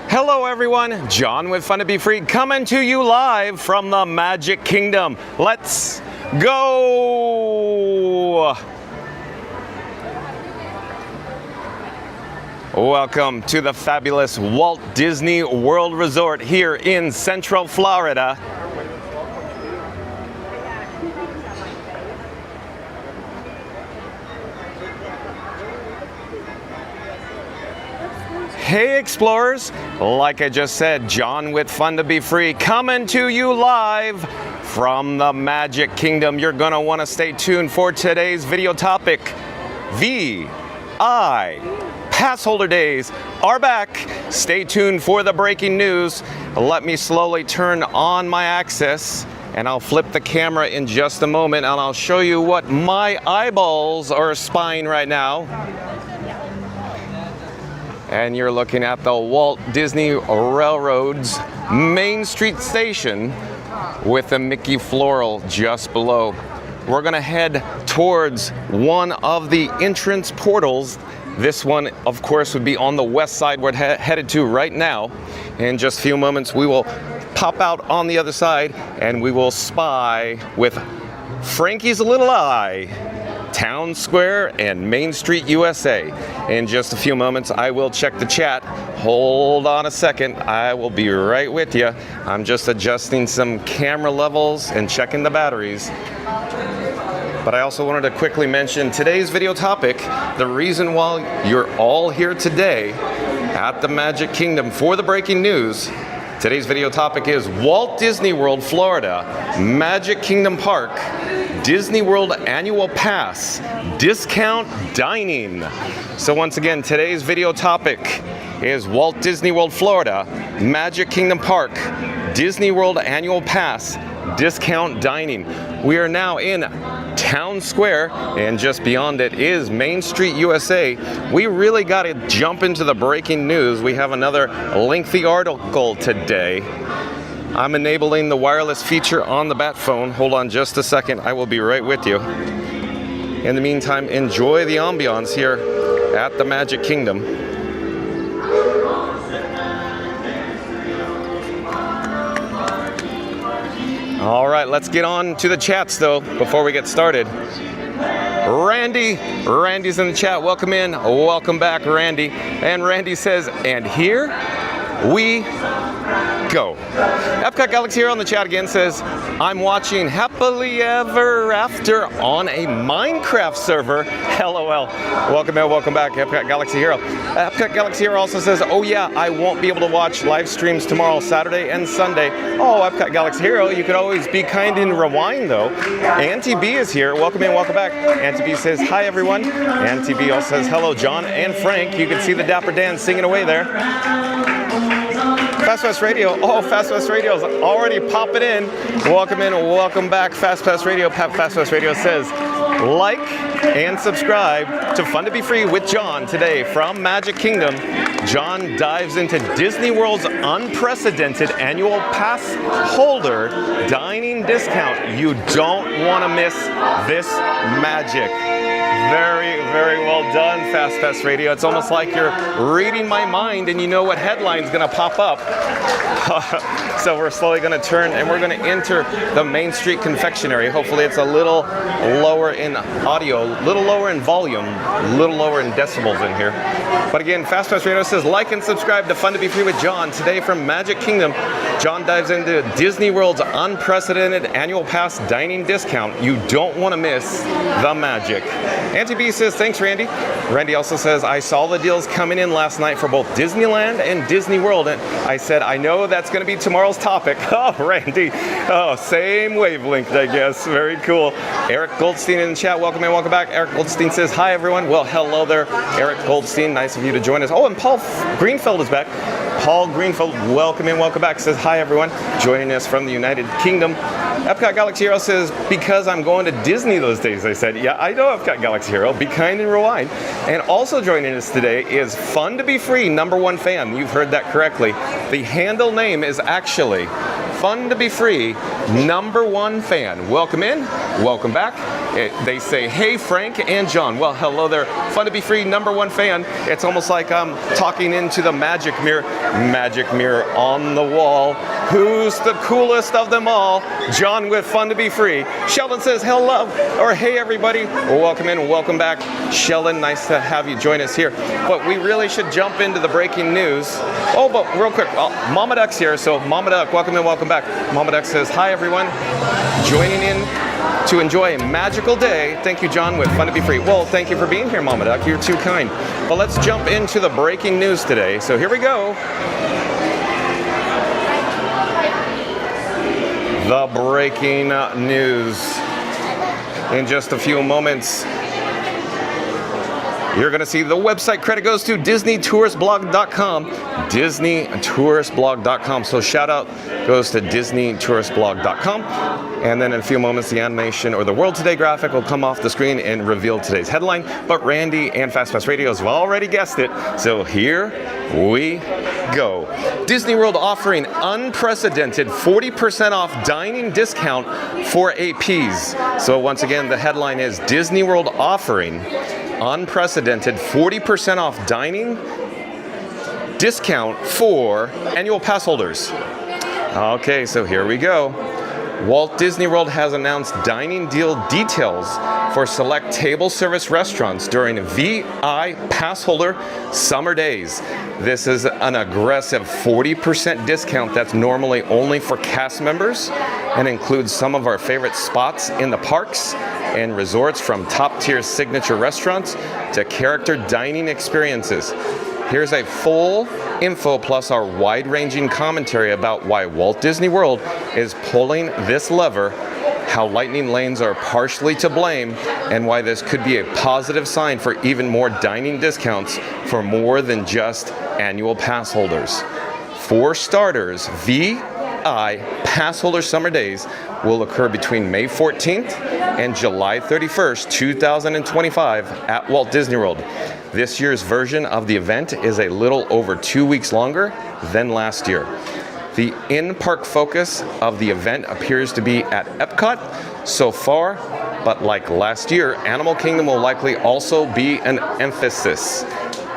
Hello everyone, John with Fun to Be Free coming to you live from the Magic Kingdom. Let's go! Welcome to the fabulous Walt Disney World Resort here in Central Florida. Hey explorers, like I just said, John with Fun to Be Free coming to you live from the Magic Kingdom. You're gonna wanna stay tuned for today's video topic. V.I.PASSHOLDER days are back. Stay tuned for the breaking news. Let me slowly turn on my access and I'll flip the camera in just a moment and I'll show you what my eyeballs are spying right now. And you're looking at the Walt Disney Railroad's Main Street station with the Mickey floral just below. We're gonna head towards one of the entrance portals. This one, of course, would be on the west side we're headed to right now. In just a few moments, we will pop out on the other side and we will spy with Frankie's little eye Town Square and Main Street, USA. In just a few moments, I will check the chat. Hold on a second, I will be right with you. I'm just adjusting some camera levels and checking the batteries. But I also wanted to quickly mention today's video topic, the reason why you're all here today at the Magic Kingdom for the breaking news. Today's video topic is Walt Disney World, Florida, Magic Kingdom Park, Disney World Annual Pass, discount dining. So once again, today's video topic is Walt Disney World, Florida, Magic Kingdom Park, Disney World Annual Pass, discount dining. We are now in Town Square, and just beyond it is Main Street, USA. We really got to jump into the breaking news. We have another lengthy article today. I'm enabling the wireless feature on the bat phone. Hold on just a second, I will be right with you. In the meantime, enjoy the ambiance here at the Magic Kingdom. All right, let's get on to the chats though before we get started. Randy's in the chat. Welcome in, welcome back, Randy. And Randy says, and here we go. Epcot Galaxy here on the chat again says, I'm watching Happily Ever After on a Minecraft server. LOL. Welcome in, welcome back, Epcot Galaxy Hero. Epcot Galaxy Hero also says, oh yeah, I won't be able to watch live streams tomorrow, Saturday and Sunday. Oh, Epcot Galaxy Hero, you could always be kind and rewind though. Auntie B is here. Welcome in, welcome back. Auntie B says, hi everyone. Auntie B also says, hello John and Frank. You can see the Dapper Dan singing away there. Fast Pass Radio, oh, Fast Pass Radio is already popping in. Welcome in, welcome back, Fast Pass Radio. Fast Pass Radio says, like and subscribe to Fun to Be Free with John today from Magic Kingdom. John dives into Disney World's unprecedented annual pass holder dining discount. You don't want to miss this magic. Very, very well done, Fast Pass Radio. It's almost like you're reading my mind and you know what headline's gonna pop up. So we're slowly gonna turn and we're gonna enter the Main Street Confectionery. Hopefully it's a little lower in audio, a little lower in volume, a little lower in decibels in here. But again, Fast Pass Radio says, like and subscribe to Fun to Be Free with John. Today from Magic Kingdom, John dives into Disney World's unprecedented annual pass dining discount. You don't wanna miss the magic. Auntie B says, thanks Randy. Randy also says, I saw the deals coming in last night for both Disneyland and Disney World. And I said, I know that's gonna be tomorrow's topic. Oh, Randy. Oh, same wavelength, I guess. Very cool. Eric Goldstein in the chat. Welcome in, welcome back. Eric Goldstein says, hi everyone. Well, hello there, Eric Goldstein. Nice of you to join us. Oh, and Paul Greenfield is back. Paul Greenfield, welcome in, welcome back. Says, hi everyone. Joining us from the United Kingdom. Epcot Galaxy Hero says, because I'm going to Disney those days. I said, yeah, I know Epcot Galaxy Hero. Be kind and rewind. And also joining us today is Fun to Be Free #1 fan. You've heard that correctly. The handle name is actually Fun to Be Free #1 fan. Welcome in, welcome back. They say, hey, Frank and John. Well, hello there. Fun to be free, #1 fan. It's almost like I'm talking into the magic mirror. Magic mirror on the wall. Who's the coolest of them all? John with Fun to be free. Sheldon says, hello, or hey, everybody. Welcome in, welcome back. Sheldon, nice to have you join us here. But we really should jump into the breaking news. Oh, but real quick, Mama Duck's here. So Mama Duck, welcome in, welcome back. Mama Duck says, hi, everyone. Joining in to enjoy a magical day. Thank you, John, with Fun to be free. Well, thank you for being here, Mama Duck. You're too kind. But let's jump into the breaking news today. So here we go. The breaking news. In just a few moments, you're going to see the website credit goes to DisneyTouristBlog.com. DisneyTouristBlog.com. So shout out goes to DisneyTouristBlog.com. And then in a few moments, the animation or the World Today graphic will come off the screen and reveal today's headline. But Randy and FastPass Radios have already guessed it. So here we go. Disney World offering unprecedented 40% off dining discount for APs. So once again, the headline is Disney World offering unprecedented 40% off dining discount for annual pass holders. Okay, so here we go. Walt Disney World has announced dining deal details for select table service restaurants during VI pass holder summer days. This is an aggressive 40% discount that's normally only for cast members and includes some of our favorite spots in the parks and resorts, from top-tier signature restaurants to character dining experiences. Here's a full info plus our wide-ranging commentary about why Walt Disney World is pulling this lever, how lightning lanes are partially to blame, and why this could be a positive sign for even more dining discounts for more than just annual pass holders. For starters, VI pass holder summer days will occur between May 14th and July 31st, 2025 at Walt Disney World. This year's version of the event is a little over 2 weeks longer than last year. The in-park focus of the event appears to be at Epcot so far, but like last year, Animal Kingdom will likely also be an emphasis.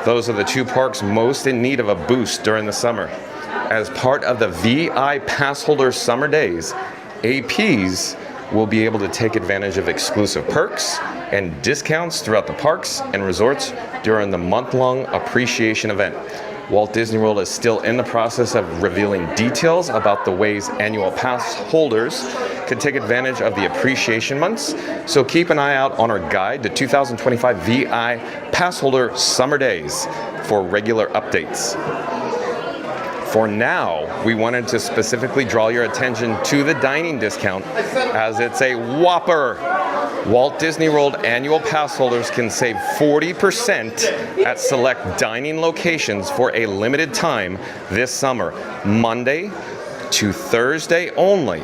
Those are the two parks most in need of a boost during the summer. As part of the VI pass holder summer days, APs will be able to take advantage of exclusive perks and discounts throughout the parks and resorts during the month-long appreciation event. Walt Disney World is still in the process of revealing details about the ways annual pass holders can take advantage of the appreciation months, so keep an eye out on our guide to 2025 VI pass holder summer days for regular updates. For now, we wanted to specifically draw your attention to the dining discount, as it's a whopper. Walt Disney World annual pass holders can save 40% at select dining locations for a limited time this summer, Monday to Thursday only.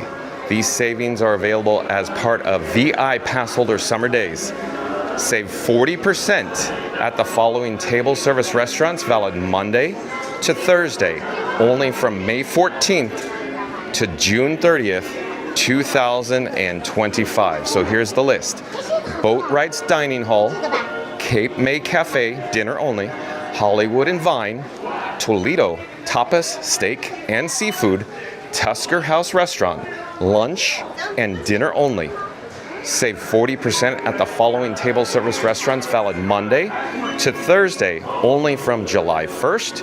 These savings are available as part of VI pass holder summer days. Save 40% at the following table service restaurants, valid Monday to Thursday, only from May 14th to June 30th, 2025. So here's the list. Boatwright's Dining Hall, Cape May Cafe, dinner only, Hollywood and Vine, Toledo, Tapas, Steak and Seafood, Tusker House Restaurant, lunch and dinner only. Save 40% at the following table service restaurants, valid Monday to Thursday, only from July 1st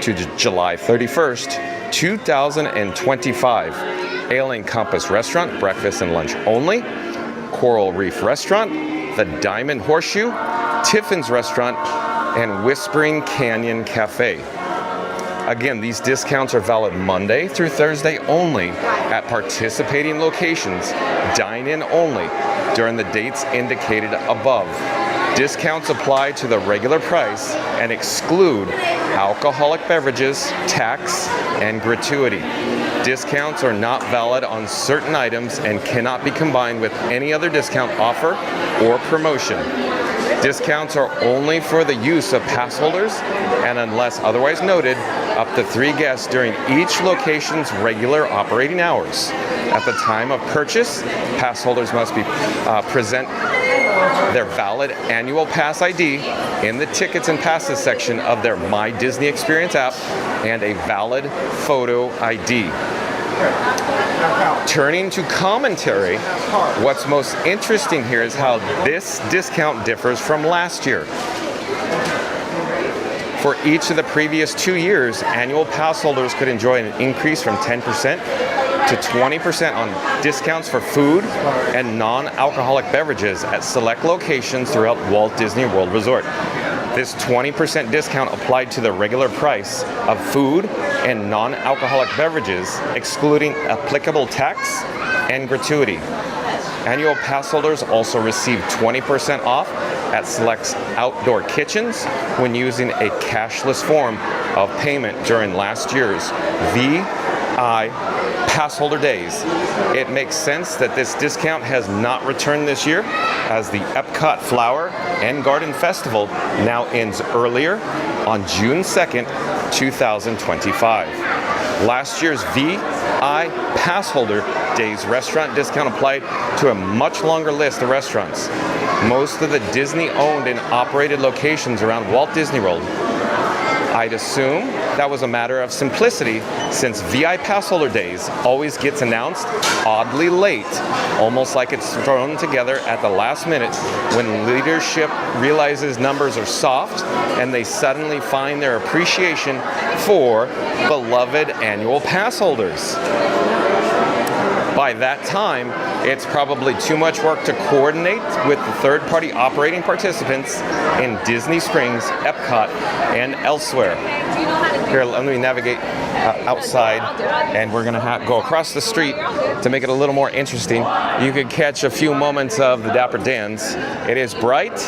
to July 31st, 2025. Ale and Compass Restaurant, breakfast and lunch only. Coral Reef Restaurant, the Diamond Horseshoe, Tiffin's Restaurant, and Whispering Canyon Cafe. Again, these discounts are valid Monday through Thursday only at participating locations, dine-in only, during the dates indicated above. Discounts apply to the regular price and exclude alcoholic beverages, tax, and gratuity. Discounts are not valid on certain items and cannot be combined with any other discount offer or promotion. Discounts are only for the use of pass holders, and unless otherwise noted, up to 3 guests during each location's regular operating hours. At the time of purchase, pass holders must present their valid annual pass ID in the tickets and passes section of their My Disney Experience app and a valid photo ID. Turning to commentary, what's most interesting here is how this discount differs from last year. For each of the previous 2 years, annual pass holders could enjoy an increase from 10% to 20% on discounts for food and non-alcoholic beverages at select locations throughout Walt Disney World Resort. This 20% discount applied to the regular price of food and non-alcoholic beverages, excluding applicable tax and gratuity. Annual pass holders also receive 20% off at select outdoor kitchens when using a cashless form of payment during last year's V.I. pass holder days. It makes sense that this discount has not returned this year, as the Epcot Flower and Garden Festival now ends earlier on June 2nd, 2025. Last year's V.I. pass holder days restaurant discount applied to a much longer list of restaurants. Most of the Disney-owned and operated locations around Walt Disney World. I'd assume that was a matter of simplicity, since VI pass holder days always gets announced oddly late, almost like it's thrown together at the last minute when leadership realizes numbers are soft and they suddenly find their appreciation for beloved annual pass holders. By that time, it's probably too much work to coordinate with the third-party operating participants in Disney Springs, Epcot, and elsewhere. Here, let me navigate outside, and we're gonna go across the street to make it a little more interesting. You could catch a few moments of the Dapper Dans. It is bright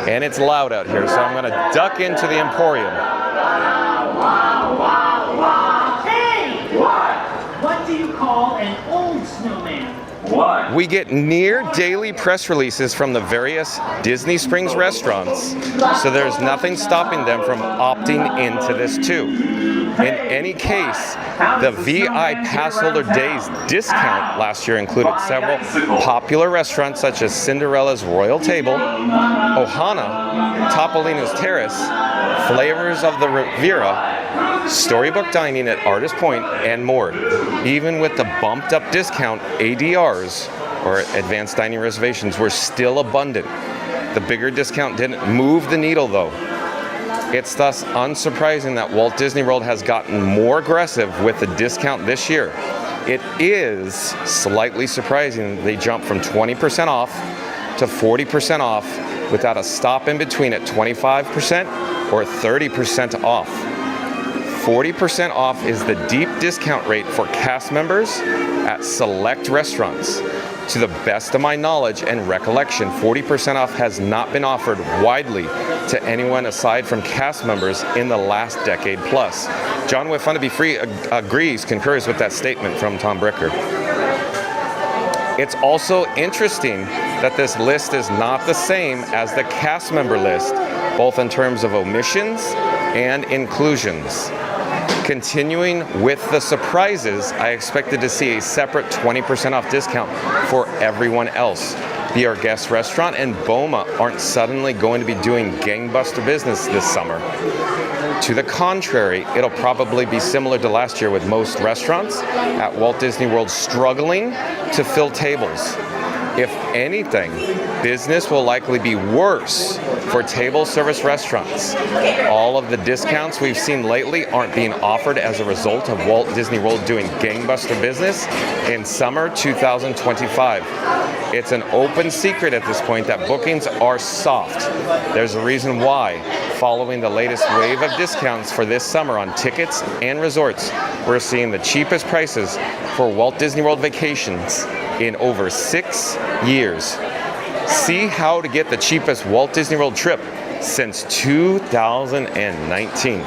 and it's loud out here, so I'm gonna duck into the Emporium. Hey! What do you call an old snowman? What? We get near daily press releases from the various Disney Springs restaurants, so there's nothing stopping them from opting into this too. In any case, the VI Pass Holder Days discount last year included several popular restaurants such as Cinderella's Royal Table, Ohana, Topolino's Terrace, Flavors of the Riviera, Storybook Dining at Artist Point, and more. Even with the bumped up discount, ADRs, or advanced dining reservations, were still abundant. The bigger discount didn't move the needle though. It's thus unsurprising that Walt Disney World has gotten more aggressive with the discount this year. It is slightly surprising that they jumped from 20% off to 40% off without a stop in between at 25% or 30% off. 40% off is the deep discount rate for cast members at select restaurants. To the best of my knowledge and recollection, 40% off has not been offered widely to anyone aside from cast members in the last decade plus. John with Fun to Be Free concurs with that statement from Tom Bricker. It's also interesting that this list is not the same as the cast member list, both in terms of omissions and inclusions. Continuing with the surprises, I expected to see a separate 20% off discount for everyone else. Be Our Guest Restaurant and Boma aren't suddenly going to be doing gangbuster business this summer. To the contrary, it'll probably be similar to last year, with most restaurants at Walt Disney World struggling to fill tables. If anything, business will likely be worse for table service restaurants. All of the discounts we've seen lately aren't being offered as a result of Walt Disney World doing gangbuster business in summer 2025. It's an open secret at this point that bookings are soft. There's a reason why. Following the latest wave of discounts for this summer on tickets and resorts, we're seeing the cheapest prices for Walt Disney World vacations in over 6 years. See how to get the cheapest Walt Disney World trip since 2019.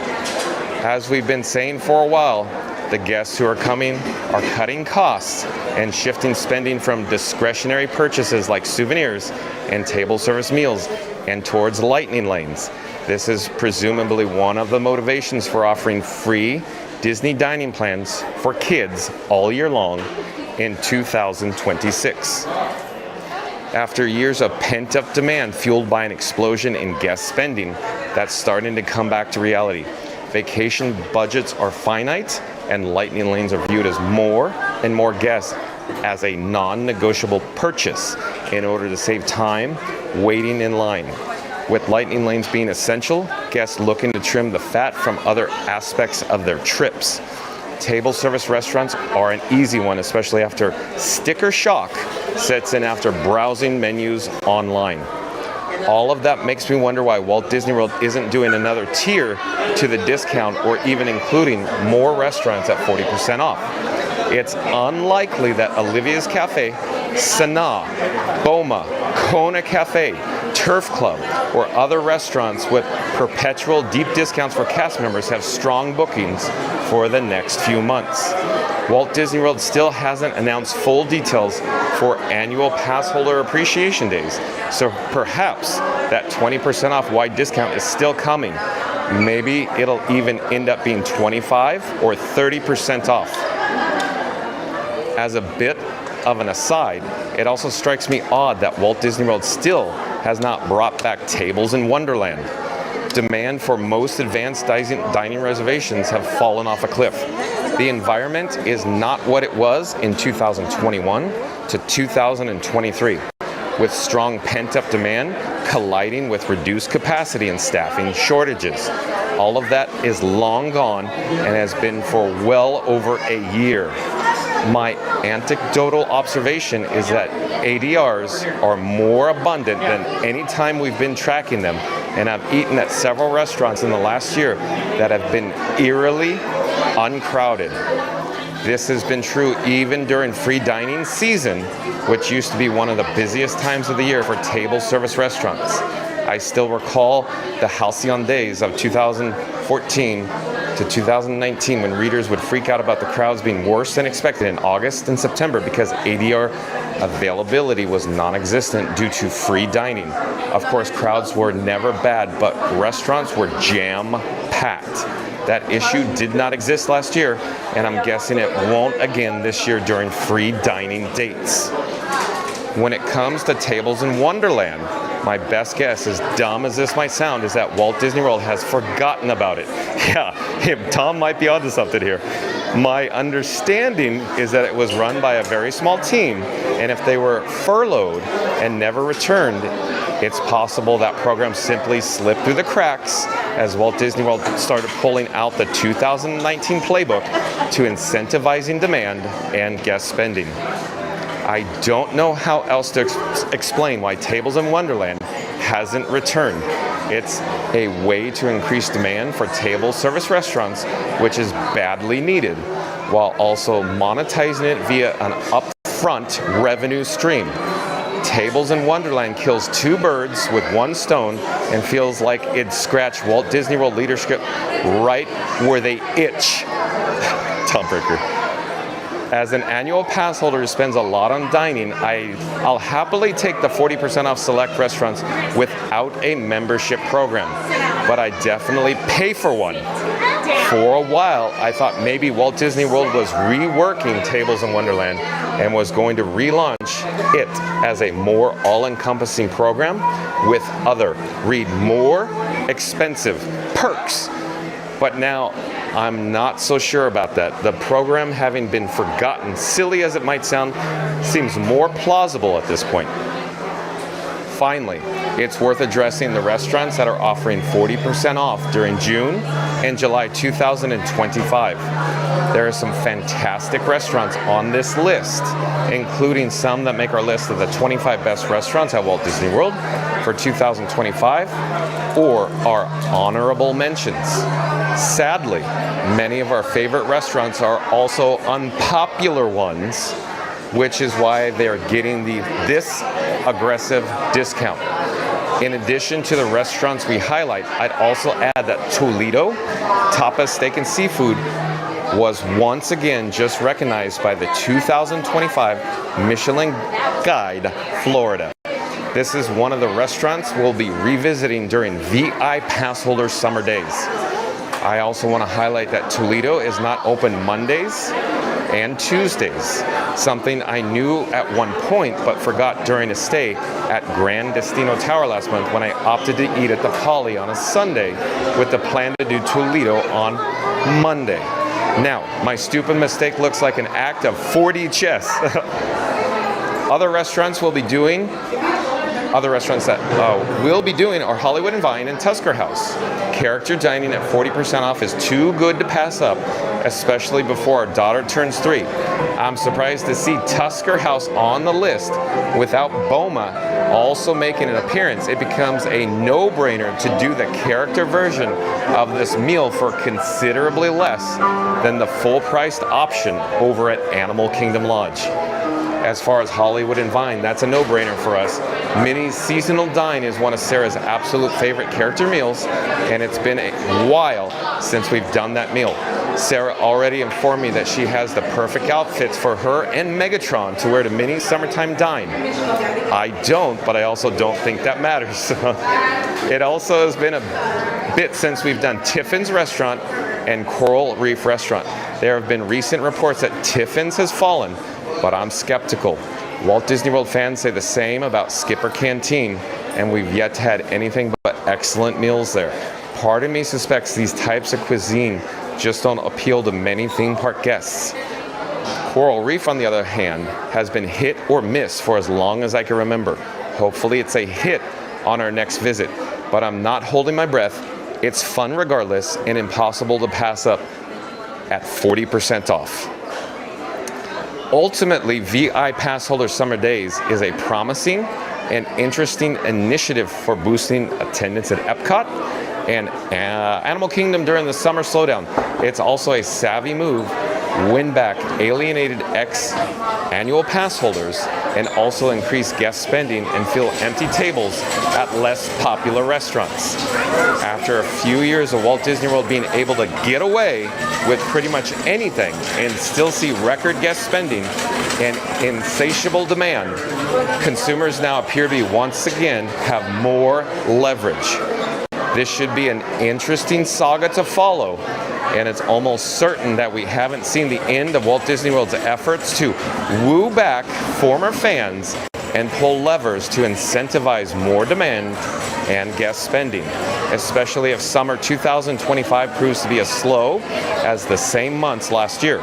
As we've been saying for a while, the guests who are coming are cutting costs and shifting spending from discretionary purchases like souvenirs and table service meals and towards lightning lanes. This is presumably one of the motivations for offering free Disney dining plans for kids all year long in 2026. After years of pent-up demand fueled by an explosion in guest spending, that's starting to come back to reality. Vacation budgets are finite, and lightning lanes are viewed as more and more guests as a non-negotiable purchase in order to save time waiting in line. With lightning lanes being essential, guests looking to trim the fat from other aspects of their trips. Table service restaurants are an easy one, especially after sticker shock sets in after browsing menus online. All of that makes me wonder why Walt Disney World isn't doing another tier to the discount or even including more restaurants at 40% off. It's unlikely that Olivia's Cafe, Sanaa, Boma, Kona Cafe, Turf Club, or other restaurants with perpetual deep discounts for cast members have strong bookings for the next few months. Walt Disney World still hasn't announced full details for annual pass holder appreciation days, so perhaps that 20% off wide discount is still coming. Maybe it'll even end up being 25 or 30% off. As a bit of an aside, it also strikes me odd that Walt Disney World still has not brought back Tables in Wonderland. Demand for most advanced dining reservations have fallen off a cliff. The environment is not what it was in 2021 to 2023, with strong pent-up demand colliding with reduced capacity and staffing shortages. All of that is long gone and has been for well over a year. My anecdotal observation is that ADRs are more abundant than any time we've been tracking them, and I've eaten at several restaurants in the last year that have been eerily uncrowded. This has been true even during free dining season, which used to be one of the busiest times of the year for table service restaurants. I still recall the halcyon days of 2014 to 2019 when readers would freak out about the crowds being worse than expected in August and September because ADR availability was non-existent due to free dining. Of course, crowds were never bad, but restaurants were jam-packed. That issue did not exist last year, and I'm guessing it won't again this year during free dining dates. When it comes to Tables in Wonderland, my best guess, as dumb as this might sound, is that Walt Disney World has forgotten about it. Yeah, Tom might be onto something here. My understanding is that it was run by a very small team, and if they were furloughed and never returned, it's possible that program simply slipped through the cracks as Walt Disney World started pulling out the 2019 playbook to incentivizing demand and guest spending. I don't know how else to explain why Tables in Wonderland hasn't returned. It's a way to increase demand for table service restaurants, which is badly needed, while also monetizing it via an upfront revenue stream. Tables in Wonderland kills two birds with one stone and feels like it'd scratch Walt Disney World leadership right where they itch. Tom Bricker. As an annual pass holder who spends a lot on dining, I'll happily take the 40% off select restaurants without a membership program, but I definitely pay for one. For a while, I thought maybe Walt Disney World was reworking Tables in Wonderland and was going to relaunch it as a more all-encompassing program with other, read more expensive perks. But now, I'm not so sure about that. The program having been forgotten, silly as it might sound, seems more plausible at this point. Finally, it's worth addressing the restaurants that are offering 40% off during June and July 2025. There are some fantastic restaurants on this list, including some that make our list of the 25 best restaurants at Walt Disney World for 2025, or are honorable mentions. Sadly, many of our favorite restaurants are also unpopular ones, which is why they are getting this aggressive discount. In addition to the restaurants we highlight, I'd also add that Toledo, Tapas Steak and Seafood, was once again just recognized by the 2025 Michelin Guide Florida. This is one of the restaurants we'll be revisiting during V.I.PASSHOLDER summer days. I also want to highlight that Toledo is not open Mondays and Tuesdays, something I knew at one point but forgot during a stay at Grand Destino Tower last month when I opted to eat at the Poly on a Sunday with the plan to do Toledo on Monday. Now, my stupid mistake looks like an act of 4D chess. Other restaurants that we'll be doing are Hollywood and Vine and Tusker House. Character dining at 40% off is too good to pass up, especially before our daughter turns 3. I'm surprised to see Tusker House on the list without Boma also making an appearance. It becomes a no-brainer to do the character version of this meal for considerably less than the full-priced option over at Animal Kingdom Lodge. As far as Hollywood and Vine, that's a no-brainer for us. Minnie's Seasonal Dine is one of Sarah's absolute favorite character meals, and it's been a while since we've done that meal. Sarah already informed me that she has the perfect outfits for her and Megatron to wear to Minnie's Summertime Dine. I don't, but I also don't think that matters. It also has been a bit since we've done Tiffin's Restaurant and Coral Reef Restaurant. There have been recent reports that Tiffin's has fallen, but I'm skeptical. Walt Disney World fans say the same about Skipper Canteen, and we've yet to had anything but excellent meals there. Part of me suspects these types of cuisine just don't appeal to many theme park guests. Coral Reef, on the other hand, has been hit or miss for as long as I can remember. Hopefully it's a hit on our next visit, but I'm not holding my breath. It's fun regardless and impossible to pass up at 40% off. Ultimately, VI Pass Holder Summer Days is a promising and interesting initiative for boosting attendance at Epcot and Animal Kingdom during the summer slowdown. It's also a savvy move, win back alienated annual pass holders and also increase guest spending and fill empty tables at less popular restaurants. After a few years of Walt Disney World being able to get away with pretty much anything and still see record guest spending and insatiable demand, consumers now appear to be once again have more leverage. This should be an interesting saga to follow, and it's almost certain that we haven't seen the end of Walt Disney World's efforts to woo back former fans and pull levers to incentivize more demand and guest spending, especially if summer 2025 proves to be as slow as the same months last year.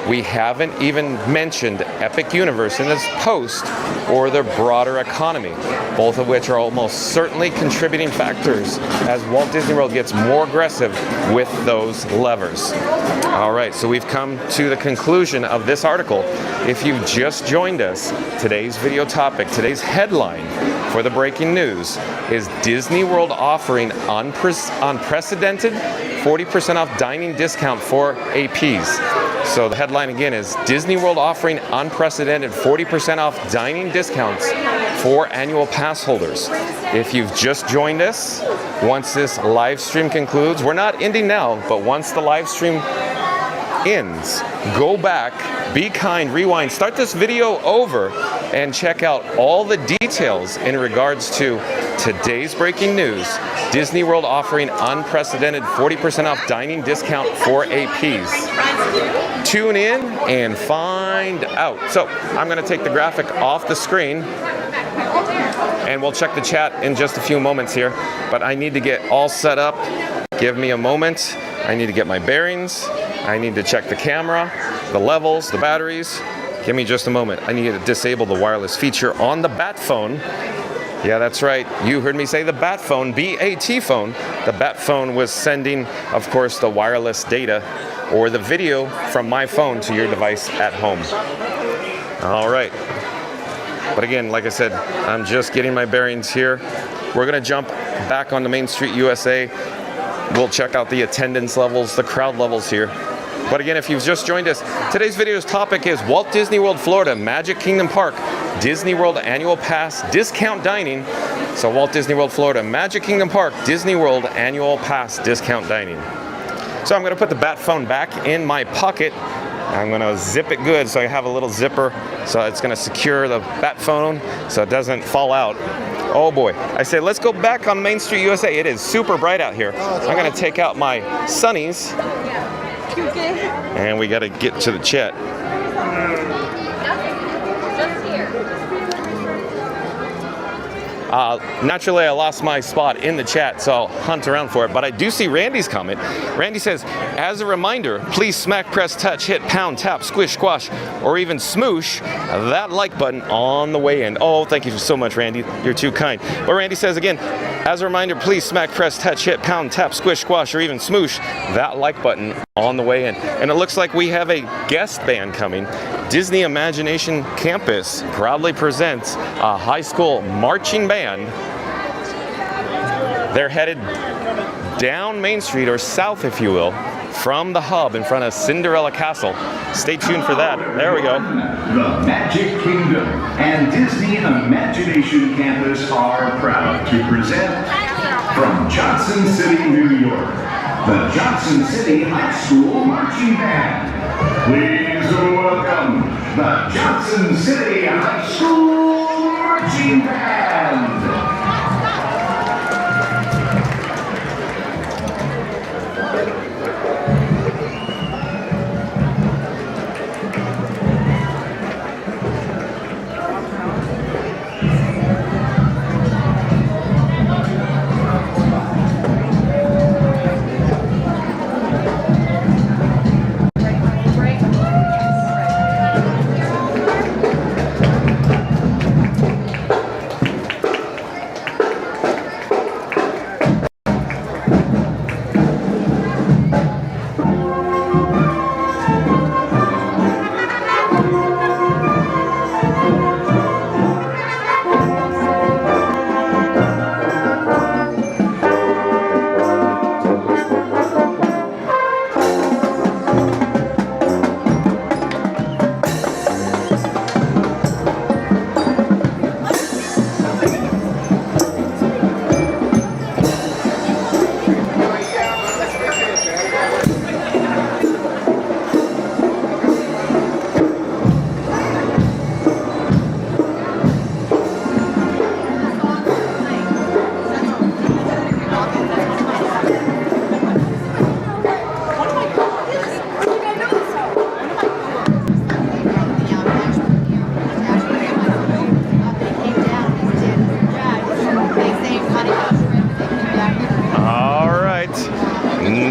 We haven't even mentioned Epic Universe in this post or the broader economy, both of which are almost certainly contributing factors as Walt Disney World gets more aggressive with those levers. All right, so we've come to the conclusion of this article. If you've just joined us, today's video topic, today's headline for the breaking news is Disney World offering unprecedented 40% off dining discount for APs. So the headline again is Disney World offering unprecedented 40% off dining discounts for annual pass holders. If you've just joined us, once this live stream concludes, we're not ending now, but once the live stream ends, go back, be kind, rewind, start this video over, and check out all the details in regards to today's breaking news. Disney World offering unprecedented 40% off dining discount for APs. Tune in and find out. So I'm going to take the graphic off the screen and we'll check the chat in just a few moments here. But I need to get all set up. Give me a moment. I need to get my bearings. I need to check the camera, the levels, the batteries. Give me just a moment. I need to disable the wireless feature on the Bat phone. Yeah, that's right. You heard me say the Bat phone, B-A-T phone. The Bat phone was sending, of course, the wireless data or the video from my phone to your device at home. All right. But again, like I said, I'm just getting my bearings here. We're going to jump back onto Main Street USA. We'll check out the attendance levels, the crowd levels here. But again, if you've just joined us, today's video's topic is Walt Disney World Florida Magic Kingdom Park Disney World Annual Pass Discount Dining. So Walt Disney World Florida Magic Kingdom Park Disney World Annual Pass Discount Dining. So I'm going to put the Bat phone back in my pocket. I'm going to zip it good so I have a little zipper so it's going to secure the Bat phone so it doesn't fall out Oh boy. I say let's go back on Main Street, USA. It is super bright out here. I'm gonna take out my sunnies. And we gotta get to the chat. Naturally, I lost my spot in the chat, so I'll hunt around for it. But I do see Randy's comment. Randy says, as a reminder, please smack, press, touch, hit, pound, tap, squish, squash, or even smoosh that like button on the way in. Oh, thank you so much, Randy. You're too kind. But Randy says again, as a reminder, please smack, press, touch, hit, pound, tap, squish, squash, or even smoosh that like button on the way in. And it looks like we have a guest band coming. Disney Imagination Campus proudly presents a high school marching band. They're headed down Main Street, or south if you will, from the hub in front of Cinderella Castle. Stay tuned for that. There we go. The Magic Kingdom and Disney Imagination Campus are proud to present from Johnson City, New York, the Johnson City High School Marching Band. Please welcome the Johnson City High School Marching Band.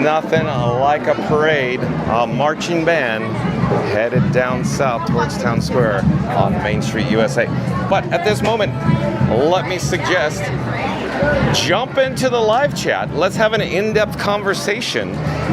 Nothing like a parade, a marching band headed down south towards Town Square on Main Street, USA. But at this moment, let me suggest jump into the live chat. Let's have an in-depth conversation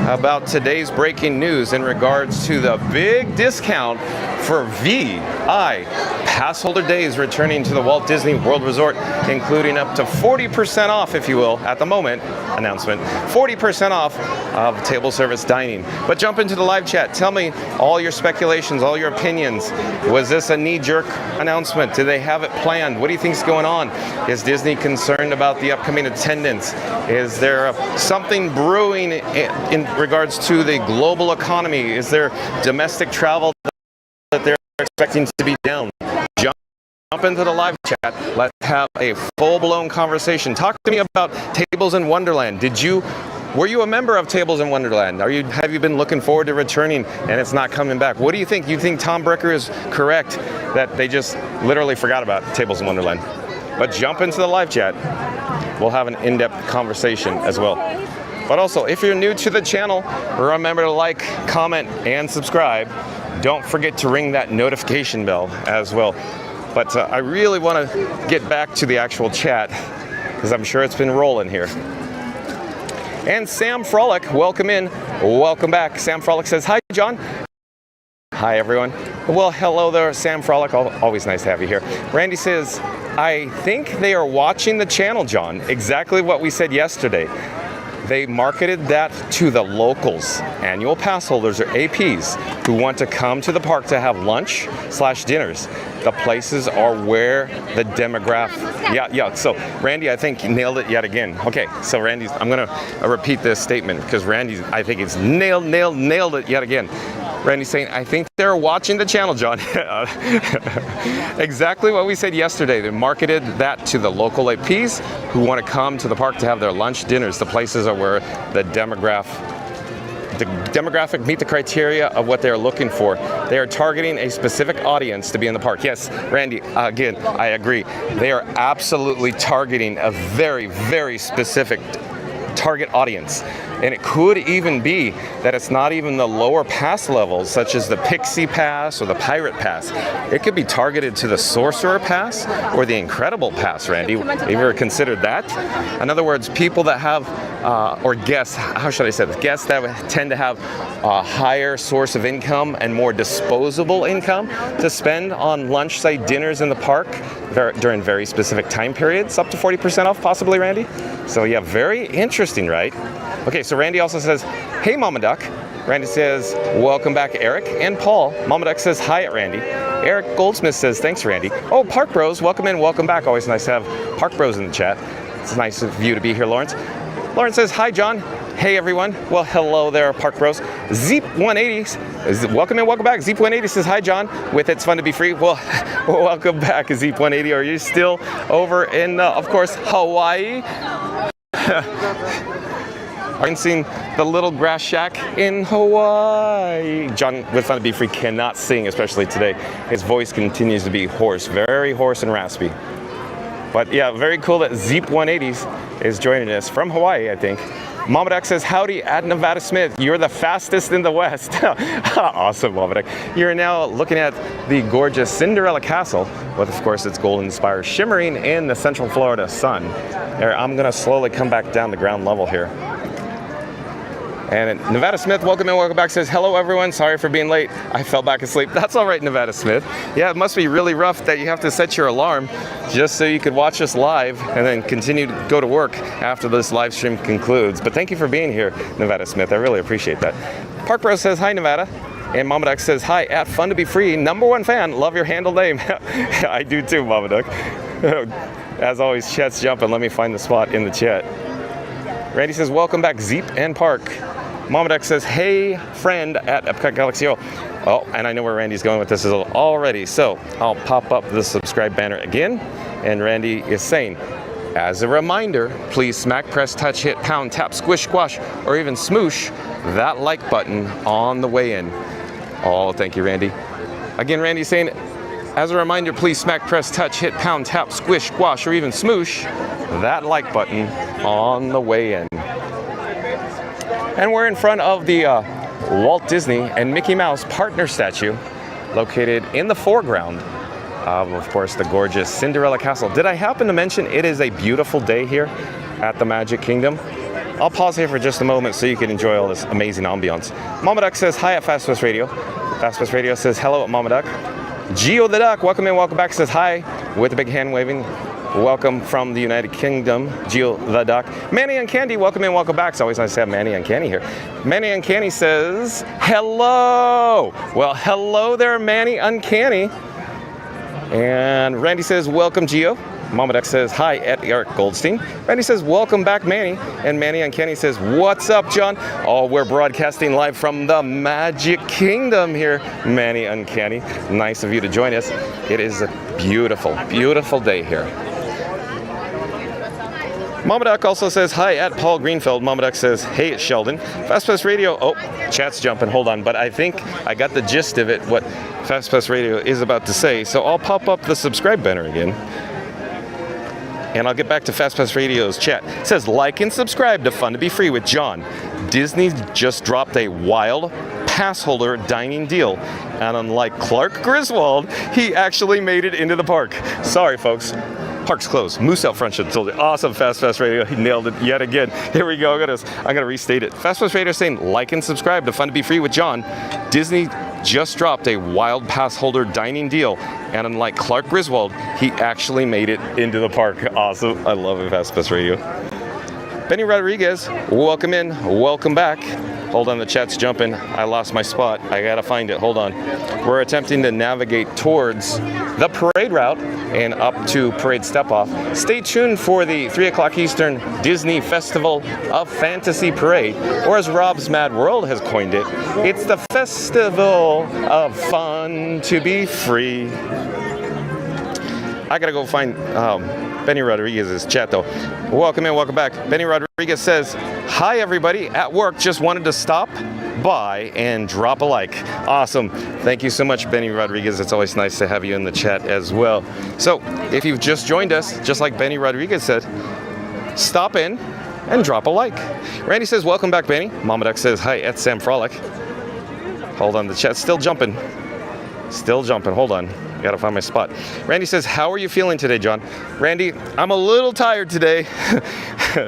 about today's breaking news in regards to the big discount for V.I.PASSHOLDER days returning to the Walt Disney World Resort, including up to 40% off, if you will, at the moment, announcement, 40% off of table service dining. But jump into the live chat. Tell me all your speculations, all your opinions. Was this a knee-jerk announcement? Do they have it planned? What do you think's going on? Is Disney concerned about the upcoming attendance? Is there something brewing in regards to the global economy? Is there domestic travel that they're expecting to be down? Jump into the live chat. Let's have a full-blown conversation. Talk to me about Tables in Wonderland. Were you a member of Tables in Wonderland? Have you been looking forward to returning and it's not coming back? What do you think? You think Tom Brecker is correct that they just literally forgot about Tables in Wonderland? But jump into the live chat. We'll have an in-depth conversation as well. But also, if you're new to the channel, remember to like, comment, and subscribe. Don't forget to ring that notification bell as well. But I really want to get back to the actual chat because I'm sure it's been rolling here. And Sam Frolic, welcome in, welcome back. Sam Frolic says, hi, John. Hi, everyone. Well, hello there, Sam Frolic. Always nice to have you here. Randy says, I think they are watching the channel, John. Exactly what we said yesterday. They marketed that to the locals, annual pass holders or APs, who want to come to the park to have lunch/dinners. The places are where the demographic. Yeah. So Randy, I think nailed it yet again. Okay, so Randy's. I'm gonna repeat this statement because Randy's. I think it's nailed it yet again. Randy's saying, I think they're watching the channel, John. Exactly what we said yesterday. They marketed that to the local APs who want to come to the park to have their lunch, dinners. The places are where the demographic meet the criteria of what they're looking for. They are targeting a specific audience to be in the park. Yes, Randy, again, I agree. They are absolutely targeting a very, very specific target audience. And it could even be that it's not even the lower pass levels, such as the Pixie Pass or the Pirate Pass. It could be targeted to the Sorcerer Pass or the Incredible Pass, Randy. Have you ever considered that? In other words, people that have, or guests, how should I say this? Guests that tend to have a higher source of income and more disposable income to spend on lunch, say dinners in the park during very specific time periods, up to 40% off possibly, Randy? So yeah, very interesting, right? Okay, so Randy also says, hey, Mama Duck. Randy says, welcome back, Eric and Paul. Mama Duck says, hi at Randy. Eric Goldsmith says, thanks, Randy. Oh, Park Bros, welcome in, welcome back. Always nice to have Park Bros in the chat. It's nice of you to be here, Lawrence. Lawrence says, hi, John. Hey, everyone. Well, hello there, Park Bros. Zeep180 is welcome in, welcome back. Zeep180 says, hi, John. With It's Fun to Be Free. Well, welcome back, Zeep180. Are you still over in, of course, Hawaii? Are you seeing the little grass shack in Hawaii? John, with Fun to Be Free, cannot sing, especially today. His voice continues to be hoarse, very hoarse and raspy. But yeah, very cool that Zeep180 is joining us from Hawaii, I think. Mama Duck says, howdy at Nevada Smith. You're the fastest in the West. Awesome, Mama Duck. You're now looking at the gorgeous Cinderella Castle with, of course, its golden spire shimmering in the Central Florida sun. There, I'm gonna slowly come back down the ground level here. And Nevada Smith, welcome in, welcome back, says, hello everyone, sorry for being late. I fell back asleep. That's all right, Nevada Smith. Yeah, it must be really rough that you have to set your alarm just so you could watch us live and then continue to go to work after this live stream concludes. But thank you for being here, Nevada Smith. I really appreciate that. Park Bro says, hi, Nevada. And Mama Duck says, hi, at Fun to Be Free, #1 fan, love your handle name. I do too, Mama Duck. As always, chat's jumping. Let me find the spot in the chat. Randy says, welcome back, Zeep and Park. Mama Duck says, hey, friend at Epcot Galaxy. Oh, and I know where Randy's going with this already. So I'll pop up the subscribe banner again. And Randy is saying, as a reminder, please smack, press, touch, hit, pound, tap, squish, squash, or even smoosh that like button on the way in. Oh, thank you, Randy. Again, Randy's saying, as a reminder, please smack, press, touch, hit, pound, tap, squish, squash, or even smoosh that like button on the way in. And we're in front of the Walt Disney and Mickey Mouse partner statue located in the foreground of course, the gorgeous Cinderella Castle. Did I happen to mention it is a beautiful day here at the Magic Kingdom? I'll pause here for just a moment so you can enjoy all this amazing ambiance. Mama Duck says, hi at Fast Pass Radio. Fast Pass Radio says, hello at Mama Duck. Geo the Duck, welcome in, welcome back, says hi with a big hand waving. Welcome from the United Kingdom, Geo the Duck. Manny Uncanny, welcome in, welcome back. It's always nice to have Manny Uncanny here. Manny Uncanny says, hello. Well, hello there, Manny Uncanny. And Randy says, welcome, Geo. Mama Duck says, hi at Eric Goldstein. Randy says, welcome back, Manny. And Manny Uncanny says, what's up, John? Oh, we're broadcasting live from the Magic Kingdom here, Manny Uncanny. Nice of you to join us. It is a beautiful, beautiful day here. Mama Duck also says, hi at Paul Greenfield. Mama Duck says, hey, it's Sheldon. Fast Pass Radio. Oh, chat's jumping. Hold on. But I think I got the gist of it, what Fast Pass Radio is about to say. So I'll pop up the subscribe banner again. And I'll get back to Fast Pass Radio's chat. It says, like and subscribe to Fun to Be Free with John. Disney just dropped a wild pass holder dining deal. And unlike Clark Griswold, he actually made it into the park. Sorry, folks. Park's closed. Moose out front should have told you. Awesome, Fast Pass Radio. He nailed it yet again. Here we go. I'm gonna restate it. Fast Pass Radio saying, like and subscribe to Fun to Be Free with John. Disney just dropped a wild pass holder dining deal. And unlike Clark Griswold, he actually made it into the park. Awesome. I love it, Fast Pass Radio. Benny Rodriguez, welcome in, welcome back. Hold on, the chat's jumping. I lost my spot. I gotta find it. Hold on. We're attempting to navigate towards the parade route and up to Parade Step-Off. Stay tuned for the 3 o'clock Eastern Disney Festival of Fantasy Parade, or as Rob's Mad World has coined it, it's the Festival of Fun to be Free. I gotta go find Benny Rodriguez's chat though. Welcome in, welcome back. Benny Rodriguez says, hi everybody, at work, just wanted to stop by and drop a like. Awesome. Thank you so much, Benny Rodriguez. It's always nice to have you in the chat as well. So if you've just joined us, just like Benny Rodriguez said, stop in and drop a like. Randy says, welcome back, Benny. Mama Duck says, hi, at Sam Frolic. Hold on, the chat's still jumping. Still jumping, hold on. Gotta find my spot. Randy says, how are you feeling today, John? Randy, I'm a little tired today.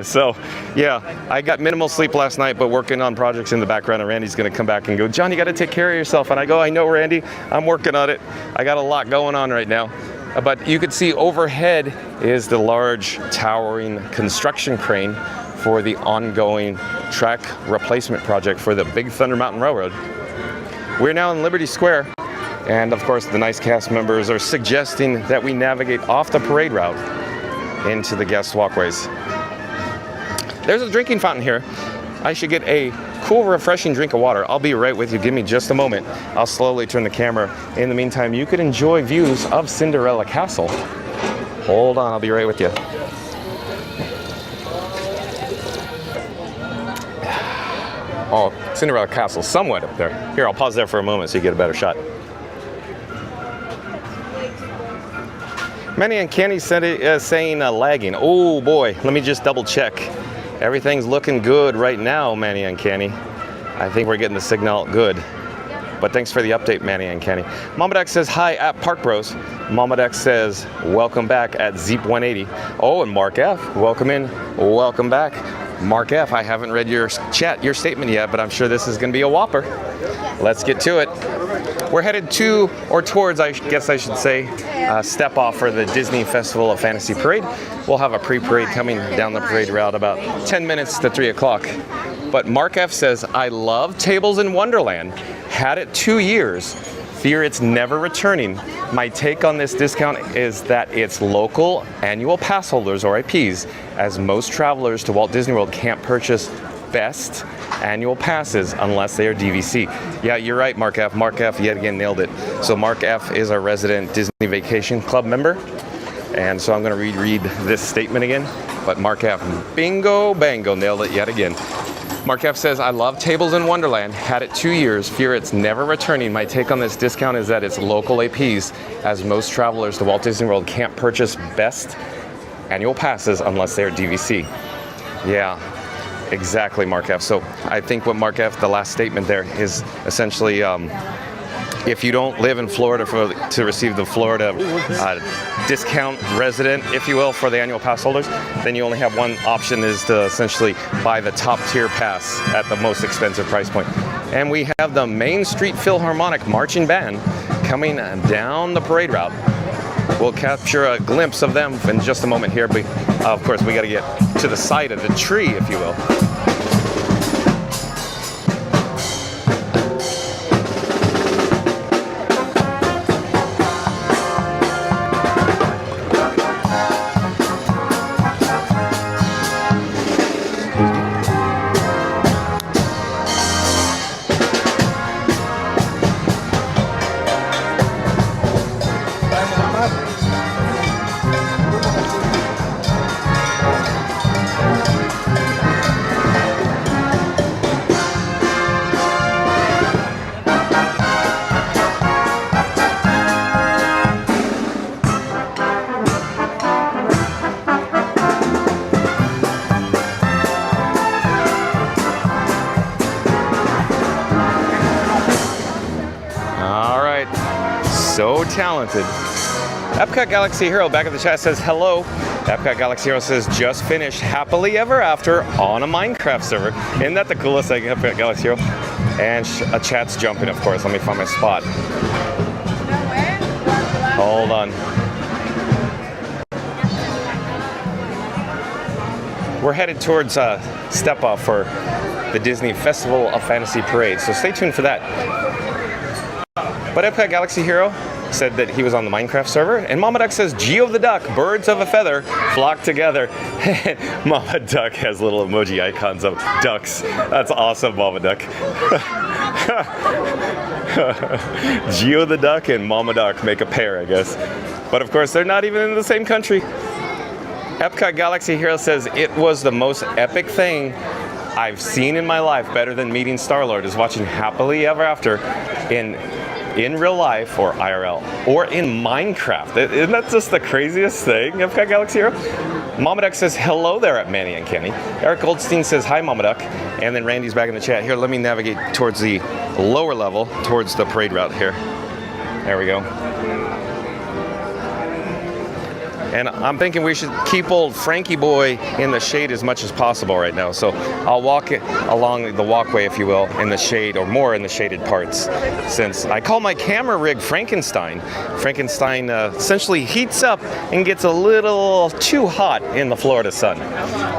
So, yeah, I got minimal sleep last night, but working on projects in the background, and Randy's gonna come back and go, John, you gotta take care of yourself. And I go, I know, Randy, I'm working on it. I got a lot going on right now. But you can see overhead is the large towering construction crane for the ongoing track replacement project for the Big Thunder Mountain Railroad. We're now in Liberty Square. And of course, the nice cast members are suggesting that we navigate off the parade route into the guest walkways. There's a drinking fountain here. I should get a cool, refreshing drink of water. I'll be right with you. Give me just a moment. I'll slowly turn the camera. In the meantime, you could enjoy views of Cinderella Castle. Hold on, I'll be right with you. Oh, Cinderella Castle, somewhat up there. Here, I'll pause there for a moment so you get a better shot. Manny and Kenny said it, saying lagging. Oh boy, let me just double check. Everything's looking good right now, Manny and Kenny. I think we're getting the signal good. But thanks for the update, Manny and Kenny. Mama Duck says hi at Park Bros. Mama Duck says welcome back at Zeep 180. Oh, and Mark F, welcome in, welcome back. Mark F, I haven't read your chat, your statement yet, but I'm sure this is gonna be a whopper. Let's get to it. We're headed to, or towards, I guess I should say, step off for the Disney Festival of Fantasy Parade. We'll have a pre-parade coming down the parade route about 10 minutes to 3 o'clock. But Mark F says, I love Tables in Wonderland. Had it 2 years. Fear it's never returning. My take on this discount is that it's local annual pass holders, or IPs, as most travelers to Walt Disney World can't purchase best annual passes unless they are DVC. Yeah, you're right, Mark F. Mark F yet again nailed it. So Mark F is our resident Disney Vacation Club member. And so I'm going to reread this statement again. But Mark F, bingo, bango, nailed it yet again. Mark F says, I love Tables in Wonderland. Had it 2 years. Fear it's never returning. My take on this discount is that it's local APs, as most travelers to Walt Disney World can't purchase best annual passes unless they're DVC. Yeah. Exactly, Mark F. So I think what Mark F, the last statement there, is essentially if you don't live in Florida to receive the Florida discount resident, if you will, for the annual pass holders, then you only have one option, is to essentially buy the top tier pass at the most expensive price point. And we have the Main Street Philharmonic Marching Band coming down the parade route. We'll capture a glimpse of them in just a moment here, but of course we got to get to the side of the tree, if you will. So talented. Epcot Galaxy Hero back in the chat says hello. Epcot Galaxy Hero says just finished happily ever after on a Minecraft server. Isn't that the coolest thing, Epcot Galaxy Hero? And a chat's jumping, of course. Let me find my spot. Hold on. we're headed towards Step Off for the Disney Festival of Fantasy Parade, so stay tuned for that. But Epcot Galaxy Hero said that he was on the Minecraft server, and Mama Duck says, Geo the Duck, birds of a feather, flock together. Mama Duck has little emoji icons of ducks. That's awesome, Mama Duck. Geo the Duck and Mama Duck make a pair, I guess. But of course, they're not even in the same country. Epcot Galaxy Hero says, it was the most epic thing I've seen in my life, better than meeting Star-Lord, is watching Happily Ever After in real life, or IRL, or in Minecraft. Isn't that just the craziest thing, Epcot Galaxy Hero? Mama Duck says, hello there at Manny and Kenny. Eric Goldstein says, hi, Mama Duck. And then Randy's back in the chat. Here, let me navigate towards the lower level, towards the parade route here. There we go. And I'm thinking we should keep old Frankie Boy in the shade as much as possible right now. So I'll walk it along the walkway, if you will, in the shade, or more in the shaded parts. Since I call my camera rig Frankenstein. Frankenstein essentially heats up and gets a little too hot in the Florida sun.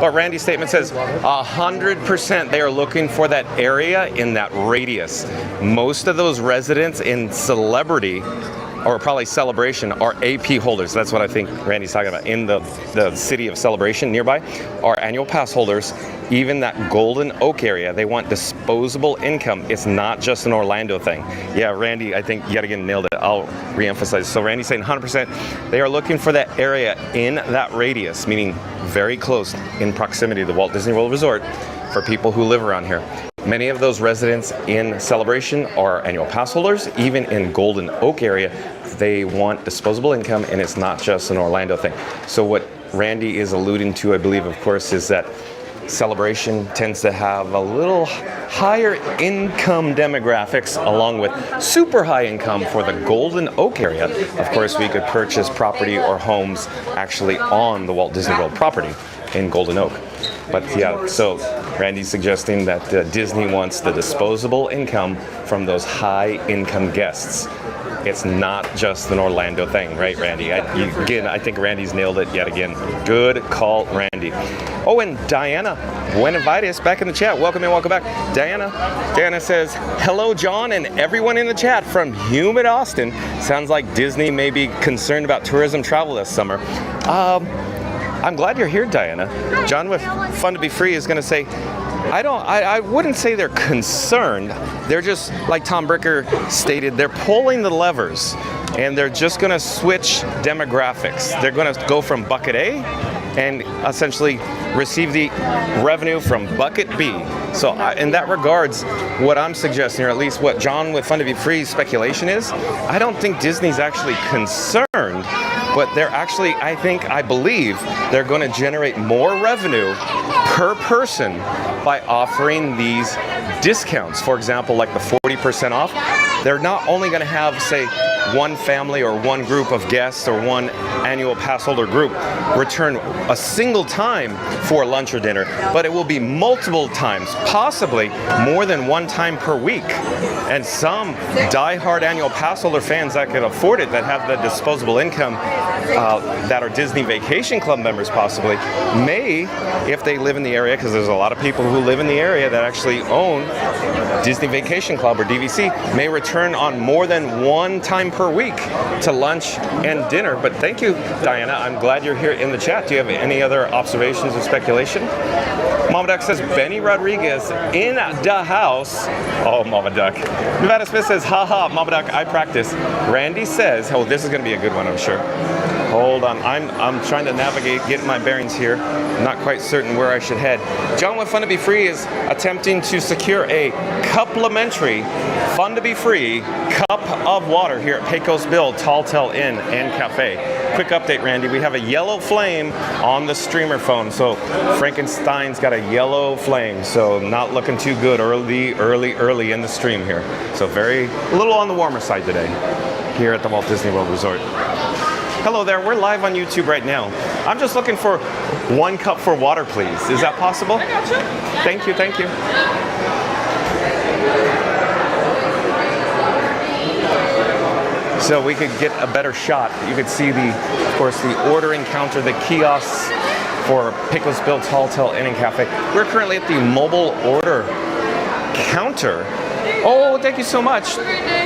But Randy's statement says 100% they are looking for that area in that radius. Most of those residents in Celebrity, or probably Celebration, are AP holders. That's what I think Randy's talking about. In the city of Celebration nearby are annual pass holders. Even that Golden Oak area, they want disposable income. It's not just an Orlando thing. Yeah, Randy, I think yet again nailed it. I'll reemphasize. So Randy's saying 100%, they are looking for that area in that radius, meaning very close in proximity to the Walt Disney World Resort for people who live around here. Many of those residents in Celebration are annual pass holders. Even in Golden Oak area, they want disposable income, and it's not just an Orlando thing. So what Randy is alluding to, I believe, of course, is that Celebration tends to have a little higher income demographics, along with super high income for the Golden Oak area. Of course, we could purchase property or homes actually on the Walt Disney World property in Golden Oak. But yeah, so Randy's suggesting that Disney wants the disposable income from those high income guests. It's not just an Orlando thing, right, Randy? Again, I think Randy's nailed it yet again. Good call, Randy. Oh, and Diana Buenavides back in the chat. Welcome in, welcome back. Diana says, hello, John, and everyone in the chat from humid Austin. Sounds like Disney may be concerned about tourism travel this summer. I'm glad you're here, Diana. John with Fun to Be Free is going to say, I wouldn't say they're concerned. They're just, like Tom Bricker stated, they're pulling the levers, and they're just going to switch demographics. They're going to go from bucket A and essentially receive the revenue from bucket B. So in that regards, what I'm suggesting, or at least what John with Fun to Be Free's speculation is, I don't think Disney's actually concerned, but they're actually, I believe they're going to generate more revenue per person by offering these discounts. For example, like the 40% off, they're not only going to have, say, one family or one group of guests or one annual pass holder group return a single time for lunch or dinner, but it will be multiple times, possibly more than one time per week. And some die-hard annual pass holder fans that can afford it, that have the disposable income, that are Disney Vacation Club members possibly, may, if they live in the area, because there's a lot of people who live in the area that actually own Disney Vacation Club or DVC, may return on more than one time per week to lunch and dinner. But thank you, Diana. I'm glad you're here in the chat. Do you have any other observations or speculation? Mama Duck says, Benny Rodriguez in the house. Oh, Mama Duck. Nevada Smith says, haha, Mama Duck, I practice. Randy says, oh, this is going to be a good one, I'm sure. Hold on, I'm trying to navigate, getting my bearings here. I'm not quite certain where I should head. John with Fun to Be Free is attempting to secure a complimentary Fun to Be Free cup of water here at Pecos Bill Tall Tale Inn and Cafe. Quick update, Randy. We have a yellow flame on the streamer phone. So Frankenstein's got a yellow flame. So not looking too good early in the stream here. So a little on the warmer side today here at the Walt Disney World Resort. Hello there, we're live on YouTube right now. I'm just looking for one cup for water, please. Is that possible? I got you. Thank you, thank you. So we could get a better shot. You could see of course, the ordering counter, the kiosks for Pickles Bill Tall Tale Inn and Cafe. We're currently at the mobile order counter. Oh, thank you so much.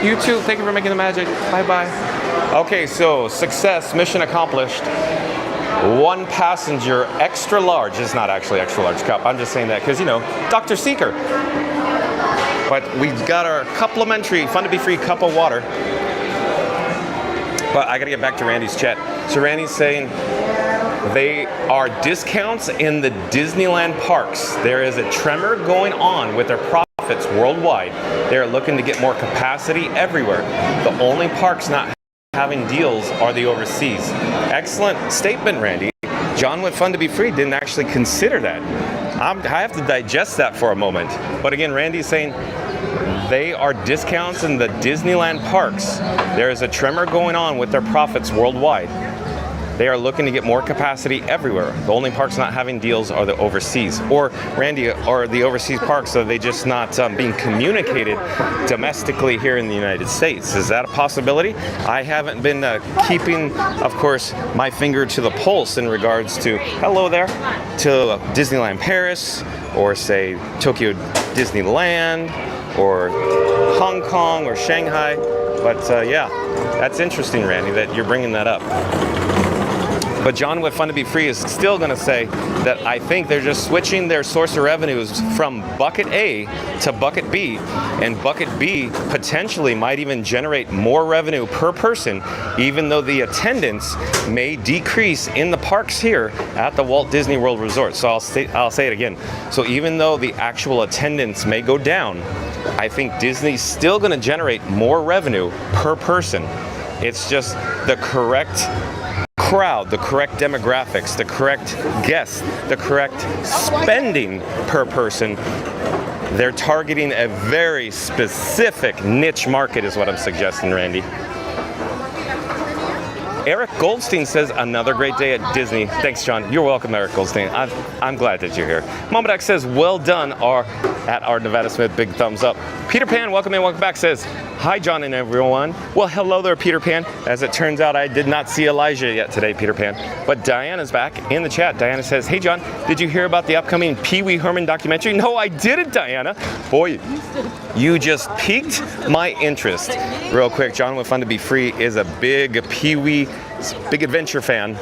You too. Thank you for making the magic. Bye-bye. Okay, so success, mission accomplished. 1 passenger, extra large. It's not actually extra large cup. I'm just saying that because, you know, Dr. Seeker. But we got our complimentary, fun to be free cup of water. But I gotta get back to Randy's chat. So Randy's saying they are discounts in the Disneyland parks. There is a tremor going on with their profits worldwide. They're looking to get more capacity everywhere. The only parks not having deals are the overseas. Excellent statement, Randy. John with Fun to Be Free didn't actually consider that. I have to digest that for a moment. But again, Randy's saying they are discounts in the Disneyland parks. There is a tremor going on with their profits worldwide. They are looking to get more capacity everywhere. The only parks not having deals are the overseas. Or, Randy, are the overseas parks, are they just not being communicated domestically here in the United States? Is that a possibility? I haven't been keeping, of course, my finger to the pulse in regards to, hello there, to Disneyland Paris, or say Tokyo Disneyland, or Hong Kong, or Shanghai. But yeah, that's interesting, Randy, that you're bringing that up. But John with Fun to Be Free is still going to say that I think they're just switching their source of revenues from bucket A to bucket B, and bucket B potentially might even generate more revenue per person, even though the attendance may decrease in the parks here at the Walt Disney World Resort. So I'll say it again. So even though the actual attendance may go down, I think Disney's still going to generate more revenue per person. It's just the correct crowd, the correct demographics, the correct guests, the correct spending per person. They're targeting a very specific niche market is what I'm suggesting, Randy. Eric Goldstein says, another great day at Disney. Thanks, John. You're welcome, Eric Goldstein. I'm glad that you're here. Momodak says, well done, at our Nevada Smith, big thumbs up. Peter Pan, welcome in, welcome back, says, hi, John and everyone. Well, hello there, Peter Pan. As it turns out, I did not see Elijah yet today, Peter Pan. But Diana's back in the chat. Diana says, hey, John, did you hear about the upcoming Pee Wee Herman documentary? No, I didn't, Diana. Boy, you just piqued my interest. Real quick, John with Fun to Be Free is a big Pee Wee, big adventure fan.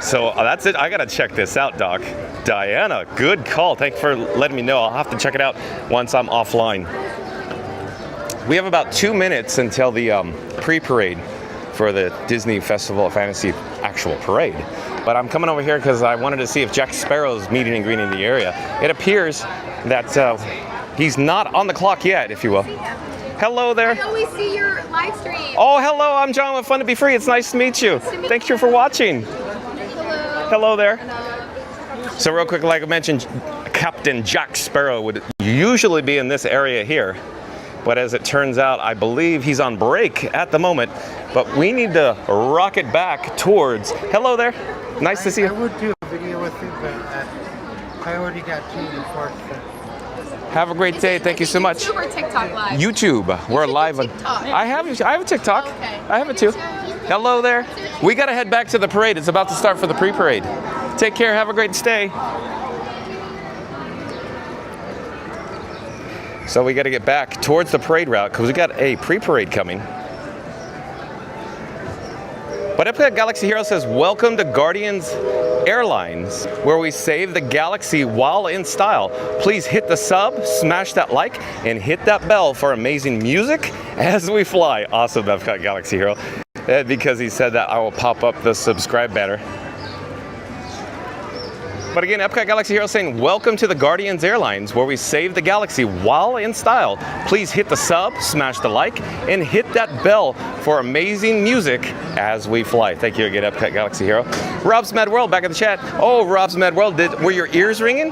So that's it. I gotta check this out, Doc. Diana, good call. Thanks for letting me know. I'll have to check it out once I'm offline. We have about 2 minutes until the pre-parade for the Disney Festival of Fantasy actual parade. But I'm coming over here because I wanted to see if Jack Sparrow's meeting and greeting the area. It appears that he's not on the clock yet, if you will. Hello there. I always see your live stream. Oh, hello. I'm John with Fun to Be Free. It's nice to meet you. Thank you for watching. Hello there. Hello. So real quick, like I mentioned, Captain Jack Sparrow would usually be in this area here. But as it turns out, I believe he's on break at the moment. But we need to rocket back towards... Hello there. Nice to see you. I would do a video with you, but I already got 2 before. Have a great day. Thank you so much. YouTube or TikTok live? YouTube. We're live on... TikTok. I have a TikTok. Oh, okay. I have it too. Hello there. We got to head back to the parade. It's about to start for the pre-parade. Take care. Have a great stay. So we got to get back towards the parade route because we got a pre-parade coming. But Epcot Galaxy Hero says, welcome to Guardians Airlines, where we save the galaxy while in style. Please hit the sub, smash that like, and hit that bell for amazing music as we fly. Awesome, Epcot Galaxy Hero. Because he said that, I will pop up the subscribe banner. But again, Epcot Galaxy Hero saying, welcome to the Guardians Airlines, where we save the galaxy while in style. Please hit the sub, smash the like, and hit that bell for amazing music as we fly. Thank you again, Epcot Galaxy Hero. Rob's Mad World back in the chat. Oh, Rob's Mad World, were your ears ringing?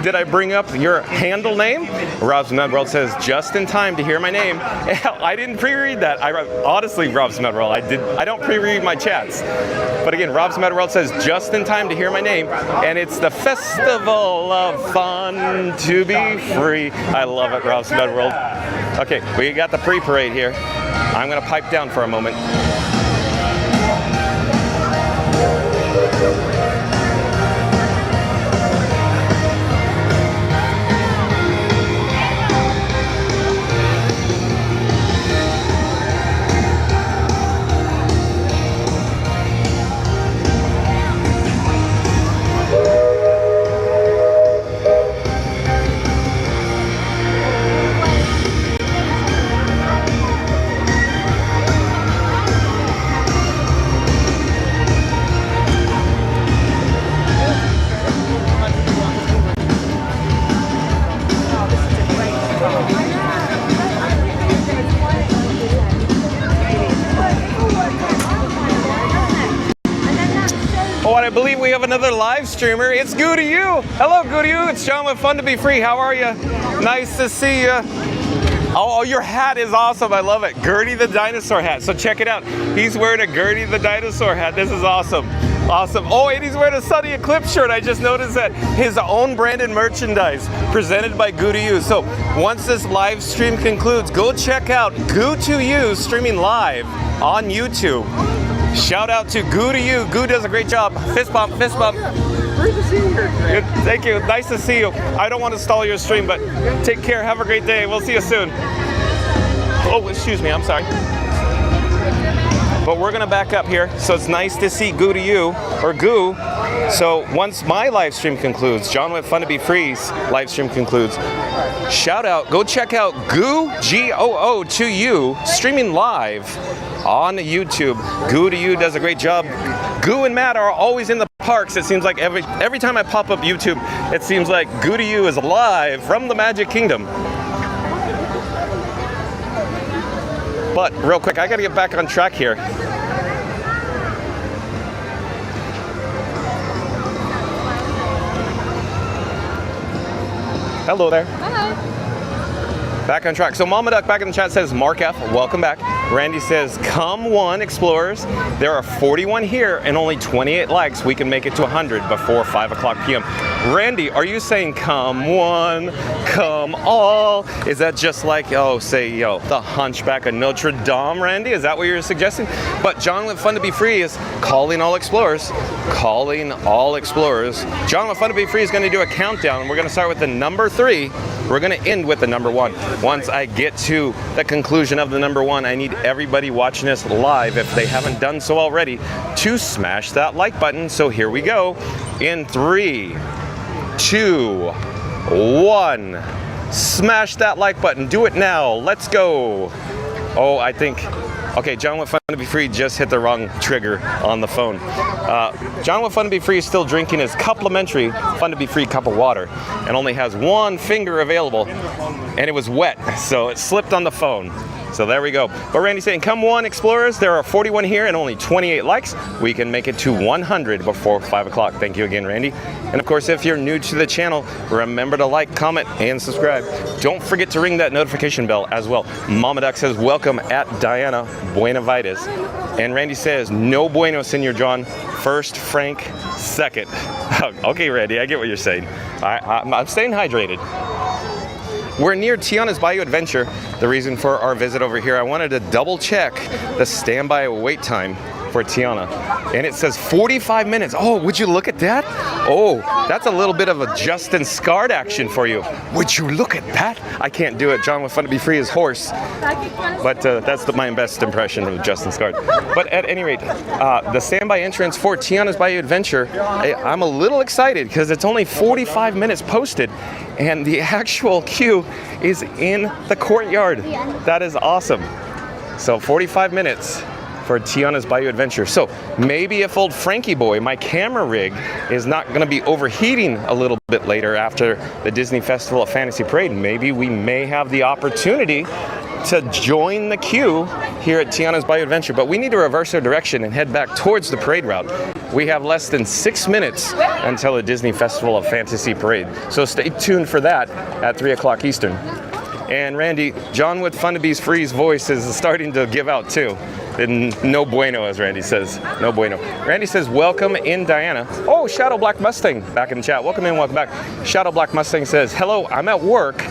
Did I bring up your handle name? Rob's Mad World says, just in time to hear my name. I didn't pre-read that. Honestly, Rob's Mad World, I don't pre-read my chats. But again, Rob's Mad World says, just in time to hear my name. And it's the Festival of Fun to Be Free. I love it, Rob's Mad World. Okay, we got the pre-parade here. I'm gonna pipe down for a moment. what? I believe we have another live streamer. It's Goo to You. Hello, Goo to You. It's John with Fun to Be Free. How are you? Nice to see you. Oh, your hat is awesome. I love it. Gertie the dinosaur hat. So check it out. He's wearing a Gertie the dinosaur hat. This is awesome. Awesome. Oh, and he's wearing a Sunny Eclipse shirt. I just noticed that. His own branded merchandise presented by Goo to You. So once this live stream concludes, go check out Goo to You streaming live on YouTube. Shout out to Goo to You. Goo does a great job. Fist bump, fist bump. Great to see you here today. Good. Thank you. Nice to see you. I don't want to stall your stream, but take care. Have a great day. We'll see you soon. Oh, excuse me. I'm sorry. But we're going to back up here. So it's nice to see Goo to You, or Goo. So once my live stream concludes, John with Fun to Be Free's live stream concludes, shout out, go check out Goo, G-O-O to You, streaming live on YouTube. Goo to You does a great job. Goo and Matt are always in the parks. It seems like every time I pop up YouTube, it seems like Goo to You is live from the Magic Kingdom. But real quick, I gotta get back on track here. Hello there. Hi. Back on track. So Mama Duck back in the chat says, Mark F, welcome back. Randy says, come one, explorers. There are 41 here and only 28 likes. We can make it to 100 before 5 o'clock p.m. Randy, are you saying come one, come all? Is that just like, oh, say, the Hunchback of Notre Dame, Randy? Is that what you're suggesting? But John with Fun to Be Free is calling all explorers. Calling all explorers. John with Fun to Be Free is going to do a countdown. We're going to start with the number 3. We're going to end with the number 1. Once I get to the conclusion of the number 1, I need everybody watching this live, if they haven't done so already, to smash that like button. So here we go. In 3, 2, 1. Smash that like button. Do it now. Let's go. Oh, I think... Okay, John with Fun to Be Free just hit the wrong trigger on the phone. John with Fun to Be Free is still drinking his complimentary Fun to Be Free cup of water and only has one finger available, and it was wet, so it slipped on the phone. So there we go. But Randy's saying, come one, explorers. There are 41 here and only 28 likes. We can make it to 100 before 5 o'clock. Thank you again, Randy. And of course, if you're new to the channel, remember to like, comment, and subscribe. Don't forget to ring that notification bell as well. Mama Duck says, welcome at Diana Buenavides. And Randy says, no bueno, Senor John. First, Frank. Second. Okay, Randy, I get what you're saying. I'm staying hydrated. We're near Tiana's Bayou Adventure. The reason for our visit over here, I wanted to double check the standby wait time for Tiana. And it says 45 minutes. Oh, would you look at that? Oh, that's a little bit of a Justin Scarred action for you. Would you look at that? I can't do it. John with Fun to Be Free is hoarse. But that's my best impression of Justin Scarred. But at any rate, the standby entrance for Tiana's Bayou Adventure, I'm a little excited because it's only 45 minutes posted. And the actual queue is in the courtyard. That is awesome. So 45 minutes for Tiana's Bayou Adventure. So maybe if old Frankie boy, my camera rig, is not going to be overheating a little bit later after the Disney Festival of Fantasy Parade, maybe we may have the opportunity to join the queue here at Tiana's Bayou Adventure. But we need to reverse our direction and head back towards the parade route. We have less than 6 minutes until the Disney Festival of Fantasy Parade. So stay tuned for that at 3 o'clock Eastern. And Randy, John with Fun to Be Free's voice is starting to give out too. And no bueno, as Randy says. No bueno. Randy says, welcome in, Diana. Oh, Shadow Black Mustang back in the chat. Welcome in, welcome back. Shadow Black Mustang says, hello, I'm at work.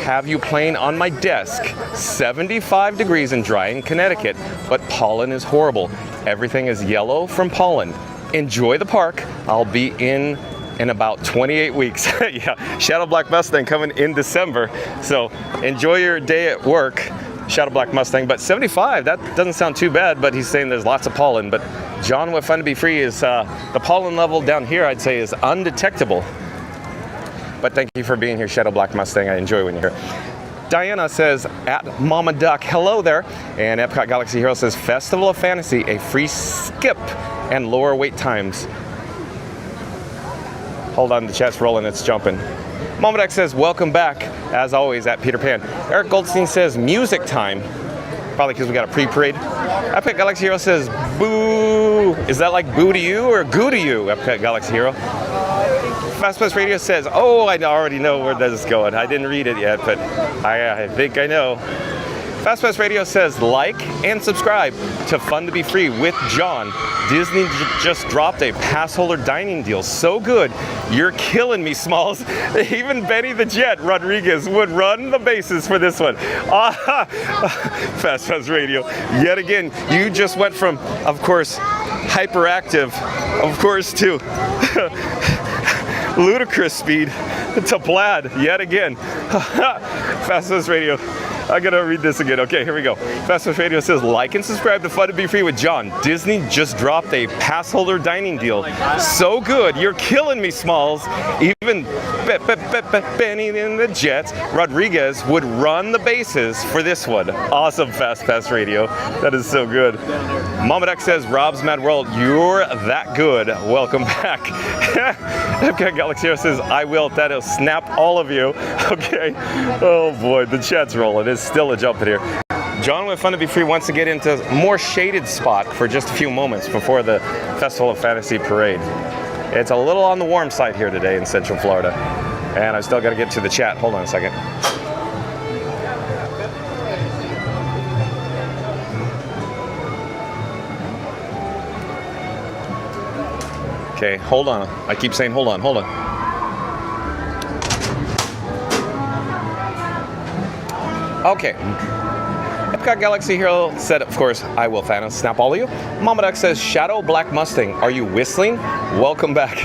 Have you playing on my desk. 75 degrees and dry in Connecticut, but pollen is horrible. Everything is yellow from pollen. Enjoy the park. I'll be in about 28 weeks. Yeah, Shadow Black Mustang coming in December. So enjoy your day at work, Shadow Black Mustang. But 75, that doesn't sound too bad, but he's saying there's lots of pollen. But John with Fun to Be Free is, the pollen level down here, I'd say, is undetectable. But thank you for being here, Shadow Black Mustang. I enjoy when you're here. Diana says, at Mama Duck, hello there. And Epcot Galaxy Hero says, Festival of Fantasy, a free skip and lower wait times. Hold on, the chat's rolling, it's jumping. Mama Duck says, welcome back, as always, at Peter Pan. Eric Goldstein says, music time. Probably because we got a pre-parade. Epcot Galaxy Hero says, boo. Boo. Is that like boo to you or goo to you, Epcot Galaxy Hero? FastPass Radio says, oh, I already know where this is going. I didn't read it yet, but I think I know. FastPass Radio says, like and subscribe to Fun to Be Free with John. Disney just dropped a pass holder dining deal. So good. You're killing me, Smalls. Even Benny the Jet Rodriguez would run the bases for this one. FastPass Radio. Yet again, you just went from, of course, hyperactive, of course, to ludicrous speed to plaid yet again. FastPass Radio. I gotta read this again. Okay, here we go. FastPass Radio says, like and subscribe to Fun to Be Free with John. Disney just dropped a pass holder dining deal. So good. You're killing me, Smalls. Even Benny and the Jets Rodriguez would run the bases for this one. Awesome, FastPass Radio. That is so good. Mama Duck says, Rob's Mad World, you're that good. Welcome back. Epcot Galaxy Hero says, I will. That'll snap all of you. Okay. Oh boy, the chat's rolling. It's still a jumping here. John with Fun to Be Free wants to get into a more shaded spot for just a few moments before the Festival of Fantasy Parade. It's a little on the warm side here today in Central Florida. And I still got to get to the chat. Hold on a second. Okay, hold on. I keep saying hold on, hold on. Okay. Epcot Galaxy Hero said, of course, I will Thanos snap all of you. Mama Duck says, Shadow Black Mustang, are you whistling? Welcome back.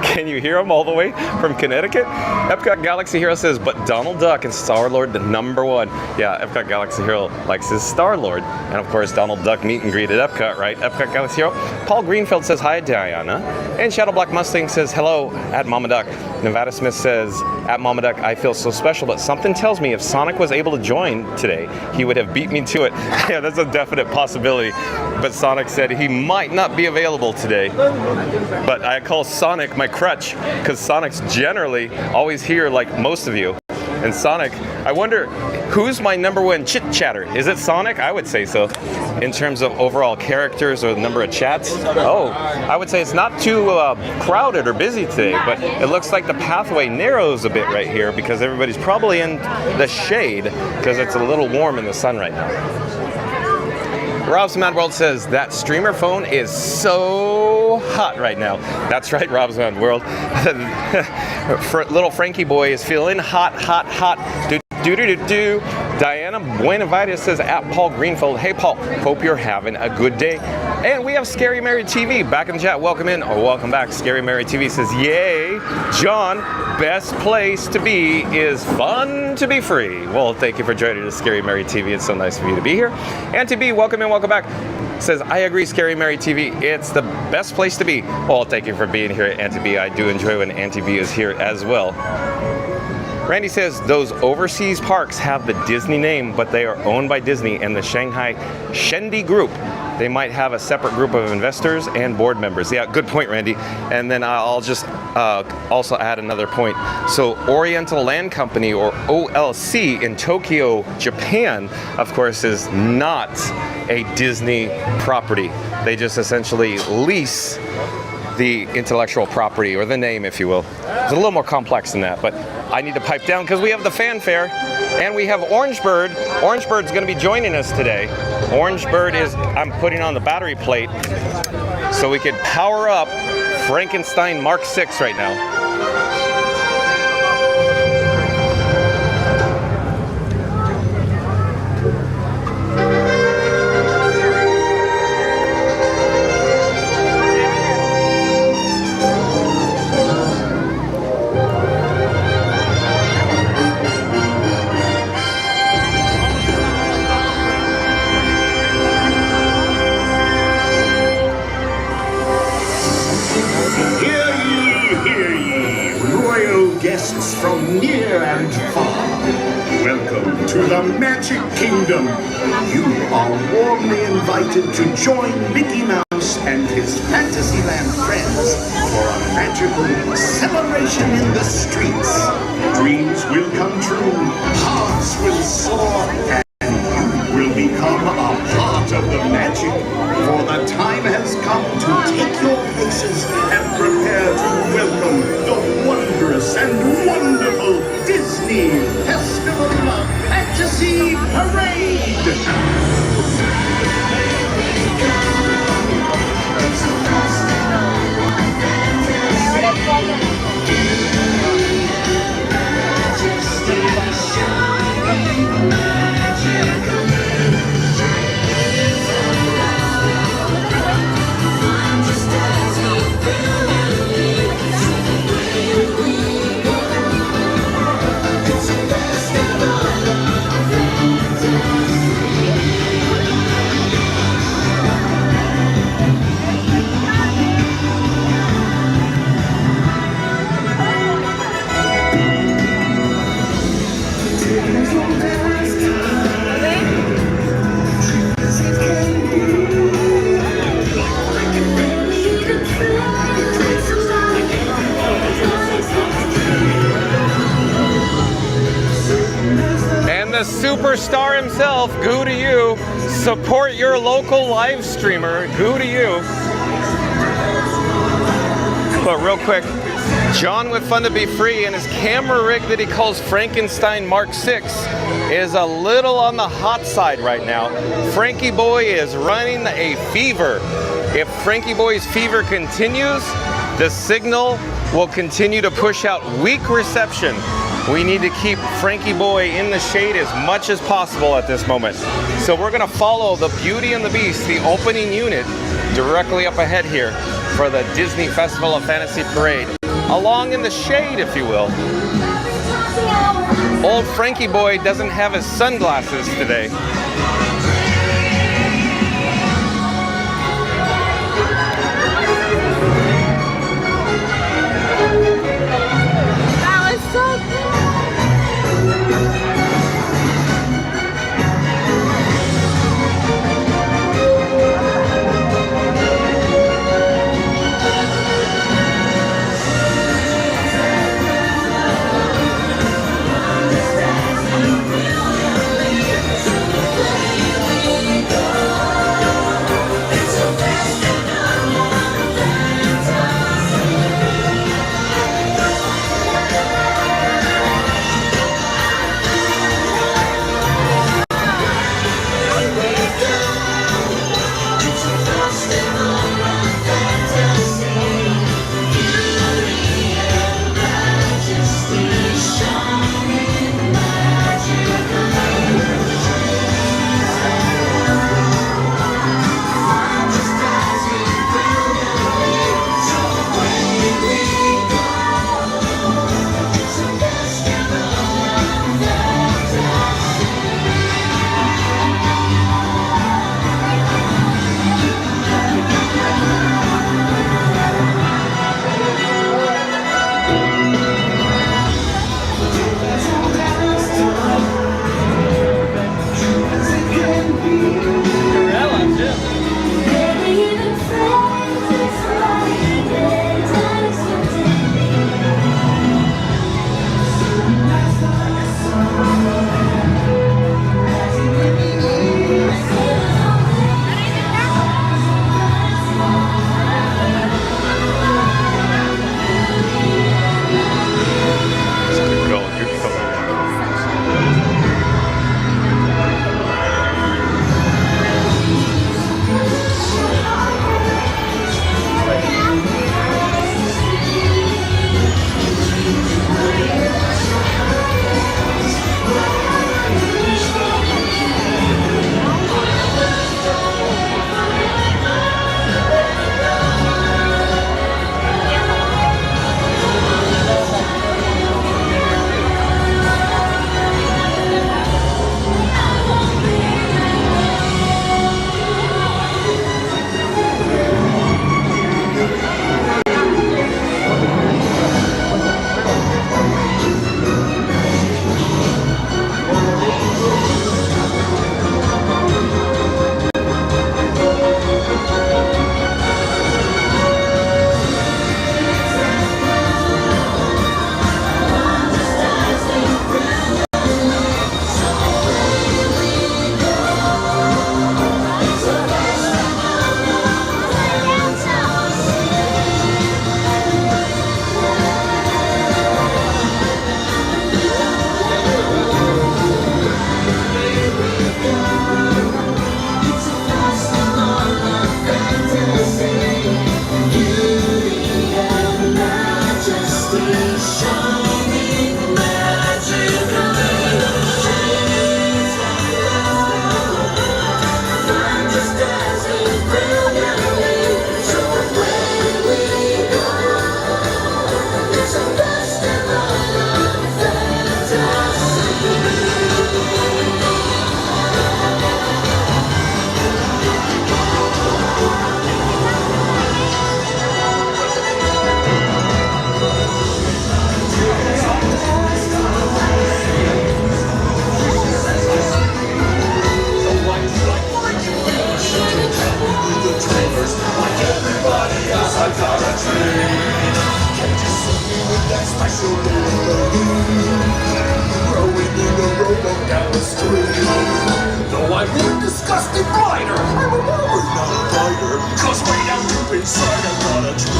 Can you hear him all the way from Connecticut? Epcot Galaxy Hero says, but Donald Duck and Star-Lord, the #1. Yeah, Epcot Galaxy Hero likes his Star-Lord. And of course, Donald Duck meet and greet at Epcot, right? Epcot Galaxy Hero. Paul Greenfield says, hi, Tiana. And Shadow Black Mustang says, hello, at Mama Duck. Nevada Smith says, at Mama Duck, I feel so special, but something tells me if Sonic was able to join today, he would have beat me to it. Yeah, that's a definite possibility. But Sonic said he might not be available today. But I call Sonic my crutch, because Sonic's generally always here like most of you. And Sonic, I wonder, who's my #1 chit-chatter? Is it Sonic? I would say so. In terms of overall characters or the number of chats. Oh, I would say it's not too crowded or busy today, but it looks like the pathway narrows a bit right here because everybody's probably in the shade because it's a little warm in the sun right now. Rob's Mad World says, that streamer phone is so hot right now. That's right, Rob's Mad World. Little Frankie boy is feeling hot, hot, hot. Do. Diana Buenavides says, at Paul Greenfield, hey Paul, hope you're having a good day. And we have Scary Mary TV back in the chat. Welcome in, or welcome back. Scary Mary TV says, yay, John, best place to be is Fun to Be Free. Well, thank you for joining us, Scary Mary TV. It's so nice of you to be here. Auntie B, welcome in, welcome back. Says, I agree, Scary Mary TV. It's the best place to be. Well, thank you for being here, Auntie B. I do enjoy when Auntie B is here as well. Randy says, those overseas parks have the Disney name, but they are owned by Disney and the Shanghai Shendi Group. They might have a separate group of investors and board members. Yeah, good point, Randy. And then I'll just also add another point. So Oriental Land Company, or OLC, in Tokyo, Japan, of course, is not a Disney property. They just essentially lease the intellectual property, or the name, if you will. It's a little more complex than that, but I need to pipe down because we have the fanfare and we have Orange Bird. Orange Bird's going to be joining us today. Orange Bird is, I'm putting on the battery plate so we could power up Frankenstein Mark 6 right now. From near and far, welcome to the Magic Kingdom. You are warmly invited to join Mickey Mouse and his Fantasyland friends for a magical celebration in the streets. Dreams will come true, hearts will soar, and you will become a part of the magic, for the time has come to take your places and prepare to welcome the wondrous and wonderful Disney Festival of Fantasy Parade! Superstar himself, goo to you. Support your local live streamer, goo to you. But real quick, John with Fun to Be Free and his camera rig that he calls Frankenstein Mark 6 is a little on the hot side right now. Frankie Boy is running a fever. If Frankie Boy's fever continues, the signal will continue to push out weak reception. We need to keep Frankie Boy in the shade as much as possible at this moment. So we're gonna follow the Beauty and the Beast, the opening unit, directly up ahead here for the Disney Festival of Fantasy Parade. Along in the shade, if you will. Old Frankie Boy doesn't have his sunglasses today. That was so cool. go down the street. Though I'm a disgusting fighter, I'm a lover, not a fighter. Cause way down deep inside I'm not a tree.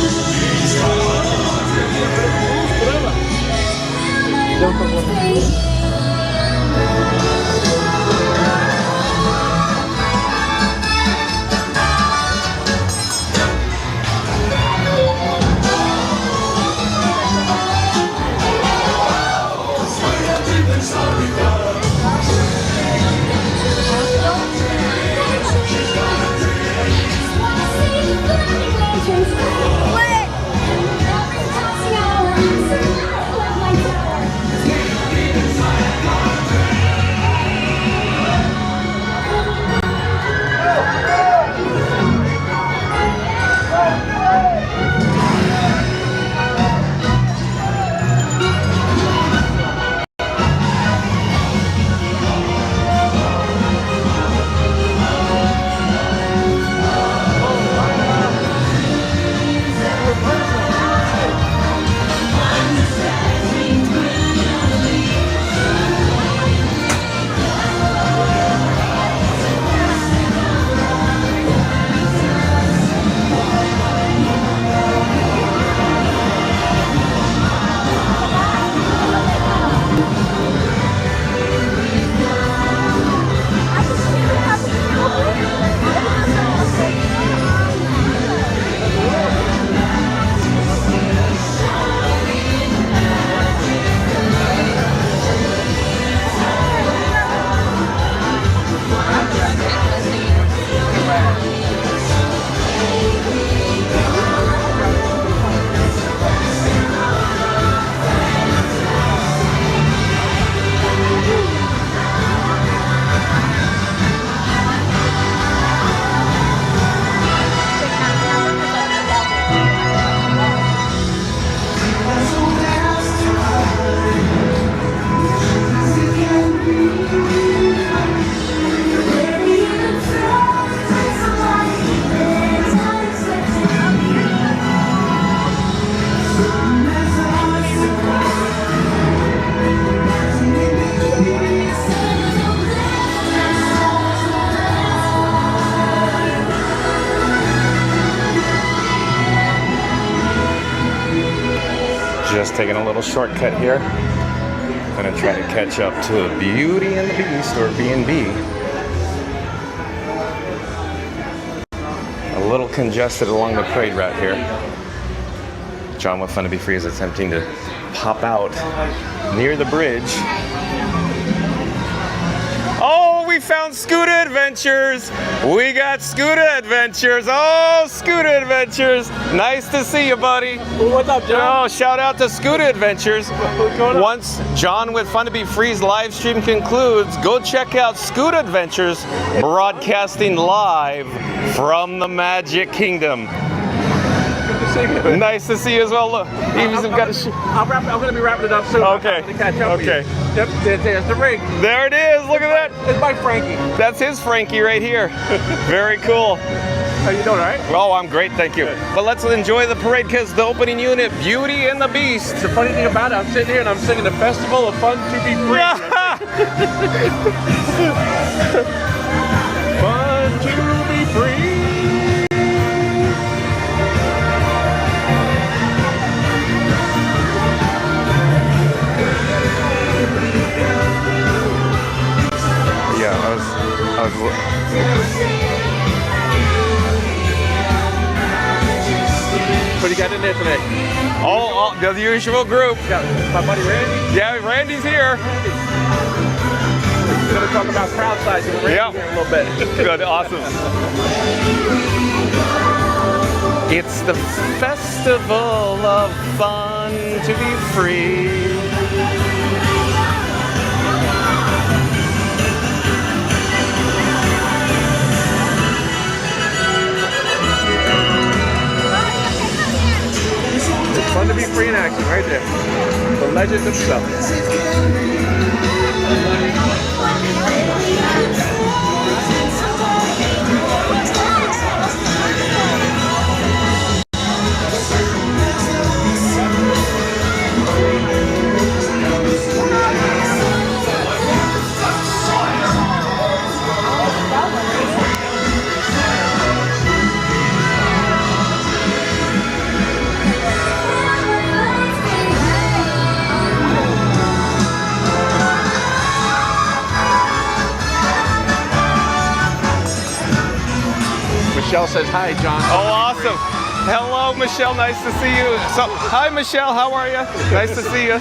Just taking a little shortcut here. Gonna try to catch up to Beauty and the Beast, or B&B. A little congested along the parade route here. John with Fun to Be Free is attempting to pop out near the bridge. Oh, we found Scooter Adventures! We got Scooter Adventures! Oh, Scooter Adventures! Nice to see you, buddy. What's up, John? Oh, shout out to Scooter Adventures. What's going on? Once John with Fun to Be Free's live stream concludes, go check out Scooter Adventures, broadcasting live from the Magic Kingdom. Good to see you. Nice to see you as well. Look, I'm going to be wrapping it up soon. Okay. To catch up with you. Okay. Yep, there's the ring. There it is. Look at that. It's by Frankie. That's his Frankie right here. Very cool. How you doing, all right? Oh, I'm great, thank you. But let's enjoy the parade because the opening unit, Beauty and the Beast. The funny thing about it, I'm sitting here and I'm singing the Festival of Fun to Be Free. Fun to be free. Yeah, I was. What do you got in there today? All the usual group. Got my buddy Randy. Yeah, Randy's here. We're going to talk about crowd sizing with Randy here in a little bit. Good, awesome. It's the festival of fun to be free. Fun to be free in action, right there. The legend himself. Michelle says hi, John. Oh, awesome. Hello, Michelle. Nice to see you. So, hi, Michelle. How are you? Nice to see you.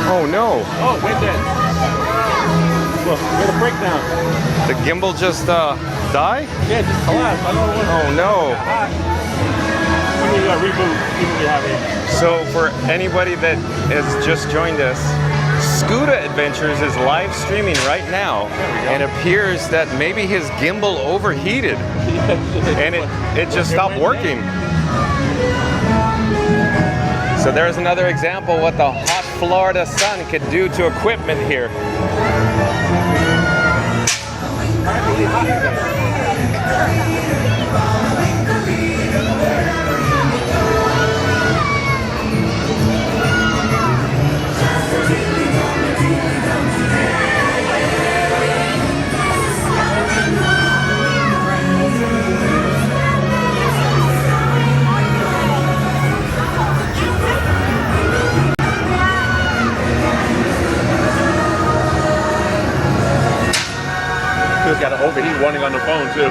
Oh no! Oh, wait there. Look, we got a breakdown. The gimbal just died? Yeah, just collapsed. I don't know what. Oh no! We need a reboot. See what we have here. So for anybody that has just joined us, Scuda Adventures is live streaming right now, and it appears that maybe his gimbal overheated, and it just stopped working. So there's another example what the hot Florida sun could do to equipment here. He's got an overheat warning on the phone too.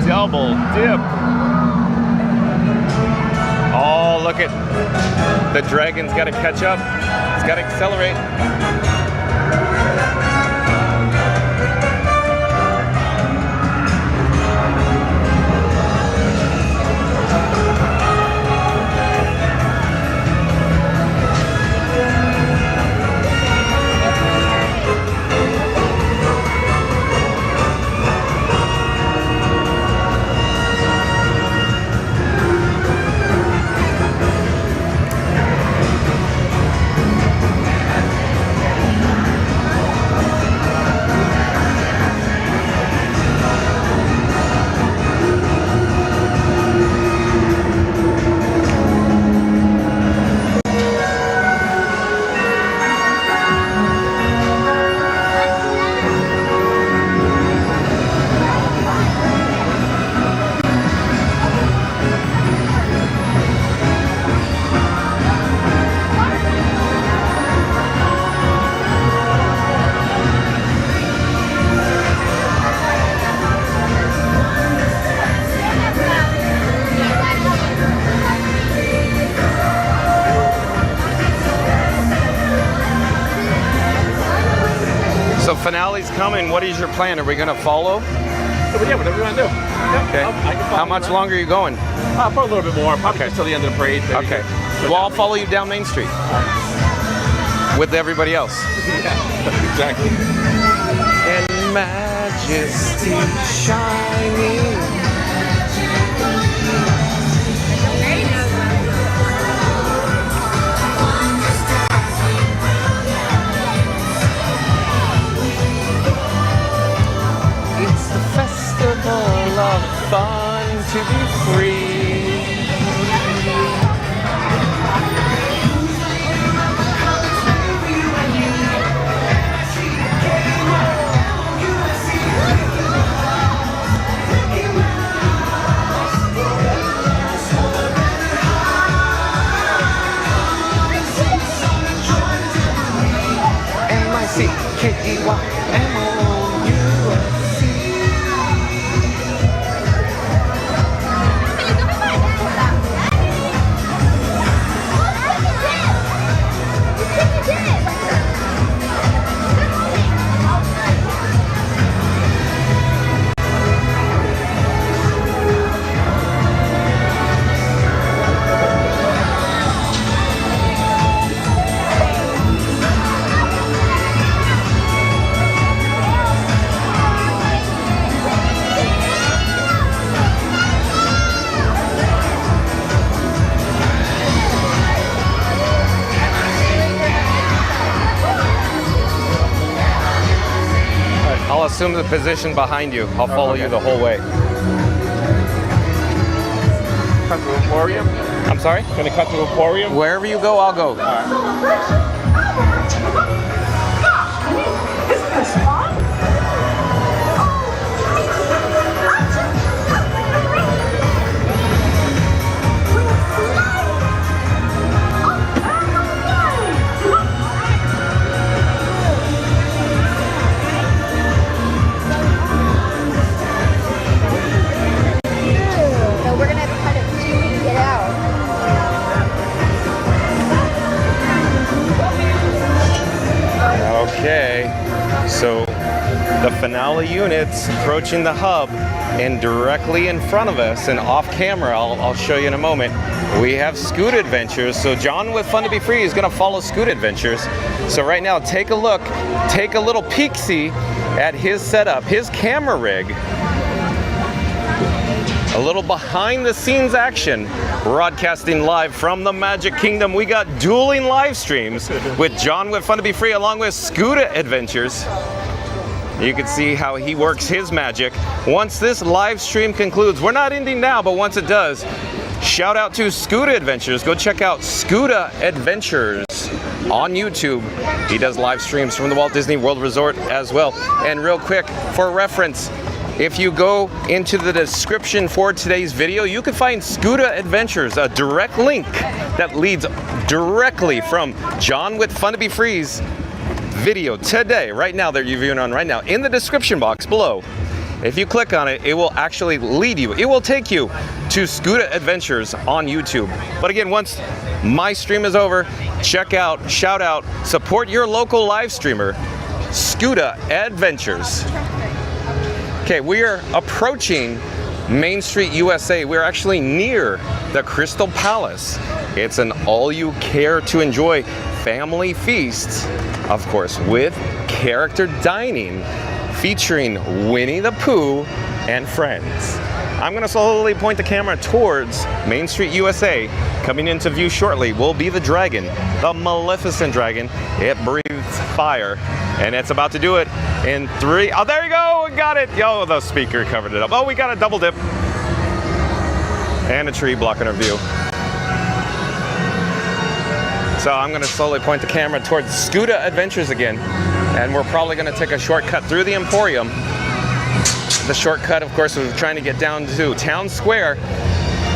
Double dip. Oh, look at the dragon's got to catch up. It's got to accelerate. coming. What is your plan? Are we going to follow? Yeah, whatever you want to do. Yeah, Okay. I can follow How much you around. longer are you going? For a little bit more. Probably Okay. just till the end of the parade. maybe. Okay. Well, I'll follow you down Main Street with everybody else. Yeah, exactly. And majesty shining. It's the festival of fun to be free. I'll assume the position behind you. I'll follow you the whole way. Cut to Emporium. I'm sorry? Gonna cut to Emporium. Wherever you go, I'll go. Isn't this fun? So we're gonna have to kind of zoom and get out. Okay, so the finale unit's approaching the hub, and directly in front of us and off camera, I'll show you in a moment, we have Scoot Adventures. So John with Fun to Be Free is gonna follow Scoot Adventures. So right now, take a look, take a little peek-see at his setup, his camera rig. A little behind the scenes action, broadcasting live from the Magic Kingdom. We got dueling live streams with John with Fun to Be Free along with Scuda Adventures. You can see how he works his magic. Once this live stream concludes, we're not ending now, but once it does, shout out to Scuda Adventures. Go check out Scuda Adventures on YouTube. He does live streams from the Walt Disney World Resort as well. And real quick, for reference, if you go into the description for today's video, you can find Scuda Adventures, a direct link that leads directly from John with Fun to Be Free's video today, right now, that you're viewing on right now, in the description box below. If you click on it, it will actually lead you. It will take you to Scuda Adventures on YouTube. But again, once my stream is over, check out, shout out, support your local live streamer, Scuda Adventures. Okay, we are approaching Main Street, USA. We're actually near the Crystal Palace. It's an all-you-care-to-enjoy family feast, of course, with character dining, featuring Winnie the Pooh and friends. I'm gonna slowly point the camera towards Main Street, USA. Coming into view shortly will be the dragon, the Maleficent dragon. It breathes fire, and it's about to do it in 3. Oh, there you go, we got it. Yo, the speaker covered it up. Oh, we got a double dip. And a tree blocking our view. So I'm gonna slowly point the camera towards Scuda Adventures again. And we're probably gonna take a shortcut through the Emporium. The shortcut, of course, was trying to get down to Town Square,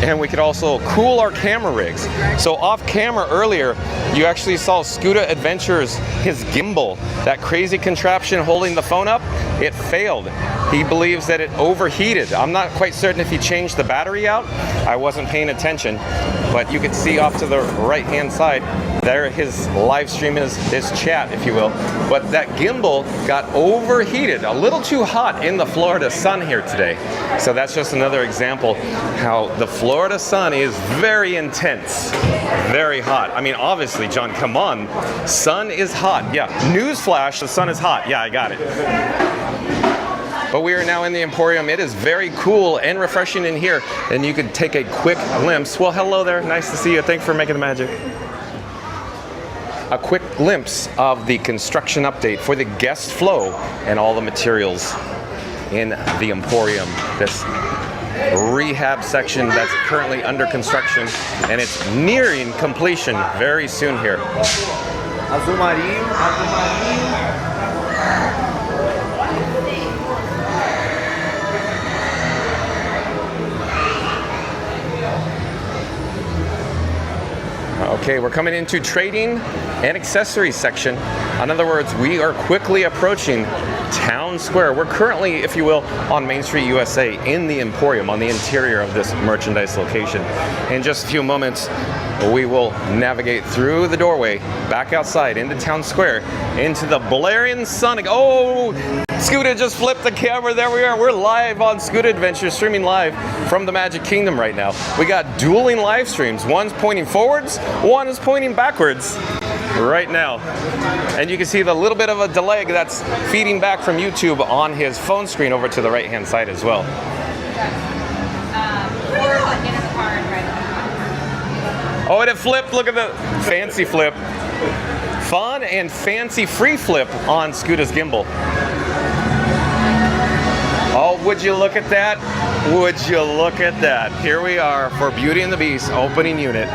and we could also cool our camera rigs. So off camera earlier, you actually saw Scuda Adventures, his gimbal, that crazy contraption holding the phone up, it failed. He believes that it overheated. I'm not quite certain if he changed the battery out. I wasn't paying attention, but you could see off to the right-hand side, There his live stream is, his chat, if you will. But that gimbal got overheated, a little too hot in the Florida sun here today. So that's just another example how the Florida sun is very intense, very hot. I mean, obviously, John, come on. Sun is hot. Yeah, newsflash, the sun is hot. Yeah, I got it. But we are now in the Emporium. It is very cool and refreshing in here. And you could take a quick glimpse. Well, hello there. Nice to see you. Thanks for making the magic. A quick glimpse of the construction update for the guest flow and all the materials in the Emporium. This rehab section that's currently under construction, and it's nearing completion very soon here. Azul marinho. Okay, we're coming into trading and accessories section. In other words, we are quickly approaching Town Square. We're currently, if you will, on Main Street, USA, in the Emporium, on the interior of this merchandise location. In just a few moments, we will navigate through the doorway, back outside, into Town Square, into the blaring sun. Oh, Scooter just flipped the camera. There we are. We're live on Scooter Adventure, streaming live from the Magic Kingdom right now. We got dueling live streams. One's pointing forwards, one is pointing backwards right now. And you can see the little bit of a delay that's feeding back from YouTube on his phone screen over to the right-hand side as well. Oh, and it flipped. Look at the fancy flip. Fun and fancy free flip on Scooter's gimbal. Oh, would you look at that? Would you look at that? Here we are for Beauty and the Beast opening unit.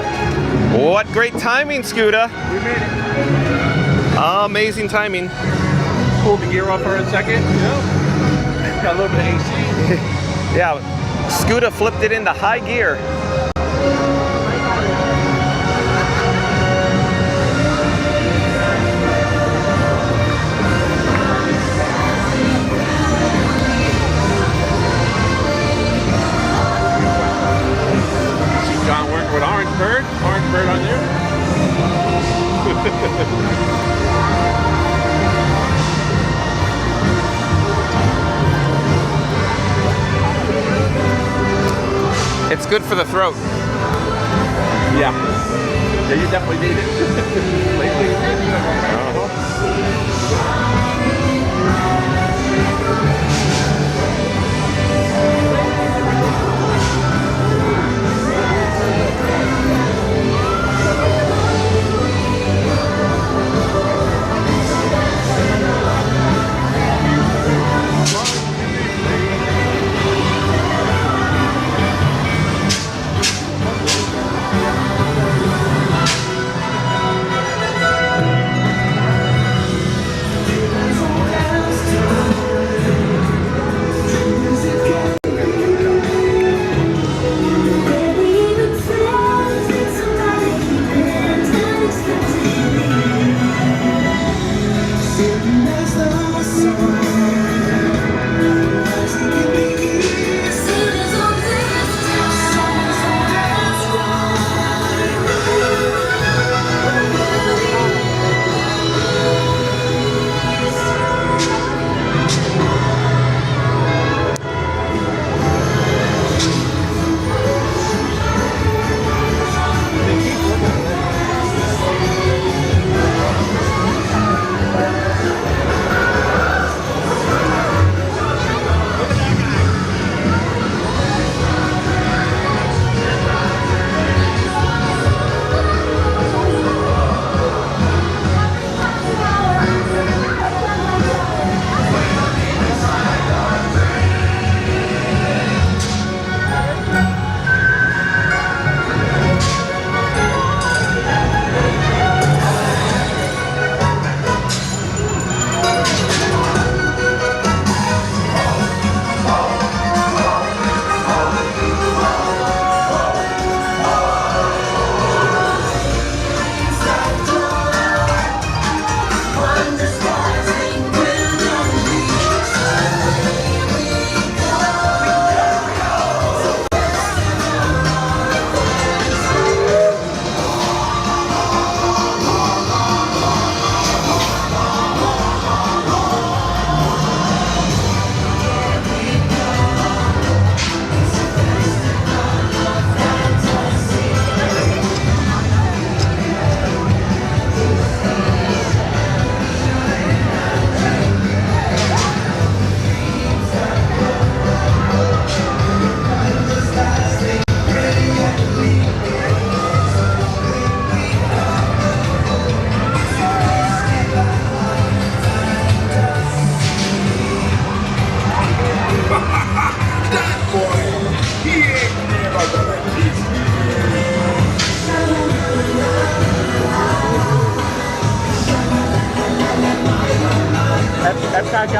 What great timing, Scooter. We made it. Amazing timing. Pulled the gear off for a second. Yep. Got a little bit of AC. Yeah, Scooter flipped it into high gear. John working with Orange Bird on you. It's good for the throat. Yeah. Yeah, you definitely need it. Lately.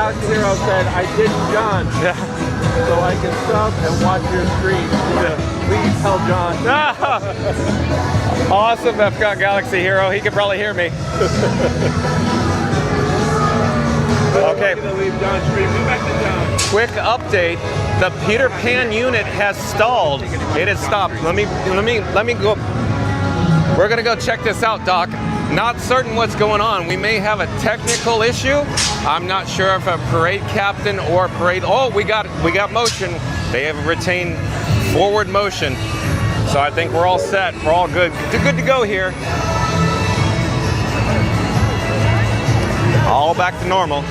Galaxy Hero said, I did John, so I can sub and watch your stream. Please tell John. Awesome, Epcot Galaxy Hero. He could probably hear me. Okay. I'm gonna leave John's stream. Go back to John. Quick update. The Peter Pan unit has stalled. It has stopped. Let me go. We're gonna go check this out, Doc. Not certain what's going on. We may have a technical issue. I'm not sure if a parade captain or parade. Oh, we got motion. They have retained forward motion. So I think we're all set. We're all good. Good to go here. All back to normal.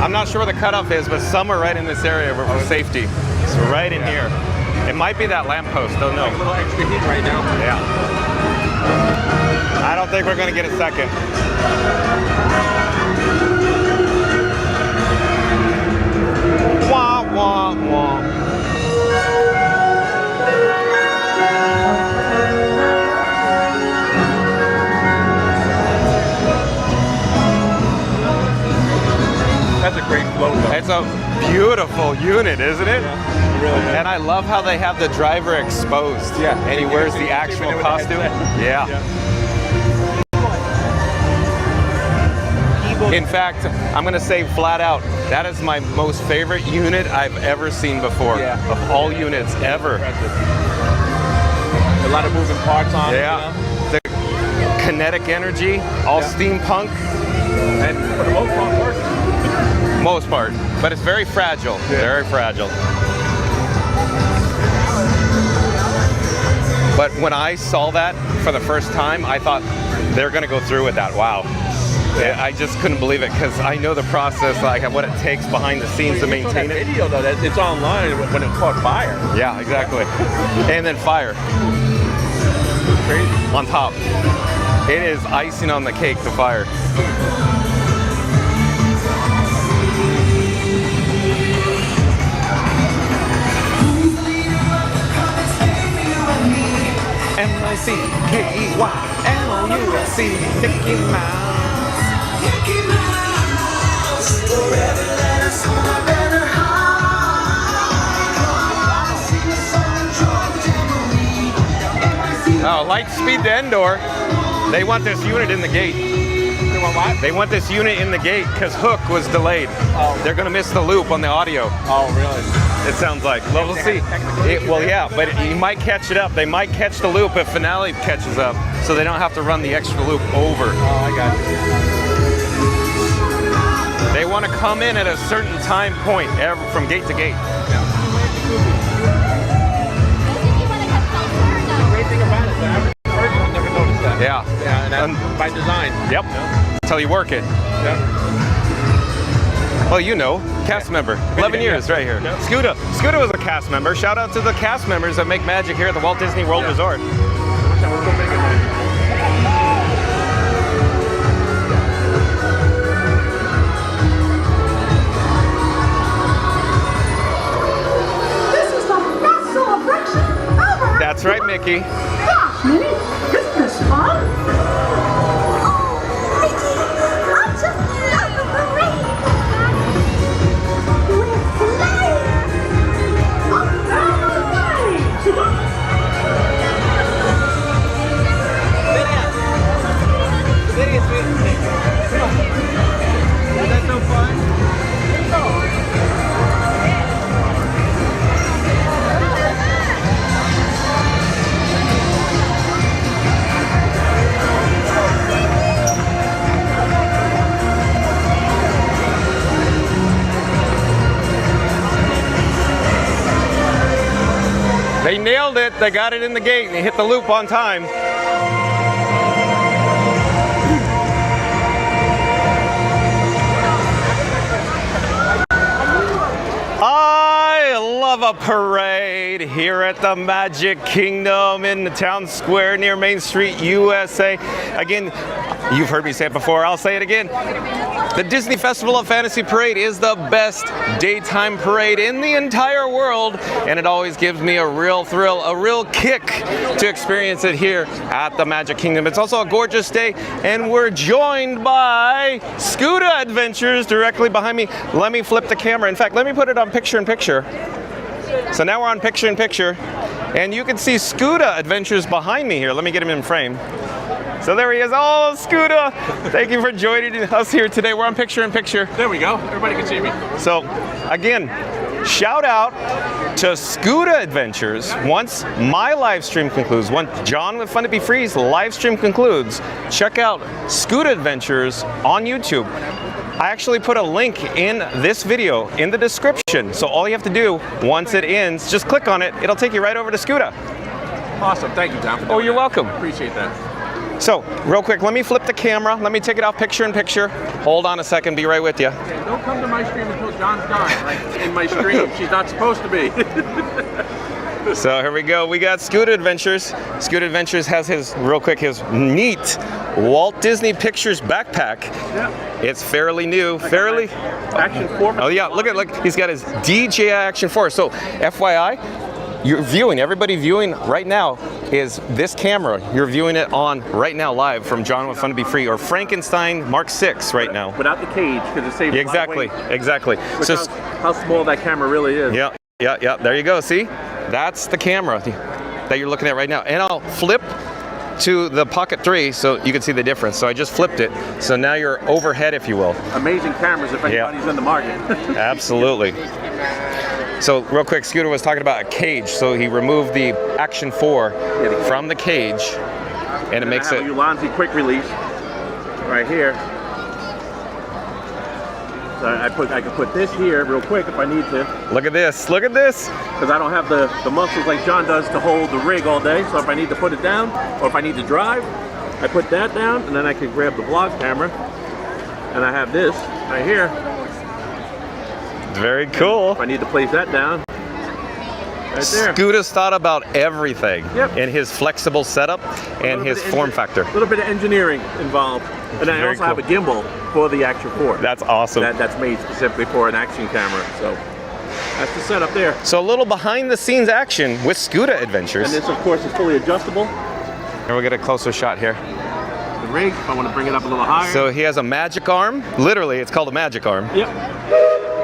I'm not sure where the cutoff is, but somewhere right in this area for safety. So right in here. It might be that lamppost, don't know. A little extra heat right now. Yeah. I don't think we're gonna get a second. Wah, wah, wah. That's a great float though. It's a beautiful unit, isn't it? Yeah, really is. And I love how they have the driver exposed. Yeah. And he wears the actual costume. Yeah. In fact, I'm going to say flat out, that is my most favorite unit I've ever seen before. Yeah. Of all units ever. Impressive. A lot of moving parts on it. Yeah. The kinetic energy, all steampunk. And for the most part, works. Most part. But it's very fragile. Yeah. Very fragile. But when I saw that for the first time, I thought they're going to go through with that. Wow. Yeah, I just couldn't believe it because I know the process, like what it takes behind the scenes to maintain it. Video though, that it's online when it caught fire. Yeah, exactly. And then fire. Crazy. On top. It is icing on the cake, the fire. M-I-C-K-E-Y-M-O-U-S-E, Mickey Mouse. Mickey Mouse, forever let us hold our banner high. Oh, light speed to Endor. They want this unit in the gate. They want what? They want this unit in the gate because Hook was delayed. Oh. They're gonna miss the loop on the audio. Oh, really? It sounds like. Well, we'll see. Well, yeah, but you might catch it up. They might catch the loop if Finale catches up, so they don't have to run the extra loop over. Oh, I got you. They want to come in at a certain time point from gate to gate. Great thing about it, the average person will never notice that. Yeah. Yeah, and that's by design. Yep. Until you work it. Yeah. Well, you know, cast member. 11 years right here. Yep. Scooter was a cast member. Shout out to the cast members that make magic here at the Walt Disney World Resort. This is the best celebration ever! That's right, Mickey. Gosh, Minnie, isn't this fun? Oh, Mickey, I just love the parade! We're flying! Up down the way! Is that so fun? They nailed it. They got it in the gate and they hit the loop on time. I love a parade here at the Magic Kingdom in the town square near Main Street, USA. Again, you've heard me say it before. I'll say it again. The Disney Festival of Fantasy Parade is the best daytime parade in the entire world, and it always gives me a real thrill, a real kick to experience it here at the Magic Kingdom. It's also a gorgeous day, and we're joined by Scooter Adventures directly behind me. Let me flip the camera. In fact, let me put it on picture-in-picture. So now we're on picture-in-picture, and you can see Scooter Adventures behind me here. Let me get him in frame. So there he is. Oh, Scooter! Thank you for joining us here today. We're on picture-in-picture. There we go. Everybody can see me. So, again, shout out to Scooter Adventures. Once my live stream concludes, once John with Fun to Be Free's live stream concludes, check out Scooter Adventures on YouTube. I actually put a link in this video in the description. So all you have to do, once it ends, just click on it. It'll take you right over to Scooter. Awesome. Thank you, Tom. Oh, you're welcome. Appreciate that. So, real quick, let me flip the camera. Let me take it off picture-in-picture. Hold on a second, be right with you. Yeah, don't come to my stream until John's gone. Like in my stream, she's not supposed to be. So here we go. We got Scooter Adventures. Scooter Adventures has his neat Walt Disney Pictures backpack. Yeah. It's fairly new, Action 4. Oh yeah, look, he's got his DJI Action 4. So, FYI, everybody viewing right now is this camera. You're viewing it on right now live from John with Fun to Be Free or Frankenstein Mark 6 right now. Without the cage, because it saves Exactly. Look So how small that camera really is. yeah. There you go. See, that's the camera that you're looking at right now. And I'll flip to the Pocket 3 so you can see the difference. So I just flipped it. So now you're overhead, if you will. Amazing cameras if anybody's in the market. Absolutely. So real quick, Scooter was talking about a cage. So he removed the Action 4 from the cage, and it makes it. A Ulanzi quick release right here. So I could put this here real quick if I need to. Look at this. Look at this. Because I don't have the muscles like John does to hold the rig all day. So if I need to put it down, or if I need to drive, I put that down, and then I can grab the vlog camera, and I have this right here. Very cool. If I need to place that down, right there. Scooter's thought about everything Yep. in his flexible setup and his form factor. A little bit of engineering involved. And I Very also have a gimbal for the Action 4. That's awesome. That's made specifically for an action camera. So that's the setup there. So a little behind the scenes action with Scooter Adventures. And this, of course, is fully adjustable. And we'll get a closer shot here. The rig, if I want to bring it up a little higher. So he has a magic arm. Literally, it's called a magic arm. Yep.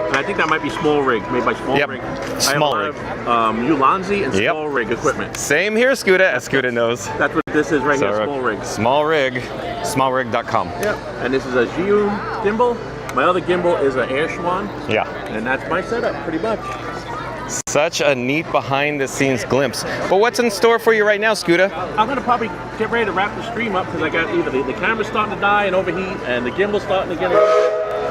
And I think that might be small rig, made by small Yep. rig. Small I have a lot of Ulanzi and Yep. small rig equipment. Same here, Scooter, as Scooter knows. That's what this is right here, So, small rig. Small rig, smallrig.com. Yep. And this is a Zhiyun gimbal. My other gimbal is an Airschwan, Yeah. and that's my setup, pretty much. Such a neat behind the scenes glimpse. But what's in store for you right now, Scooter? I'm gonna probably get ready to wrap the stream up because I got either the camera's starting to die and overheat, and the gimbal's starting to get it.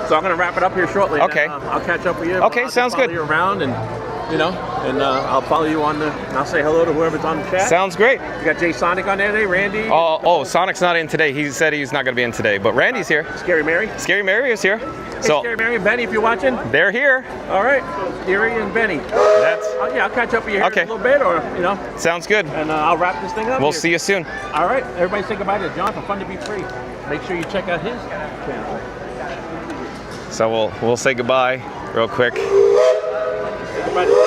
So I'm gonna wrap it up here shortly. Okay. And, I'll catch up with you. Okay, I'll sounds follow good. you around, and I'll follow you on the. And I'll say hello to whoever's on the chat. Sounds great. You got Jay Sonic on there today, Randy. Oh, Sonic's not in today. He said he's not going to be in today, but Randy's here. Scary Mary. Scary Mary is here. Hey, So Scary Mary and Benny, if you're watching. they're here. All right, Scary and Benny. That's Yeah, I'll catch up with you here Okay. in a little bit, or sounds good. and I'll wrap this thing up. We'll here. see you soon. All right, everybody say goodbye to John from Fun to Be Free. Make sure you check out his channel. So we'll say goodbye real quick. Goodbye to John.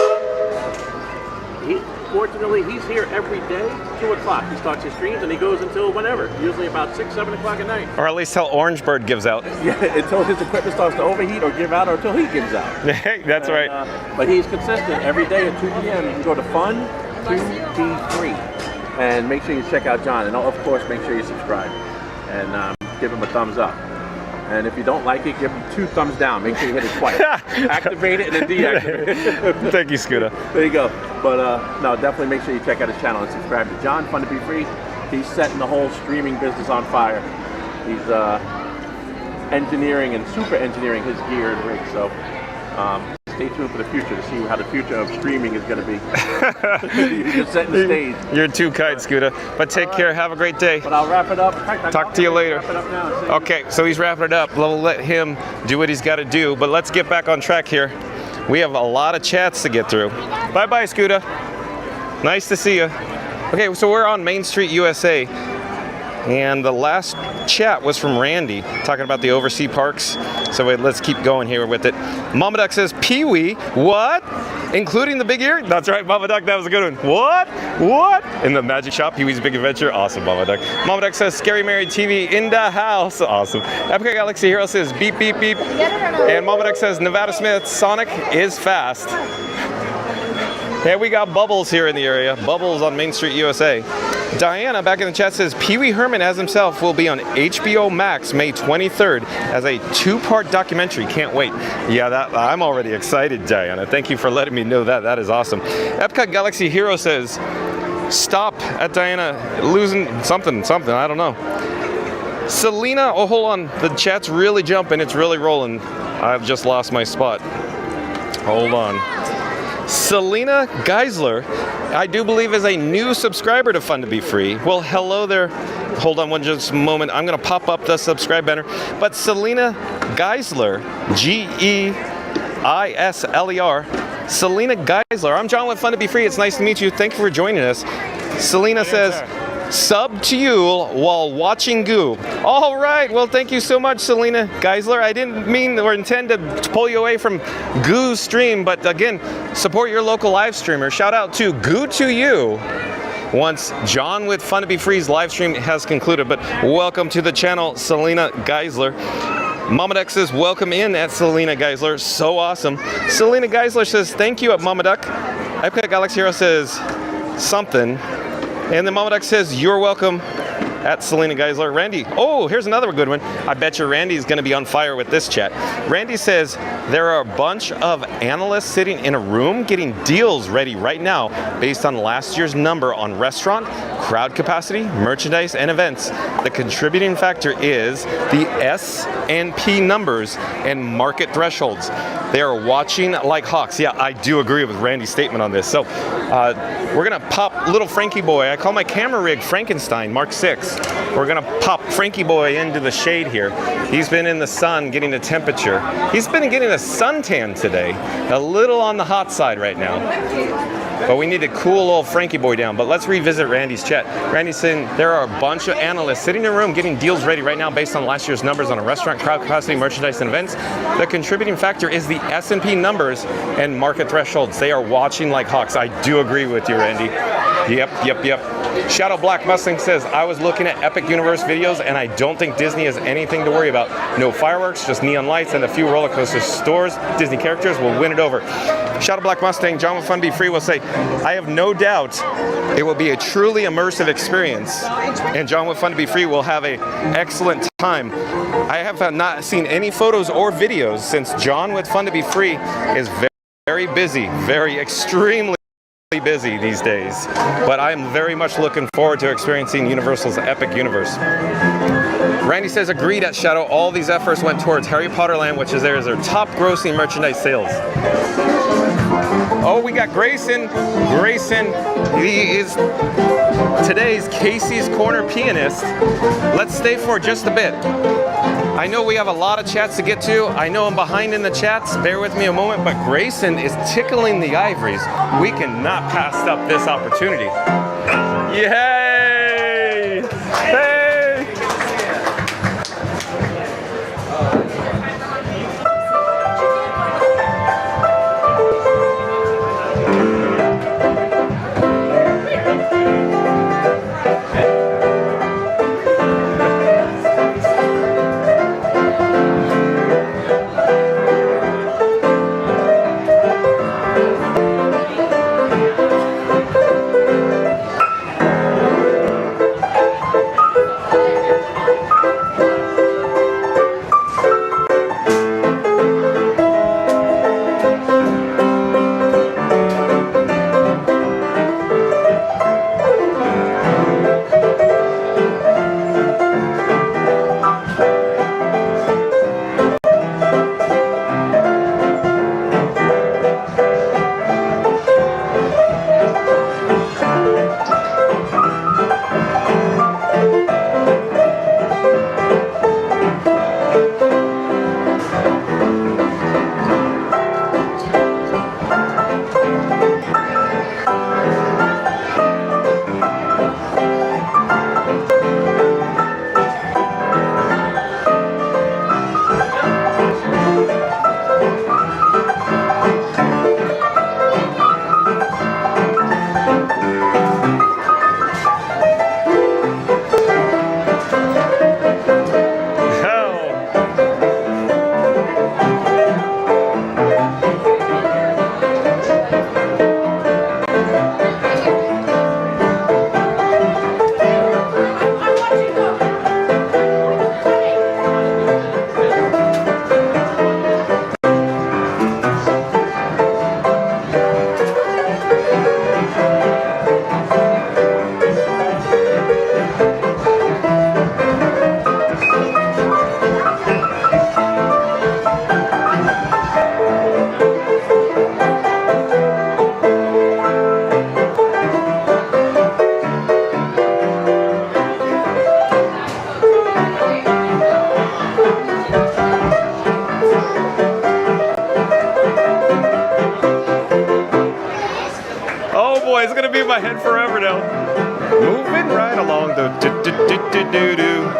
Fortunately, he's here every day, 2 o'clock. He starts his streams and he goes until whenever, usually about 6, 7 o'clock at night. Or at least till Orange Bird gives out. Yeah, until his equipment starts to overheat or give out, or until he gives out. Hey, that's And, right. But he's consistent every day at 2 p.m. You can go to Fun to Be Free, and make sure you check out John. And of course, make sure you subscribe and give him a thumbs up. And if you don't like it, give him 2 thumbs down. Make sure you hit it twice. Activate it and then deactivate it. Thank you, Scooter. There you go. But no, definitely make sure you check out his channel and subscribe to John, Fun to Be Free. He's setting the whole streaming business on fire. He's engineering and super engineering his gear and rig. So stay tuned for the future to see how the future of streaming is going to be. You're just setting the stage. You're too kind, Scooter. But take care. Have a great day. But I'll wrap it up. In fact, Talk to you later. Wrap it up now and say- Okay, so he's wrapping it up. We'll let him do what he's got to do. But let's get back on track here. We have a lot of chats to get through. Bye-bye, Scooter. Nice to see you. Okay, so we're on Main Street, USA. And the last chat was from Randy, talking about the overseas parks. So let's keep going here with it. Mama Duck says, Pee-wee, what? Including the big ear? That's right, Mama Duck, that was a good one. What? What? In the magic shop, Pee-wee's Big Adventure. Awesome, Mama Duck. Mama Duck says, Scary Mary TV in the house. Awesome. Epic Galaxy Hero says, beep, beep, beep. And Mama Duck says, Nevada Smith, Sonic is fast. Yeah, we got Bubbles here in the area. Bubbles on Main Street, USA. Diana back in the chat says, Pee Wee Herman as himself will be on HBO Max May 23rd as a 2-part documentary. Can't wait. Yeah, I'm already excited, Diana. Thank you for letting me know that. That is awesome. Epcot Galaxy Hero says, stop at Diana losing something. I don't know. Selena, oh, hold on. The chat's really jumping. It's really rolling. I've just lost my spot. Hold on. Selena Geisler, I do believe is a new subscriber to Fun to Be Free. Well, hello there. Hold on just a moment. I'm going to pop up the subscribe banner. But Selena Geisler, G-E-I-S-L-E-R, Selena Geisler. I'm John with Fun to Be Free. It's nice to meet you. Thank you for joining us. Selena says, sub to you while watching Goo. All right. Well, thank you so much, Selena Geisler. I didn't mean or intend to pull you away from Goo's stream, but again, support your local live streamer. Shout out to Goo to you. Once John with Fun to Be Free's live stream has concluded, but welcome to the channel, Selena Geisler. Mama Duck says, welcome in at Selena Geisler. So awesome. Selena Geisler says, thank you at Mama Duck. Epcot Galaxy Hero says, something. And then Mama Duck says, you're welcome at Selena Geisler. Randy, oh, here's another good one. I bet you Randy's going to be on fire with this chat. Randy says, there are a bunch of analysts sitting in a room getting deals ready right now based on last year's number on restaurant, crowd capacity, merchandise, and events. The contributing factor is the S&P numbers and market thresholds. They are watching like hawks. Yeah, I do agree with Randy's statement on this. So we're going to pop little Frankie Boy. I call my camera rig Frankenstein Mark 6. We're going to pop Frankie Boy into the shade here. He's been in the sun getting the temperature. He's been getting a suntan today. A little on the hot side right now. But we need to cool old Frankie Boy down. But let's revisit Randy's chat. Randy's saying there are a bunch of analysts sitting in a room getting deals ready right now based on last year's numbers on a restaurant, crowd capacity, merchandise, and events. The contributing factor is the S&P numbers and market thresholds. They are watching like hawks. I do agree with you, Randy. Yep. Shadow Black Mustang says, I was looking at Epic Universe videos and I don't think Disney has anything to worry about. No fireworks, just neon lights and a few roller coaster stores. Disney characters will win it over. Shadow Black Mustang, John with Fun Be Free will say, I have no doubt it will be a truly immersive experience and John with Fun to Be Free will have an excellent time. I have not seen any photos or videos since John with Fun to Be Free is very busy, extremely busy these days, but I'm very much looking forward to experiencing Universal's Epic Universe. Randy says, agreed at Shadow, all these efforts went towards Harry Potter Land, which is their top grossing merchandise sales. Oh, we got Grayson. He is today's Casey's Corner pianist. Let's stay for just a bit. I know we have a lot of chats to get to. I know I'm behind in the chats. Bear with me a moment, but Grayson is tickling the ivories. We cannot pass up this opportunity. Yay! Hey! My head forever now. Moving right along the do-do-do-do-do-do.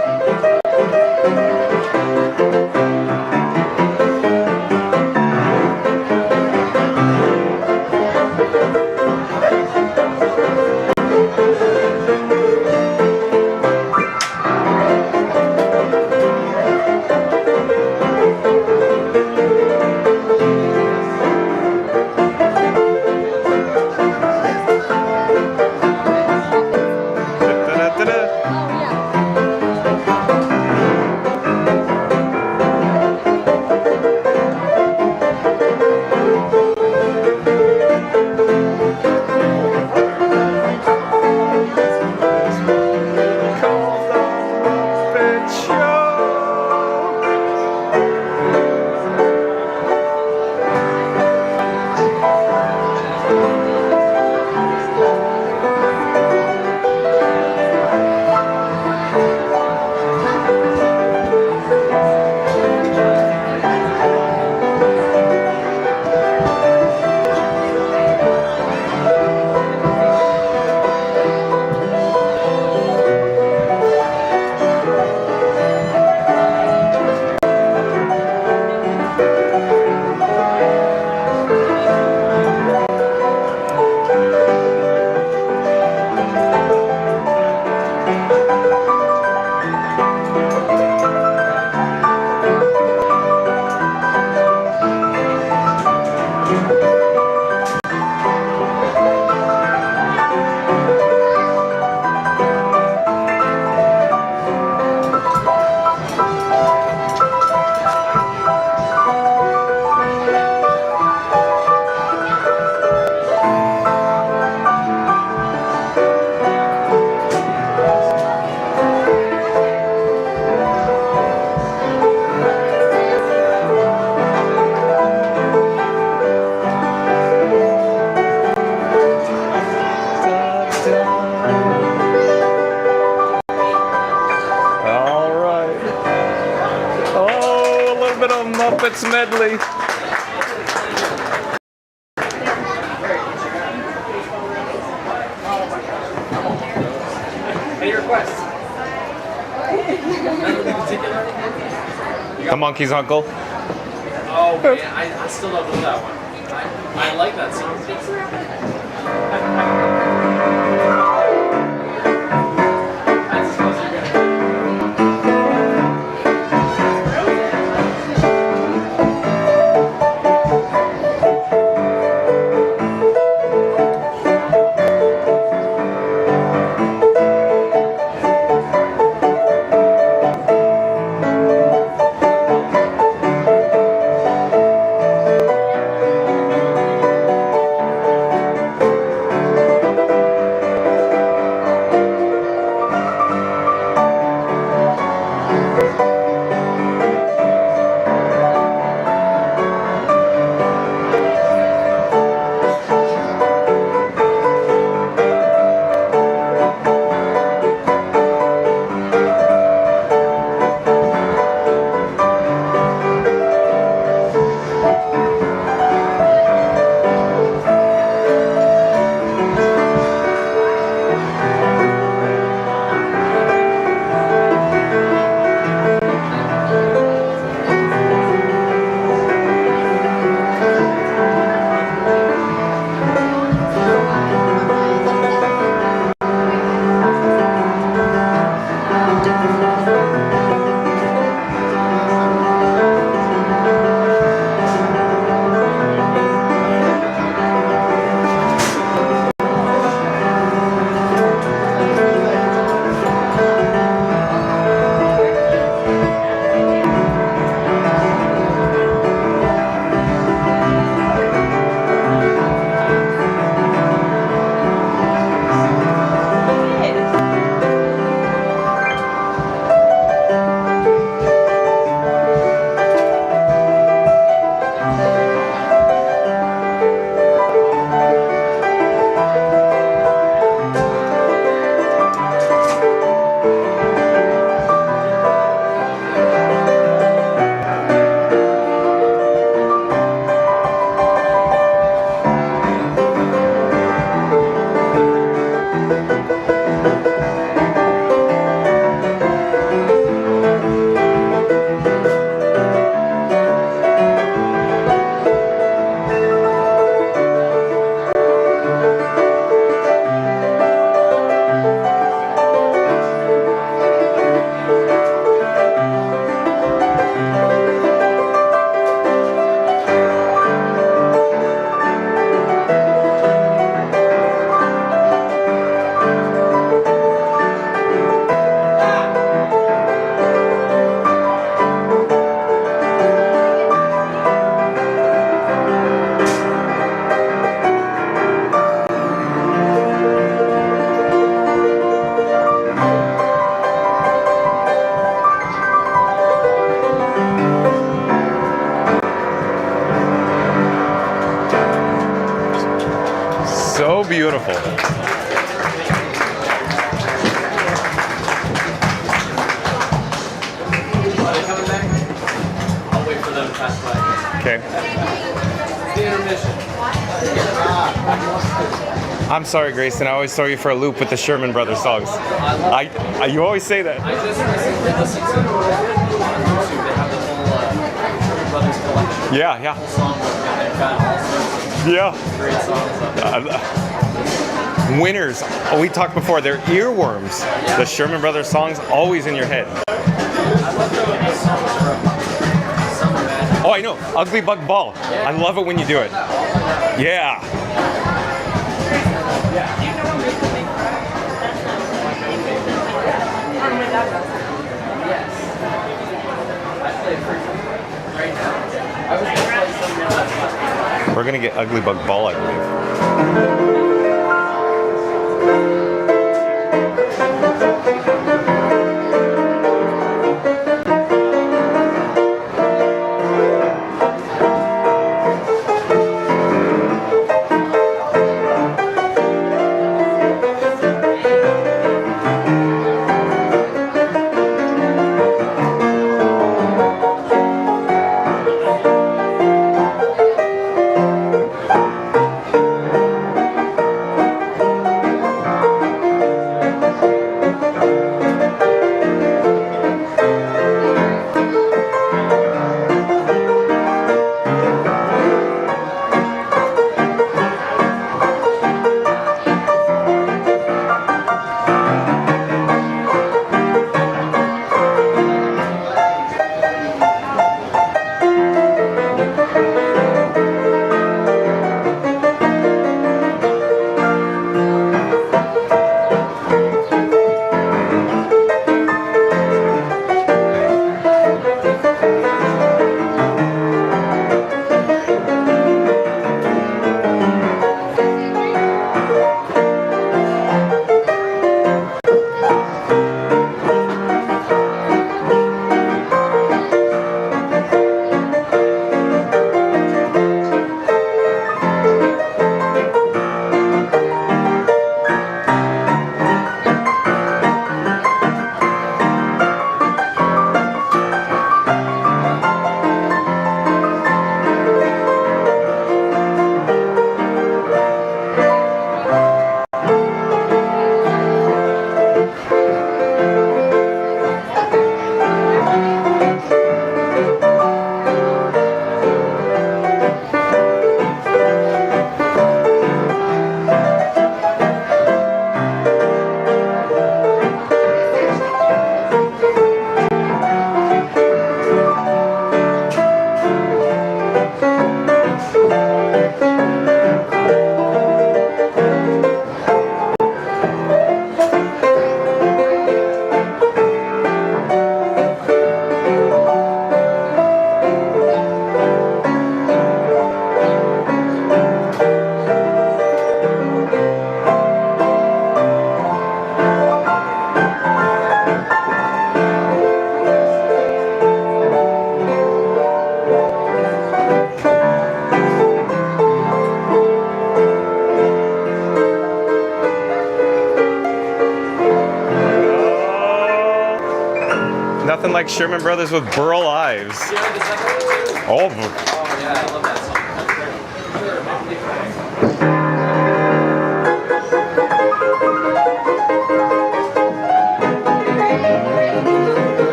Muppets medley. Any requests? The Monkey's Uncle. Oh man, I still don't know that one. I like that song. That's as close as you're gonna So beautiful. Are they coming back? I'll wait for them to pass by. Okay. It's the intermission. I'm sorry, Grayson. I always throw you for a loop with the Sherman Brothers songs. You always say that. I just recently listened to on YouTube. They have the whole Sherman Brothers collection. Yeah. Songbook, and they've got all sorts of Yeah. great songs up there. Winners. We talked before. They're earworms. The Sherman Brothers songs always in your head. I love the songs from Summer Magic. Oh, I know. Ugly Bug Ball. I love it when you do it. Yeah. Yes. I play for right now. I was going to play something else. We're going to get Ugly Bug Ball, I believe. Nothing like Sherman Brothers with Burl Ives. Oh, Oh yeah, I love that song.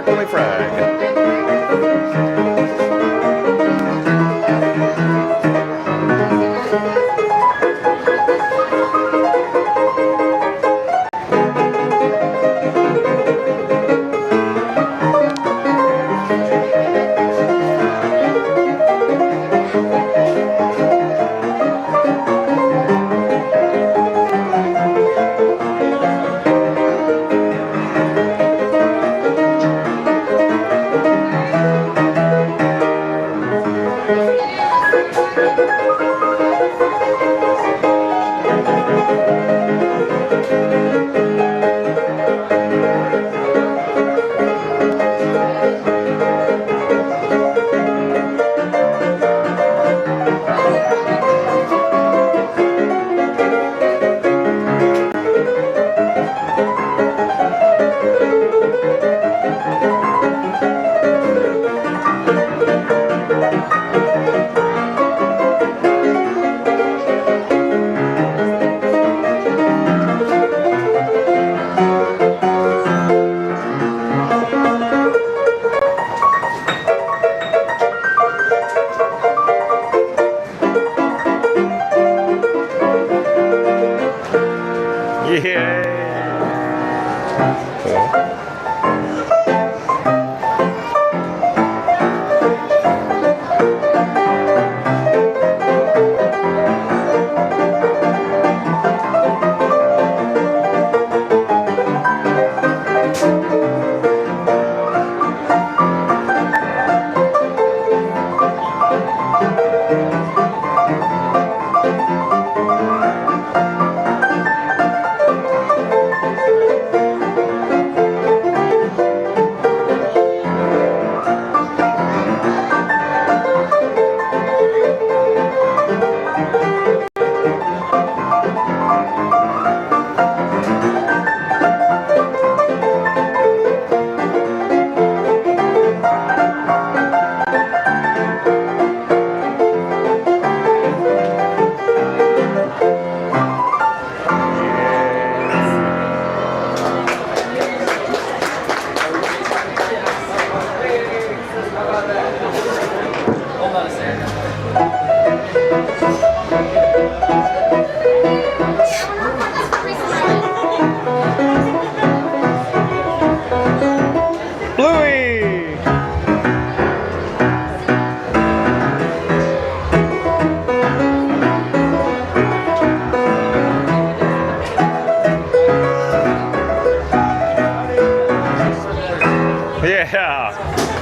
Holy frag.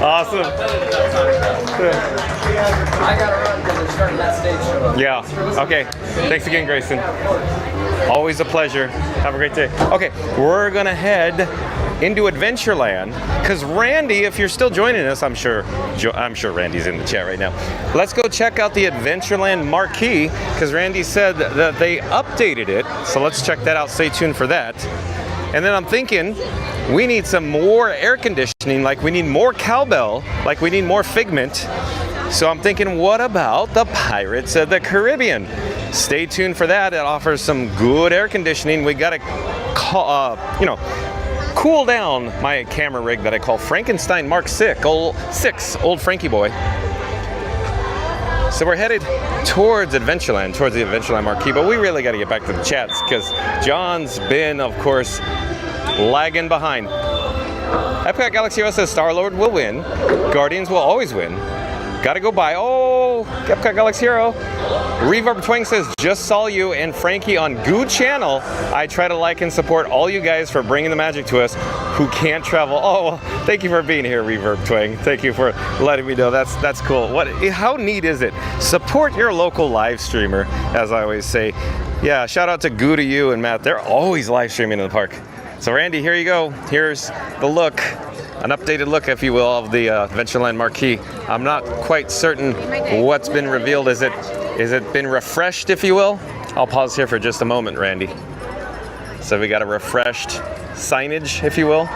Awesome. I gotta run because they're starting that stage show. Yeah. Okay. Thanks again, Grayson. Always a pleasure. Have a great day. Okay, we're gonna head into Adventureland because Randy, if you're still joining us, I'm sure Randy's in the chat right now. Let's go check out the Adventureland marquee because Randy said that they updated it. So let's check that out. Stay tuned for that. And then I'm thinking we need some more air conditioning, like we need more cowbell, like we need more Figment. So I'm thinking, what about the Pirates of the Caribbean? Stay tuned for that. It offers some good air conditioning. We gotta cool down my camera rig that I call Frankenstein Mark 6, old Frankie boy. So we're headed towards Adventureland, towards the Adventureland marquee, but we really got to get back to the chats because John's been, of course, lagging behind. Epcot Galaxy Hero says Star-Lord will win. Guardians will always win. Gotta go by. Oh, Epcot Galaxy Hero. Reverb Twang says, just saw you and Frankie on Goo Channel. I try to like and support all you guys for bringing the magic to us who can't travel. Oh, well, thank you for being here, Reverb Twang. Thank you for letting me know. That's cool. How neat is it? Support your local live streamer, as I always say. Yeah, shout out to Goo to you and Matt. They're always live streaming in the park. So Randy, here you go. Here's the look. An updated look, if you will, of the Adventureland marquee. I'm not quite certain what's been revealed. Is it been refreshed, if you will? I'll pause here for just a moment, Randy. So we got a refreshed signage, if you will.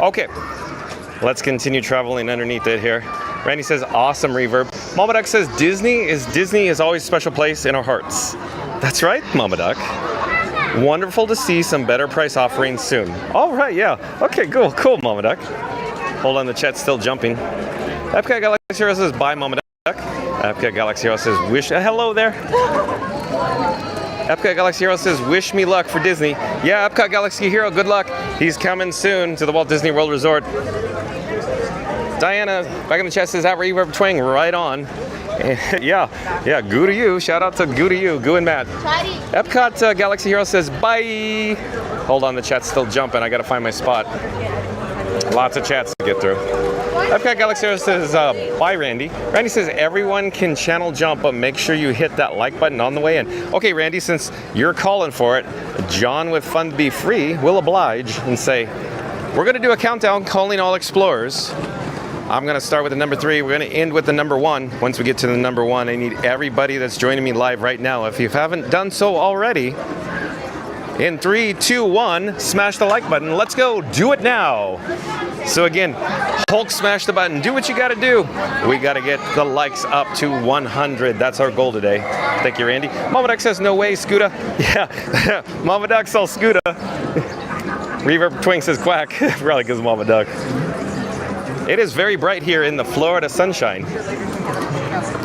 Okay, let's continue traveling underneath it here. Randy says, awesome reverb. Mama Duck says, Disney is always a special place in our hearts. That's right, Mama Duck. Wonderful to see some better price offerings soon. All right, yeah. Okay, cool, Mama Duck. Hold on, the chat's still jumping. Epcot Galaxy Hero says, bye, Mama Duck. Epcot Galaxy Hero says, hello there. Epcot Galaxy Hero says, wish me luck for Disney. Yeah, Epcot Galaxy Hero, good luck. He's coming soon to the Walt Disney World Resort. Diana, back in the chat, says, at Reverb Twang, right on. Yeah, goo to you. Shout out to goo to you, Goo and Matt. Epcot Galaxy Hero says, bye. Hold on, the chat's still jumping. I gotta find my spot. Lots of chats to get through. Epcot Galaxy Hero says, bye, Randy. Randy says, everyone can channel jump, but make sure you hit that like button on the way in. Okay, Randy, since you're calling for it, John with Fun to Be Free will oblige and say, we're gonna do a countdown calling all explorers. I'm going to start with the number 3. We're going to end with the number 1. Once we get to the number 1, I need everybody that's joining me live right now. If you haven't done so already, in 3, 2, 1, smash the like button. Let's go. Do it now. So again, Hulk smash the button. Do what you got to do. We got to get the likes up to 100. That's our goal today. Thank you, Randy. Mama Duck says, no way, Scooter. Yeah, Mama Duck saw Scooter. Reverb Twink says, quack. Probably because Mama Duck. It is very bright here in the Florida sunshine.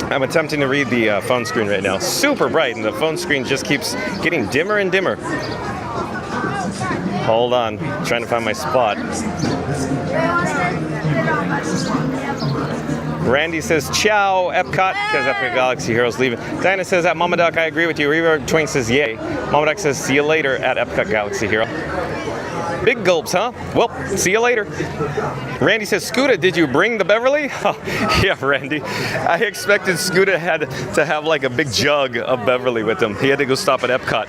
I'm attempting to read the phone screen right now. Super bright, and the phone screen just keeps getting dimmer and dimmer. Hold on, trying to find my spot. Randy says, ciao, Epcot, because Epcot Galaxy Hero's leaving. Diana says, at Mama Duck, I agree with you. Reverb Twink says, yay. Mama Duck says, see you later at Epcot Galaxy Hero. Big gulps, huh? Well, see you later. Randy says, Scooter, did you bring the Beverly? Oh, yeah, Randy. I expected Scooter had to have like a big jug of Beverly with him. He had to go stop at Epcot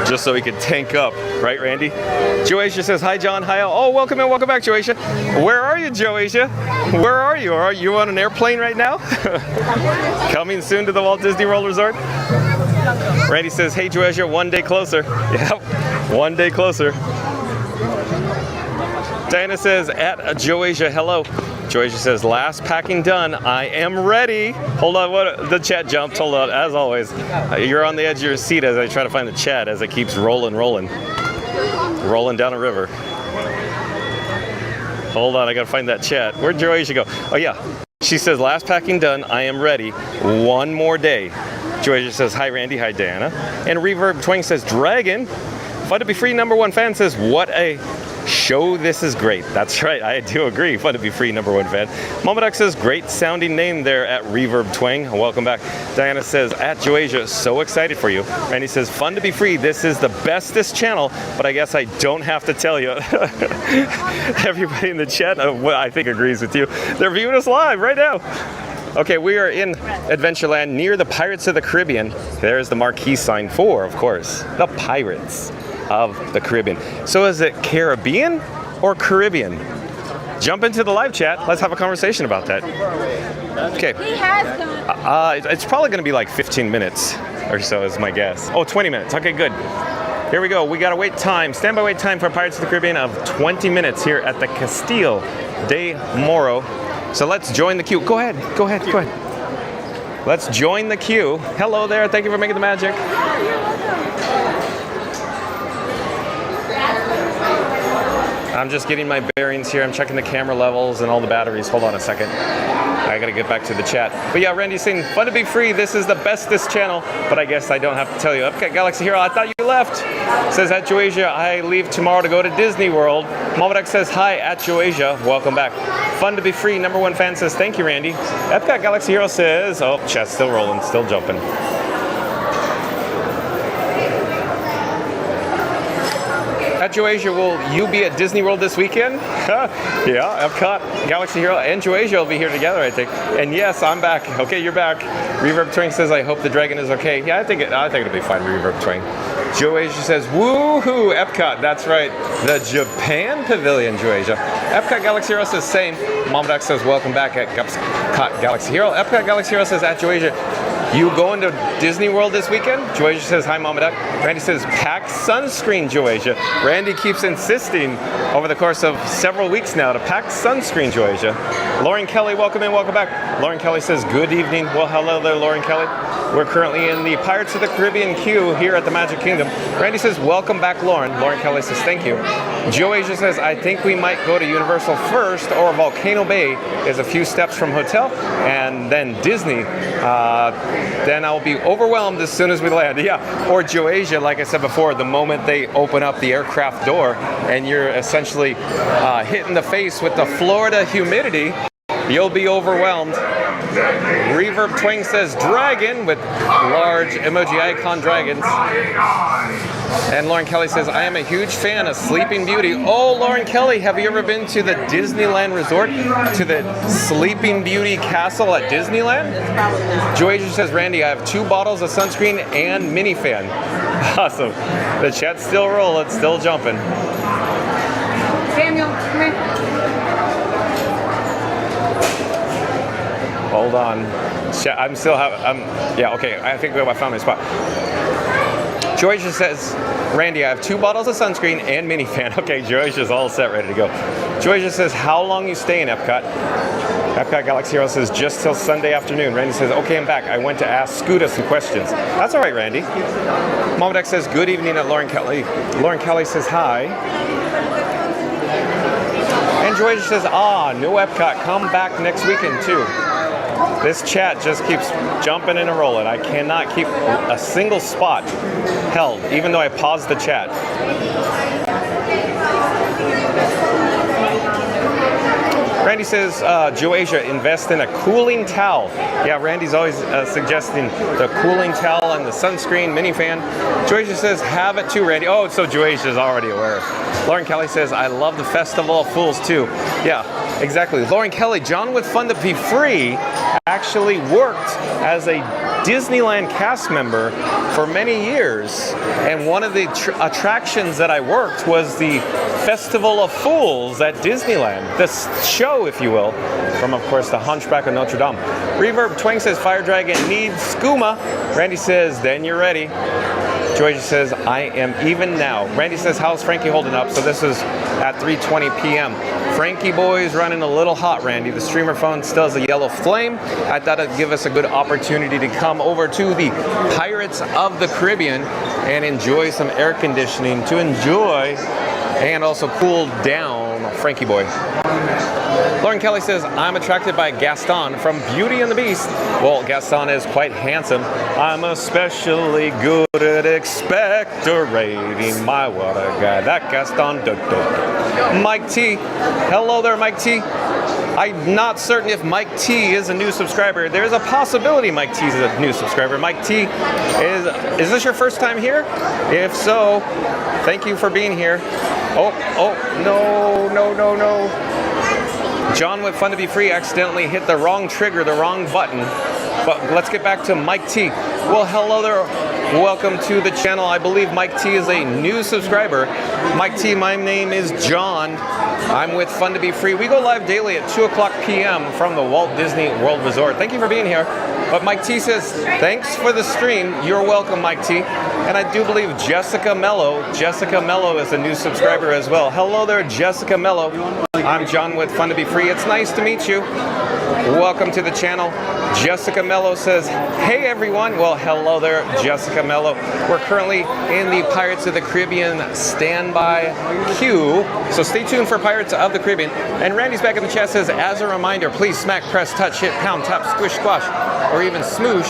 just so he could tank up. Right, Randy? Joasia says, hi, John. Hi, Al. Oh, welcome in. Welcome back, Joasia. Where are you, Joasia? Where are you? Are you on an airplane right now? Coming soon to the Walt Disney World Resort? Randy says, hey, Joasia, one day closer. Yep, one day closer. Diana says, at Joasia, hello. Joasia says, last packing done. I am ready. Hold on, what? The chat jumped. Hold on, as always. You're on the edge of your seat as I try to find the chat as it keeps rolling down a river. Hold on, I gotta find that chat. Where'd Joasia go? Oh yeah, she says, last packing done. I am ready. One more day. Joasia says, hi, Randy. Hi, Diana. And Reverb Twang says, Dragon. Fun to Be Free #1 fan says, what a show, this is great. That's right, I do agree. Fun to Be Free #1 fan. Mama Duck says, great sounding name there at Reverb Twang. Welcome back. Diana says, at Joasia, so excited for you. Randy says, Fun to Be Free. This is the bestest channel, but I guess I don't have to tell you. Everybody in the chat, I think, agrees with you. They're viewing us live right now. Okay, we are in Adventureland near the Pirates of the Caribbean. There's the marquee sign for, of course, the Pirates of the Caribbean. So is it Caribbean or Caribbean? Jump into the live chat. Let's have a conversation about that. Okay. It's probably going to be like 15 minutes or so is my guess. Oh, 20 minutes. Okay, good. Here we go. We got a wait time, standby wait time for Pirates of the Caribbean of 20 minutes here at the Castillo de Moro. So let's join the queue. Go ahead. Let's join the queue. Hello there. Thank you for making the magic. I'm just getting my bearings here. I'm checking the camera levels and all the batteries. Hold on a second. I gotta get back to the chat. But yeah, Randy's saying, Fun to Be Free. This is the bestest channel. But I guess I don't have to tell you. Okay, Galaxy Hero, I thought you left. Says at Joasia, I leave tomorrow to go to Disney World. Malvadak says, hi, at Joasia. Welcome back. Fun to Be Free #1 fan says, thank you, Randy. Epcot Galaxy Hero says, oh, chat's still rolling, still jumping. At Joasia, will you be at Disney World this weekend? Yeah, Epcot, Galaxy Hero, and Joasia will be here together, I think. And yes, I'm back. Okay, you're back. Reverb Twing says, I hope the dragon is okay. Yeah, I think it'll be fine, Reverb Twing. Joasia says, woohoo, Epcot. That's right, the Japan Pavilion, Joasia. Epcot Galaxy Hero says, same. Mom Duck says, welcome back at Epcot Galaxy Hero. Epcot Galaxy Hero says, at Joasia, You going to Disney World this weekend? Joasia says, hi, Mama Duck. Randy says, pack sunscreen, Joasia. Randy keeps insisting over the course of several weeks now to pack sunscreen, Joasia. Lauren Kelly, welcome in, welcome back. Lauren Kelly says, good evening. Well, hello there, Lauren Kelly. We're currently in the Pirates of the Caribbean queue here at the Magic Kingdom. Randy says, welcome back, Lauren. Lauren Kelly says, thank you. Joasia says, I think we might go to Universal first, or Volcano Bay is a few steps from hotel, and then Disney. Then I'll be overwhelmed as soon as we land. Yeah, or Joasia, like I said before, the moment they open up the aircraft door and you're essentially hit in the face with the Florida humidity, you'll be overwhelmed. Reverb Twang says dragon with large emoji icon dragons. And Lauren Kelly says, I am a huge fan of Sleeping Beauty. Oh, Lauren Kelly, have you ever been to the Disneyland Resort? To the Sleeping Beauty Castle at Disneyland? Joasia says, Randy, I have 2 bottles of sunscreen and minifan. Awesome. The chat's still rolling, still jumping. Samuel, come here. Hold on. I'm still yeah, okay, I think I found my spot. Joasia says, Randy, I have 2 bottles of sunscreen and minifan. Okay, Joasia's all set, ready to go. Joasia says, how long you stay in Epcot? Epcot Galaxy Hero says, just till Sunday afternoon. Randy says, okay, I'm back. I went to ask Scooter some questions. That's all right, Randy. Mama Deck says, good evening at Lauren Kelly. Lauren Kelly says, hi. And Joasia says, no Epcot. Come back next weekend, too. This chat just keeps jumping and rolling. I cannot keep a single spot held, even though I paused the chat. Randy says, Joasia, invest in a cooling towel. Yeah, Randy's always suggesting the cooling towel and the sunscreen minifan. Joasia says, have it too, Randy. Oh, so Joasia's already aware. Lauren Kelly says, I love the Festival of Fools too. Yeah, exactly. Lauren Kelly, John with Fun to Be Free actually worked as a Disneyland cast member for many years, and one of the attractions that I worked was the Festival of Fools at Disneyland, this show, if you will, from, of course, the Hunchback of Notre Dame. Reverb Twang says, Fire Dragon needs skooma. Randy says, then you're ready. Joasia says, I am even now. Randy says, how's Frankie holding up? So this is at 3:20 p.m. Frankie boy's running a little hot, Randy. The streamer phone still has a yellow flame. I thought it'd give us a good opportunity to come over to the Pirates of the Caribbean and enjoy some air conditioning to enjoy and also cool down Frankie boy. Lauren Kelly says, I'm attracted by Gaston from Beauty and the Beast. Well, Gaston is quite handsome. I'm especially good at expectorating my water guy. That Gaston. Mike T. Hello there, Mike T. I'm not certain if Mike T is a new subscriber. There's a possibility Mike T is a new subscriber. Mike T, is this your first time here? If so, thank you for being here. Oh, no. John with Fun to Be Free accidentally hit the wrong trigger, the wrong button. But let's get back to Mike T. Well, hello there. Welcome to the channel. I believe Mike T is a new subscriber. Mike T, my name is John. I'm with Fun to Be Free. We go live daily at 2 o'clock p.m. from the Walt Disney World Resort. Thank you for being here. But Mike T says, thanks for the stream. You're welcome, Mike T. And I do believe Jessica Mello is a new subscriber as well. Hello there, Jessica Mello. I'm John with Fun to Be Free. It's nice to meet you. Welcome to the channel. Jessica Mello says, hey everyone. Well, hello there, Jessica Mello. We're currently in the Pirates of the Caribbean standby queue. So stay tuned for Pirates of the Caribbean. And Randy's back in the chat says, as a reminder, please smack, press, touch, hit, pound, tap, squish, squash, or even smoosh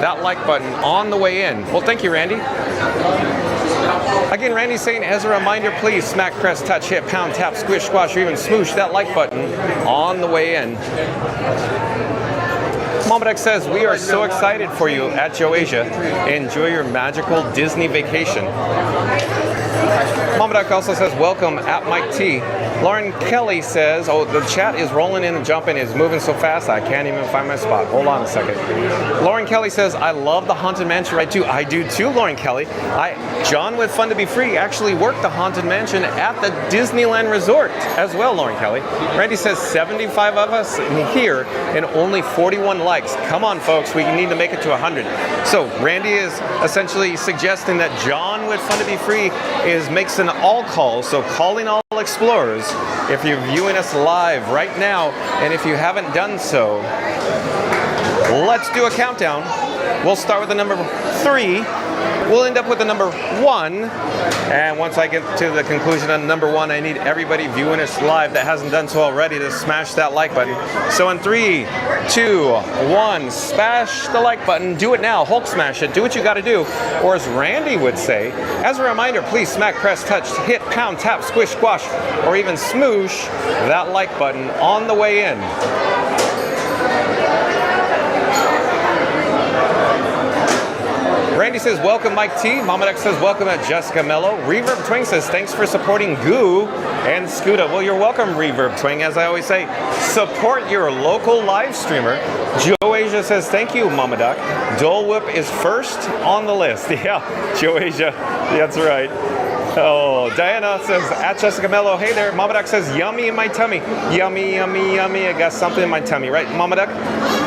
that like button on the way in. Well, thank you, Randy. Again, Randy's saying, as a reminder, please smack, press, touch, hit, pound, tap, squish, squash, or even smoosh that like button on the way in. Momadek says, we are so excited for you at Joasia. Enjoy your magical Disney vacation. Momadek also says, welcome at Mike T. Lauren Kelly says, oh, the chat is rolling in and jumping, is moving so fast I can't even find my spot. Hold on a second. Lauren Kelly says, I love the Haunted Mansion ride too. I do too, Lauren Kelly. John with Fun to Be Free actually worked the Haunted Mansion at the Disneyland Resort as well, Lauren Kelly. Randy says 75 of us here and only 41 likes. Come on, folks, we need to make it to 100. So Randy is essentially suggesting that John with Fun to Be Free makes an all call, so calling all explorers. If you're viewing us live right now, and if you haven't done so, let's do a countdown. We'll start with the number 3. We'll end up with the number 1. And once I get to the conclusion on number 1, I need everybody viewing us live that hasn't done so already to smash that like button. So in 3, 2, 1, smash the like button. Do it now. Hulk smash it. Do what you got to do. Or as Randy would say, as a reminder, please smack, press, touch, hit, pound, tap, squish, squash, or even smoosh that like button on the way in. Randy says, welcome Mike T. Mama Duck says, welcome at Jessica Mello. Reverb Twing says, thanks for supporting Goo and Scooter. Well, you're welcome, Reverb Twing. As I always say, support your local live streamer. Joe Asia says, thank you, Mama Duck. Dole Whip is first on the list. Yeah, Joe Asia, that's right. Oh, Diana says, at Jessica Mello, hey there. Mama Duck says, yummy in my tummy. Yummy, yummy, yummy. I got something in my tummy, right, Mama Duck?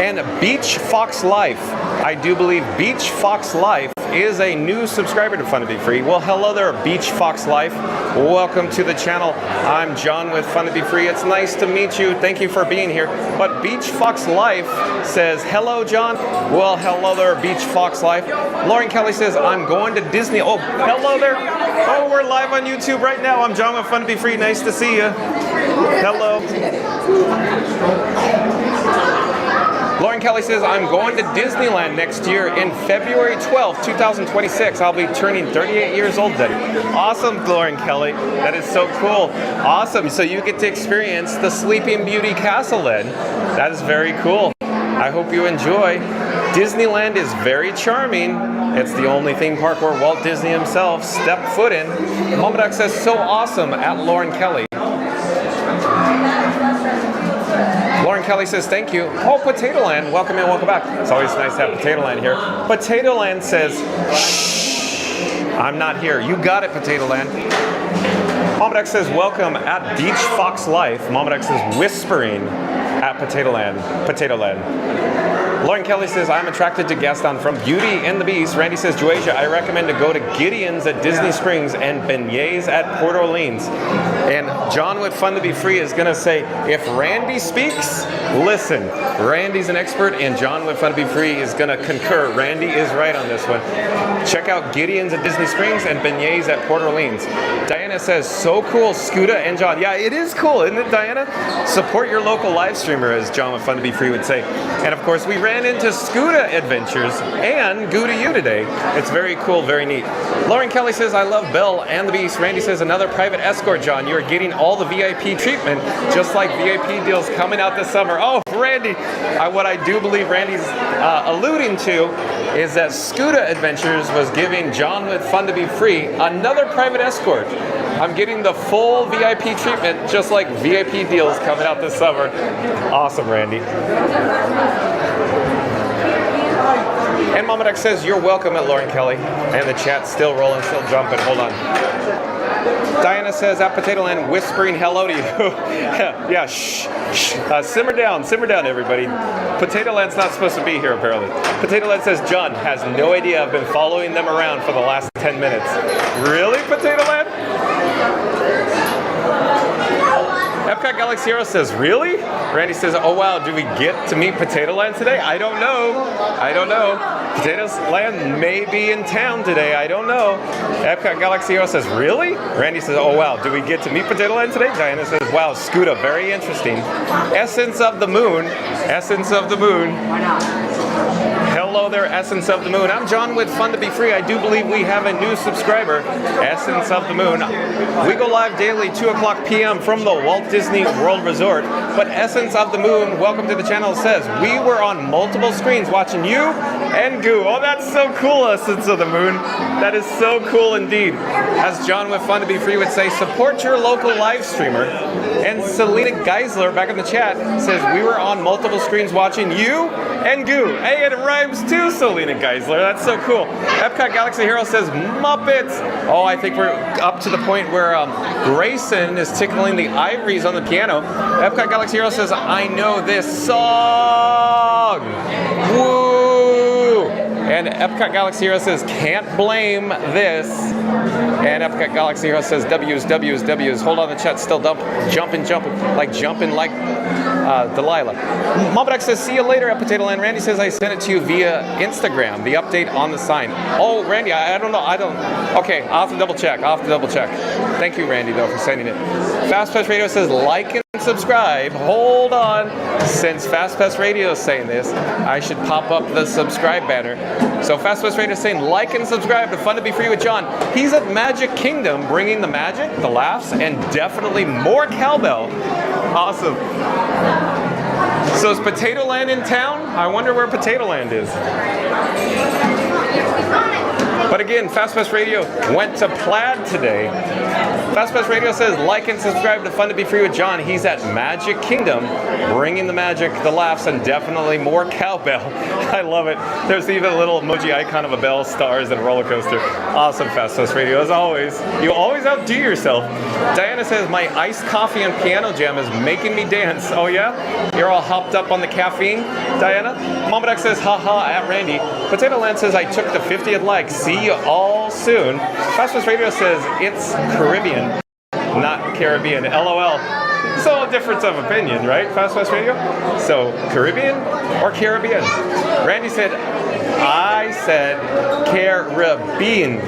And Beach Fox Life. I do believe Beach Fox Life is a new subscriber to Fun to Be Free. Well, hello there, Beach Fox Life. Welcome to the channel. I'm John with Fun to Be Free. It's nice to meet you. Thank you for being here. But Beach Fox Life says, hello, John. Well, hello there, Beach Fox Life. Lauren Kelly says, I'm going to Disney. Oh, hello there. Oh, we're live on YouTube right now. I'm John with Fun to Be Free. Nice to see you. Hello. Lauren Kelly says, I'm going to Disneyland next year in February 12th, 2026. I'll be turning 38 years old then. Awesome, Lauren Kelly. That is so cool. Awesome. So you get to experience the Sleeping Beauty Castle then. That is very cool. I hope you enjoy. Disneyland is very charming. It's the only theme park where Walt Disney himself stepped foot in. Mama Duck says, so awesome at Lauren Kelly. Lauren Kelly says, thank you. Oh, Potato Land, welcome in, welcome back. It's always nice to have Potato Land here. Potato Land says, shh, I'm not here. You got it, Potato Land. Mama Duck says, welcome at Beach Fox Life. Mama Duck says, whispering at Potato Land. Potato Land. Lauren Kelly says, I'm attracted to Gaston from Beauty and the Beast. Randy says, Joasia, I recommend to go to Gideon's at Disney Springs and Beignets at Port Orleans. And John with Fun to Be Free is going to say, if Randy speaks, listen. Randy's an expert, and John with Fun to Be Free is going to concur. Randy is right on this one. Check out Gideon's at Disney Springs and Beignets at Port Orleans. Diana says, so cool, Scooter and John. Yeah, it is cool, isn't it, Diana? Support your local live streamer, as John with Fun to Be Free would say. And of course, we ran into Scooter Adventures and Goo to You today. It's very cool, very neat. Lauren Kelly says, I love Belle and the Beast. Randy says, another private escort, John. You're getting all the VIP treatment, just like VIP deals coming out this summer. Oh, Randy, what I do believe Randy's alluding to is that Scooter Adventures was giving John with Fun to Be Free another private escort. I'm getting the full VIP treatment, just like VIP deals coming out this summer. Awesome, Randy. And Mama Duck says, you're welcome at Lauren Kelly. And the chat's still rolling, still jumping. Hold on. Diana says, at Potato Land, whispering hello to you. Yeah, shh, shh. Simmer down, everybody. Potato Land's not supposed to be here, apparently. Potato Land says, John has no idea I've been following them around for the last 10 minutes. Really, Potato Land? Epcot Galaxy Hero says, really? Randy says, oh wow, do we get to meet Potato Land today? I don't know. I don't know. Potato Land may be in town today. I don't know. Epcot Galaxy Hero says, really? Randy says, oh wow, do we get to meet Potato Land today? Diana says, wow, Scooter, very interesting. Essence of the Moon. Essence of the Moon. Hello there, Essence of the Moon. I'm John with Fun to Be Free. I do believe we have a new subscriber, Essence of the Moon. We go live daily, 2 o'clock p.m. from the Walt Disney World Resort. But Essence of the Moon, welcome to the channel, says, we were on multiple screens watching you and Goo. Oh, that's so cool, Essence of the Moon. That is so cool indeed. As John with Fun to Be Free would say, support your local live streamer. And Selena Geisler back in the chat says, we were on multiple screens watching you and Goo. Hey, it rhymes too, Selena Geisler. That's so cool. Epcot Galaxy Hero says, Muppets. Oh, I think we're up to the point where Grayson is tickling the ivories on the piano. Epcot Galaxy Hero says, I know this song. Woo! And Epcot Galaxy Hero says, can't blame this. And Epcot Galaxy Hero says, W's, W's, W's. Hold on, the chat's still jumping like Delilah. Mobadak says, see you later at Potato Land. Randy says, I sent it to you via Instagram, the update on the sign. Oh, Randy, I don't know. Okay, I'll have to double check. Thank you, Randy, though, for sending it. Fast Pass Radio says, like and subscribe. Hold on. Since Fast Pass Radio is saying this, I should pop up the subscribe banner. So Fast Pass Radio is saying, like and subscribe to Fun to Be Free with John. He's at Magic Kingdom, bringing the magic, the laughs, and definitely more cowbell. Awesome. So is Potato Land in town? I wonder where Potato Land is. But again, Fast Pass Radio went to Plaid today. Fast Pass Radio says, like and subscribe to Fun to Be Free with John. He's at Magic Kingdom, bringing the magic, the laughs, and definitely more cowbell. I love it. There's even a little emoji icon of a bell, stars, and a roller coaster. Awesome, Fast Pass Radio, as always. You always outdo yourself. Diana says, my iced coffee and piano jam is making me dance. Oh yeah? You're all hopped up on the caffeine, Diana? Momadak says, haha, at Randy. Potato Land says, I took the 50th like. See you all soon. Fast Pass Radio says, it's Caribbean, not Caribbean. LOL. So a difference of opinion, right? Fast Pass Radio? So Caribbean or Caribbean? Randy said, I said Caribbean.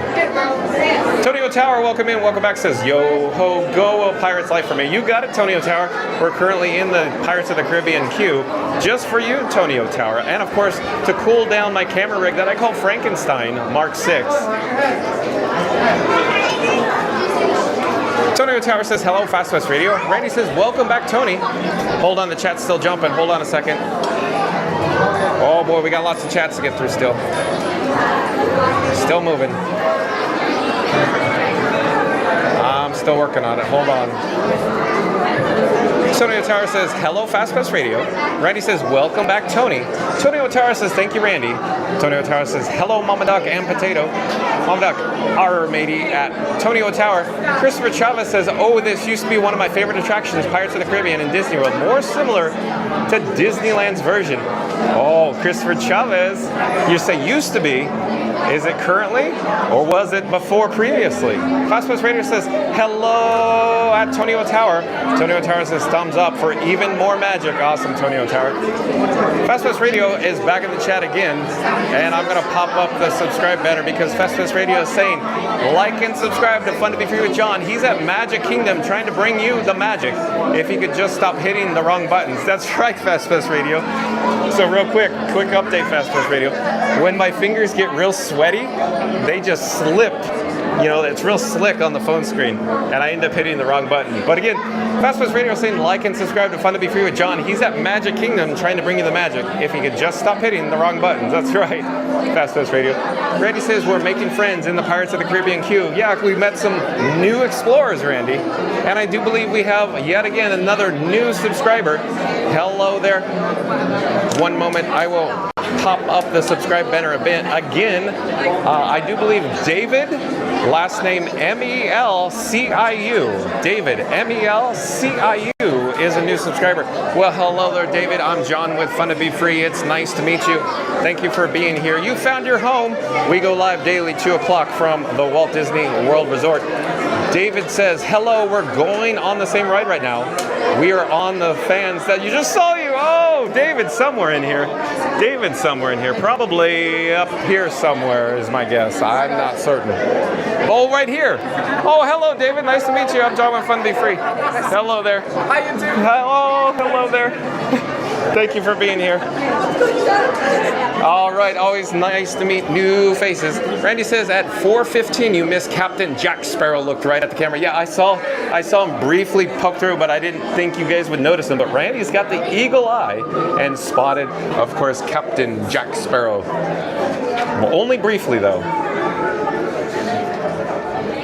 Tonio Tower, welcome in, welcome back, says, yo ho go, a pirate's life for me. You got it, Tonio Tower. We're currently in the Pirates of the Caribbean queue just for you, Tonio Tower. And of course, to cool down my camera rig that I call Frankenstein, Mark 6. Tonio Tower says, hello, Fast Pass Radio. Randy says, welcome back, Tony. Hold on, the chat's still jumping. Hold on a second. Oh boy, we got lots of chats to get through still. Still moving. I'm still working on it. Hold on. Tony Otara says, hello, Fast Pass Radio. Randy says, welcome back, Tony. Tony Otara says, thank you, Randy. Tony Otara says, hello, Mama Duck and Potato. Mama Duck, our matey at Tony Otara. Christopher Chavez says, oh, this used to be one of my favorite attractions, Pirates of the Caribbean in Disney World. More similar to Disneyland's version. Oh, Christopher Chavez, you say used to be. Is it currently, or was it before previously? Fast Pass Radio says, hello at Tonio Tower. Tonio Tower says, thumbs up for even more magic. Awesome, Tonio Tower. Fast Pass Radio is back in the chat again, and I'm going to pop up the subscribe banner because Fast Pass Radio is saying, like and subscribe to Fun to Be Free with John. He's at Magic Kingdom trying to bring you the magic. If he could just stop hitting the wrong buttons. That's right, Fast Pass Radio. So real quick update, Fast Pass Radio. When my fingers get real sweaty, they just slip. You know, it's real slick on the phone screen, and I end up hitting the wrong button. But again, Fast Pass Radio is saying, like and subscribe to Fun to Be Free with John. He's at Magic Kingdom trying to bring you the magic. If he could just stop hitting the wrong buttons. That's right, Fast Pass Radio. Randy says, we're making friends in the Pirates of the Caribbean queue. Yeah, we met some new explorers, Randy. And I do believe we have, yet again, another new subscriber. Hello there. One moment, I will pop up the subscribe banner a bit again. I do believe David, last name M-E-L-C-I-U. David, M-E-L-C-I-U is a new subscriber. Well, hello there, David. I'm John with Fun to Be Free. It's nice to meet you. Thank you for being here. You found your home. We go live daily, 2 o'clock from the Walt Disney World Resort. David says, hello, we're going on the same ride right now. We are on the fans that you just saw you. Oh, David's somewhere in here. David's somewhere in here. Probably up here somewhere is my guess. I'm not certain. Oh, right here. Oh, hello, David. Nice to meet you. I'm John with Fun to Be Free. Hello there. Hi, you too. Hello there. Thank you for being here. All right, always nice to meet new faces. Randy says at 4:15 you missed Captain Jack Sparrow. Looked right at the camera. Yeah, I saw I saw him briefly poke through, but I didn't think you guys would notice him. But Randy's got the eagle eye and spotted, of course, Captain Jack Sparrow. Well, only briefly, though.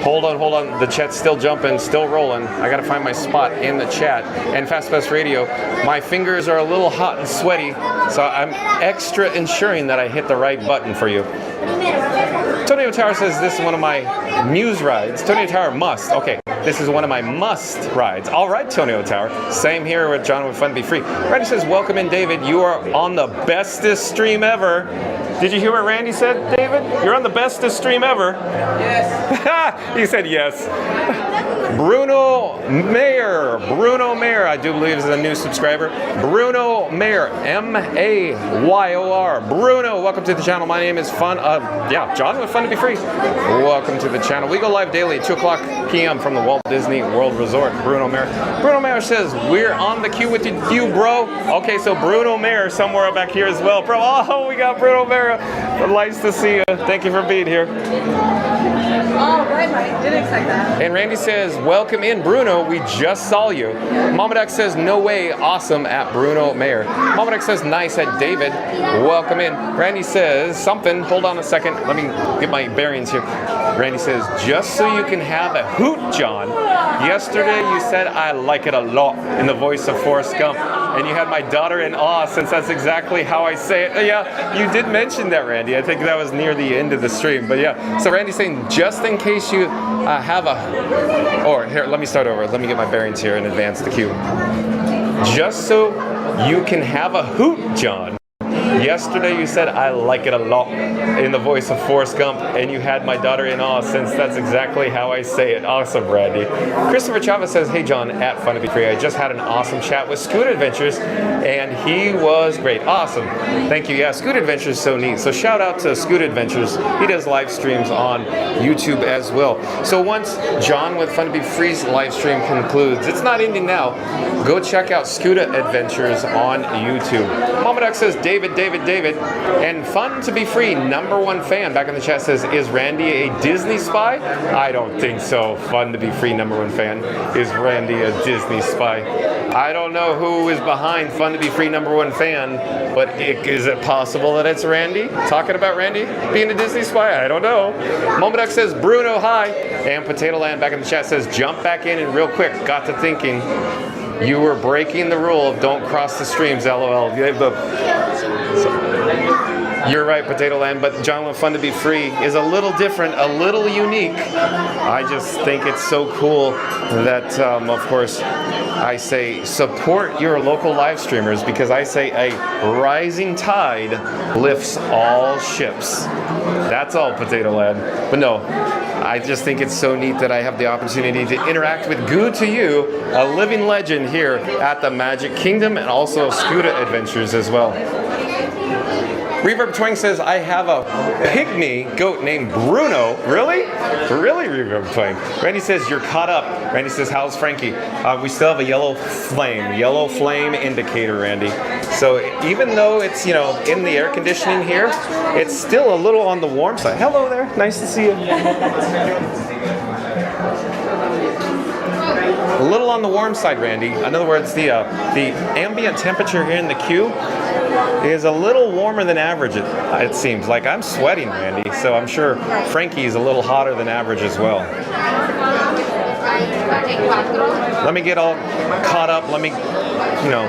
Hold on. The chat's still jumping, still rolling. I gotta find my spot in the chat. And FastPass Radio, my fingers are a little hot and sweaty, so I'm extra ensuring that I hit the right button for you. Tonio Tower says this is one of my muse rides. Tonio Tower must. Okay, this is one of my must rides. All right, Tonio Tower. Same here with John with Fun Be Free. Randy says, welcome in, David. You are on the bestest stream ever. Did you hear what Randy said, David? You're on the bestest stream ever. Yes. He said yes. Bruno Mayer, I do believe is a new subscriber. Bruno Mayer, M-A-Y-O-R. Bruno, welcome to the channel. My name is John with Fun to Be Free. Welcome to the channel. We go live daily at 2 o'clock p.m. from the Walt Disney World Resort. Bruno Mayer says, we're on the queue with you, bro. Okay, so Bruno Mayer somewhere back here as well. Bro, oh, we got Bruno Mayer. Nice to see you. Thank you for being here. Oh, right. Didn't expect that. And Randy says, welcome in, Bruno. We just saw you. Mama Duck says, no way, awesome at Bruno Mayer. Mama Duck says, nice at David. Welcome in. Randy says something. Hold on a second. Let me get my bearings here. Randy says, just so you can have a hoot, John. Yesterday you said, I like it a lot, in the voice of Forrest Gump. And you had my daughter in awe, since that's exactly how I say it. Yeah, you did mention that, Randy. I think that was near the end of the stream. But yeah, so Randy's saying, just in case you have a... Or here, let me start over. Let me get my bearings here and advance the cue. Just so you can have a hoot, John. Yesterday you said, I like it a lot, in the voice of Forrest Gump, and you had my daughter in awe, since that's exactly how I say it. Awesome, Randy. Christopher Chavez says, hey John, at Fun to Be Free, I just had an awesome chat with Scoot Adventures, and he was great. Awesome. Thank you. Yeah, Scoot Adventures is so neat. So shout out to Scoot Adventures. He does live streams on YouTube as well. So once John with Fun to Be Free's live stream concludes, it's not ending now, go check out Scoot Adventures on YouTube. Mama Duck says, David, and Fun to Be Free, #1 fan, back in the chat says, is Randy a Disney spy? I don't think so. Fun to Be Free, #1 fan. Is Randy a Disney spy? I don't know who is behind Fun to Be Free, #1 fan, but is it possible that it's Randy? Talking about Randy being a Disney spy? I don't know. Momoduck says, Bruno, hi. And Potato Land back in the chat says, jump back in and real quick, got to thinking, you were breaking the rule of don't cross the streams, LOL. You're right, Potato Land, but John with Fun to Be Free is a little different, a little unique. I just think it's so cool that, of course, I say support your local live streamers, because I say a rising tide lifts all ships. That's all, Potato Land. But no, I just think it's so neat that I have the opportunity to interact with Goo to You, a living legend here at the Magic Kingdom, and also Scuda Adventures as well. Reverb Twang says, I have a pygmy goat named Bruno. Really? Really, Reverb Twang? Randy says, you're caught up. Randy says, how's Frankie? We still have a yellow flame indicator, Randy. So even though it's, you know, in the air conditioning here, it's still a little on the warm side. Hello there. Nice to see you. A little on the warm side, Randy. In other words, the ambient temperature here in the queue is a little warmer than average, it seems. Like I'm sweating, Randy, so I'm sure Frankie is a little hotter than average as well. Let me get all caught up. Let me, you know,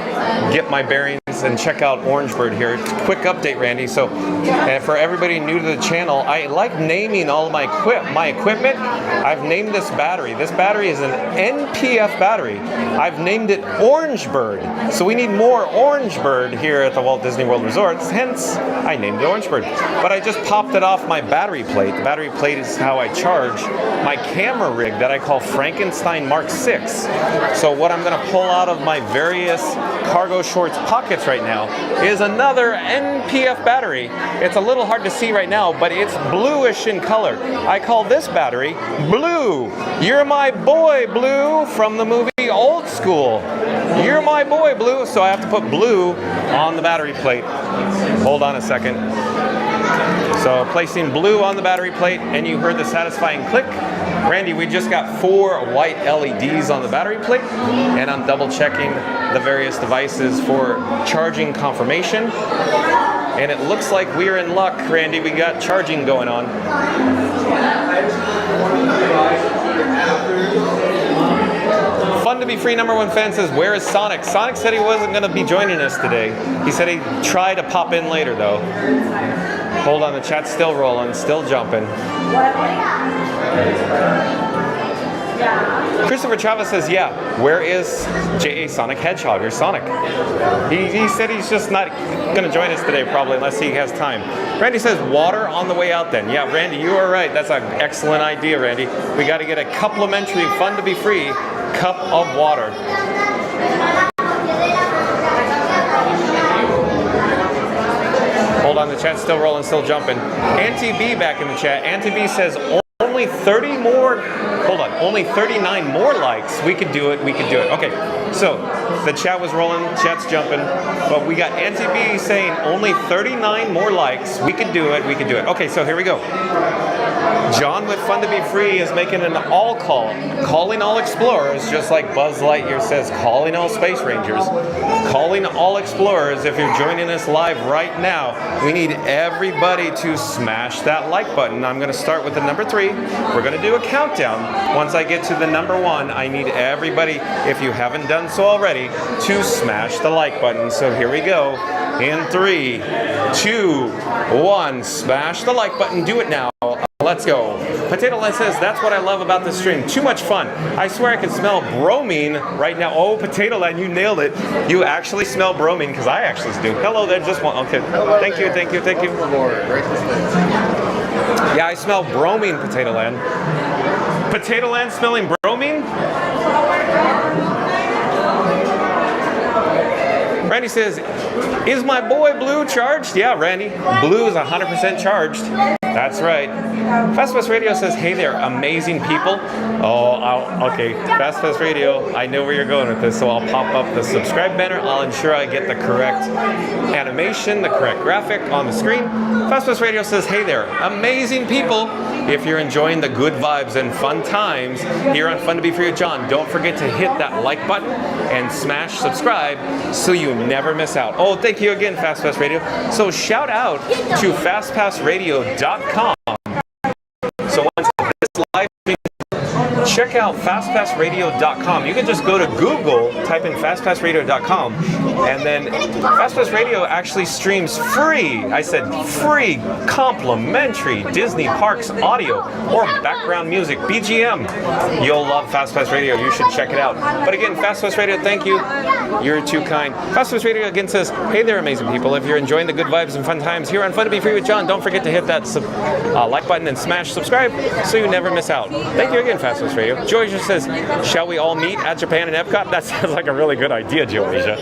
get my bearings and check out Orangebird here. Quick update, Randy. So, and for everybody new to the channel, I like naming all of my equipment. I've named this battery. This battery is an NPF battery. I've named it Orangebird. So we need more Orangebird here at the Walt Disney World Resorts. Hence, I named it Orangebird. But I just popped it off my battery plate. The battery plate is how I charge my camera rig that I call Frankenstein Mark 6. So what I'm going to pull out of my various cargo shorts pockets right now is another NPF battery. It's a little hard to see right now, but it's bluish in color. I call this battery Blue. You're my boy, Blue, from the movie Old School. You're my boy, Blue. So I have to put blue on the battery plate. Hold on a second. So placing blue on the battery plate, and you heard the satisfying click. Randy, we just got 4 white LEDs on the battery plate, and I'm double checking the various devices for charging confirmation. And it looks like we're in luck, Randy. We got charging going on. Fun to be free #1 fan says, where is Sonic? Sonic said he wasn't going to be joining us today. He said he'd try to pop in later, though. Hold on, the chat's still rolling, still jumping. Christopher Chavez says, yeah, where is J.A. Sonic Hedgehog, or Sonic? He said he's just not going to join us today, probably, unless he has time. Randy says, water on the way out then. Yeah, Randy, you are right. That's an excellent idea, Randy. We got to get a complimentary, fun to be free cup of water. Hold on, the chat's still rolling, still jumping. Auntie B back in the chat. Auntie B says, only 30 more, hold on, only 39 more likes. We could do it, we could do it. Okay, so the chat was rolling, chat's jumping, but we got Auntie B saying only 39 more likes. We could do it, we could do it. Okay, so here we go. John with Fun to Be Free is making an all call, calling all explorers, just like Buzz Lightyear says, calling all space rangers, calling all explorers. If you're joining us live right now, we need everybody to smash that like button. I'm going to start with the number 3. We're going to do a countdown. Once I get to the number 1, I need everybody, if you haven't done so already, to smash the like button. So here we go. In 3, 2, 1, smash the like button. Do it now. Let's go. Potato Land says, that's what I love about this stream. Too much fun. I swear I can smell bromine right now. Oh, Potato Land, you nailed it. You actually smell bromine, because I actually do. Hello there, just one. Okay. Thank you, thank you, thank you. Yeah, I smell bromine, Potato Land. Potato Land smelling bromine? Randy says, is my boy Blue charged? Yeah, Randy. Blue is 100% charged. That's right. FastPass Radio says, hey there, amazing people. Oh, okay. FastPass Radio, I know where you're going with this, so I'll pop up the subscribe banner. I'll ensure I get the correct animation, the correct graphic on the screen. FastPass Radio says, hey there, amazing people. If you're enjoying the good vibes and fun times here on Fun to Be Free with John, don't forget to hit that like button and smash subscribe so you never miss out. Oh, thank you again, FastPass Radio. So shout out to fastpassradio.com. So once this live stream, check out fastpassradio.com. You can just go to Google, type in fastpassradio.com, and then FastPass Radio actually streams free. I said free, complimentary Disney Parks audio or background music, BGM. You'll love FastPass Radio. You should check it out. But again, FastPass Radio, thank you. You're too kind. FastPass Radio again says, hey there, amazing people. If you're enjoying the good vibes and fun times here on Fun to Be Free with John, don't forget to hit that like button and smash subscribe so you never miss out. Thank you again, FastPass Radio. Joysia says, shall we all meet at Japan and Epcot? That sounds like a really good idea, Joysia.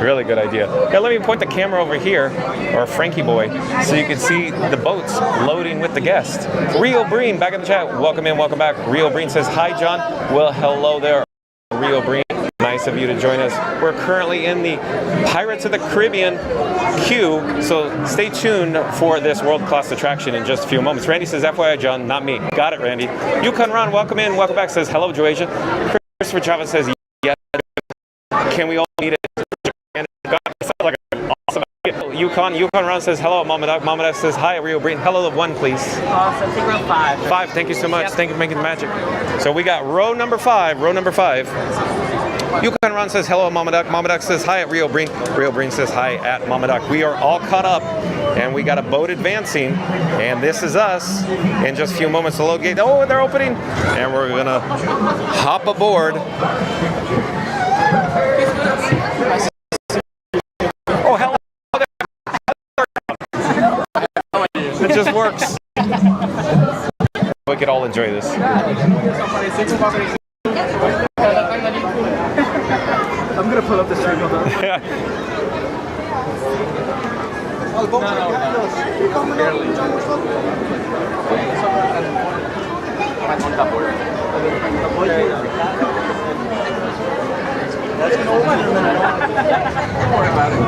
Really good idea. Now let me point the camera over here, or Frankie Boy, so you can see the boats loading with the guests. Rio Breen back in the chat. Welcome in, welcome back. Rio Breen says, hi, John. Well, hello there, Rio Breen. Nice of you to join us. We're currently in the Pirates of the Caribbean queue, so stay tuned for this world-class attraction in just a few moments. Randy says, FYI, John, not me. Got it, Randy. Yukon Ron, welcome in, welcome back, says, hello, Joasia. Christopher Chavez says, yes. Can we all meet at Japan? God, that sounds like an awesome idea. Yukon Ron says, hello, Mama Doc. Mama Doc says, hi, Rio Breen. Hello, 1, please. Awesome. Take row 5. 5, thank you so much. Yep. Thank you for making the magic. So we got row number 5, Yukon Ron says, hello, Mama Duck. Mama Duck says, hi at Rio Breen. Rio Breen says, hi at Mama Duck. We are all caught up, and we got a boat advancing, and this is us. In just a few moments, the load gate, oh, they're opening, and we're going to hop aboard. Oh, hello. It just works. We could all enjoy this. I'm gonna pull up the stream. Hold on. Barely. Don't worry about it.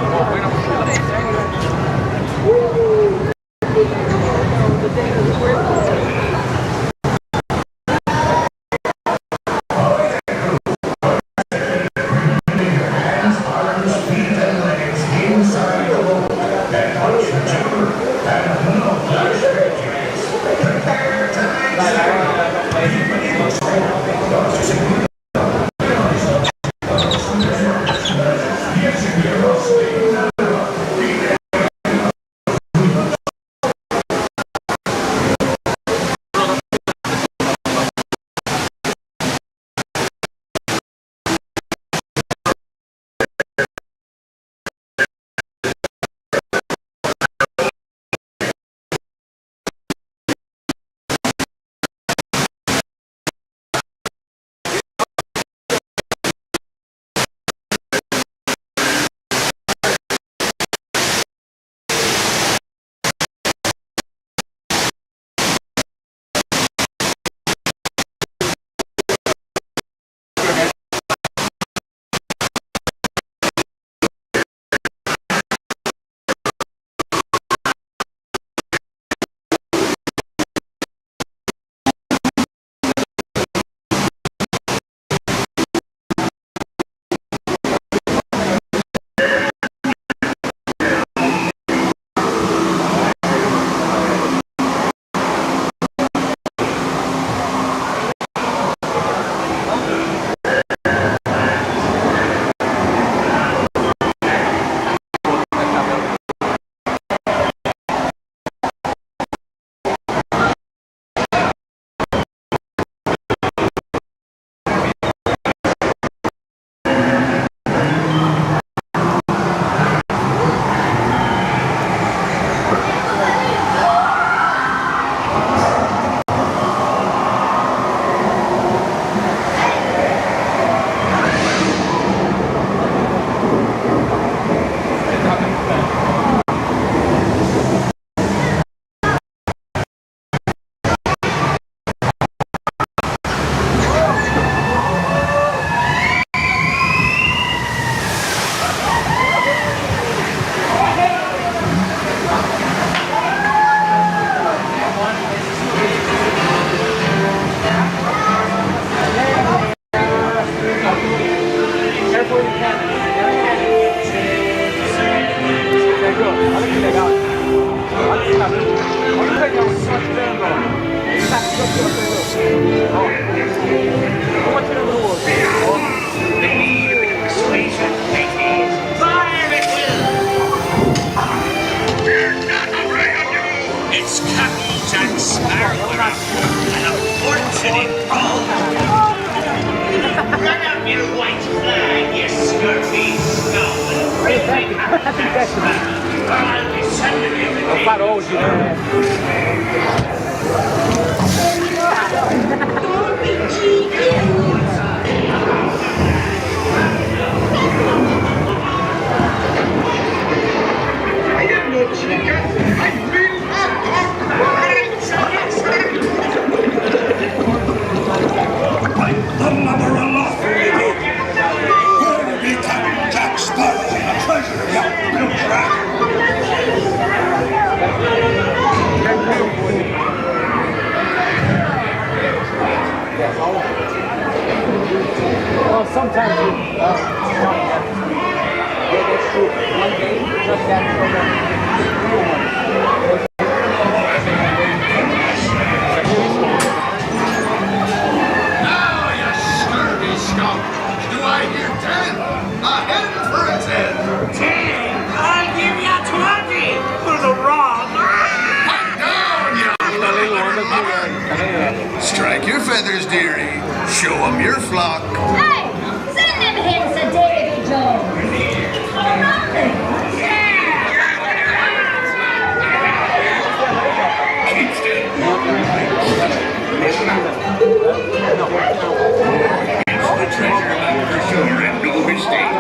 the mother-in-law for you. Whoever be Captain Jack Sparrow, treasure yacht built track. Well, sometimes you yeah, that's true. One day, just that program. Now, you scurvy skunk, do I hear 10? A head for a 10. 10? I'll give you 20 for the wrong. Pipe down, you little mother. Strike your feathers, dearie. Show 'em your flock. Hey, send them hens to Davy Jones. It's the treasure map for sure and no mistake.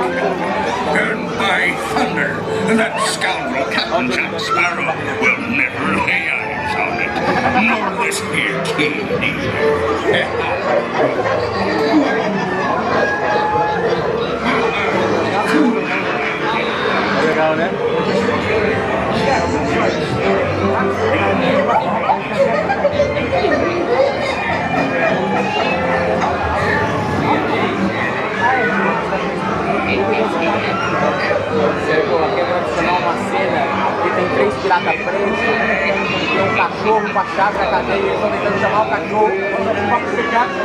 And by thunder, that scoundrel Captain Jack Sparrow will never lay eyes on it. Nor this here key either. Aqui é tradicional uma cena que tem 3 piratas presos, tem um cachorro com a chave da cadeia e eles estão tentando chamar o cachorro. Vamos papo de gato,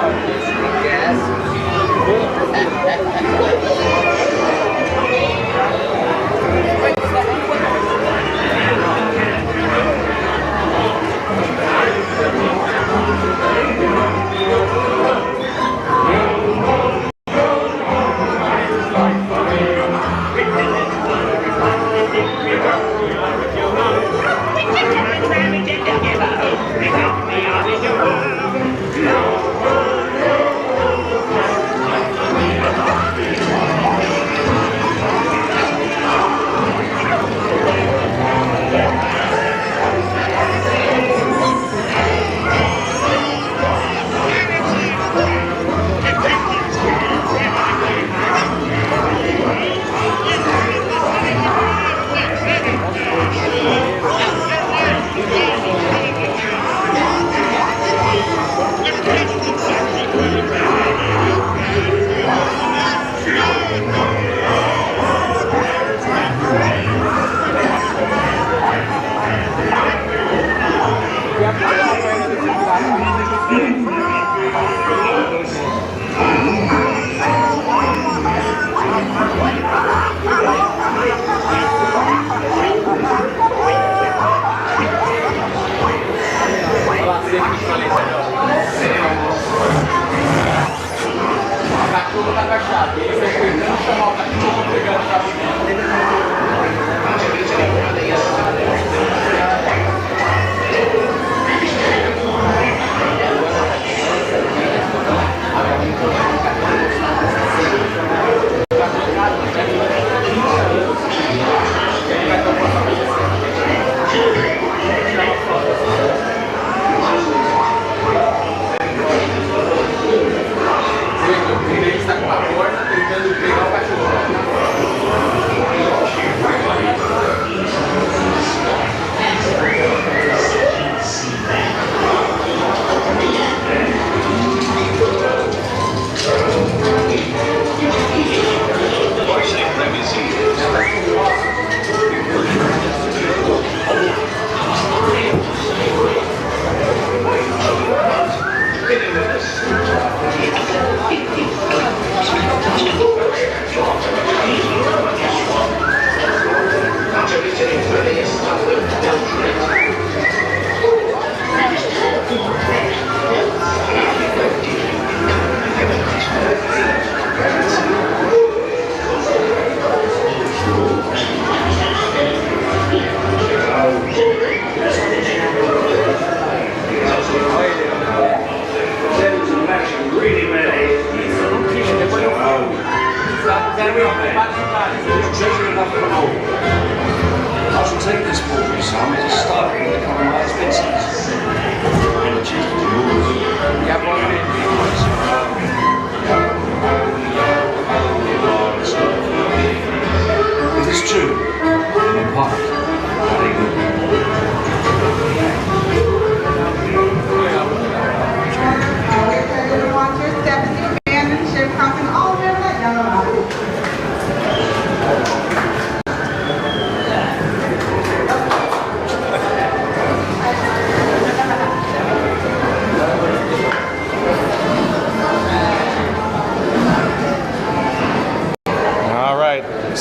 I shall take this paltry sum as a start in the commonwealth's business. And the chief is yours.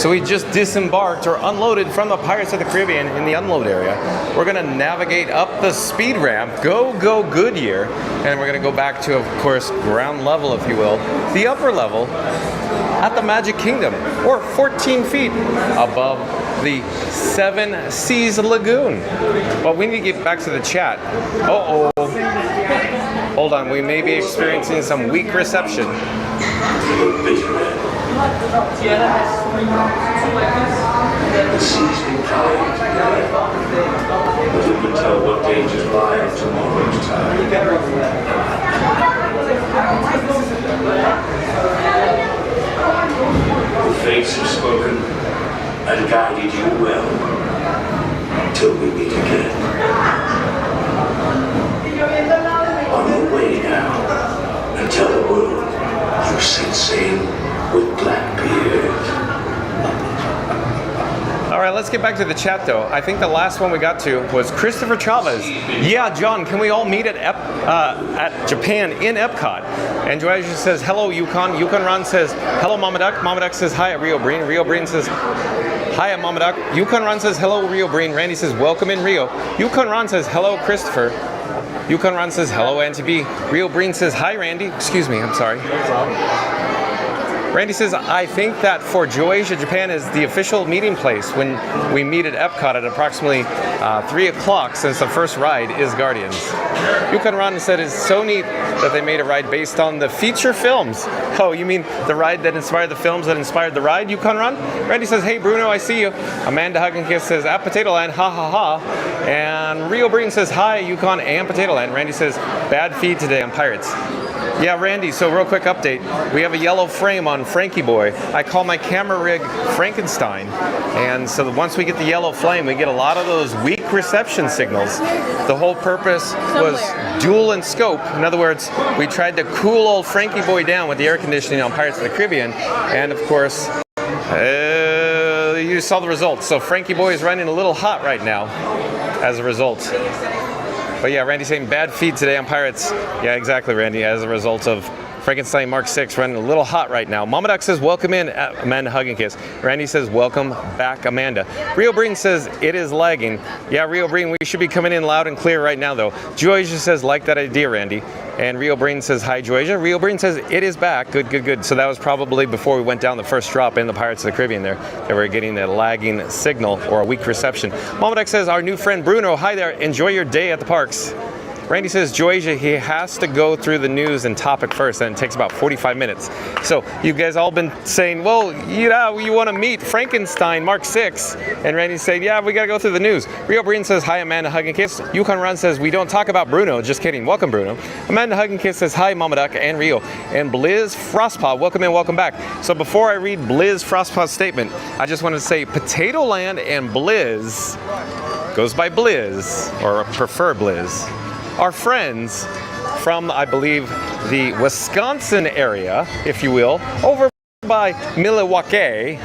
So we just disembarked or unloaded from the Pirates of the Caribbean in the unload area. We're gonna navigate up the speed ramp, go Goodyear, and we're gonna go back to, of course, ground level, if you will, the upper level at the Magic Kingdom, or 14 feet above the Seven Seas Lagoon. But we need to get back to the chat. Uh-oh. Hold on, we may be experiencing some weak reception. Tiana has the sea's been kind, but who can tell what dangers lie in tomorrow's tide? The fates have spoken and guided you well, till we meet again. On your way now, and tell the world you set sail with Blackbeard. All right, let's get back to the chat though. I think the last one we got to was Christopher Chavez. Yeah, John, can we all meet at Japan in Epcot? And Joasia says, hello, Yukon. Yukon Ron says, hello, Mama Duck. Mama Duck says, hi at Rio Breen. Rio Breen says, hi at Mama Duck. Yukon Ron says, hello, Rio Breen. Randy says, welcome in Rio. Yukon Ron says, hello, Christopher. Yukon Ron says, hello, Auntie B. Rio Breen says, hi, Randy. Excuse me, I'm sorry. Randy says, I think that for Joasia Japan is the official meeting place when we meet at Epcot at approximately 3 o'clock, since the first ride is Guardians. Yukon Ron said it's so neat that they made a ride based on the feature films. Oh, you mean the ride that inspired the films that inspired the ride, Yukon Ron? Randy says, hey Bruno, I see you. Amanda Hug and Kiss says, at Potato Land, ha ha ha. And Rio Breen says, hi Yukon and Potato Land. Randy says, bad feed today on Pirates. Yeah, Randy, so real quick update. We have a yellow frame on Frankie Boy. I call my camera rig Frankenstein. And so once we get the yellow flame, we get a lot of those weak reception signals. The whole purpose was dual in scope. In other words, we tried to cool old Frankie Boy down with the air conditioning on Pirates of the Caribbean. And of course, you saw the results. So Frankie Boy is running a little hot right now as a result. But yeah, Randy's saying bad feed today on Pirates. Yeah, exactly, Randy, as a result of Frankenstein Mark 6 running a little hot right now. Mama Duck says, welcome in, Amanda Hug and Kiss. Randy says, welcome back, Amanda. Rio Breen says, it is lagging. Yeah, Rio Breen, we should be coming in loud and clear right now, though. Joasia says, like that idea, Randy. And Rio Breen says, hi, Joasia. Rio Breen says, it is back. Good, good, good. So that was probably before we went down the first drop in the Pirates of the Caribbean there. They were getting a lagging signal or a weak reception. Mama Duck says, our new friend Bruno, hi there. Enjoy your day at the parks. Randy says, Joasia, he has to go through the news and topic first, and it takes about 45 minutes. So you guys all been saying, well, you want to meet Frankenstein Mark 6. And Randy's saying, yeah, we got to go through the news. Rio Breen says, hi, Amanda Hug and Kiss. Yukon Run says, we don't talk about Bruno. Just kidding. Welcome, Bruno. Amanda Hug and Kiss says, hi, Mama Duck and Rio. And Blizz Frostpaw, welcome in, welcome back. So before I read Blizz Frostpaw's statement, I just wanted to say Potato Land and Blizz goes by Blizz, or prefer Blizz, are friends from, I believe, the Wisconsin area, if you will, over by Milwaukee.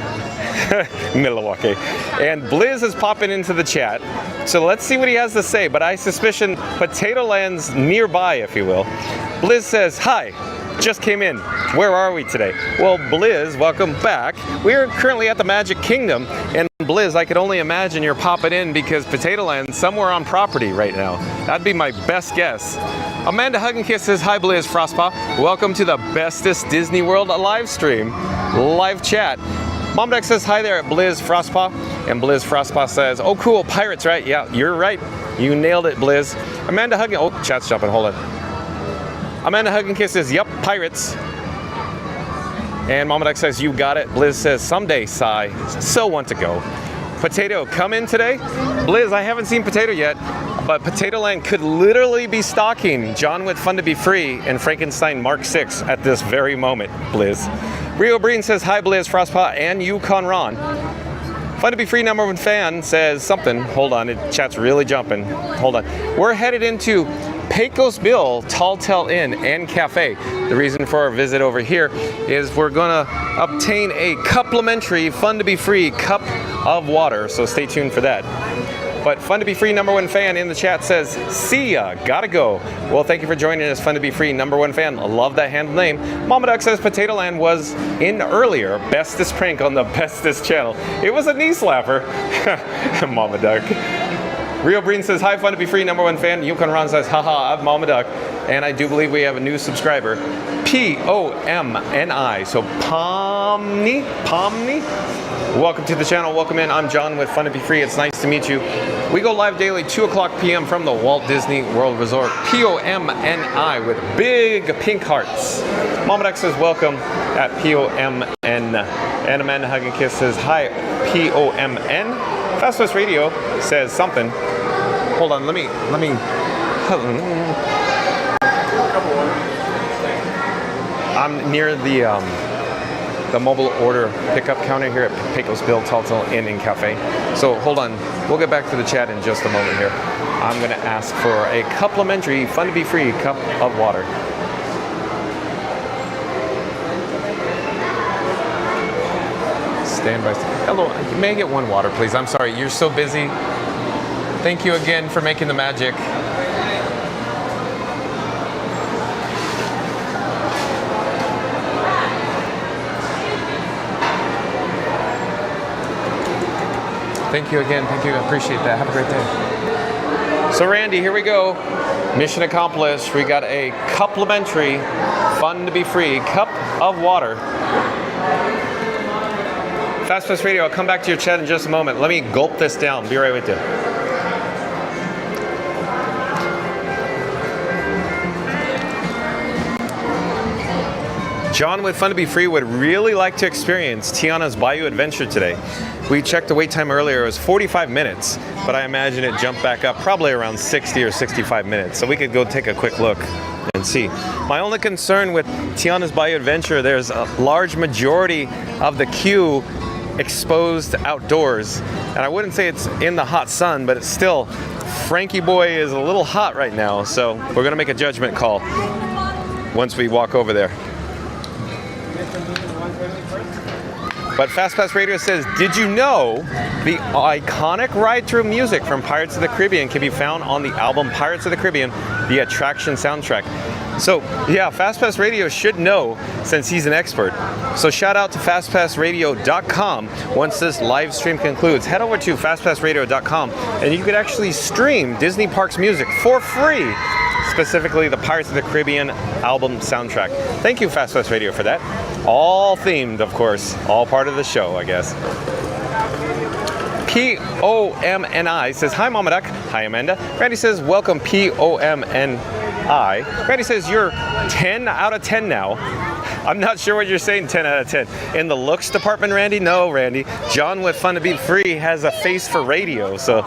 Milwaukee. And Blizz is popping into the chat. So let's see what he has to say, but I suspicion Potato Land's nearby, if you will. Blizz says, hi. Just came in. Where are we today? Well, Blizz, welcome back. We are currently at the Magic Kingdom, and Blizz, I could only imagine you're popping in because Potato Land's somewhere on property right now. That'd be my best guess. Amanda Hug and Kiss says, hi Blizz Frostpaw. Welcome to the bestest Disney World live stream, live chat. Mom Deck says, hi there at Blizz Frostpaw. And Blizz Frostpaw says, oh cool, Pirates, right? Yeah, you're right. You nailed it, Blizz. Amanda Hug and, oh, chat's jumping, hold on. Amanda Hug and Kiss says, yep, Pirates. And Mama Duck says, you got it. Blizz says, someday, sigh. So want to go. Potato, come in today? Blizz, I haven't seen Potato yet, but Potato Land could literally be stocking John with Fun to Be Free and Frankenstein Mark 6 at this very moment, Blizz. Rio Breen says, hi, Blizz Frostpaw and Yukon Ron. Fun to Be Free #1 fan says something. Hold on, chat's really jumping. Hold on. We're headed into Pecos Bill Tall Tale Inn and Cafe. The reason for our visit over here is we're gonna obtain a complimentary Fun to Be Free cup of water, so stay tuned for that. But Fun to Be Free #1 fan in the chat says, see ya, gotta go. Well, thank you for joining us, Fun to Be Free #1 fan. I love that handle name. Mama Duck says Potato Land was in earlier bestest prank on the bestest channel. It was a knee slapper. Mama Duck. Rio Breen says, hi, Fun to Be Free #1 fan. Yukon Ron says, haha, I'm Mama Duck. And I do believe we have a new subscriber, Pomni. So Pomni? Welcome to the channel. Welcome in. I'm John with Fun to Be Free. It's nice to meet you. We go live daily, 2 o'clock p.m. from the Walt Disney World Resort. Pomni with big pink hearts. Mama Duck says, welcome at Pomn. And Amanda Hug and Kiss says, hi, Pomn. Fast Radio says something. Hold on, let me. I'm near the mobile order pickup counter here at Pecos Bill Taltal Inn and Cafe. So hold on, we'll get back to the chat in just a moment here. I'm gonna ask for a complimentary, Fun to Be Free cup of water. Stand by. Hello, may I get one water, please? I'm sorry, you're so busy. Thank you again for making the magic. Thank you again. Thank you. I appreciate that. Have a great day. So Randy, here we go. Mission accomplished. We got a complimentary, Fun to Be Free cup of water. Fast Pass Radio, I'll come back to your chat in just a moment. Let me gulp this down. Be right with you. John with Fun to Be Free would really like to experience Tiana's Bayou adventure today. We checked the wait time earlier. It was 45 minutes, but I imagine it jumped back up probably around 60 or 65 minutes. So we could go take a quick look and see. My only concern with Tiana's Bayou adventure, there's a large majority of the queue exposed outdoors. And I wouldn't say it's in the hot sun, but it's still, Frankie Boy is a little hot right now. So we're gonna make a judgment call once we walk over there. But Fast Pass Radio says, did you know the iconic ride-through music from Pirates of the Caribbean can be found on the album Pirates of the Caribbean, the attraction soundtrack? So yeah, Fast Pass Radio should know since he's an expert. So shout out to fastpassradio.com. Once this live stream concludes, head over to fastpassradio.com and you could actually stream Disney Parks music for free, specifically the Pirates of the Caribbean album soundtrack. Thank you, Fast Pass Radio, for that. All themed, of course, all part of the show, I guess. Pomni says, hi, Mama Duck. Hi, Amanda. Randy says, welcome, Pomni. Randy says, you're 10 out of 10 now. I'm not sure what you're saying, 10 out of 10. In the looks department, Randy? No, Randy. John with Fun to Be Free has a face for radio, so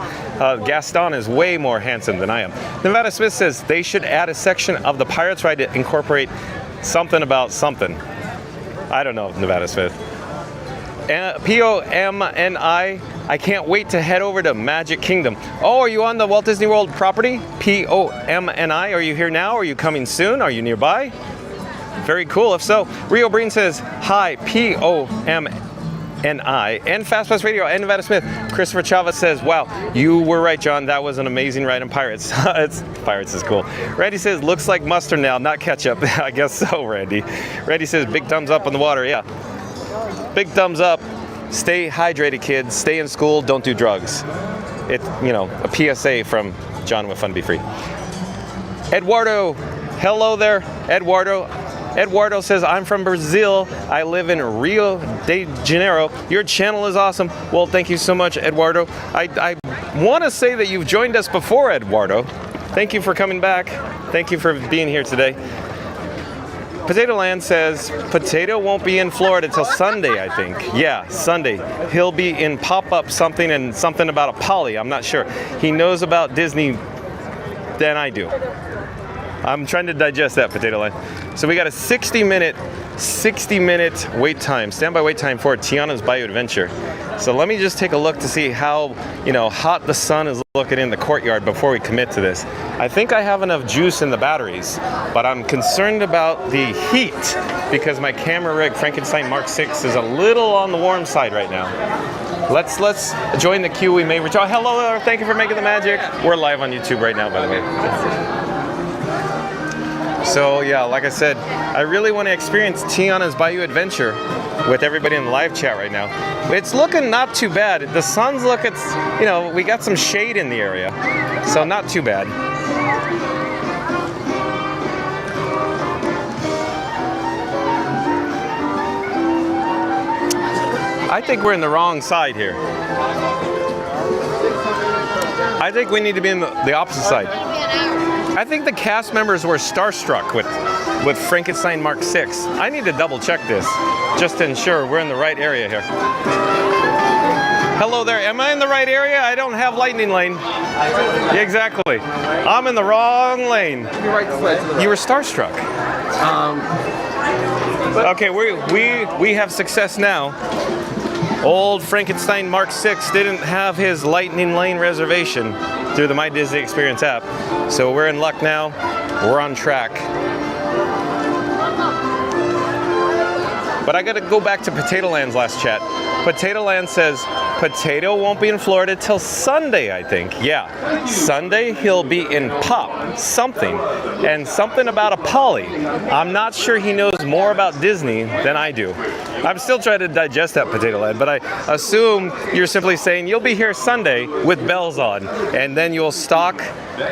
Gaston is way more handsome than I am. Nevada Smith says, they should add a section of the Pirates ride to incorporate something about something. I don't know, Nevada Smith. Pomni, I can't wait to head over to Magic Kingdom. Oh, are you on the Walt Disney World property? Pomni, are you here now? Are you coming soon? Are you nearby? Very cool. If so, Rio Breen says, hi, Pomni, and Fast Pass Radio, and Nevada Smith. Christopher Chavez says, wow, you were right, John. That was an amazing ride in Pirates. Pirates is cool. Randy says, looks like mustard now, not ketchup. I guess so, Randy. Randy says, big thumbs up on the water. Yeah. Big thumbs up. Stay hydrated, kids. Stay in school. Don't do drugs. It's, a PSA from John with Fun to Be Free. Eduardo. Hello there, Eduardo. Eduardo says, I'm from Brazil. I live in Rio de Janeiro. Your channel is awesome. Well, thank you so much, Eduardo. I want to say that you've joined us before, Eduardo. Thank you for coming back. Thank you for being here today. Potato Land says, Potato won't be in Florida till Sunday, I think. Yeah, Sunday. He'll be in pop-up something and something about a Polly. I'm not sure. He knows about Disney than I do. I'm trying to digest that, Potato Line. So we got a 60-minute wait time, standby wait time for Tiana's Bayou Adventure. So let me just take a look to see how, hot the sun is looking in the courtyard before we commit to this. I think I have enough juice in the batteries, but I'm concerned about the heat because my camera rig, Frankenstein Mark 6, is a little on the warm side right now. Let's join the queue. We may return. Hello there. Thank you for making the magic. We're live on YouTube right now, by the way. So yeah, like I said, I really want to experience Tiana's Bayou Adventure with everybody in the live chat right now. It's looking not too bad. The sun's looking, we got some shade in the area, so not too bad. I think we're in the wrong side here. I think we need to be in the opposite side. I think the cast members were starstruck with Frankenstein Mark 6. I need to double check this just to ensure we're in the right area here. Hello there, am I in the right area? I don't have lightning lane. Exactly. I'm in the wrong lane. You were starstruck. Okay, we have success now. Old Frankenstein Mark 6 didn't have his lightning lane reservation through the My Disney Experience app. So we're in luck now. We're on track. But I gotta go back to Potato Land's last chat. Potato Land says Potato won't be in Florida till Sunday, I think. Yeah, Sunday he'll be in Pop, something, and something about a Polly. I'm not sure he knows more about Disney than I do. I'm still trying to digest that, Potato Land, but I assume you're simply saying you'll be here Sunday with bells on, and then you'll stock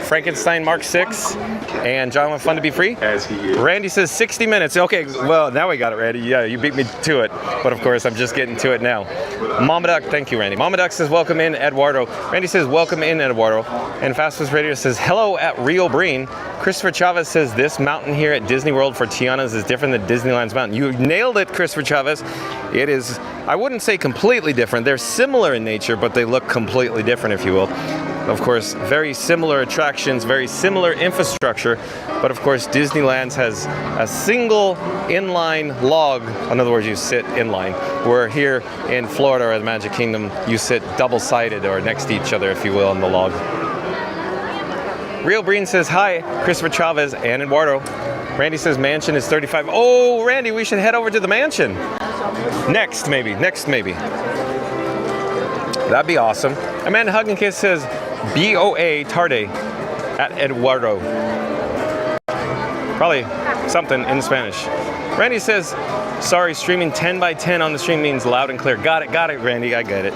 Frankenstein Mark 6 and John with Fun to Be Free? As he is. Randy says 60 minutes. Okay, well, now we got it, Randy. Yeah, you beat me to it. But of course, I'm just getting to it now. Mama Duck, thank you, Randy. Mama Duck says, welcome in, Eduardo. Randy says, welcome in, Eduardo. And Fastest Radio says, hello at Rio Breen. Christopher Chavez says, this mountain here at Disney World for Tiana's is different than Disneyland's mountain. You nailed it, Christopher Chavez. It is, I wouldn't say completely different. They're similar in nature, but they look completely different, if you will. Of course, very similar attractions, very similar infrastructure, but of course Disneyland's has a single inline log. In other words, you sit inline. Where here in Florida or the Magic Kingdom, you sit double-sided or next to each other, if you will, on the log. Real Breen says, hi, Christopher Chavez and Eduardo. Randy says mansion is 35. Oh, Randy, we should head over to the mansion. Next, maybe. That'd be awesome. Amanda Hug and Kiss says, BOA tarde at Eduardo. Probably something in Spanish. Randy says, sorry, streaming 10 by 10 on the stream means loud and clear. Got it, Randy, I get it.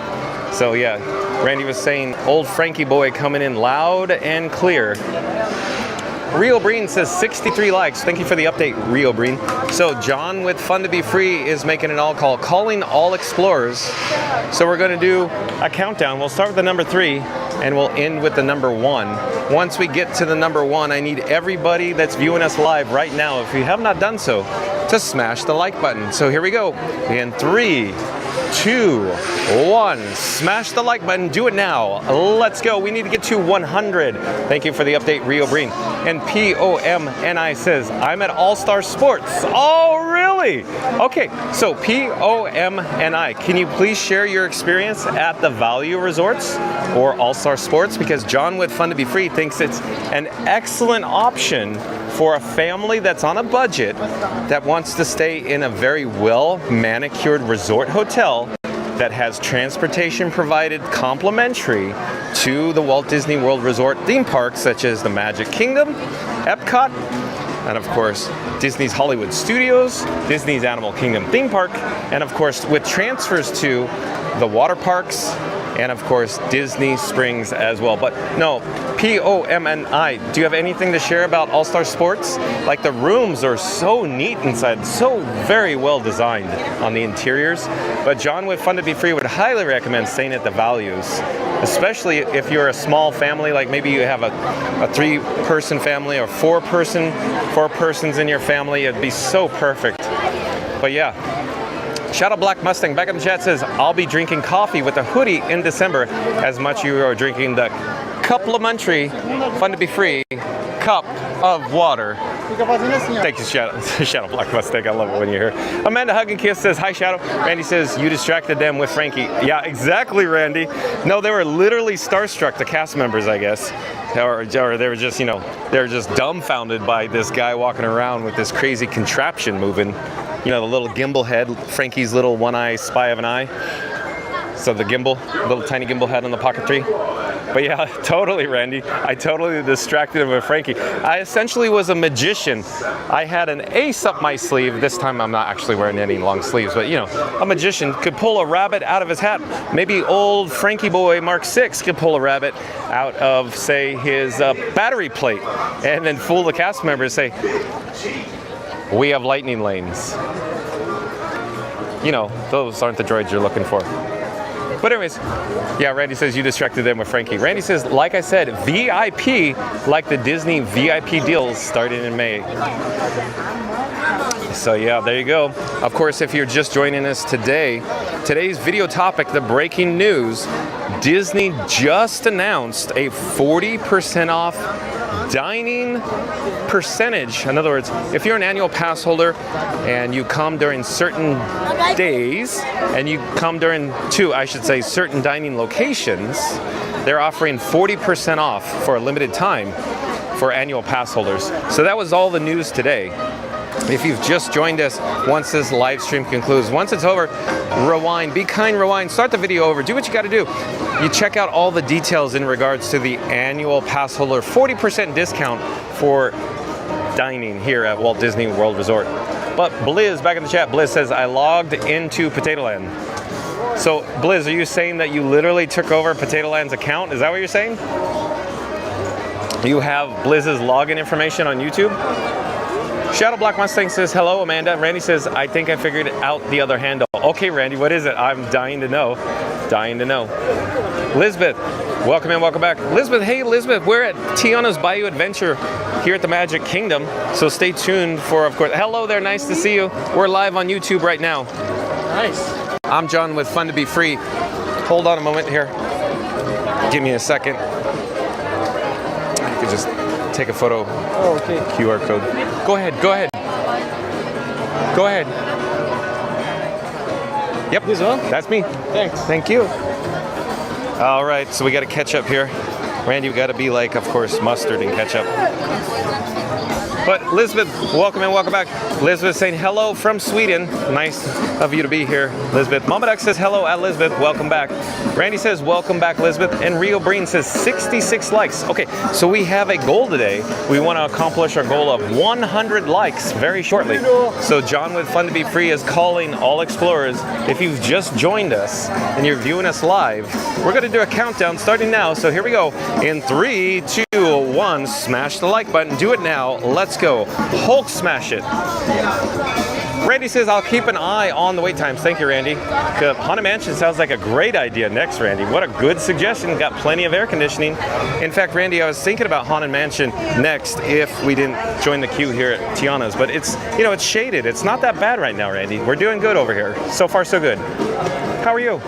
So yeah, Randy was saying, old Frankie boy coming in loud and clear. Rio Breen says 63 likes. Thank you for the update, Rio Breen. So John with Fun to Be Free is making an all call, calling all explorers. So we're going to do a countdown. We'll start with the number 3 and we'll end with the number 1. Once we get to the number 1, I need everybody that's viewing us live right now, if you have not done so, to smash the like button. So here we go. In 3, 2, 1. Smash the like button. Do it now. Let's go. We need to get to 100. Thank you for the update, Rio Breen. And POMNI says, I'm at All Star Sports. Oh, really? Okay, so POMNI, can you please share your experience at the Value Resorts or All Star Sports? Because John with Fun to Be Free thinks it's an excellent option for a family that's on a budget that wants to stay in a very well manicured resort hotel that has transportation provided complimentary to the Walt Disney World Resort theme parks such as the Magic Kingdom, Epcot, and of course Disney's Hollywood Studios, Disney's Animal Kingdom theme park, and of course with transfers to the water parks, and of course Disney Springs as well. But no, POMNI, do you have anything to share about All Star Sports? Like, the rooms are so neat inside, so very well designed on the interiors. But John with Fun to Be Free would highly recommend staying at the Values, especially if you're a small family, like maybe you have a 3-person family or 4 persons in your family. It'd be so perfect. But yeah. Shadow Black Mustang back in the chat says, I'll be drinking coffee with a hoodie in December as much you are drinking the complimentary Fun to Be Free cup of water. Fica fazendo assim, ó. Thank you, Shadow. Shadow Black Mustang. I love it when you're here. Amanda Hug and Kiss says, hi, Shadow. Randy says, you distracted them with Frankie. Yeah, exactly, Randy. No, they were literally starstruck, the cast members, I guess. Or they were just, you know, they were just dumbfounded by this guy walking around with this crazy contraption moving. You know, the little gimbal head, Frankie's little one-eye spy of an eye. So the gimbal, little tiny gimbal head on the pocket tree. But yeah, totally, Randy. I totally distracted him with Frankie. I essentially was a magician. I had an ace up my sleeve. This time I'm not actually wearing any long sleeves, but you know, a magician could pull a rabbit out of his hat. Maybe old Frankie boy Mark VI could pull a rabbit out of, say, his battery plate and then fool the cast members, say, we have lightning lanes. You know, those aren't the droids you're looking for. But anyways, yeah, Randy says you distracted them with Frankie. Randy says, like I said, VIP, like the Disney VIP deals starting in May. So yeah, there you go. Of course, if you're just joining us today, today's video topic, the breaking news, Disney just announced a 40% off dining percentage. In other words, if you're an annual pass holder and you come during certain days and you come during certain dining locations, they're offering 40% off for a limited time for annual pass holders. So that was all the news today. If you've just joined us, once this live stream concludes, once it's over, rewind, be kind, rewind, start the video over, do what you got to do. You check out all the details in regards to the annual pass holder 40% discount for dining here at Walt Disney World Resort. But Blizz, back in the chat, Blizz says, I logged into Potato Land. So Blizz, are you saying that you literally took over Potato Land's account? Is that what you're saying? You have Blizz's login information on YouTube? Shadow Black Mustang says, hello, Amanda. Randy says, I think I figured out the other handle. Okay, Randy, what is it? I'm dying to know. Dying to know. Lisbeth, welcome in, welcome back. Lisbeth, hey, Lisbeth, we're at Tiana's Bayou Adventure here at the Magic Kingdom. So stay tuned for, of course, hello there, nice to see you. We're live on YouTube right now. Nice. I'm John with Fun to Be Free. Hold on a moment here. Give me a second. You can just take a photo. Oh, okay. QR code. Go ahead, go ahead. Go ahead. Yep, This one? that's me. Thanks. Thank you. All right, so we got to catch up here. Randy, we got to be like, of course, mustard and ketchup. But Elizabeth, welcome and welcome back. Elizabeth saying hello from Sweden. Nice of you to be here, Elizabeth. Mama Duck says hello, Elizabeth. Welcome back. Randy says welcome back, Elizabeth. And Rio Breen says 66 likes. Okay, so we have a goal today. We want to accomplish our goal of 100 likes very shortly. So John with Fun to Be Free is calling all explorers. If you've just joined us and you're viewing us live, we're going to do a countdown starting now. So here we go. In 3, 2, 1, smash the like button. Do it now. Let's go. Hulk smash it. Randy says, I'll keep an eye on the wait times. Thank you, Randy. Haunted Mansion sounds like a great idea next, Randy. What a good suggestion. Got plenty of air conditioning. In fact, Randy, I was thinking about Haunted Mansion next if we didn't join the queue here at Tiana's. But it's, you know, it's shaded. It's not that bad right now, Randy. We're doing good over here. So far, so good. How are you?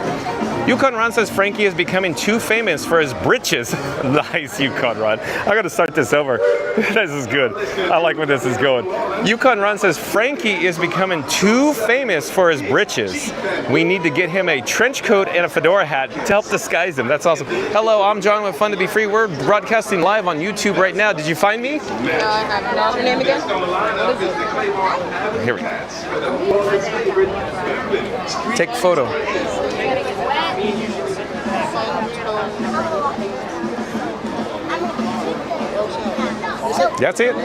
Yukon Ron says Frankie is becoming too famous for his britches. Nice, Yukon Ron. I'm going to start this over. This is good. I like where this is going. Yukon Ron says Frankie is becoming too famous for his britches. We need to get him a trench coat and a fedora hat to help disguise him. That's awesome. Hello, I'm John with Fun to Be Free. We're broadcasting live on YouTube right now. Did you find me? No, I haven't. What's your name again? Here we go. Take a photo. That's it?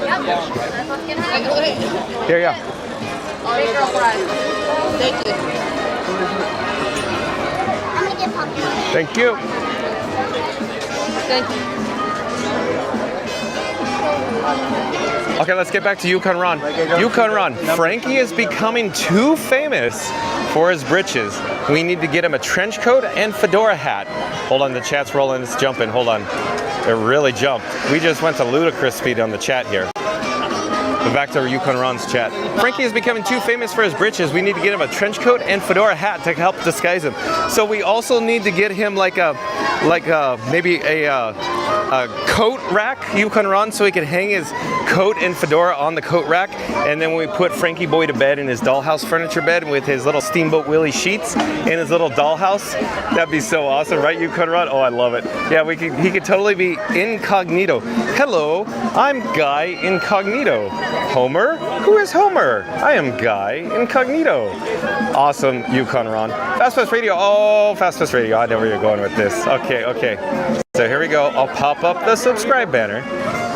Here, yeah. Big girl fries. Thank you. Thank you. Thank you. Okay, let's get back to Yukon Ron. Yukon Ron, Frankie is becoming too famous for his britches. We need to get him a trench coat and fedora hat. Hold on, the chat's rolling, it's jumping. Hold on. It really jumped. We just went to ludicrous speed on the chat here. But back to Yukon Ron's chat. Frankie is becoming too famous for his britches. We need to get him a trench coat and fedora hat to help disguise him. So we also need to get him maybe a coat rack, Yukon Ron, so he could hang his coat and fedora on the coat rack. And then we put Frankie Boy to bed in his dollhouse furniture bed with his little Steamboat Willie sheets in his little dollhouse. That'd be so awesome, right, Yukon Ron? Oh, I love it. Yeah, he could totally be incognito. Hello, I'm Guy Incognito. Homer? Who is Homer? I am Guy Incognito. Awesome, Yukon Ron. Fast Pass Radio. Oh, Fast Pass Radio. I know where you're going with this. Okay. So here we go. I'll pop up the subscribe banner.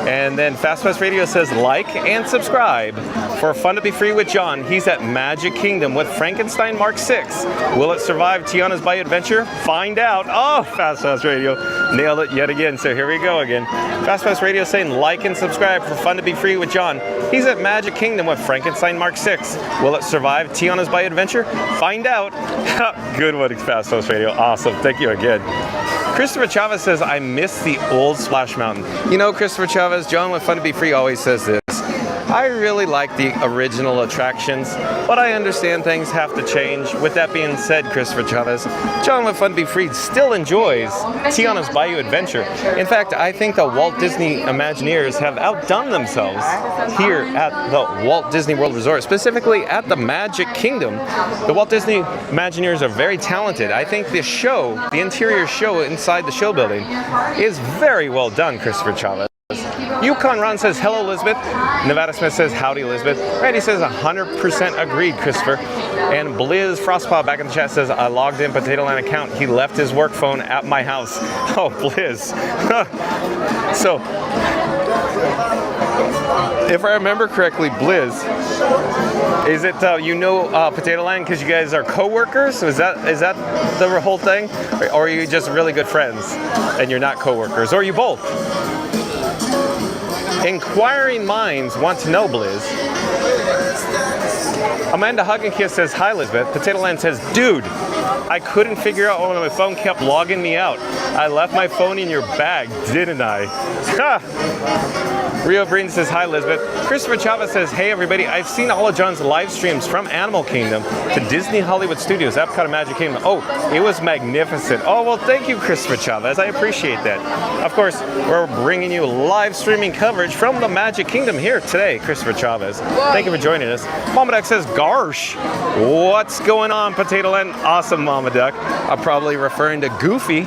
And then Fast Pass Radio says like and subscribe for Fun to Be Free with John. He's at Magic Kingdom with Frankenstein Mark 6. Will it survive Tiana's Bayou Adventure? Find out. Oh, Fast Pass Radio. Nailed it yet again. So here we go again. Fast Pass Radio saying like and subscribe for Fun to Be Free with John. He's at Magic Kingdom with Frankenstein Mark 6. Will it survive Tiana's Bayou Adventure? Find out. Good one, Fast Pass Radio. Awesome. Thank you again. Christopher Chavez says, I miss the old Splash Mountain. You know, Christopher Chavez, John with Fun to Be Free always says this. I really like the original attractions, but I understand things have to change. With that being said, Christopher Chavez, John with Fun to Be Free still enjoys Tiana's Bayou Adventure. In fact, I think the Walt Disney Imagineers have outdone themselves here at the Walt Disney World Resort, specifically at the Magic Kingdom. The Walt Disney Imagineers are very talented. I think the show, the interior show inside the show building, is very well done, Christopher Chavez. Yukon Ron says, hello, Elizabeth. Nevada Smith says, howdy, Elizabeth. Randy says, 100% agreed, Christopher. And Blizz Frostpaw back in the chat says, I logged in Potato Land account. He left his work phone at my house. Oh, Blizz. So, if I remember correctly, Blizz, is it Potato Land because you guys are co-workers? Is that the whole thing? Or are you just really good friends and you're not co-workers? Or are you both? Inquiring minds want to know, Blizz. Amanda Hug and Kiss says, hi, Elizabeth. Potato Land says, dude, I couldn't figure out when my phone kept logging me out. I left my phone in your bag, didn't I? Rio Breen says, hi, Elizabeth. Christopher Chavez says, hey, everybody. I've seen all of John's live streams from Animal Kingdom to Disney Hollywood Studios, Epcot and Magic Kingdom. Oh, it was magnificent. Oh, well, thank you, Christopher Chavez. I appreciate that. Of course, we're bringing you live streaming coverage from the Magic Kingdom here today, Christopher Chavez. Thank you for joining us. Mama Duck says, Garsh, what's going on, Potato Land? Awesome, Mama Duck. I'm probably referring to Goofy.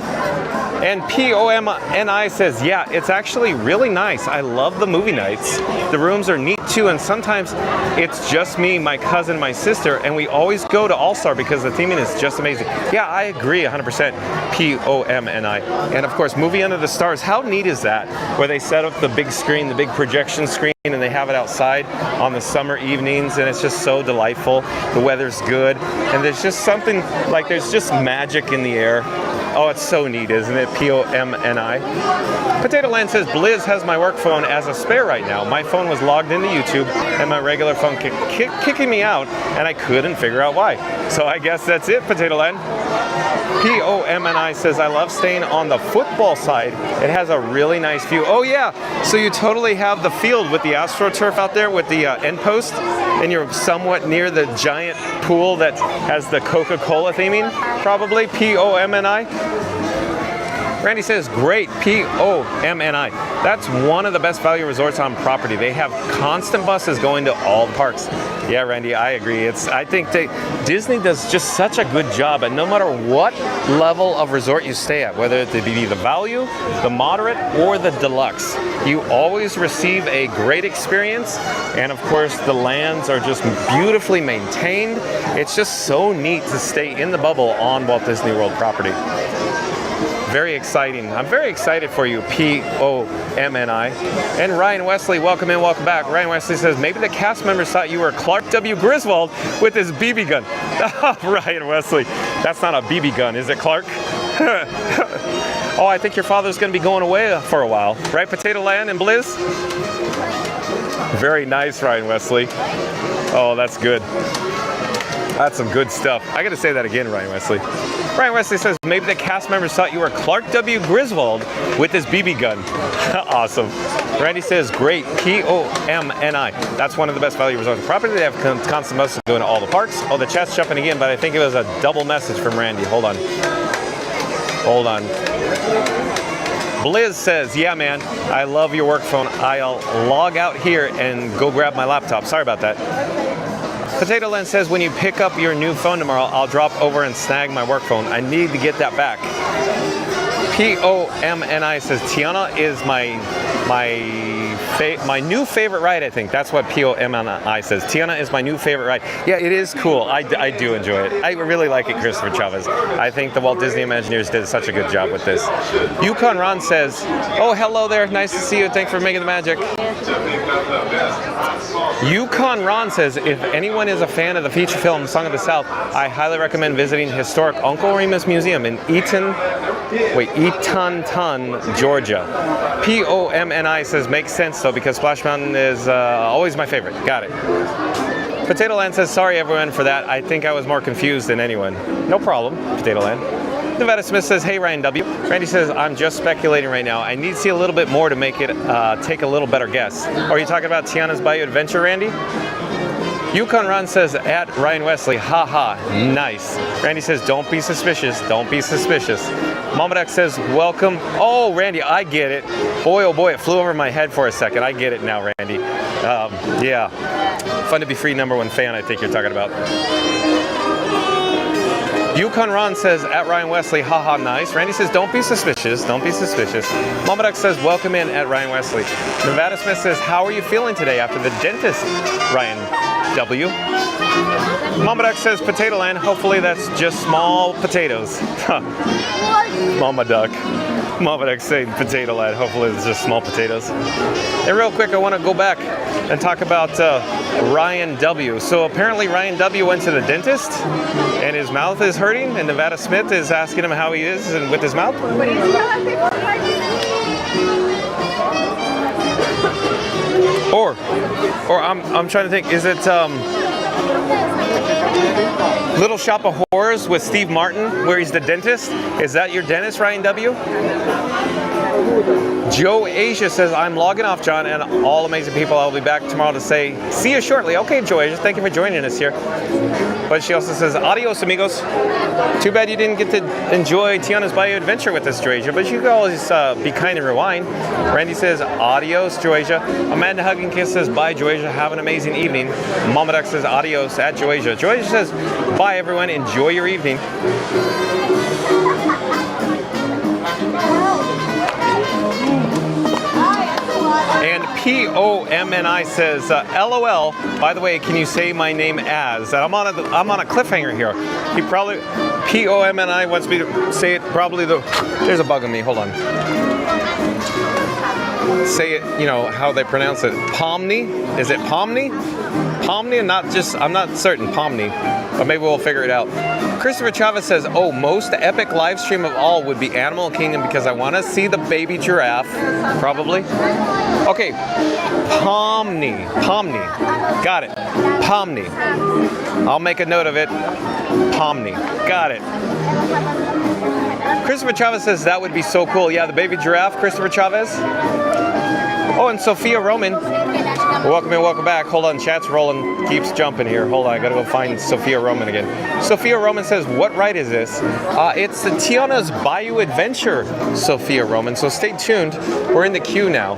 And POMNI says, yeah, it's actually really nice. I love the movie nights. The rooms are neat too, and sometimes it's just me, my cousin, my sister, and we always go to All-Star because the theming is just amazing. Yeah, I agree 100%. POMNI. And of course, Movie Under the Stars, how neat is that? Where they set up the big screen, the big projection screen, and they have it outside on the summer evenings, and it's just so delightful. The weather's good, and there's just something like there's just magic in the air. Oh, it's so neat, isn't it? POMNI. Potato Land says, Blizz has my work phone as a spare right now. My phone was logged into YouTube and my regular phone kicking me out, and I couldn't figure out why. So I guess that's it, Potato Land. POMNI says, I love staying on the football side. It has a really nice view. Oh yeah, so you totally have the field with the AstroTurf out there with the end post, and you're somewhat near the giant pool that has the Coca-Cola theming, probably. POMNI. Randy says, great, POMNI. That's one of the best value resorts on property. They have constant buses going to all the parks. Yeah, Randy, I agree. I think Disney does just such a good job, and no matter what level of resort you stay at, whether it be the value, the moderate, or the deluxe, you always receive a great experience. And of course, the lands are just beautifully maintained. It's just so neat to stay in the bubble on Walt Disney World property. Very exciting. I'm very excited for you, POMNI. And Ryan Wesley, welcome in, welcome back. Ryan Wesley says, maybe the cast members thought you were Clark W. Griswold with his BB gun. Oh, Ryan Wesley, that's not a BB gun, is it, Clark? Oh, I think your father's going to be going away for a while. Right, Potato Land and Blizz? Very nice, Ryan Wesley. Oh, that's good. That's some good stuff. I got to say that again, Ryan Wesley. Ryan Wesley says, maybe the cast members thought you were Clark W. Griswold with his BB gun. Awesome. Randy says, great, POMNI. That's one of the best value resorts on property. They have constant buses going to all the parks. Oh, the chat's jumping again, but I think it was a double message from Randy. Hold on. Hold on. Blizz says, yeah, man, I love your work phone. I'll log out here and go grab my laptop. Sorry about that. Potato Land says, when you pick up your new phone tomorrow, I'll drop over and snag my work phone. I need to get that back. POMNI says, Tiana is my new favorite ride, I think. That's what POMNI says. Tiana is my new favorite ride. Yeah, it is cool. I do enjoy it. I really like it, Christopher Chavez. I think the Walt Disney Imagineers did such a good job with this. Yukon Ron says, oh, hello there. Nice to see you. Thanks for making the magic. Yukon Ron says, if anyone is a fan of the feature film Song of the South, I highly recommend visiting historic Uncle Remus Museum in Eatonton, Georgia. POMNI says, makes sense though, because Splash Mountain is always my favorite. Got it. Potato Land says, sorry everyone for that. I think I was more confused than anyone. No problem, Potato Land. Nevada Smith says, hey Ryan W. Randy says, I'm just speculating right now. I need to see a little bit more to make it take a little better guess. Are you talking about Tiana's Bayou Adventure, Randy? Yukon Ron says, at Ryan Wesley, haha, nice. Randy says, don't be suspicious, don't be suspicious. Mama Duck says, welcome. Oh, Randy, I get it. Boy, oh boy, it flew over my head for a second. I get it now, Randy. Yeah, Fun to Be Free #1 fan, I think you're talking about. Yukon Ron says, at Ryan Wesley, haha, nice. Randy says, don't be suspicious, don't be suspicious. Mama Duck says, welcome in at Ryan Wesley. Nevada Smith says, how are you feeling today after the dentist, Ryan W? Mama Duck says, Potato Land, hopefully that's just small potatoes. Mama Duck. Mama Duck saying Potato Land, hopefully it's just small potatoes. And real quick, I want to go back and talk about Ryan W. So apparently Ryan W went to the dentist and his mouth is hurting, and Nevada Smith is asking him how he is and with his mouth. Or I'm trying to think, is it Little Shop of Horrors with Steve Martin, where he's the dentist? Is that your dentist, Ryan W? Joe Asia says, I'm logging off, John, and all amazing people. I'll be back tomorrow to say, see you shortly. Okay, Joe Asia, thank you for joining us here. But she also says, adios, amigos. Too bad you didn't get to enjoy Tiana's Bayou Adventure with us, Joe Asia, but you can always be kind and rewind. Randy says, adios, Joe Asia. Amanda Hugging Kiss says, bye, Joe Asia. Have an amazing evening. Mama Duck says, adios at Joe Asia. Joe Asia says, bye, everyone. Enjoy your evening. And POMNI says, LOL, by the way, can you say my name as? I'm on a cliffhanger here. He probably, POMNI wants me to say it probably there's a bug on me, hold on. Say it, you know, how they pronounce it. Pomni? Is it Pomni? Pomni? I'm not certain, Pomni. But maybe we'll figure it out. Christopher Chavez says, oh, most epic live stream of all would be Animal Kingdom because I want to see the baby giraffe. Probably. Okay. Pomni. Got it. Pomni. I'll make a note of it. Pomni. Got it. Christopher Chavez says that would be so cool. Yeah, the baby giraffe, Christopher Chavez. Oh, and Sophia Roman. Welcome and welcome back. Hold on, chat's rolling, keeps jumping here. Hold on, I gotta go find Sophia Roman again. Sophia Roman says, what ride is this? It's the Tiana's Bayou Adventure, Sophia Roman. So stay tuned. We're in the queue now.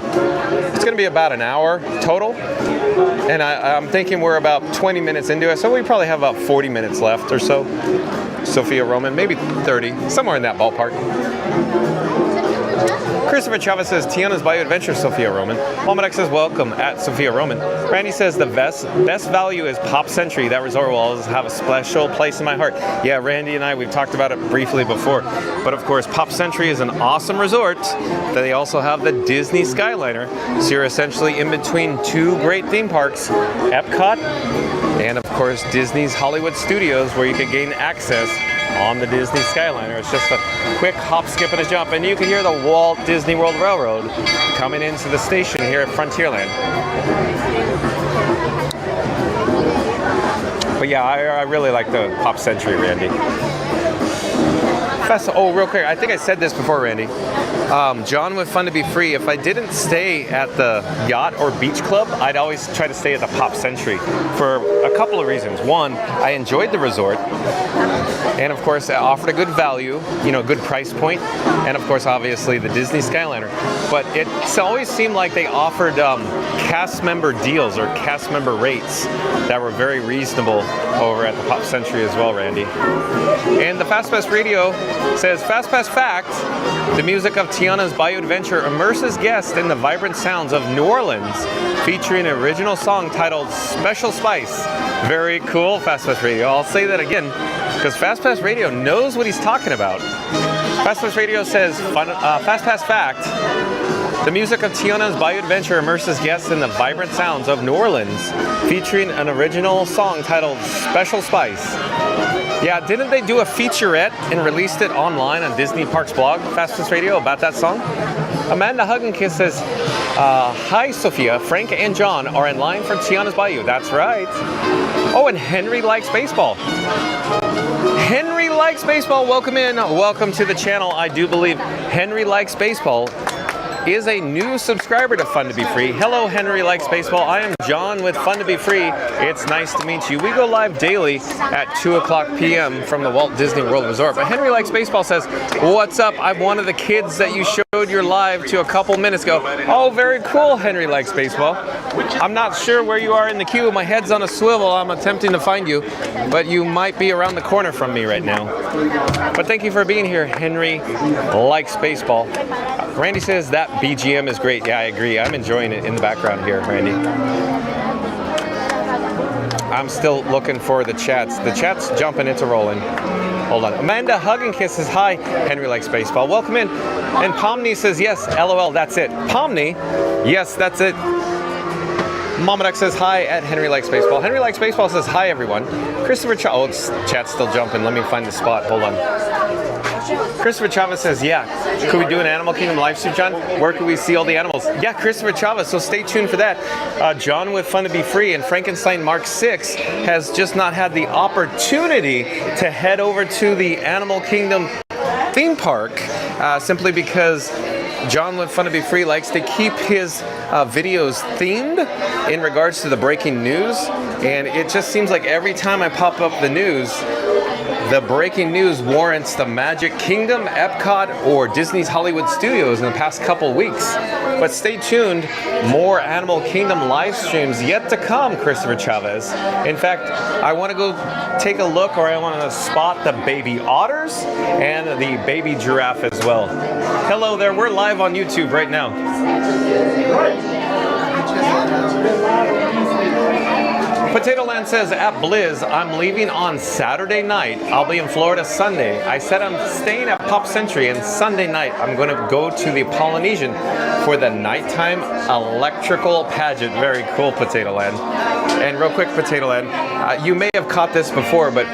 It's gonna be about an hour total. And I'm thinking we're about 20 minutes into it. So we probably have about 40 minutes left or so. Sophia Roman, maybe 30, somewhere in that ballpark. Christopher Chavez says, Tiana's Bayou Adventure, Sophia Roman. Almanac says, welcome at Sophia Roman. Randy says, the best value is Pop Century. That resort will always have a special place in my heart. Yeah, Randy and I, we've talked about it briefly before. But of course, Pop Century is an awesome resort. They also have the Disney Skyliner. So you're essentially in between two great theme parks, Epcot and of course Disney's Hollywood Studios, where you can gain access on the Disney Skyliner. It's just a quick hop, skip, and a jump. And you can hear the Walt Disney World Railroad coming into the station here at Frontierland. But yeah, I really like the Pop Century, Randy. Oh, real quick, I think I said this before, Randy. John with Fun to Be Free, if I didn't stay at the yacht or beach club, I'd always try to stay at the Pop Century for a couple of reasons. One, I enjoyed the resort, and of course offered a good value, you know, good price point, and of course obviously the Disney Skyliner. But it's always seemed like they offered cast member deals or cast member rates that were very reasonable over at the Pop Century as well, Randy. And the FastPass Radio says, FastPass Fact, the music of Tiana's Bayou Adventure immerses guests in the vibrant sounds of New Orleans, featuring an original song titled Special Spice. Very cool, FastPass Radio. I'll say that again, because FastPass Radio knows what he's talking about. FastPass Radio says, FastPass Fact, the music of Tiana's Bayou Adventure immerses guests in the vibrant sounds of New Orleans, featuring an original song titled Special Spice. Yeah, didn't they do a featurette and released it online on Disney Parks blog, FastPass Radio, about that song? Amanda Hugginkiss says, hi Sophia, Frank and John are in line for Tiana's Bayou. That's right. Oh, and Henry Likes Baseball. Henry Likes Baseball, welcome in. Welcome to the channel. I do believe Henry Likes Baseball is a new subscriber to Fun to Be Free. Hello, Henry Likes Baseball. I am John with Fun to Be Free. It's nice to meet you. We go live daily at 2 o'clock p.m. from the Walt Disney World Resort. But Henry Likes Baseball says, what's up? I'm one of the kids that you showed your live to a couple minutes ago. Oh, very cool, Henry Likes Baseball. I'm not sure where you are in the queue. My head's on a swivel. I'm attempting to find you, but you might be around the corner from me right now. But thank you for being here, Henry Likes Baseball. Randy says that BGM is great. Yeah, I agree. I'm enjoying it in the background here, Randy. I'm still looking for the chats. The chat's jumping, it's rolling. Hold on. Amanda Hugginkiss says, hi, Henry Likes Baseball. Welcome in. And Pomni says, yes, LOL, that's it. Pomni, yes, that's it. Mama Duck says, hi at Henry Likes Baseball. Henry Likes Baseball says, hi, everyone. Christopher Chavez, oh, chat's still jumping. Let me find the spot. Hold on. Christopher Chavez says, yeah, could we do an Animal Kingdom live stream, John? Where could we see all the animals? Yeah, Christopher Chavez, so stay tuned for that. John with Fun to Be Free and Frankenstein Mark 6 has just not had the opportunity to head over to the Animal Kingdom theme park simply because John with Fun to Be Free likes to keep his videos themed in regards to the breaking news, and it just seems like every time I pop up the news, the breaking news warrants the Magic Kingdom, Epcot, or Disney's Hollywood Studios in the past couple weeks. But stay tuned, more Animal Kingdom live streams yet to come, Christopher Chavez. In fact, I want to go take a look, or I want to spot the baby otters and the baby giraffe as well. Hello there, we're live on YouTube right now. Potato Land says, at Blizz, I'm leaving on Saturday night. I'll be in Florida Sunday. I said I'm staying at Pop Century, and Sunday night I'm going to go to the Polynesian for the nighttime electrical pageant. Very cool, Potato Land. And real quick, Potato Land, you may have caught this before, but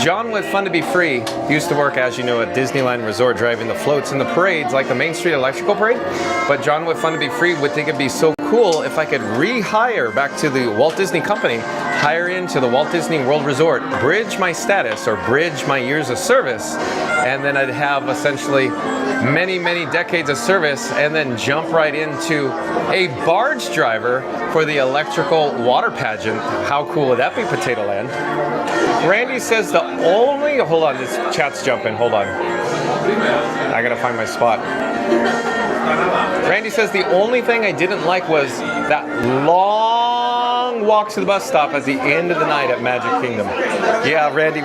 John with Fun to Be Free used to work, as you know, at Disneyland Resort driving the floats and the parades, like the Main Street Electrical Parade. But John with Fun to Be Free would think it'd be so cool if I could rehire back to the Walt Disney Company, hire into the Walt Disney World Resort, bridge my status or bridge my years of service, and then I'd have essentially many, many decades of service, and then jump right into a barge driver for the electrical water pageant. How cool would that be, Potato Land? Randy says the only, hold on, this chat's jumping, hold on. I gotta find my spot. Randy says the only thing I didn't like was that long walk to the bus stop at the end of the night at Magic Kingdom. Yeah, Randy,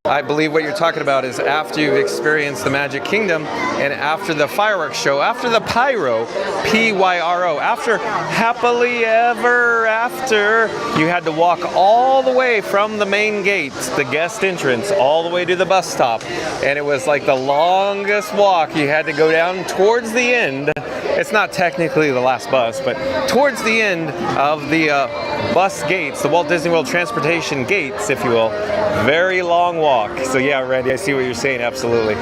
I believe what you're talking about is after you've experienced the Magic Kingdom and after the fireworks show, after the pyro, P-Y-R-O, after happily ever after, you had to walk all the way from the main gate, the guest entrance, all the way to the bus stop. And it was like the longest walk. You had to go down towards the end. It's not technically the last bus, but towards the end of the bus gates, the Walt Disney World Transportation gates, if you will. Very long walk. So yeah, Randy, I see what you're saying, absolutely.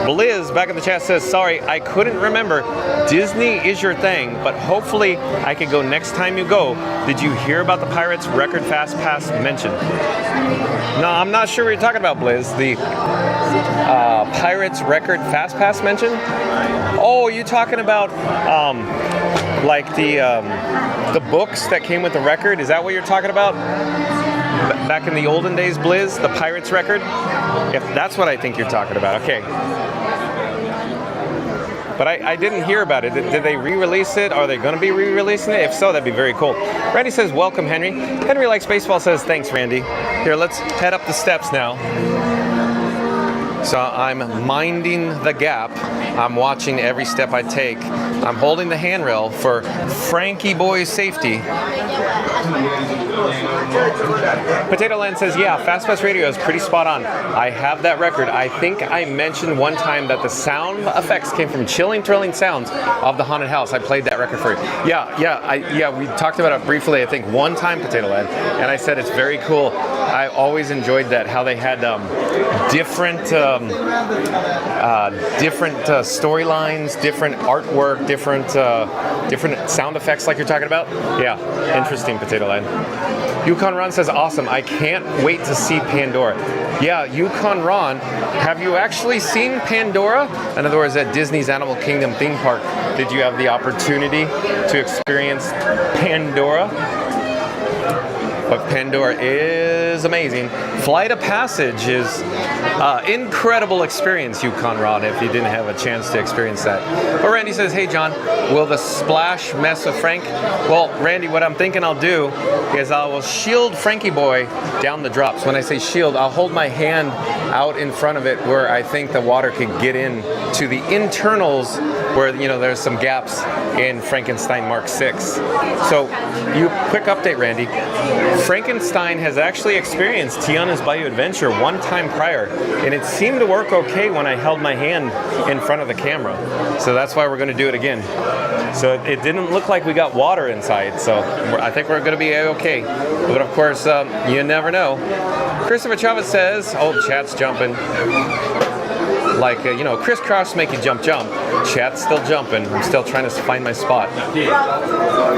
Blizz back in the chat says, sorry, I couldn't remember. Disney is your thing, but hopefully I can go next time you go. Did you hear about the Pirates Record Fast Pass mention? No, I'm not sure what you're talking about, Blizz. The Pirates Record Fast Pass mention? Oh, you're talking about like the books that came with the record? Is that what you're talking about? back in the olden days, Blizz, the Pirates record. If that's what I think you're talking about, okay. But I didn't hear about it. Did they re-release it? Are they going to be re-releasing it? If so, that'd be very cool. Randy says, welcome, Henry. Henry Likes Baseball says, thanks, Randy. Here, let's head up the steps now. So I'm minding the gap. I'm watching every step I take. I'm holding the handrail for Frankie Boy's safety. Potato Land says, yeah, Fast Pass Radio is pretty spot on. I have that record. I think I mentioned one time that the sound effects came from chilling, thrilling sounds of the haunted house. I played that record for you. Yeah, we talked about it briefly, I think, one time, Potato Land, and I said it's very cool. I always enjoyed that, how they had different storylines, different artwork, different sound effects like you're talking about. Yeah, interesting, Potato Land. Yukon Ron says, awesome. I can't wait to see Pandora. Yeah, Yukon Ron, have you actually seen Pandora? In other words, at Disney's Animal Kingdom theme park, did you have the opportunity to experience Pandora? But Pandora is amazing. Flight of Passage is incredible experience, Yukon Rod, if you didn't have a chance to experience that. But Randy says, hey John, will the splash mess with Frank? Well, Randy, what I'm thinking I'll do is I will shield Frankie Boy down the drops. When I say shield, I'll hold my hand out in front of it where I think the water could get in to the internals where, you know, there's some gaps in Frankenstein Mark 6. So, quick update, Randy. Frankenstein has actually experienced Tiana's Bayou Adventure one time prior, and it seemed to work okay when I held my hand in front of the camera. So that's why we're going to do it again. So it didn't look like we got water inside, so I think we're going to be okay. But of course, you never know. Christopher Chavez says, oh, chat's jumping. Like, crisscross make you jump. Chat's still jumping. I'm still trying to find my spot.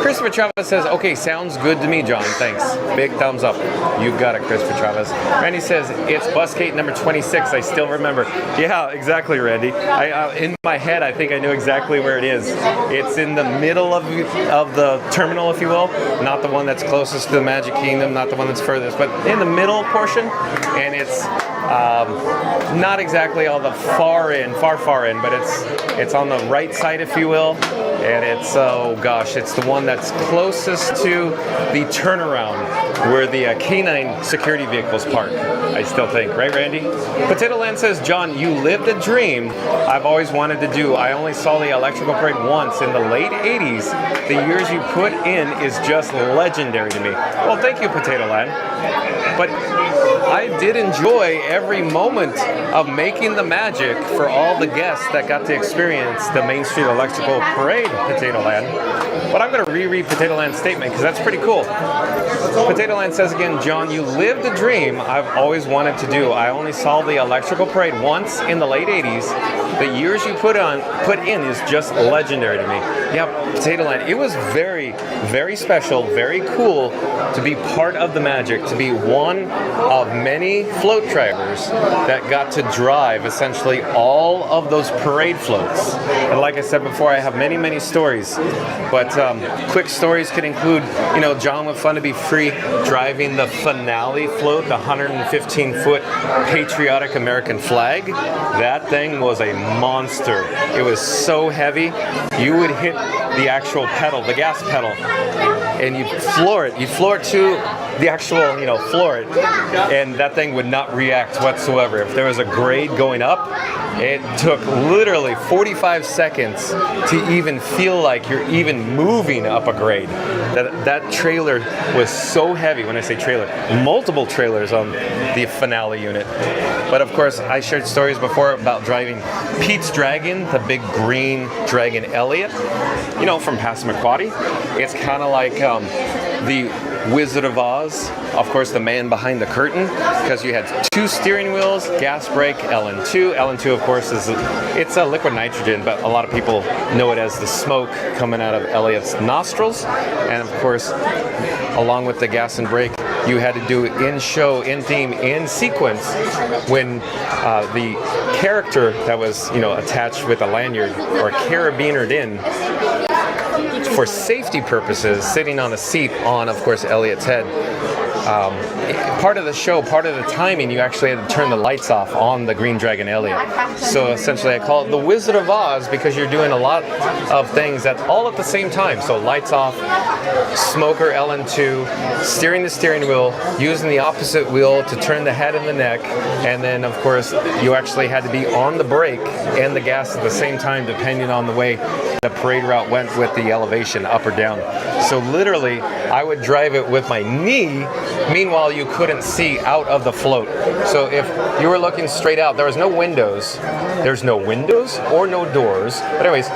Christopher Chavez says, okay, sounds good to me, John. Thanks. Big thumbs up. You got it, Christopher Chavez. Randy says, it's Busgate number 26. I still remember. Yeah, exactly, Randy. In my head, I think I knew exactly where it is. It's in the middle of the terminal, if you will. Not the one that's closest to the Magic Kingdom, not the one that's furthest, but in the middle portion. And it's not exactly all the far in, but it's on the right side, if you will, and it's, oh gosh, it's the one that's closest to the turnaround where the canine security vehicles park, I still think, right, Randy? Potato Land says, John, you lived a dream I've always wanted to do. I only saw the electrical parade once in the late 80s. The years you put in is just legendary to me. Well, thank you, Potato Land. But I did enjoy every moment of making the magic for all the guests that got to experience the Main Street Electrical Parade, Potato Land. But I'm going to reread Potato Land's statement because that's pretty cool. Potato Land says again, John, you lived a dream I've always wanted to do. I only saw the electrical parade once in the late 80s. The years you put in is just legendary to me. Yeah, Potato Land, it was very, very special, very cool to be part of the magic, to be one of many float drivers that got to drive essentially all of those parade floats. And like I said before, I have many, many stories. But quick stories could include, John with Fun to Be Free driving the finale float, the 115-foot patriotic American flag. That thing was a monster. It was so heavy, you would hit the actual pedal, the gas pedal, and you'd floor it. You'd floor it to the actual, floor it, and that thing would not react whatsoever. If there was a grade going up, it took literally 45 seconds to even feel like you're even moving up a grade. That trailer was so heavy. When I say trailer, multiple trailers on the finale unit. But of course, I shared stories before about driving Pete's Dragon, the big green dragon Elliot, from Passamaquoddy. It's kind of like the Wizard of Oz, of course, the man behind the curtain, because you had two steering wheels, gas brake, LN2. LN2, of course, it's a liquid nitrogen, but a lot of people know it as the smoke coming out of Elliot's nostrils. And of course, along with the gas and brake, you had to do in show, in theme, in sequence when the character that was, attached with a lanyard or carabinered in for safety purposes, sitting on a seat on, of course, Elliot's head. part of the show, part of the timing, you actually had to turn the lights off on the Green Dragon Elliot. So essentially I call it the Wizard of Oz because you're doing a lot of things all at the same time. So lights off, smoker LN2, steering the steering wheel, using the opposite wheel to turn the head and the neck, and then of course you actually had to be on the brake and the gas at the same time depending on the way the parade route went with the elevation, up or down. So literally I would drive it with my knee, meanwhile you couldn't see out of the float. So if you were looking straight out, there was no windows. There's no windows or no doors. But anyways,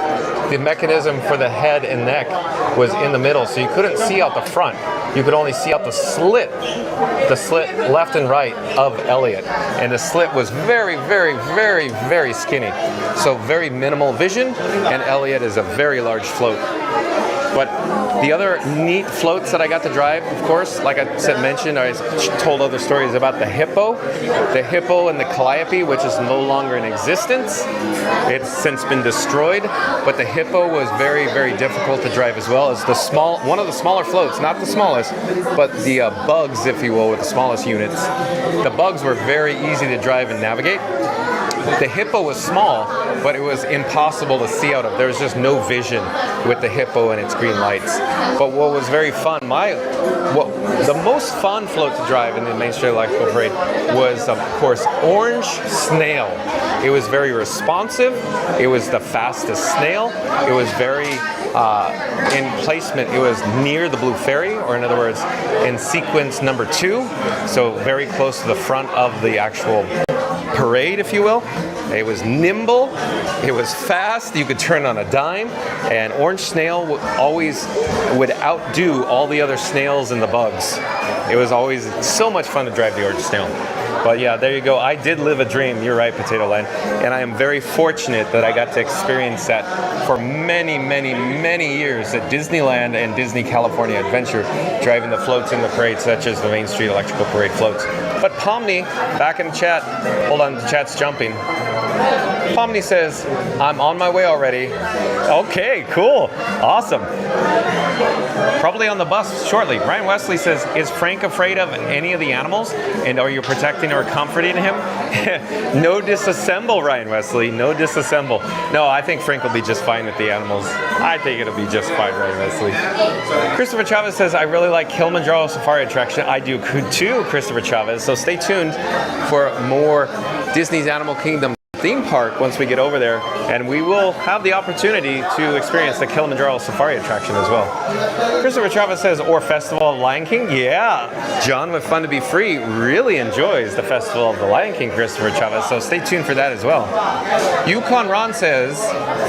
the mechanism for the head and neck was in the middle, so you couldn't see out the front. You could only see out the slit left and right of Elliot. And the slit was very, very, very, very skinny. So very minimal vision, and Elliot is a very large float. But the other neat floats that I got to drive, of course, like I mentioned, I told other stories about the hippo and the calliope, which is no longer in existence. It's since been destroyed, but the hippo was very, very difficult to drive as well. It's one of the smaller floats, not the smallest, but the bugs, if you will, with the smallest units. The bugs were very easy to drive and navigate. The hippo was small, but it was impossible to see out of. There was just no vision with the hippo and its green lights. But what was very fun, the most fun float to drive in the Main Street Electrical Parade was, of course, Orange Snail. It was very responsive. It was the fastest snail. It was very in placement. It was near the Blue Fairy, or in other words, in sequence number 2. So very close to the front of the actual parade, if you will. It was nimble, it was fast, you could turn on a dime, and Orange Snail always would outdo all the other snails and the bugs. It was always so much fun to drive the Orange Snail. But yeah, there you go. I did live a dream. You're right, Potato Land. And I am very fortunate that I got to experience that for many, many, many years at Disneyland and Disney California Adventure, driving the floats in the parade, such as the Main Street Electrical Parade floats. But Pomni, back in the chat, hold on, the chat's jumping. Pomni says, I'm on my way already. Okay, cool, awesome. Probably on the bus shortly. Brian Wesley says, is Frank afraid of any of the animals? And are you protecting or comforting him? No disassemble, Ryan Wesley, no disassemble. No, I think Frank will be just fine with the animals. I think it'll be just fine, Ryan Wesley. Christopher Chavez says, I really like Kilimanjaro Safari Attraction. I do too, Christopher Chavez. So stay tuned for more Disney's Animal Kingdom theme park once we get over there, and we will have the opportunity to experience the Kilimanjaro Safari attraction as well. Christopher Chavez says, or Festival of the Lion King? Yeah, John with Fun to Be Free really enjoys the Festival of the Lion King, Christopher Chavez, so stay tuned for that as well. Yukon Ron says,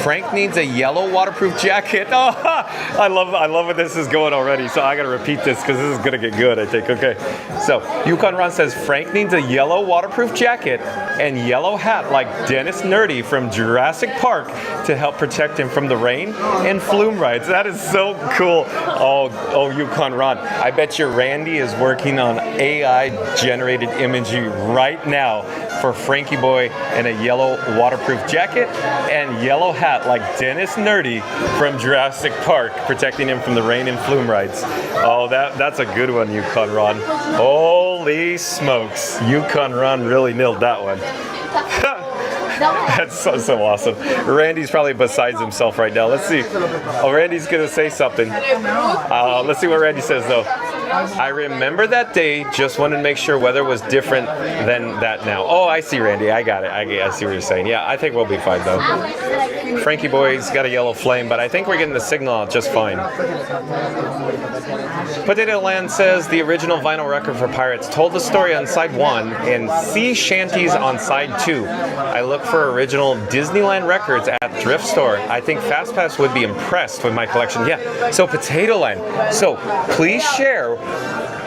Frank needs a yellow waterproof jacket. Oh, I love where this is going already, so I gotta repeat this because this is gonna get good, I think. Okay, so Yukon Ron says, Frank needs a yellow waterproof jacket and yellow hat like Dennis Nerdy from Jurassic Park to help protect him from the rain and flume rides. That is so cool. Oh, Yukon Ron. I bet you Randy is working on AI-generated imagery right now for Frankie Boy in a yellow waterproof jacket and yellow hat like Dennis Nerdy from Jurassic Park, protecting him from the rain and flume rides. Oh, that's a good one, Yukon Ron. Holy smokes. Yukon Ron really nailed that one. That's so awesome. Randy's probably besides himself right now. Let's see. Oh, Randy's going to say something. Let's see what Randy says, though. I remember that day, just wanted to make sure weather was different than that now. Oh, I see, Randy. I got it. I see what you're saying. Yeah, I think we'll be fine, though. Frankie Boy's got a yellow flame, but I think we're getting the signal out just fine. Potato Land says the original vinyl record for Pirates told the story on side 1 and sea shanties on side 2. I look for original Disneyland records at thrift store. I think FastPass would be impressed with my collection. Yeah, so Potato Land. So please share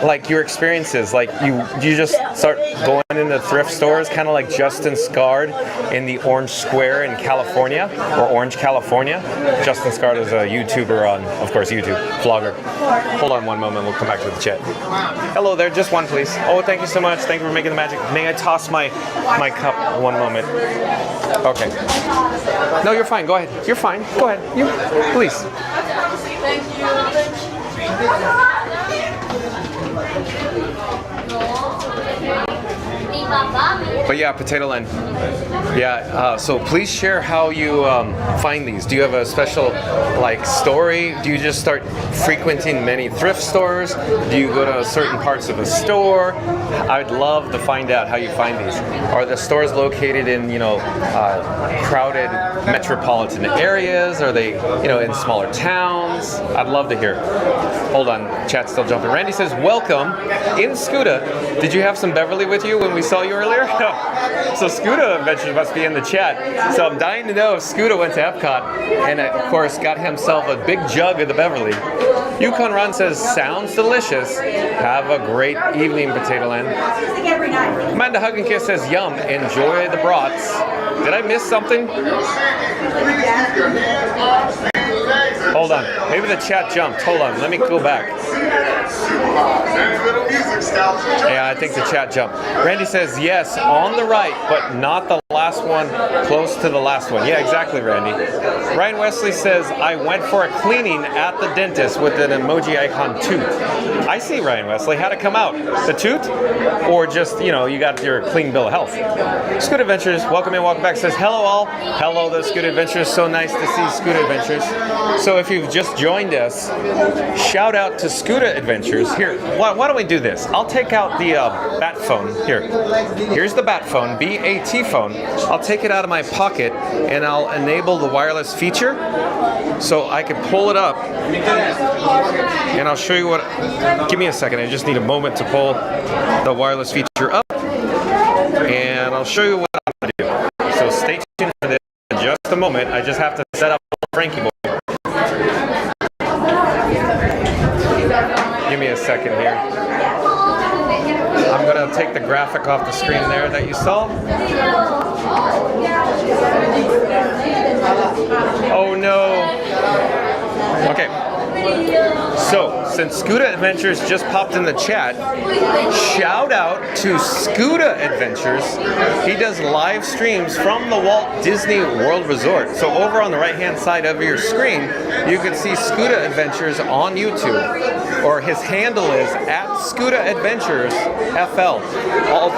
like your experiences, like you just start going into thrift stores, kind of like Justin Scard in the Orange Square in California, or Orange, California. Justin Scard is a YouTuber on, of course, YouTube, vlogger. Hold on one moment, we'll come back to the chat. Hello there, just one please. Oh, thank you so much, thank you for making the magic. May I toss my cup? One moment. Okay. No, you're fine, go ahead. You're fine, go ahead. You, please. Thank you. But yeah, Potato Land. Yeah, so please share how you find these. Do you have a special like story? Do you just start frequenting many thrift stores? Do you go to certain parts of a store? I'd love to find out how you find these. Are the stores located in, you know, crowded metropolitan areas? Are they, you know, in smaller towns? I'd love to hear. Hold on, chat's still jumping. Randy says, welcome. In Scuda, did you have some Beverly with you when we saw you earlier? So Scuda Adventures must be in the chat. So I'm dying to know if Scuda went to Epcot and of course got himself a big jug of the Beverly. Yukon Ron says, sounds delicious. Have a great evening, Potato Land. Amanda Hug and Kiss says, yum, enjoy the brats. Did I miss something? Hold on, maybe the chat jumped. Hold on, let me go back. Yeah, I think the chat jumped. Randy says, yes, on the right, but not the last one, close to the last one. Yeah, exactly, Randy. Ryan Wesley says, I went for a cleaning at the dentist with an emoji icon tooth. I see, Ryan Wesley. How'd it come out? The tooth? Or just, you know, you got your clean bill of health? Scoot Adventures, welcome in, welcome back. Says, hello all. Hello, the Scoot Adventures. So nice to see Scoot Adventures. So if you've just joined us, shout out to Scuda Adventures. Here, why don't we do this? I'll take out the bat phone. Here's the bat phone, B-A-T phone. I'll take it out of my pocket and I'll enable the wireless feature so I can pull it up and I'll show you what. Give me a second. I just need a moment to pull the wireless feature up and I'll show you what I'm going to do. So stay tuned for this in just a moment. I just have to set up Frankie Boy. Give me a second here. I'm going to take the graphic off the screen there that you saw. Oh no. Okay. So, since Scuda Adventures just popped in the chat, shout out to Scuda Adventures. He does live streams from the Walt Disney World Resort. So over on the right-hand side of your screen, you can see Scuda Adventures on YouTube. Or his handle is @Scuda Adventures FL.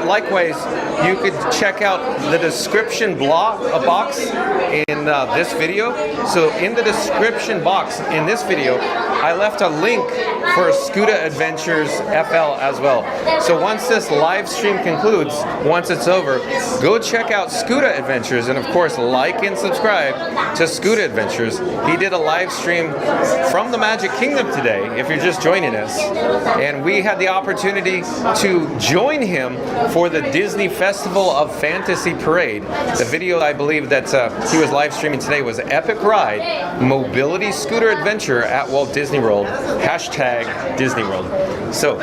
Likewise, you could check out the description box in this video. So in the description box in this video, I left a link for Scuda Adventures FL as well. So once this live stream concludes, once it's over, go check out Scuda Adventures and of course like and subscribe to Scuda Adventures. He did a live stream from the Magic Kingdom today, if you're just joining us, and we had the opportunity to join him for the Disney Festival of Fantasy Parade. The video I believe that he was live streaming today was Epic Ride, Mobility Scooter Adventure at Walt Disney World, #Disney World. So,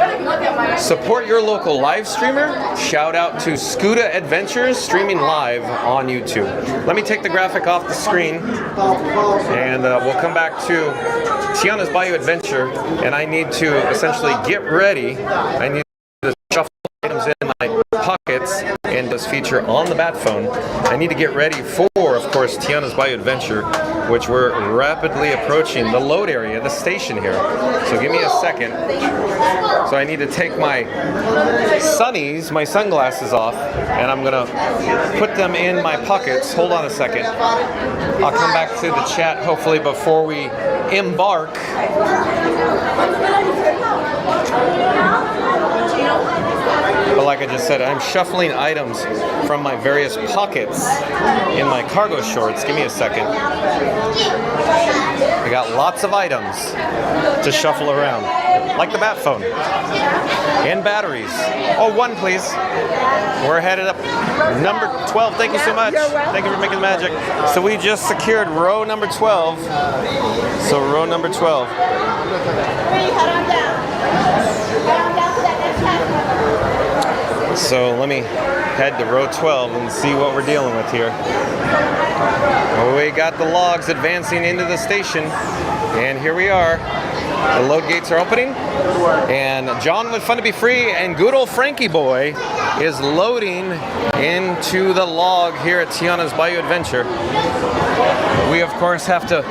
support your local live streamer. Shout out to Scuda Adventures streaming live on YouTube. Let me take the graphic off the screen and we'll come back to Tiana's Bayou Adventure, and I need to essentially get ready. I need to shuffle items in my pockets and this feature on the bat phone. I need to get ready for, of course, Tiana's Bayou Adventure, which we're rapidly approaching the load area, the station here. So give me a second. So I need to take my sunnies, my sunglasses off, and I'm gonna put them in my pockets. Hold on a second. I'll come back to the chat hopefully before we embark. But like I just said, I'm shuffling items from my various pockets in my cargo shorts. Give me a second. I got lots of items to shuffle around, like the bat phone and batteries. Oh, one please. We're headed up number 12. Thank you so much. Thank you for making the magic. So we just secured row number 12. So row number 12. So let me head to row 12 and see what we're dealing with here. Well, we got the logs advancing into the station, and here we are. The load gates are opening, and John with Fun to Be Free and good old Frankie Boy is loading into the log here at Tiana's Bayou Adventure. We of course have to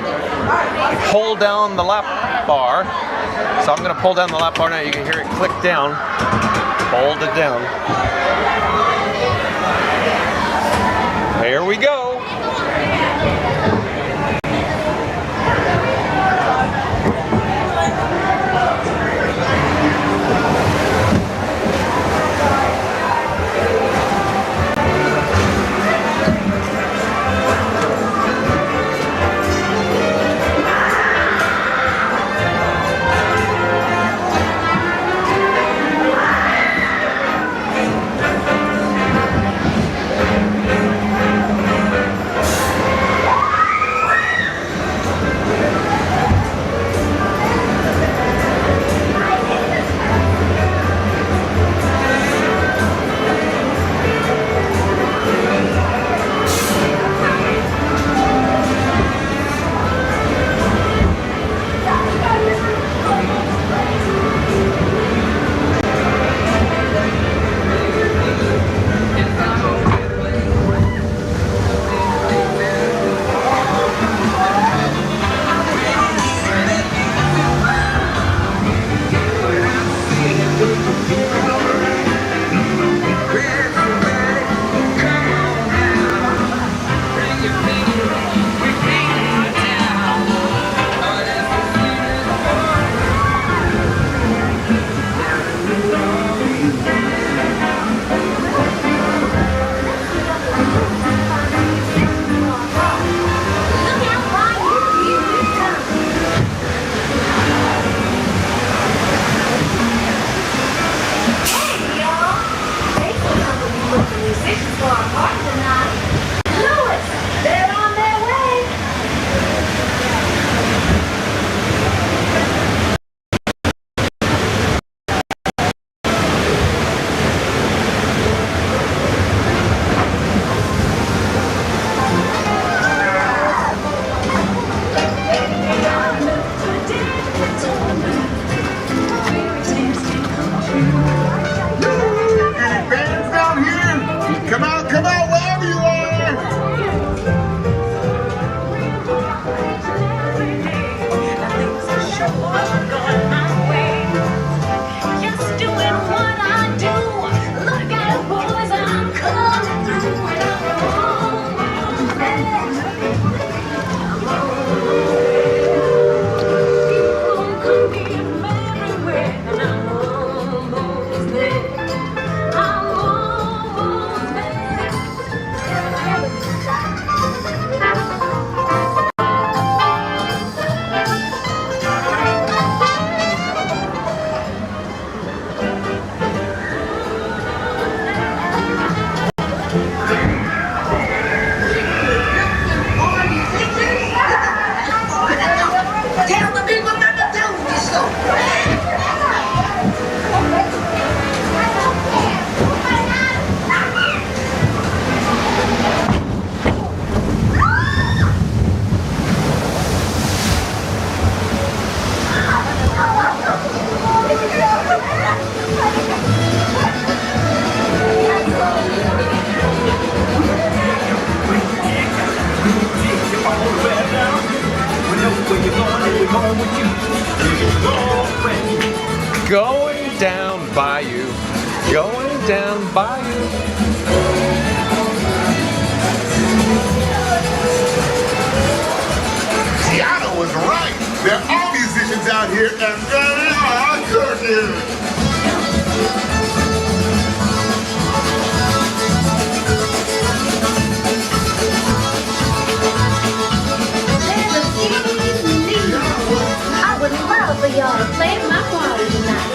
hold down the lap bar, so I'm going to pull down the lap bar now. You can hear it click down. Hold it down. Here we go. Going down Bayou, going down Bayou. Tiana was right. There are musicians out here, and they are cooking. I would love for y'all to play my party tonight.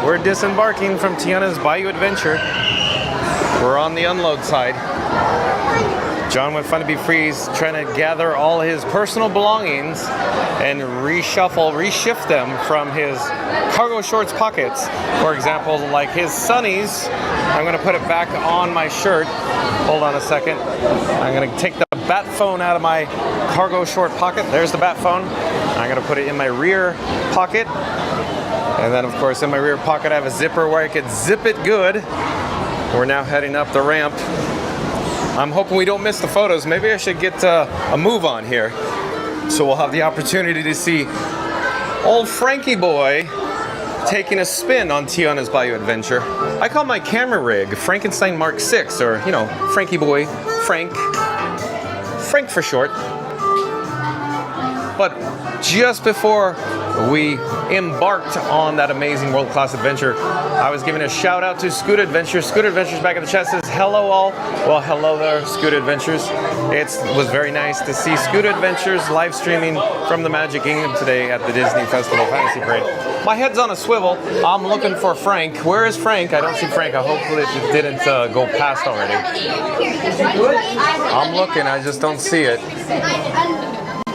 We're disembarking from Tiana's Bayou Adventure. We're on the unload side. John with Fun to Be Free is trying to gather all his personal belongings and reshift them from his cargo shorts pockets. For example, like his sunnies, I'm gonna put it back on my shirt. Hold on a second. I'm gonna take the bat phone out of my cargo short pocket. There's the bat phone. I'm gonna put it in my rear pocket. And then of course in my rear pocket I have a zipper where I could zip it good. We're now heading up the ramp. I'm hoping we don't miss the photos. Maybe I should get a move on here. So we'll have the opportunity to see old Frankie boy taking a spin on Tiana's Bayou Adventure. I call my camera rig Frankenstein Mark 6, or, you know, Frankie boy, Frank for short. But just before we embarked on that amazing world-class adventure, I was giving a shout out to Scoot Adventures. Scoot Adventures back in the chat says, hello all. Well, hello there, Scoot Adventures. It was very nice to see Scoot Adventures live streaming from the Magic Kingdom today at the Disney Festival Fantasy Parade. My head's on a swivel. I'm looking for Frank. Where is Frank? I don't see Frank. Hopefully it didn't go past already. I'm looking, I just don't see it.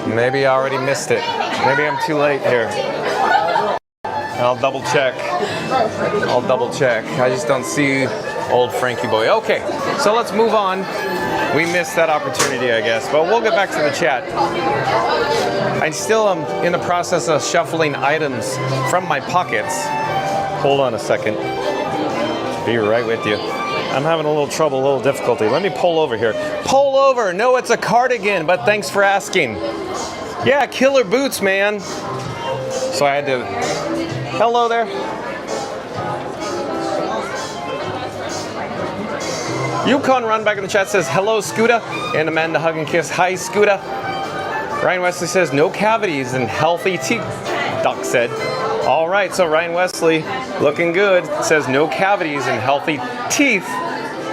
Maybe I already missed it. Maybe I'm too late here. I'll double check. I just don't see old Frankie boy. Okay, so let's move on. We missed that opportunity, I guess, but we'll get back to the chat. I still am in the process of shuffling items from my pockets. Hold on a second. Be right with you. I'm having a little trouble, a little difficulty. Let me pull over here. Pull over! No, it's a cardigan, but thanks for asking. Yeah, killer boots, man. So I had to... Hello there. Yukon Run back in the chat says, hello, Scooter. And Amanda Hug and Kiss, hi, Scooter. Ryan Wesley says, no cavities and healthy teeth, Doc said. All right, so Ryan Wesley, looking good, says no cavities and healthy teeth,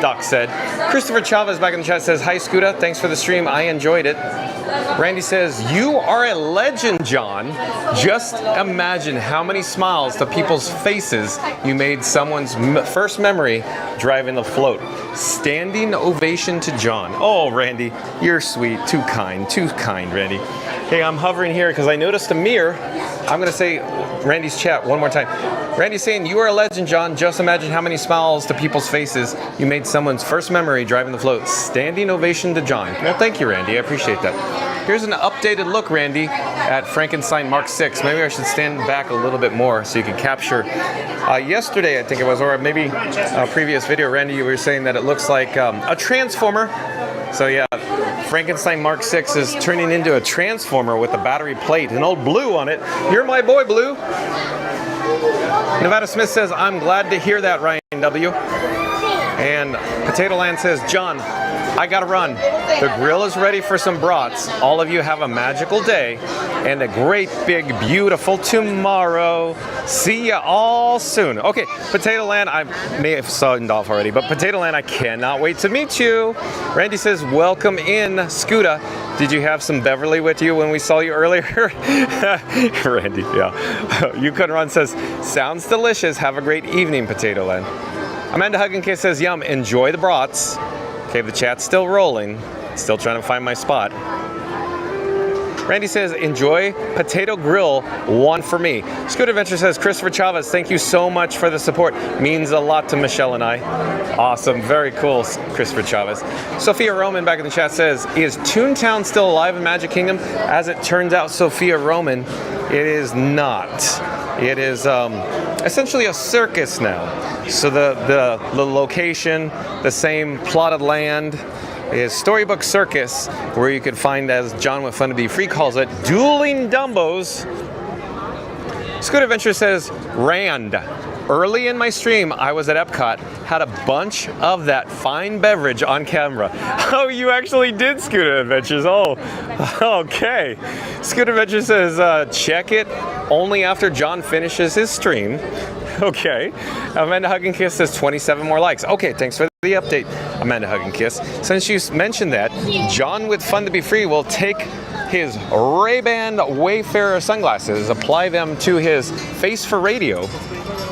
Doc said. Christopher Chavez back in the chat says, hi, Scooter, thanks for the stream, I enjoyed it. Randy says, you are a legend, John. Just imagine how many smiles to people's faces you made someone's first memory driving the float. Standing ovation to John. Oh, Randy, you're sweet. Too kind, Randy. Hey, I'm hovering here because I noticed a mirror. I'm going to say Randy's chat one more time. Randy's saying, you are a legend, John. Just imagine how many smiles to people's faces you made someone's first memory driving the float. Standing ovation to John. Well, thank you, Randy. I appreciate that. Here's an updated look, Randy, at Frankenstein Mark 6. Maybe I should stand back a little bit more so you can capture. Yesterday, I think it was, or maybe a previous video, Randy, you were saying that it looks like a transformer. So yeah, Frankenstein Mark 6 is turning into a transformer with a battery plate and old Blue on it. You're my boy, Blue. Nevada Smith says, I'm glad to hear that, Ryan W. And Potato Land says, John, I gotta run. The grill is ready for some brats. All of you have a magical day and a great, big, beautiful tomorrow. See ya all soon. Okay, Potato Land, I may have signed off already, but Potato Land, I cannot wait to meet you. Randy says, welcome in, Scooter. Did you have some Beverly with you when we saw you earlier? Randy, yeah. Yukon Run says, sounds delicious. Have a great evening, Potato Land. Amanda Hugginkay says, yum, enjoy the brats. Okay, the chat's still rolling. Still trying to find my spot. Randy says, enjoy potato grill, one for me. Scoot Adventure says, Christopher Chavez, thank you so much for the support. Means a lot to Michelle and I. Awesome, very cool, Christopher Chavez. Sophia Roman back in the chat says, is Toontown still alive in Magic Kingdom? As it turns out, Sophia Roman, it is not. It is essentially a circus now. So the location, the same plot of land, is Storybook Circus, where you could find, as John with Fun to Be Free calls it, dueling Dumbos. Scoot Adventure says, Rand. Early in my stream, I was at Epcot, had a bunch of that fine beverage on camera. Oh, you actually did, Scooter Adventures. Oh, okay. Scooter Adventures says, check it only after John finishes his stream. Okay. Amanda Hug and Kiss says 27 more likes. Okay, thanks for the update, Amanda Hug and Kiss. Since you mentioned that, John with Fun to Be Free will take his Ray-Ban Wayfarer sunglasses, apply them to his face for radio,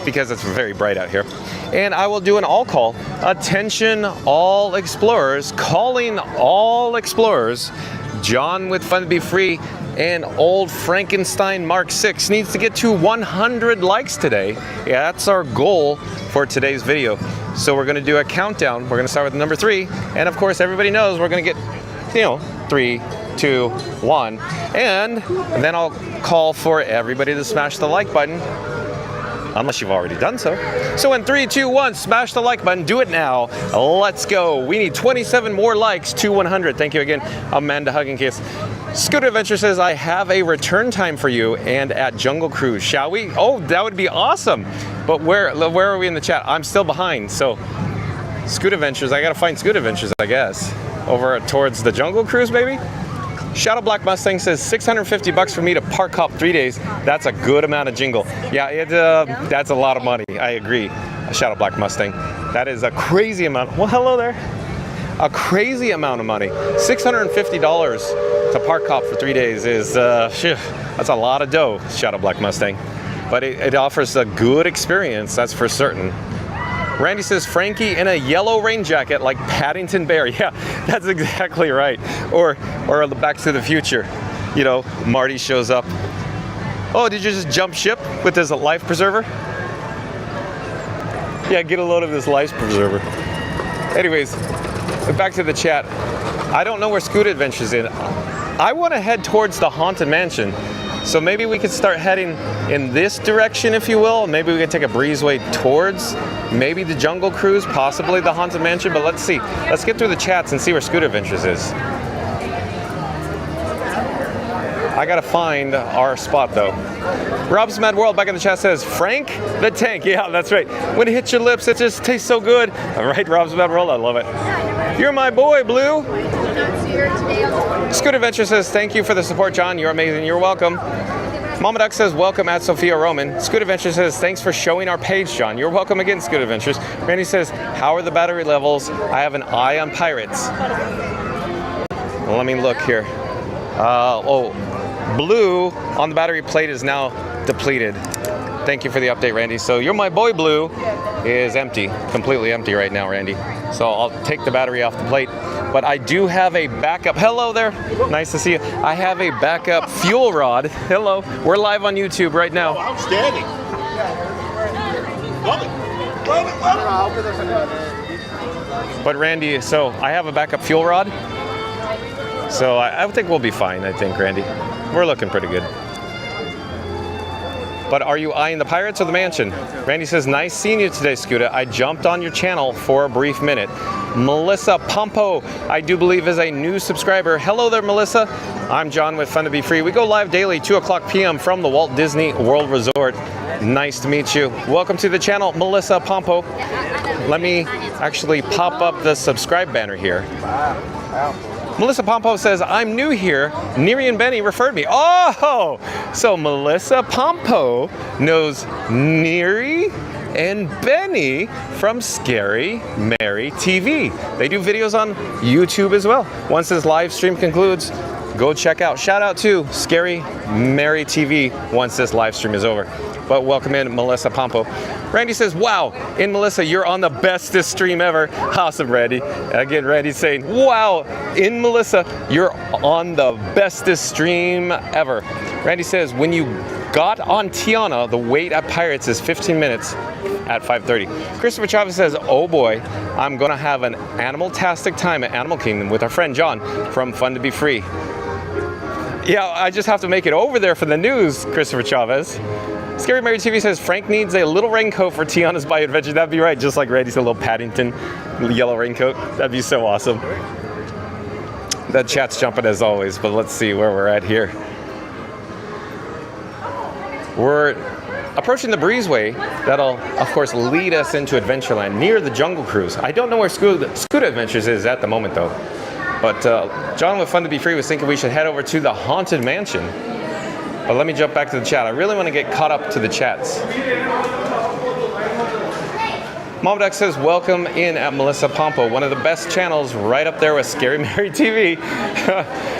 because it's very bright out here. And I will do an all call. Attention all explorers, calling all explorers. John with Fun to Be Free and Old Frankenstein Mark 6 needs to get to 100 likes today. Yeah, that's our goal for today's video. So we're gonna do a countdown. We're gonna start with number 3. And of course, everybody knows we're gonna get, 3, 2, 1. And then I'll call for everybody to smash the like button, unless you've already done so. So in 3, 2, 1, smash the like button. Do it now. Let's go. We need 27 more likes to 100. Thank you again, Amanda Hugging Kiss. Scooter Adventure says, I have a return time for you and at Jungle Cruise. Shall we? Oh, that would be awesome. But where are we in the chat? I'm still behind. So Scoot Adventures, I gotta find Scoot Adventures, I guess. Over towards the Jungle Cruise, maybe? Shadow Black Mustang says $650 for me to park hop 3 days. That's a good amount of jingle. Yeah, that's a lot of money. I agree. Shadow Black Mustang. That is a crazy amount. Well, hello there. A crazy amount of money. $650 to park hop for 3 days is that's a lot of dough, Shadow Black Mustang. But it offers a good experience, that's for certain. Randy says, Frankie in a yellow rain jacket like Paddington Bear. Yeah, that's exactly right. Or Back to the Future. Marty shows up. Oh, did you just jump ship with this life preserver? Yeah, get a load of this life preserver. Anyways, back to the chat. I don't know where Scoot Adventures is. I want to head towards the Haunted Mansion. So maybe we could start heading in this direction, if you will. Maybe we could take a breezeway towards maybe the Jungle Cruise, possibly the Haunted Mansion, but let's see. Let's get through the chats and see where Scoot Adventures is. I gotta find our spot though. Rob's Mad World back in the chat says, Frank the Tank. Yeah, that's right. When it hits your lips, it just tastes so good. All right, Rob's Mad World, I love it. You're my boy, Blue. Scoot Adventure says, thank you for the support, John. You're amazing. You're welcome. Mama Duck says, welcome at Sophia Roman. Scoot Adventure says, thanks for showing our page, John. You're welcome again, Scoot Adventures. Randy says, how are the battery levels? I have an eye on pirates. Well, let me look here. Blue on the battery plate is now depleted. Thank you for the update, Randy. So you're my boy, Blue is empty, completely empty right now, Randy. So I'll take the battery off the plate. But I do have a backup. Hello there. Nice to see you. I have a backup fuel rod. Hello. We're live on YouTube right now. Oh, outstanding. Love it. Love it. Love it. But Randy, so I have a backup fuel rod. So I think we'll be fine, I think, Randy. We're looking pretty good. But are you eyeing the pirates or the mansion? Randy says, nice seeing you today, Scooter. I jumped on your channel for a brief minute. Melissa Pompo, I do believe, is a new subscriber. Hello there, Melissa. I'm John with Fun to Be Free. We go live daily, 2:00 p.m. from the Walt Disney World Resort. Nice to meet you. Welcome to the channel, Melissa Pompo. Let me actually pop up the subscribe banner here. Melissa Pompo says, I'm new here. Neri and Benny referred me. Oh, so Melissa Pompo knows Neri and Benny from Scary Mary TV. They do videos on YouTube as well. Once this live stream concludes, go check out. Shout out to Scary Mary TV once this live stream is over. But welcome in, Melissa Pompo. Randy says, wow, in Melissa, you're on the bestest stream ever. Awesome, Randy. Again, Randy's saying, wow, in Melissa, you're on the bestest stream ever. Randy says, when you got on Tiana, the wait at Pirates is 15 minutes at 5:30. Christopher Chavez says, oh boy, I'm gonna have an animal-tastic time at Animal Kingdom with our friend John from Fun to Be Free. Yeah, I just have to make it over there for the news, Christopher Chavez. Scary Mary TV says, Frank needs a little raincoat for Tiana's Bayou Adventure. That'd be right, just like Randy's a little Paddington yellow raincoat. That'd be so awesome. That chat's jumping as always, but let's see where we're at here. We're approaching the breezeway that'll, of course, lead us into Adventureland near the Jungle Cruise. I don't know where Scoot Adventures is at the moment, though. But John with Fun to Be Free was thinking we should head over to the Haunted Mansion. But let me jump back to the chat. I really want to get caught up to the chats. Mom Duck says, welcome in at Melissa Pompo, one of the best channels right up there with Scary Mary TV.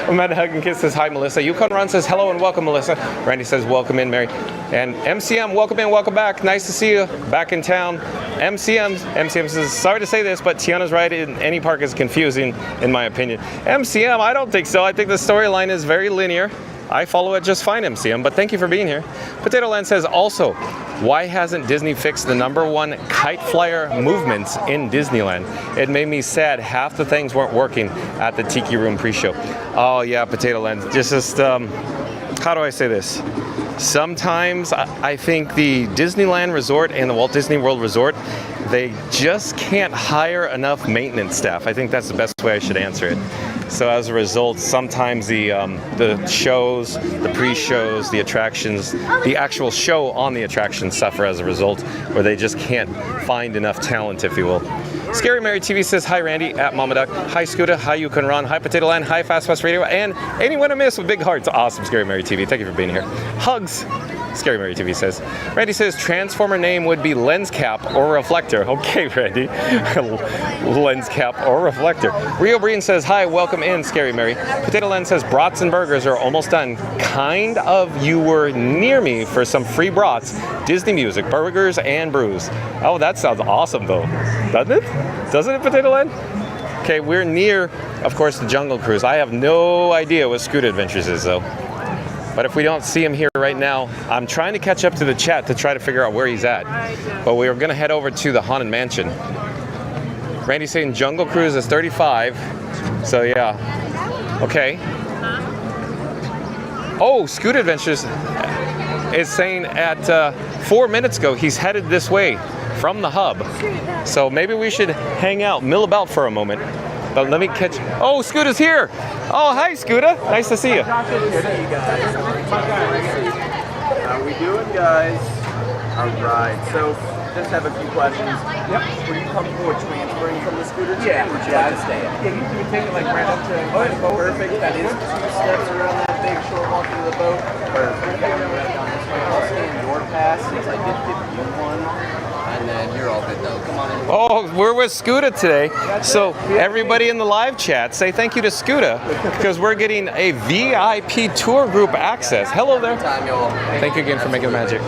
Amanda Hug and Kiss says, hi, Melissa. Yukon Run says, hello and welcome, Melissa. Randy says, welcome in, Mary. And MCM, welcome in, welcome back. Nice to see you back in town. MCM says, sorry to say this, but Tiana's ride in any park is confusing, in my opinion. MCM, I don't think so. I think the storyline is very linear. I follow it just fine, MCM, but thank you for being here. Potato Land says, also, why hasn't Disney fixed the #1 kite flyer movements in Disneyland? It made me sad half the things weren't working at the Tiki Room pre-show. Oh yeah, Potato Land, just how do I say this? Sometimes I think the Disneyland Resort and the Walt Disney World Resort, they just can't hire enough maintenance staff. I think that's the best way I should answer it. So as a result, sometimes the shows, the pre-shows, the attractions, the actual show on the attractions suffer as a result, where they just can't find enough talent, if you will. Scary Mary TV says, hi Randy, at Mama Duck, hi Scooter, hi Yukon Ron, hi Potato Land, hi Fast Pass Radio, and anyone I miss with big hearts. Awesome, Scary Mary TV, thank you for being here. Hugs, Scary Mary TV says. Randy says, Transformer name would be Lens Cap or Reflector. Okay, Randy, Lens Cap or Reflector. Rio Breen says, hi, welcome in, Scary Mary. Potato Land says, brats and burgers are almost done. Kind of, you were near me for some free brats. Disney music, burgers, and brews. Oh, that sounds awesome, though. Doesn't it? Doesn't it, Potato Land? Okay, we're near, of course, the Jungle Cruise. I have no idea what Scoot Adventures is, though. But if we don't see him here right now, I'm trying to catch up to the chat to try to figure out where he's at. But we are going to head over to the Haunted Mansion. Randy's saying Jungle Cruise is 35. So, yeah. Okay. Oh, Scoot Adventures is saying at 4 minutes ago he's headed this way from the hub. So maybe we should hang out, mill about for a moment. But let me catch. Oh, Scooter's here. Oh, hi, Scooter. Nice to see you. How we doing, guys? All right. So, just have a few questions. Yep. Were you comfortable with transferring from the scooter to or would you like to stay? Yeah, you can take it like right up to the boat. Perfect. That is 2 steps around that big short walk into the boat. Perfect. I'll scan your pass since I did give you one. And then you're all good though. Come on in. Oh, we're with Scooter today. So everybody in the live chat, say thank you to Scooter because we're getting a VIP tour group access. Hello there. Thank you again for making magic.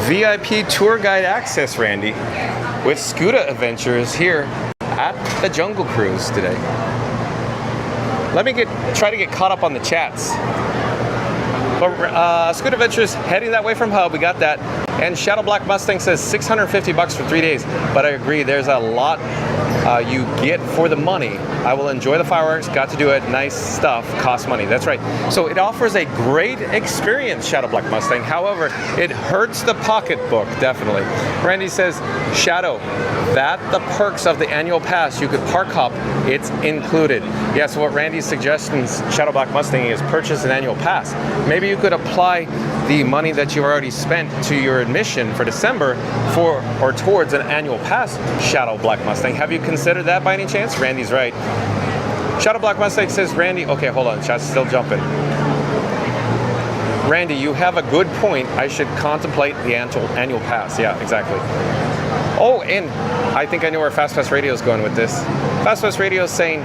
VIP tour guide access, Randy, with Scooter Adventures here at the Jungle Cruise today. Let me try to get caught up on the chats. But Scoot Adventures heading that way from Hub, we got that. And Shadow Black Mustang says $650 for 3 days. But I agree, there's a lot you get for the money. I will enjoy the fireworks, got to do it, nice stuff, costs money, that's right. So it offers a great experience, Shadow Black Mustang. However, it hurts the pocketbook, definitely. Randy says, Shadow, that the perks of the annual pass, you could park hop, it's included. Yeah, so what Randy's suggestions, Shadow Black Mustang, is purchase an annual pass. Maybe you could apply the money that you've already spent to your admission for December for or towards an annual pass, Shadow Black Mustang. Have you considered that by any chance? Randy's right. Shadow Black Mustang says, Randy, okay, hold on, chat's still jumping. Randy, you have a good point. I should contemplate the annual pass. Yeah, exactly. Oh, and I think I know where Fast Pass Radio is going with this. Fast Pass Radio is saying,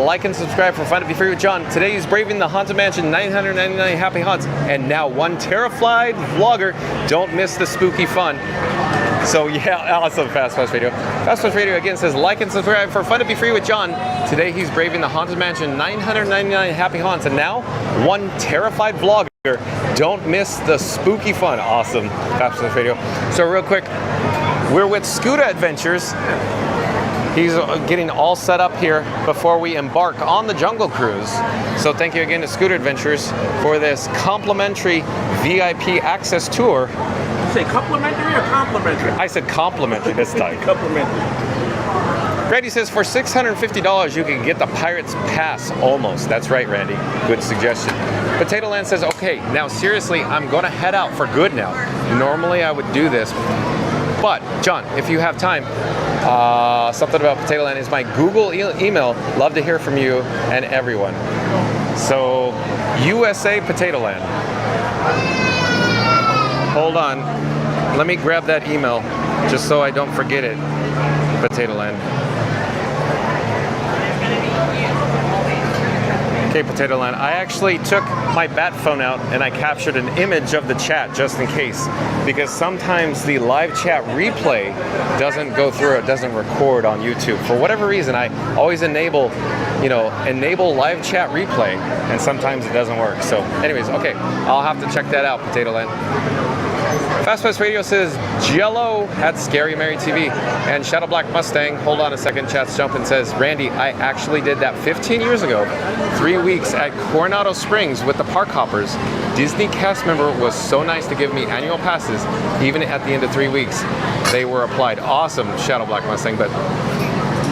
like and subscribe for Fun to Be Free with John. Today he's braving the Haunted Mansion 999 happy haunts. And now one terrified vlogger. Don't miss the spooky fun. So yeah, awesome, Fast Pass Radio. Fast Pass Radio again says, like and subscribe for Fun to Be Free with John. Today he's braving the Haunted Mansion 999 happy haunts. And now one terrified vlogger. Don't miss the spooky fun. Awesome, Fast Pass Radio. So real quick, we're with Scooter Adventures. He's getting all set up here before we embark on the Jungle Cruise. So thank you again to Scooter Adventures for this complimentary VIP access tour. Did you say complimentary or complimentary? I said complimentary this time. Complimentary. Randy says for $650 you can get the Pirates Pass almost. That's right, Randy. Good suggestion. Potato Land says, okay, now seriously, I'm gonna head out for good now. Normally I would do this, but John, if you have time, something about Potato Land is my Google email. Love to hear from you and everyone. So, USA Potato Land. Hold on. Let me grab that email just so I don't forget it. Potato Land. Okay, Potato Land. I actually took my bat phone out and I captured an image of the chat just in case, because sometimes the live chat replay doesn't go through, it doesn't record on YouTube. For whatever reason, I always enable live chat replay, and sometimes it doesn't work. So anyways, okay, I'll have to check that out, Potato Land. Fast Pass Radio says Jello at Scary Mary TV, and Shadow Black Mustang, hold on a second, chat's jumping, says, Randy, I actually did that 15 years ago, 3 weeks at Coronado Springs with the Park Hoppers. Disney cast member was so nice to give me annual passes, even at the end of 3 weeks. They were applied. Awesome, Shadow Black Mustang. But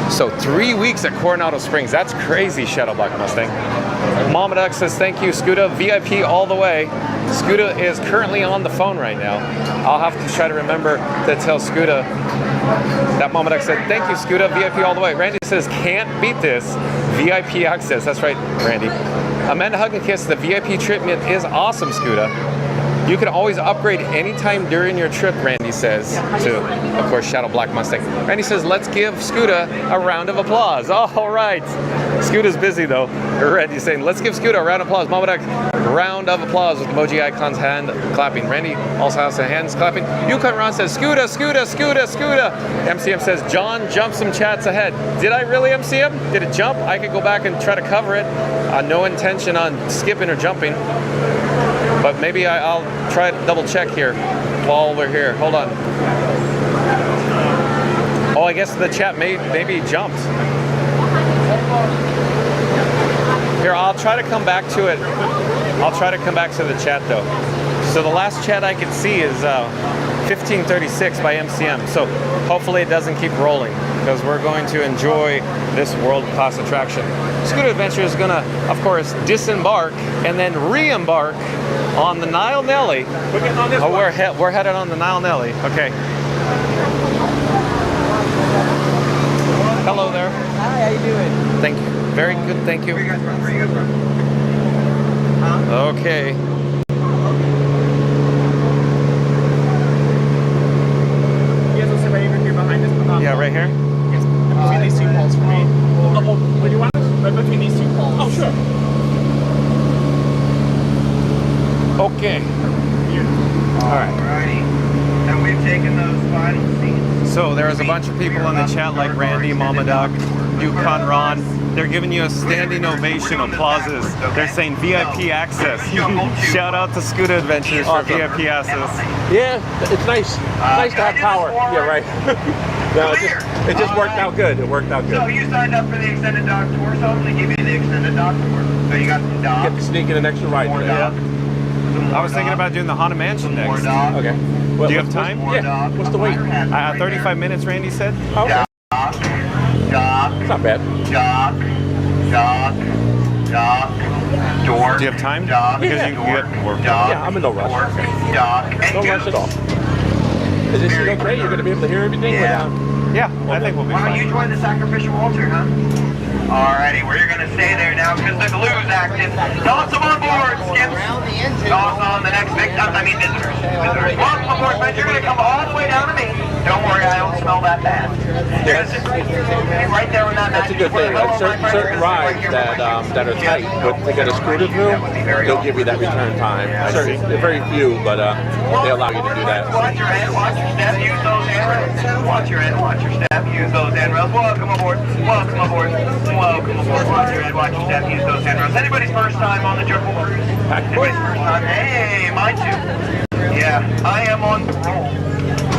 so 3 weeks at Coronado Springs, that's crazy, Shadow Black Mustang. Mama Duck says, thank you, Scooter, VIP all the way. Scooter is currently on the phone right now. I'll have to try to remember to tell Scooter that Mama Duck said, thank you, Scooter, VIP all the way. Randy says, can't beat this, VIP access. That's right, Randy. Amanda Hug and Kiss, the VIP treatment is awesome, Scooter. You can always upgrade anytime during your trip, Randy says, to, of course, Shadow Black Mustang. Randy says, let's give Scooter a round of applause. All right. Scooter's busy, though. Randy's saying, let's give Scooter a round of applause. Mama Duck, round of applause with emoji icons, hand clapping. Randy also has the hands clapping. Yukon Ron says, Scooter, Scooter, Scooter, Scooter. MCM says, John, jump some chats ahead. Did I really, MCM? Did it jump? I could go back and try to cover it. No intention on skipping or jumping. But maybe I'll try to double check here while we're here. Hold on. Oh, I guess the chat maybe jumped. Here, I'll try to come back to it. I'll try to come back to the chat though. So the last chat I can see is 1536 by MCM. So hopefully it doesn't keep rolling, because we're going to enjoy this world-class attraction. Scooter Adventure is gonna, of course, disembark and then re-embark on the Nile Nelly. We're getting on this one. We're headed on the Nile Nelly. Okay. Hello there. Hi, how you doing? Thank you. Very good, thank you. Where you guys from? Where you guys from? Huh? Okay. You guys will sit right over here behind us? Yeah, right here? Yes. Between these two poles for me. Oh, what do you want? Right between these two poles. Oh, sure. Okay. All right. Alrighty. And we've taken those final seats. So there's a bunch of people in the chat like Randy, Mama Duck, Yukon Ron. They're giving you a standing ovation, applauses. They're saying VIP access. Shout out to Scooter Adventures for VIP access. Yeah, it's nice. Nice to have power. Yeah, right. No, it just worked out good. It worked out good. So you signed up for the extended dock tour, so I'm going to give you the extended dock tour. So you got some docks. Get to sneak in an extra ride. Yeah. I was thinking about doing the Haunted Mansion next. Okay. Do you have time? Yeah. What's the wait? 35 minutes, Randy said. Okay. Dock. It's not bad. Dock. Door. Do you have time? Dock. Because you get work. Yeah, I'm in no rush. Dock. No rush at all. Is this shit okay? You're going to be able to hear everything? Yeah. Yeah, I think we'll be Why don't fine. you join the sacrificial altar, huh? Alrighty, well, you're gonna stay there now because the glue's active. Toss them on board, Skips. Toss on the next victim. Visitors. Welcome aboard, but you're gonna come all the way down to me. Don't worry, I don't smell that bad. You're gonna sit right there in that. That's a good thing. Like certain rides that are tight, but to get a scooter through, they'll give you that return time. They're very few, but they allow you to do that. Watch your head, watch your step, use those handrails. Watch your head, watch your step, use those handrails. Welcome aboard, welcome aboard, welcome aboard. Watch your head, watch your step, use those handrails. Anybody's first time on the Jumbo Cruise? Anybody's first time? Hey, mine too. Yeah, I am on the roll.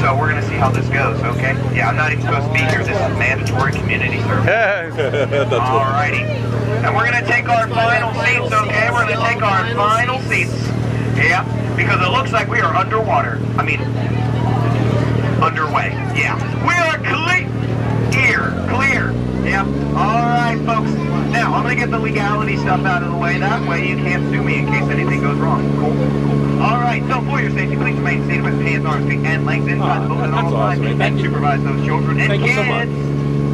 So we're going to see how this goes, okay? Yeah, I'm not even supposed to be here. This is mandatory community service. Alrighty. And we're going to take our final seats, okay? We're going to take our final seats. Yeah, because it looks like we are underwater. Underway. Yeah. We are clear. Yeah. Alright, folks. Now, I'm going to get the legality stuff out of the way. That way you can't sue me in case anything goes wrong. Cool. Alright, so for your safety, please remain seated with hands, arms, feet, and legs inside the boat at all times. And supervise those children and kids.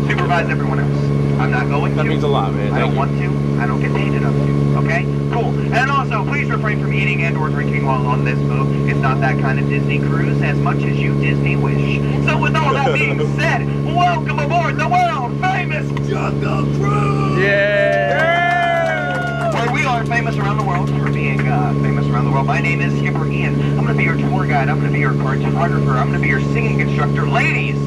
Supervise everyone else. I'm not going to. That means a lot, man. I don't want to. I don't get paid enough to. Okay? Cool. And also, please refrain from from eating and or drinking while on this boat. It's not that kind of Disney cruise as much as you Disney wish. So with all that being said, welcome aboard the world famous Jungle Cruise! Yeah! Where we are famous around the world for being famous around the world. My name is Skipper Ian. I'm going to be your tour guide. I'm going to be your cartographer. I'm going to be your singing instructor. Ladies,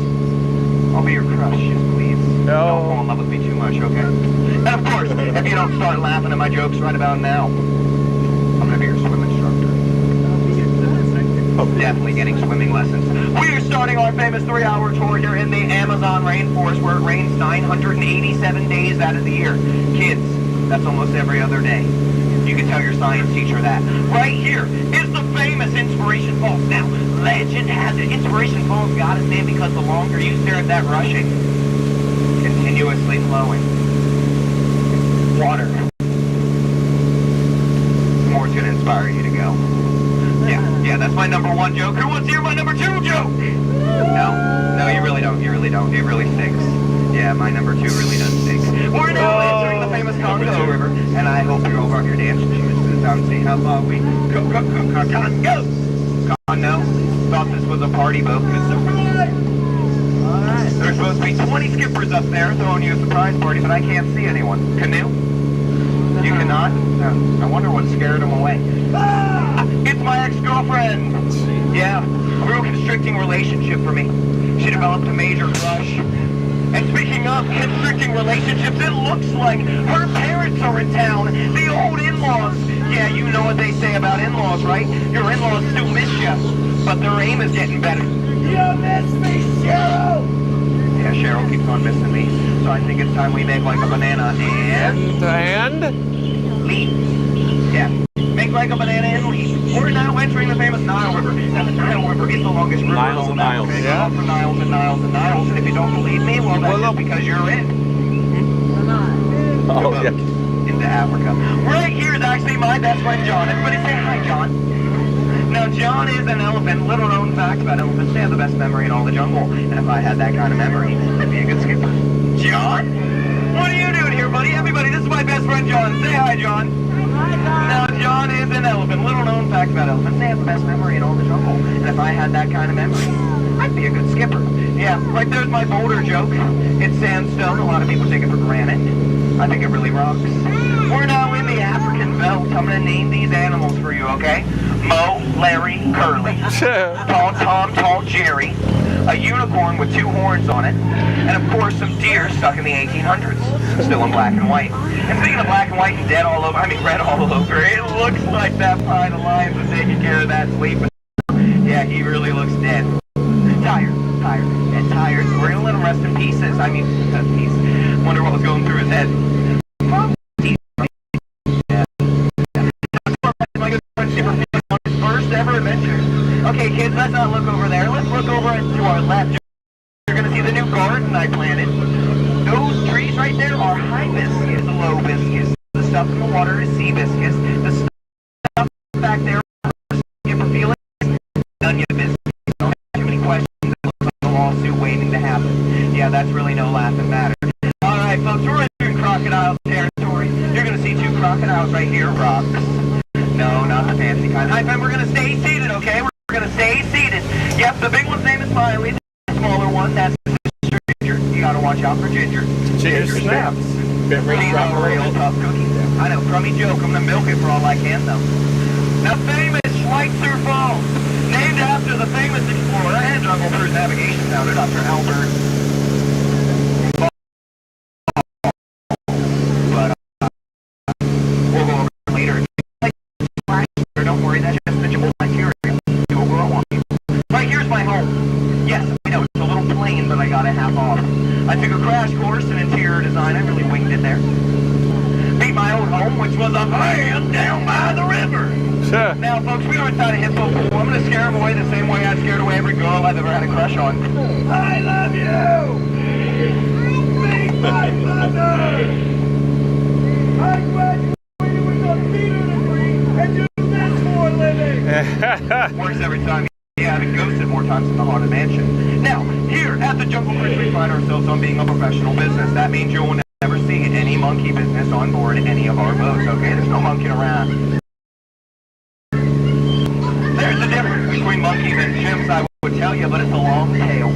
I'll be your crush, please. Don't fall in love with me too much, okay? And of course, if you don't start laughing at my jokes right about now, I'm going to be your swim instructor. Oh, definitely getting swimming lessons. We are starting our famous 3-hour tour here in the Amazon rainforest where it rains 987 days out of the year. Kids, that's almost every other day. You can tell your science teacher that. Right here is the famous Inspiration Falls. Now, legend has it, Inspiration Falls got its name because the longer you stare at that rushing, continuously flowing water, the more it's going to inspire you to go. Yeah, that's my number 1 joke. Who wants to hear my number 2 joke? No, you really don't. It really stinks. Yeah, my number 2 really does stink. We're now entering the famous Congo River, and I hope you're over on your dance shoes to the sound and see how far we go. No, thought this was a party boat. Good surprise! Alright. There's supposed to be 20 skippers up there throwing you a surprise party, but I can't see anyone. Canoe? You cannot? I wonder what scared them away. It's my ex-girlfriend! Yeah, a real constricting relationship for me. She developed a major crush. And speaking of constricting relationships, it looks like her parents are in town. The old in-laws. Yeah, you know what they say about in-laws, right? Your in-laws still miss you, but their aim is getting better. You miss me, Cheryl! Yeah, Cheryl keeps on missing me. So I think it's time we make like a banana and leave. Yeah, make like a banana and leave. We're now entering the famous Nile River. Now the Nile River is the longest river. Miles and miles. Yeah. For miles and miles and miles. And if you don't believe me, well, that's just because you're in. Oh, yeah. Into Africa. Right here is actually my best friend John. Everybody say hi, John. Now, John is an elephant. Little known fact about elephants, they have the best memory in all the jungle. And if I had that kind of memory, I'd be a good skipper. John? What are you doing here, buddy? Everybody, this is my best friend John. Say hi, John. Now, John is an elephant. Little known fact about elephants, they have the best memory in all the jungle. And if I had that kind of memory, I'd be a good skipper. Yeah, right there's my boulder joke. It's sandstone. A lot of people take it for granted. I think it really rocks. We're now in the African belt. I'm going to name these animals for you, okay? Mo, Larry, Curly. Tall Tom, Tall Jerry. A unicorn with 2 horns on it. And of course some deer stuck in the 1800s. Still in black and white. And speaking of black and white and red all over, it looks like that pride of lions was taking care of that sleeping. Yeah, he really looks dead. Tired. We're going to let him rest in pieces. I mean, pieces. Wonder what was going through his head. First ever adventure. Okay, kids, let's not look over there. Let's look over to our left. You're going to see the new garden I planted. Those trees right there are hibiscus, lobiscus. The stuff in the water is seabiscus. The stuff back there is skipper feeling. None of this. Don't have too many questions. It looks like a lawsuit waiting to happen. Yeah, that's really no laughing matter. All right, folks, we're in crocodile territory. You're going to see 2 crocodiles right here, rocks. No, not the fancy kind. Hi, Fem, we're going to stay seated, okay? We're going to stay seated. Yep, the big one's name is Smiley. The smaller one, that's Ginger. You got to watch out for Ginger. Ginger snaps. These are real tough cookies. I know, crummy joke. I'm going to milk it for all I can, though. Now, famous Schweitzer Falls, named after the famous explorer and jungle cruise navigation founder, Dr. Albert. We'll go over it later. Don't worry, that's just vegetable bacteria. It will grow on you. Right here's my home. Yes, I know, it's a little plain, but I got it half off. I took a crash course in interior design. I really winged it there. Beat my old home, which was a land down by the river. Sure. Now, folks, we are inside a hippo pool. I'm going to scare them away the same way I scared away every girl I've ever had a crush on. I love you! Meet my mother! I graduated with a theater degree and do this for a living! Works every time. Yeah, I've been ghosted more times than the Haunted Mansion. Now, here at the Jungle Cruise, we pride ourselves on being a professional business. That means you will never see any monkey business on board any of our boats, okay? There's no monkeying around. you, but it's a long tail.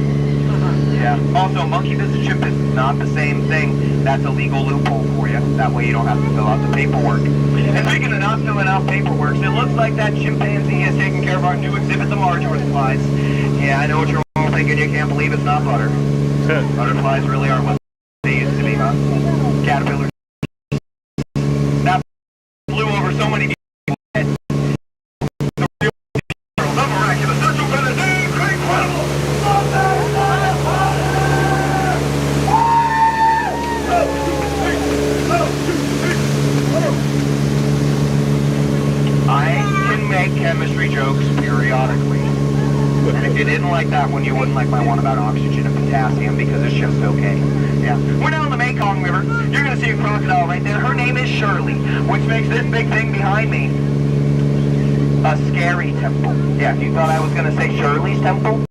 Yeah. Also, monkey business chimp is not the same thing. That's a legal loophole for you. That way you don't have to fill out the paperwork. And speaking of not filling out paperwork, it looks like that chimpanzee is taking care of our new exhibit, the margarine flies. Yeah, I know what you're all thinking. You can't believe it's not butter. Butterflies really aren't what they used to be, huh? Caterpillars. That flew over so many people's heads. The real world, the miraculous, that's what we're gonna do, incredible! I can make chemistry jokes periodically. And if you didn't like that one, you wouldn't like my one about oxygen and potassium because it's just okay. Yeah. We're down the Mekong River. You're going to see a crocodile right there. Her name is Shirley, which makes this big thing behind me a scary temple. Yeah, if you thought I was going to say Shirley's temple.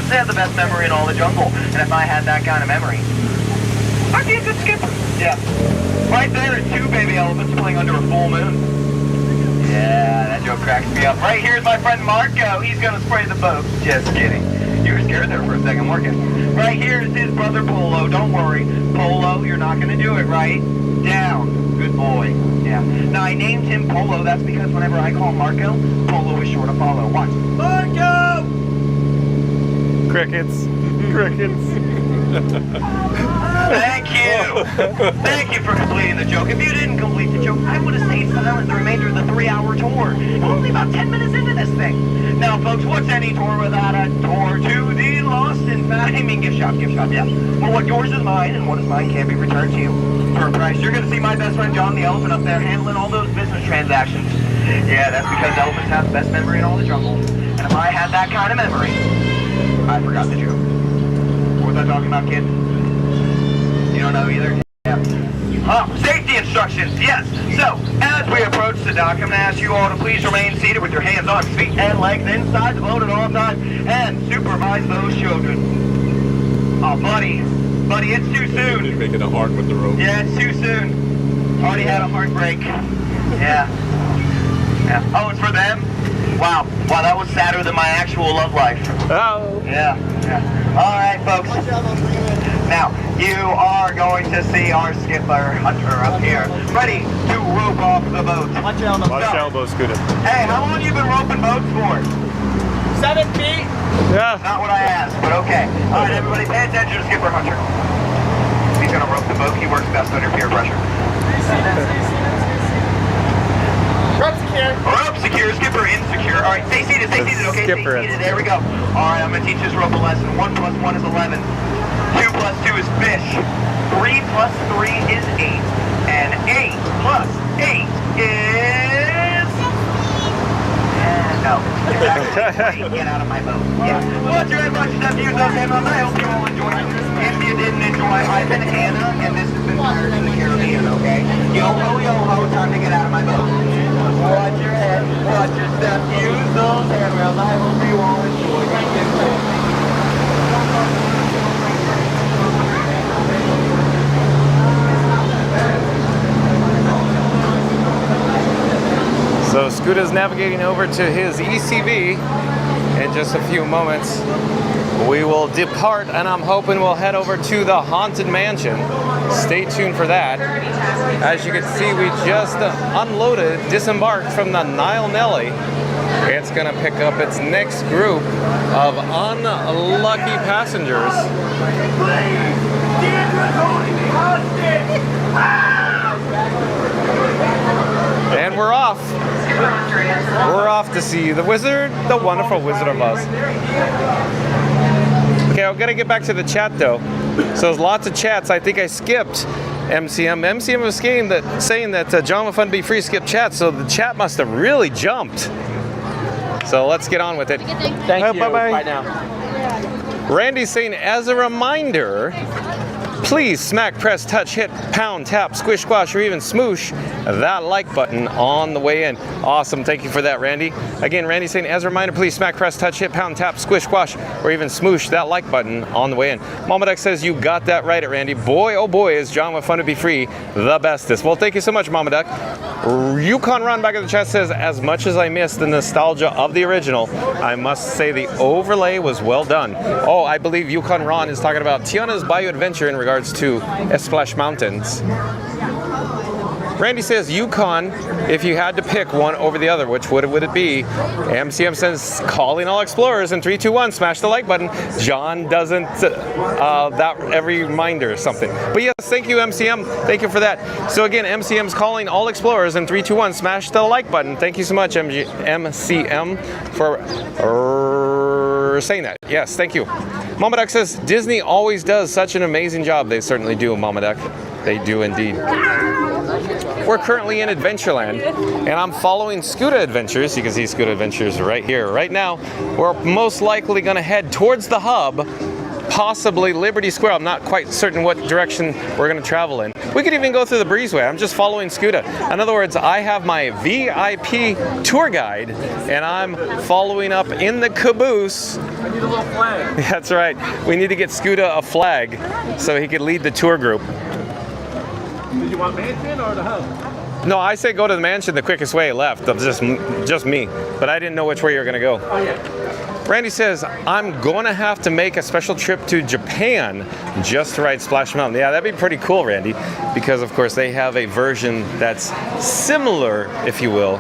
They have the best memory in all the jungle, and if I had that kind of memory, I'd be a good skipper. Yeah. Right there are two baby elephants playing under a full moon. Yeah, that joke cracks me up. Right here's my friend Marco. He's gonna spray the boat. Just kidding. You were scared there for a second, weren't you? Right here is his brother Polo. Don't worry. Polo, you're not gonna do it, right? Down. Good boy. Yeah. Now, I named him Polo. That's because whenever I call Marco, Polo is sure to follow. Watch. Marco! Crickets. Crickets. Thank you. Thank you for completing the joke. If you didn't complete the joke, I would have stayed silent the remainder of the 3-hour tour. I'm only about 10 minutes into this thing. Now, folks, what's any tour without a tour to the lost and found? I mean, gift shop, yeah. Well, what yours is mine, and what is mine can't be returned to you for a price. You're going to see my best friend John the Elephant up there handling all those business transactions. Yeah, that's because elephants have the best memory in all the jungle. And if I had that kind of memory, I forgot the joke. What was I talking about, kid? You don't know either? Yeah. Safety instructions, yes. So, as we approach the dock, I'm going to ask you all to please remain seated with your hands on feet and legs inside the boat at all times and supervise those children. Oh, buddy, it's too soon. You're making it hard with the rope. Yeah, it's too soon. Already had a heartbreak. Yeah. Oh, it's for them? Wow, that was sadder than my actual love life. Oh. Yeah. All right, folks. Now, you are going to see our skipper, Hunter, up here, ready to rope off the boat. Watch your elbows. Watch your elbows, Scooter. Hey, how long have you been roping boats for? 7 feet. Yeah. Not what I asked, but okay. All right, everybody, pay attention to Skipper Hunter. He's going to rope the boat. He works best under peer pressure. Rope secure. Rope secure, skipper insecure. All right, stay seated, okay? Skipper Stay seated, there we go. All right, I'm going to teach this rope a lesson. 1 plus 1 is 11. 2 plus 2 is fish. 3 plus 3 is 8. And 8 plus 8 is... no. Get out of my boat. Yeah. Watch your head, watch your step, use those hands on. I hope you all enjoyed it. If you didn't enjoy, I've been Anna, and this has been Pirates of the Caribbean, okay? Yo-ho, yo-ho, time to get out of my boat. Watch your head, watch your step, use those handrails. I hope you all enjoyed it. So Scoota's navigating over to his ECV in just a few moments. We will depart, and I'm hoping we'll head over to the Haunted Mansion. Stay tuned for that. As you can see, we just unloaded, disembarked from the Nile Nelly. It's gonna pick up its next group of unlucky passengers. And we're off. We're off to see the wizard, the wonderful Wizard of Oz. Okay, I'm gonna get back to the chat though. So there's lots of chats. I think I skipped MCM. MCM was saying that John with Fun to Be Free skipped chat, so the chat must have really jumped. So let's get on with it. Thank you. Bye-bye. Bye now. Randy's saying, as a reminder, please smack, press, touch, hit, pound, tap, squish, squash, or even smoosh that like button on the way in. Awesome, thank you for that, Randy. Again, Randy's saying, as a reminder, please smack, press, touch, hit, pound, tap, squish, squash, or even smoosh that like button on the way in. Mama Duck says, you got that right, Randy. Boy, oh boy, is John with Fun to Be Free the bestest. Well, thank you so much, Mama Duck. Yukon Ron back in the chat says, as much as I miss the nostalgia of the original, I must say the overlay was well done. Oh, I believe Yukon Ron is talking about Tiana's Bayou Adventure in regards to Splash Mountains. Randy says, Yukon, if you had to pick one over the other, which would it be? MCM says, calling all explorers in 3, 2, 1, smash the like button. John doesn't, that every reminder or something. But yes, thank you, MCM. Thank you for that. So again, MCM's calling all explorers in 3, 2, 1, smash the like button. Thank you so much, MCM, for saying that. Yes, thank you. Mama Duck says, Disney always does such an amazing job. They certainly do, Mama Duck. They do indeed. We're currently in Adventureland, and I'm following Scooter Adventures. You can see Scooter Adventures right here. Right now, we're most likely going to head towards the hub, possibly Liberty Square. I'm not quite certain what direction we're going to travel in. We could even go through the breezeway. I'm just following Scooter. In other words, I have my VIP tour guide, and I'm following up in the caboose. I need a little flag. That's right. We need to get Scooter a flag so he could lead the tour group. Did you want mansion or the hub? No, I say go to the mansion the quickest way left. Of just me. But I didn't know which way you were going to go. Oh, yeah. Randy says, I'm going to have to make a special trip to Japan just to ride Splash Mountain. Yeah, that'd be pretty cool, Randy, because, of course, they have a version that's similar, if you will,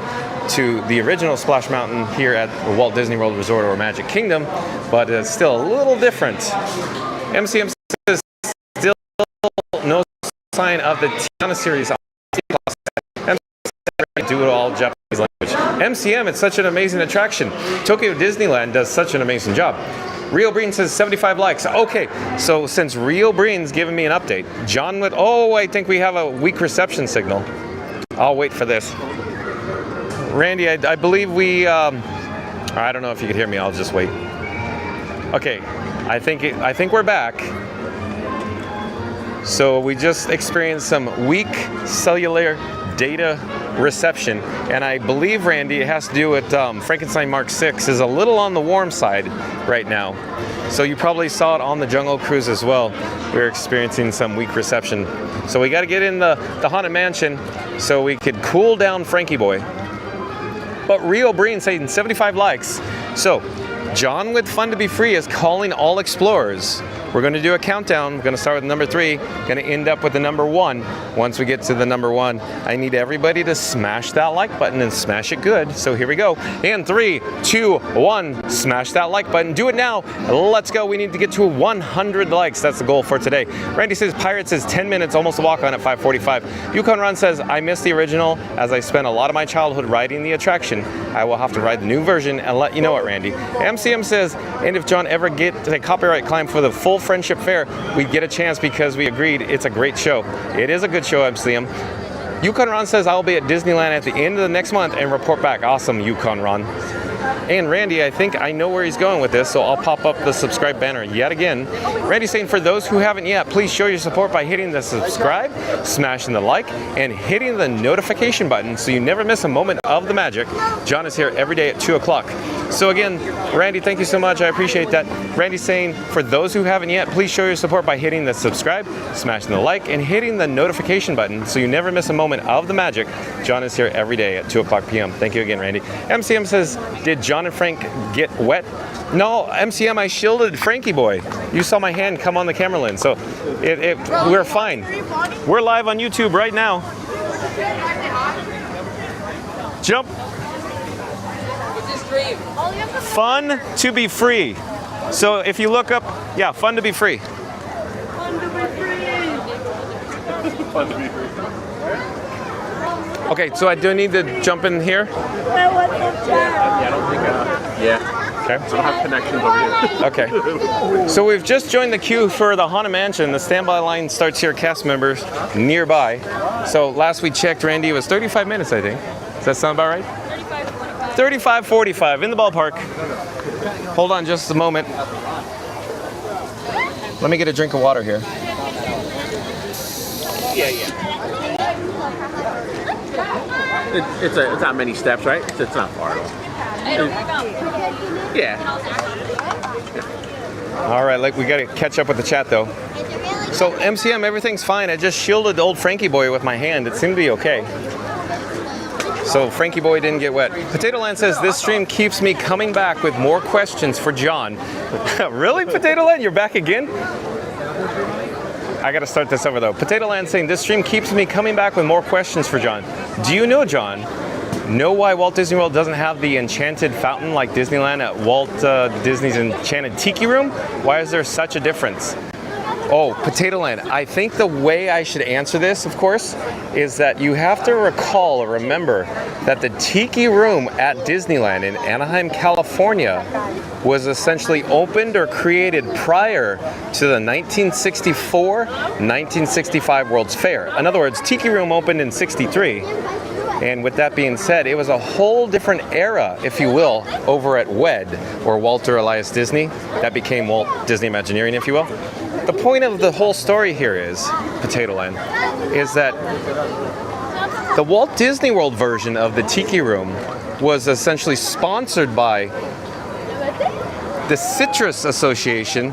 to the original Splash Mountain here at Walt Disney World Resort or Magic Kingdom, but it's still a little different. MCM says, still no sign of the Tiana series on MCM, do it all Japanese language. MCM, it's such an amazing attraction. Tokyo Disneyland does such an amazing job. Real Breen says 75 likes. Okay, so since Real Breen's giving me an update, John would, oh, I think we have a weak reception signal. I'll wait for this. Randy, I believe we, I don't know if you could hear me, I'll just wait. Okay, I think we're back. So we just experienced some weak cellular data reception, and I believe, Randy, it has to do with Frankenstein Mark 6 is a little on the warm side right now. So you probably saw it on the Jungle Cruise as well. We're experiencing some weak reception. So we got to get in the Haunted Mansion so we could cool down Frankie Boy. But Rio Breen saying 75 likes. So John with Fun to Be Free is calling all explorers. We're going to do a countdown. We're going to start with number 3. Going to end up with the number 1. Once we get to the number 1, I need everybody to smash that like button and smash it good. So here we go. In 3, 2, 1, smash that like button. Do it now. Let's go. We need to get to 100 likes. That's the goal for today. Randy says Pirates is 10 minutes, almost a walk on at 5:45. Yukon Run says, I miss the original as I spent a lot of my childhood riding the attraction. I will have to ride the new version and let you know it, Randy. MCM says, and if John ever gets a copyright claim for the full Friendship Fair, we get a chance because we agreed it's a great show. It is a good show, MCM. Yukon Ron says I'll be at Disneyland at the end of the next month and report back. Awesome, Yukon Ron. And Randy, I think I know where he's going with this, so I'll pop up the subscribe banner yet again. Randy's saying, for those who haven't yet, please show your support by hitting the subscribe, smashing the like, and hitting the notification button so you never miss a moment of the magic. John is here every day at 2 o'clock. So again, Randy, thank you so much. I appreciate that. Randy's saying, for those who haven't yet, please show your support by hitting the subscribe, smashing the like, and hitting the notification button so you never miss a moment of the magic. John is here every day at 2 o'clock p.m. Thank you again, Randy. MCM says, did John and Frank get wet? No, MCM, I shielded Frankie boy. You saw my hand come on the camera lens, so we're fine. We're live on YouTube right now. Jump. Fun to be free. So if you look up, yeah, fun to be free. Fun to be free. Fun to be free. Okay, so I do need to jump in here. Yeah, I don't think, yeah. Okay. I don't have connections over here. Okay. So we've just joined the queue for the Haunted Mansion. The standby line starts here, cast members nearby. So last we checked, Randy, it was 35 minutes, I think. Does that sound about right? 35:45 in the ballpark. Hold on just a moment. Let me get a drink of water here. Yeah. It's not many steps, right? It's not far at all. Yeah. All right, like we got to catch up with the chat though. So MCM, everything's fine. I just shielded old Frankie boy with my hand. It seemed to be okay. So Frankie boy didn't get wet. Potato Land says, this stream keeps me coming back with more questions for John. Really, Potato Land? You're back again? I gotta start this over though. Potato Land saying, this stream keeps me coming back with more questions for John. Do you know, John, why Walt Disney World doesn't have the enchanted fountain like Disneyland at Walt Disney's Enchanted Tiki Room? Why is there such a difference? Oh, Potato Land, I think the way I should answer this, of course, is that you have to recall or remember that the Tiki Room at Disneyland in Anaheim, California was essentially opened or created prior to the 1964-1965 World's Fair. In other words, Tiki Room opened in '63. And with that being said, it was a whole different era, if you will, over at WED, or Walter Elias Disney. That became Walt Disney Imagineering, if you will. The point of the whole story here is, Potato Land, is that the Walt Disney World version of the Tiki Room was essentially sponsored by the Citrus Association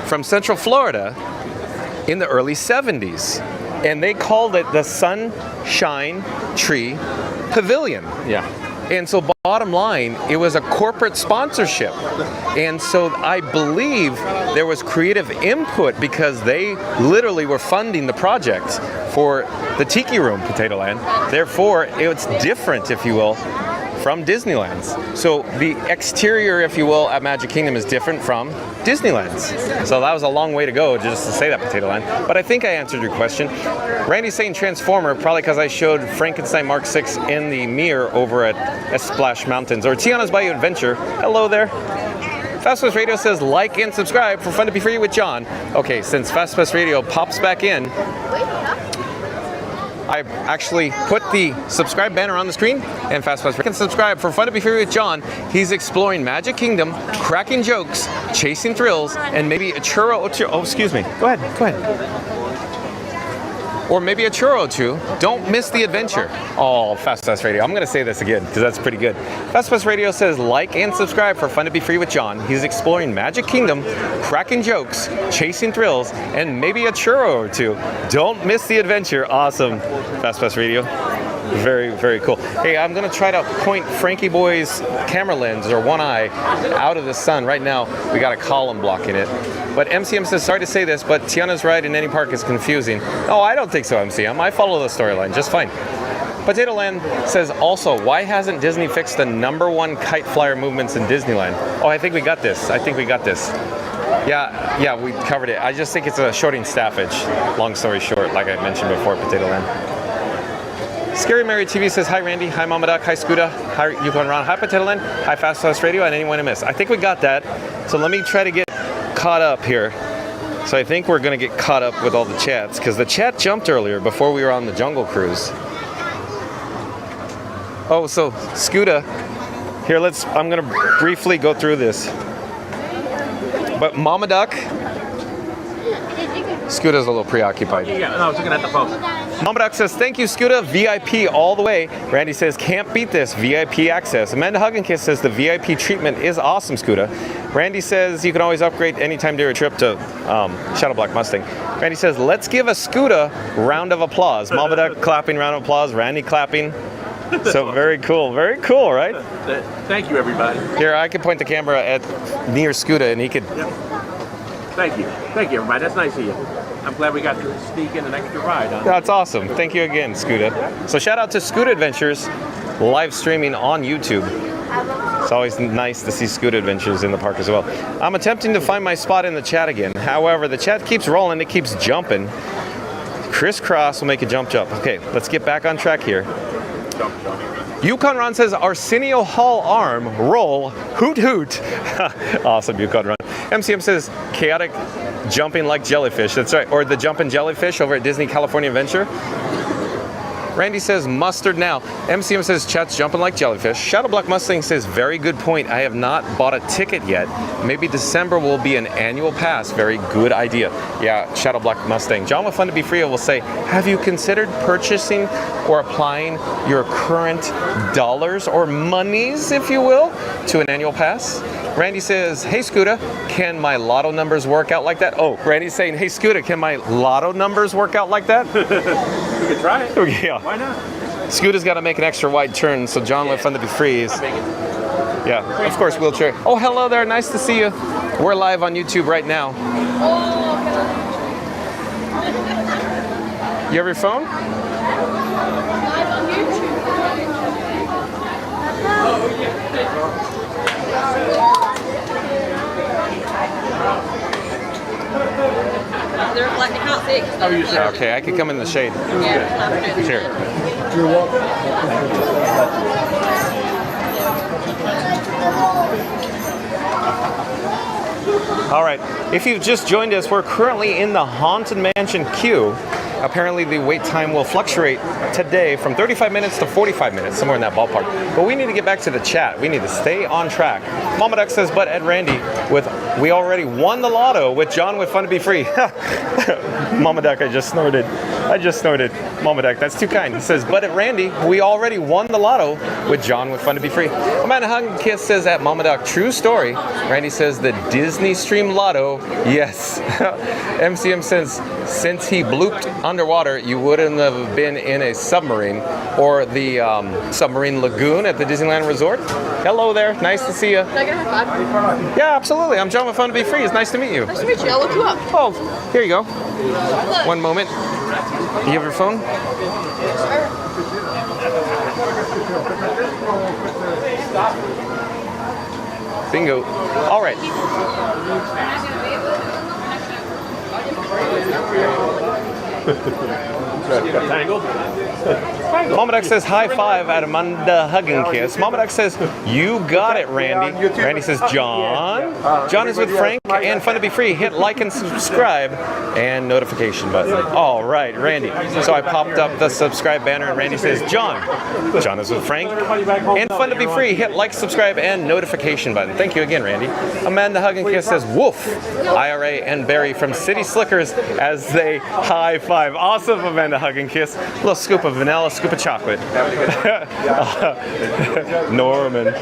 from Central Florida in the early 70s. And they called it the Sunshine Tree Pavilion. Yeah. And so bottom line, it was a corporate sponsorship. And so I believe there was creative input because they literally were funding the project for the Tiki Room, Potato Land. Therefore, it's different, if you will, from Disneyland's. So the exterior, if you will, at Magic Kingdom is different from Disneyland's. So that was a long way to go just to say that, Potato Land. But I think I answered your question. Randy's saying Transformer, probably because I showed Frankenstein Mark 6 in the mirror over at Splash Mountains, or Tiana's Bayou Adventure. Hello there. FastPass Radio says like and subscribe for Fun to be Free with John. Okay, since FastPass Radio pops back in, I actually put the subscribe banner on the screen, and FastPass can subscribe for Fun to be Free with John. He's exploring Magic Kingdom, cracking jokes, chasing thrills, and maybe a churro or two. Oh, excuse me. Go ahead. Or maybe a churro or two. Don't miss the adventure. Oh, FastPass Radio. I'm going to say this again because that's pretty good. FastPass Radio says like and subscribe for Fun to be Free with John. He's exploring Magic Kingdom, cracking jokes, chasing thrills, and maybe a churro or two. Don't miss the adventure. Awesome. FastPass Radio. Very, very cool. Hey, I'm going to try to point Frankie Boy's camera lens, or one eye, out of the sun. Right now, we got a column blocking it. But MCM says, sorry to say this, but Tiana's ride in any park is confusing. Oh, I don't think so, MCM. I follow the storyline just fine. Potato Land says, also, why hasn't Disney fixed the #1 kite flyer movements in Disneyland? Oh, I think we got this. Yeah, we covered it. I just think it's a shorting staffage. Long story short, like I mentioned before, Potato Land. Scary Mary TV says, hi Randy, hi Mama Duck, hi Scooter, hi Yukon Ron, hi Potato Land, hi FastPass Radio, and anyone I miss. I think we got that. So let me try to get caught up here. So I think we're going to get caught up with all the chats, because the chat jumped earlier before we were on the Jungle Cruise. Oh, so Scooter, Here, I'm gonna briefly go through this. But Mama Duck, Scoota's a little preoccupied. Yeah, no, I was looking at the phone. Mama Duck says, thank you, Scooter. VIP all the way. Randy says, can't beat this. VIP access. Amanda Hug and Kiss says, the VIP treatment is awesome, Scooter. Randy says, you can always upgrade anytime during a trip to Shadow Black Mustang. Randy says, let's give a Scooter round of applause. Mama Duck clapping, round of applause. Randy clapping. So very cool, right? Thank you, everybody. Here, I could point the camera at near Scooter and he could... Yep. Thank you, everybody. That's nice of you. I'm glad we got to sneak in an extra ride on. That's awesome. Thank you again, Scooter. So shout out to Scooter Adventures, live streaming on YouTube. It's always nice to see Scooter Adventures in the park as well. I'm attempting to find my spot in the chat again. However, the chat keeps rolling, it keeps jumping. Crisscross will make a jump. Okay, let's get back on track here. Yukon Ron says, Arsenio Hall arm, roll, hoot hoot. Awesome, Yukon Ron. MCM says, chaotic jumping like jellyfish. That's right, or the jumping jellyfish over at Disney California Adventure. Randy says, mustard now. MCM says, chat's jumping like jellyfish. Shadow Black Mustang says, very good point. I have not bought a ticket yet. Maybe December will be an annual pass. Very good idea. Yeah, Shadow Black Mustang. John with Fun to Be Free will say, have you considered purchasing or applying your current dollars or monies, if you will, to an annual pass? Randy says, hey Scooter, can my lotto numbers work out like that? Oh, Randy's saying, hey Scooter, can my lotto numbers work out like that? We could try it. Yeah. Why not? Scooter's got to make an extra wide turn, so John with Fun to Be Free is... Yeah, of course, wheelchair. Oh, hello there, nice to see you. We're live on YouTube right now. You have your phone? Live on YouTube. They're like, I can't see it. Okay, I could come in the shade. Yeah. Sure. All right, if you've just joined us, we're currently in the Haunted Mansion queue. Apparently the wait time will fluctuate today from 35 minutes to 45 minutes, somewhere in that ballpark. But we need to get back to the chat. We need to stay on track. Mama Duck says, but Ed Randy, we already won the lotto with John with Fun to Be Free. Mama Duck, I just snorted. Mama Duck, that's too kind. He says, but at Randy, we already won the lotto with John with Fun to Be Free. Amanda Hug and Kiss says at Mama Duck, true story. Randy says the Disney Stream Lotto, yes. MCM says, since he blooped underwater, you wouldn't have been in a submarine or the submarine lagoon at the Disneyland Resort. Hello there, nice to see you. Can I get a high five? Yeah, absolutely. I'm John with Fun to Be Free. It's nice to meet you. Nice to meet you. I'll look you up. Oh, here you go. One moment. You have your phone? Bingo. All right. Got tangled? Mama Duck says high five at Amanda Hug and Kiss. Mama Duck says, you got it, Randy. Randy says, John. John is with Frank and Fun to Be Free. Hit like and subscribe and notification button. All right, Randy. So I popped up the subscribe banner and Randy says, John is with Frank and Fun to Be Free. Hit like, subscribe, and notification button. Thank you again, Randy. Amanda Hug and Kiss says, woof. IRA and Barry from City Slickers as they high five. Awesome, Amanda Hug and Kiss. A little scoop of vanilla, scoop of chocolate. Norman.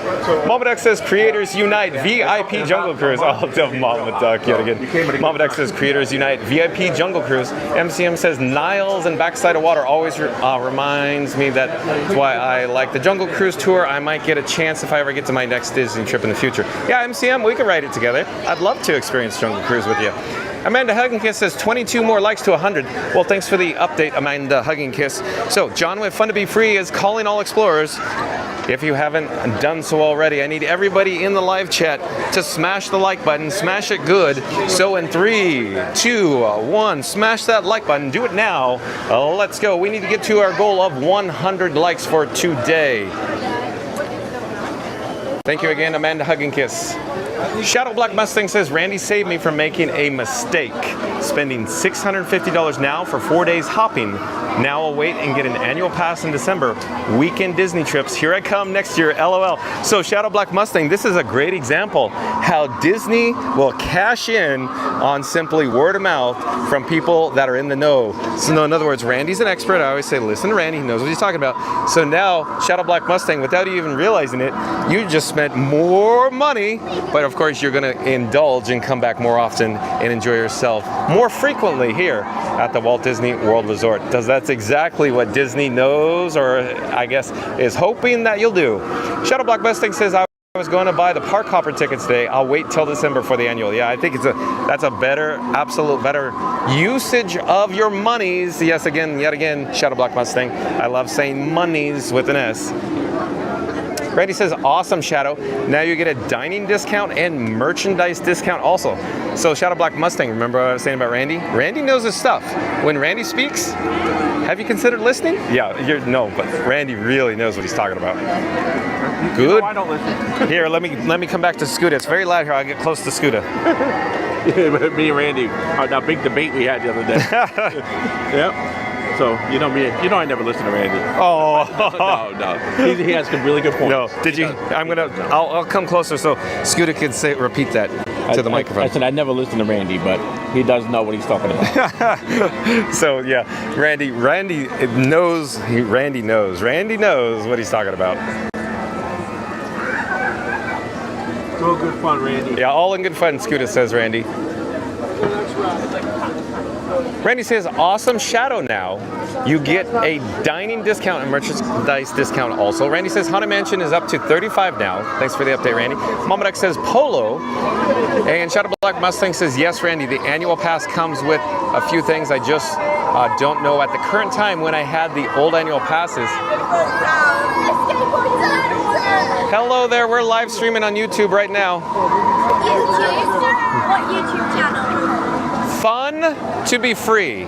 Mama Duck says Creators Unite VIP Jungle Cruise. Oh, Mama Duck yet again. Mama Duck says Creators Unite VIP Jungle Cruise. MCM says Niles and Backside of Water always reminds me that's why I like the Jungle Cruise tour. I might get a chance if I ever get to my next Disney trip in the future. Yeah, MCM, we could ride it together. I'd love to experience Jungle Cruise with you. Amanda Hug and Kiss says 22 more likes to 100. Well, thanks for the update, Amanda Hug and Kiss. So, John with Fun to Be Free is calling all explorers. If you haven't done so already, I need everybody in the live chat to smash the like button, smash it good. So in 3, 2, 1, smash that like button. Do it now. Let's go. We need to get to our goal of 100 likes for today. Thank you again, Amanda Hug and Kiss. Shadow Black Mustang says, Randy saved me from making a mistake. Spending $650 now for 4 days hopping. Now I'll wait and get an annual pass in December. Weekend Disney trips. Here I come next year, LOL. So Shadow Black Mustang, this is a great example how Disney will cash in on simply word of mouth from people that are in the know. So in other words, Randy's an expert. I always say, listen to Randy, he knows what he's talking about. So now, Shadow Black Mustang, without you even realizing it, you just spent more money, but of course you're gonna indulge and come back more often and enjoy yourself more frequently here at the Walt Disney World Resort. That's exactly what Disney knows, or I guess is hoping that you'll do. Shadow Black Mustang says, I was going to buy the park hopper tickets today. I'll wait till December for the annual. Yeah, I think that's a better, absolute better usage of your monies. Yes, again, yet again, Shadow Black Mustang. I love saying monies with an S. Randy says, awesome, Shadow. Now you get a dining discount and merchandise discount also. So Shadow Black Mustang, remember what I was saying about Randy? Randy knows his stuff. When Randy speaks, have you considered listening? Yeah, no, but Randy really knows what he's talking about. Good. I don't listen. Here, let me come back to Scooter. It's very loud here. I'll get close to Scooter. Me and Randy, that big debate we had the other day. Yep. So, you know me, I never listen to Randy. Oh. No. He has some really good points. No, did you? I'll come closer so Scooter can repeat that to the microphone. I said I never listen to Randy, but he does know what he's talking about. So yeah, Randy knows what he's talking about. It's all good fun, Randy. Yeah, all in good fun, Scooter says, Randy. Randy says, awesome, Shadow now. You get a dining discount and merchandise discount also. Randy says, Haunted Mansion is up to $35 now. Thanks for the update, Randy. Mamadek says, Polo. And Shadow Black Mustang says, yes, Randy, the annual pass comes with a few things. I just don't know at the current time when I had the old annual passes. Hello there, we're live streaming on YouTube right now. YouTube? What YouTube channel? Fun to be free.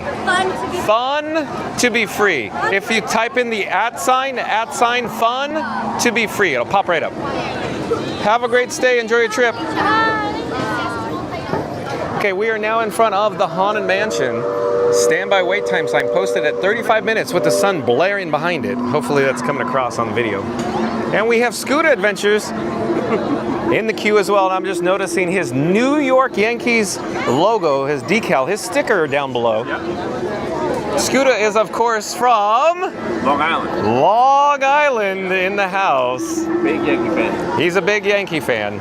Fun to be free. If you type in the @ sign fun to be free, it'll pop right up. Have a great stay, enjoy your trip. Okay, we are now in front of the Haunted Mansion. Standby wait time sign posted at 35 minutes with the sun blaring behind it. Hopefully that's coming across on the video. And we have Scooter Adventures in the queue as well, and I'm just noticing his New York Yankees logo, his decal, his sticker down below. Yep. Scooter is, of course, from Long Island. Long Island in the house. Big Yankee fan. He's a big Yankee fan.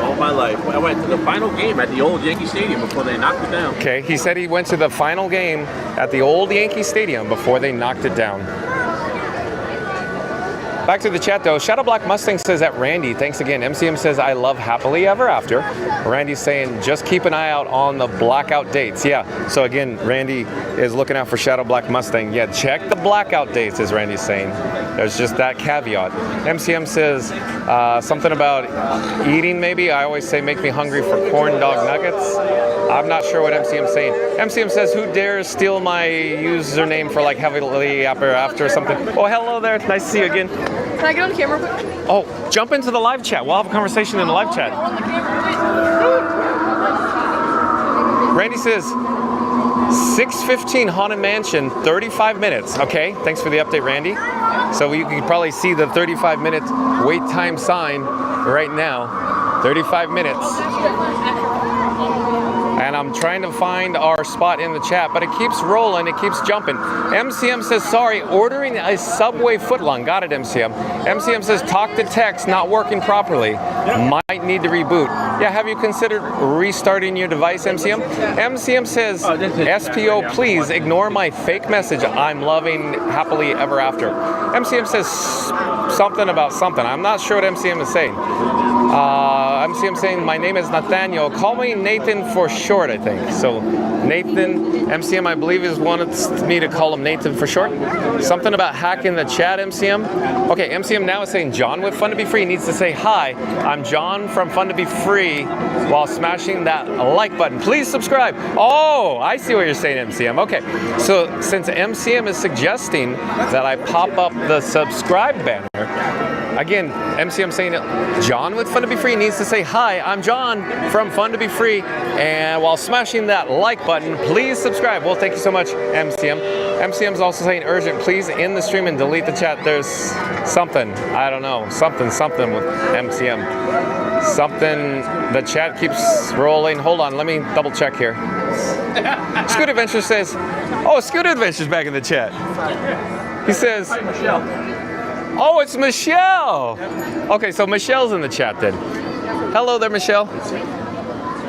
All my life. I went to the final game at the old Yankee Stadium before they knocked it down. Okay, he said he went to the final game at the old Yankee Stadium before they knocked it down. Back to the chat though. Shadow Black Mustang says that Randy, thanks again. MCM says, I love Happily Ever After. Randy's saying, just keep an eye out on the blackout dates. Yeah, so again, Randy is looking out for Shadow Black Mustang. Yeah, check the blackout dates, as Randy's saying. There's just that caveat. MCM says something about eating maybe. I always say, make me hungry for corn dog nuggets. I'm not sure what MCM's saying. MCM says, who dares steal my username for like Heavily Ever After or something? Oh, hello there. Nice to see you again. Can I get on camera quick? Oh, jump into the live chat. We'll have a conversation in the live chat. Randy says, 6:15 Haunted Mansion, 35 minutes. Okay, thanks for the update, Randy. So you can probably see the 35-minute wait time sign right now. 35 minutes. And I'm trying to find our spot in the chat, but it keeps rolling, it keeps jumping. MCM says, sorry, ordering a Subway footlong. Got it, MCM. MCM says, talk to text, not working properly. Might need to reboot. Yeah, have you considered restarting your device, MCM? MCM says, SPO, please ignore my fake message. I'm loving Happily Ever After. MCM says something about something. I'm not sure what MCM is saying. MCM saying, my name is Nathaniel. Call me Nathan for short, I think. So Nathan, MCM, I believe, is wants me to call him Nathan for short. Something about hacking the chat, MCM. Okay, MCM now is saying John with Fun to Be Free needs to say, hi, I'm John from Fun to Be Free, while smashing that like button. Please subscribe. Oh, I see what you're saying, MCM. Okay, so since MCM is suggesting that I pop up the subscribe banner, Again, MCM saying it. John with Fun to Be Free needs to say, hi, I'm John from Fun to Be Free. And while smashing that like button, please subscribe. Well, thank you so much, MCM. MCM's also saying urgent, please end the stream and delete the chat. There's something, I don't know, something with MCM. Something, the chat keeps rolling. Hold on, let me double check here. Scoot Adventure says, oh, Scoot Adventure's back in the chat. He says, oh, it's Michelle. Okay, so Michelle's in the chat then. Hello there, Michelle.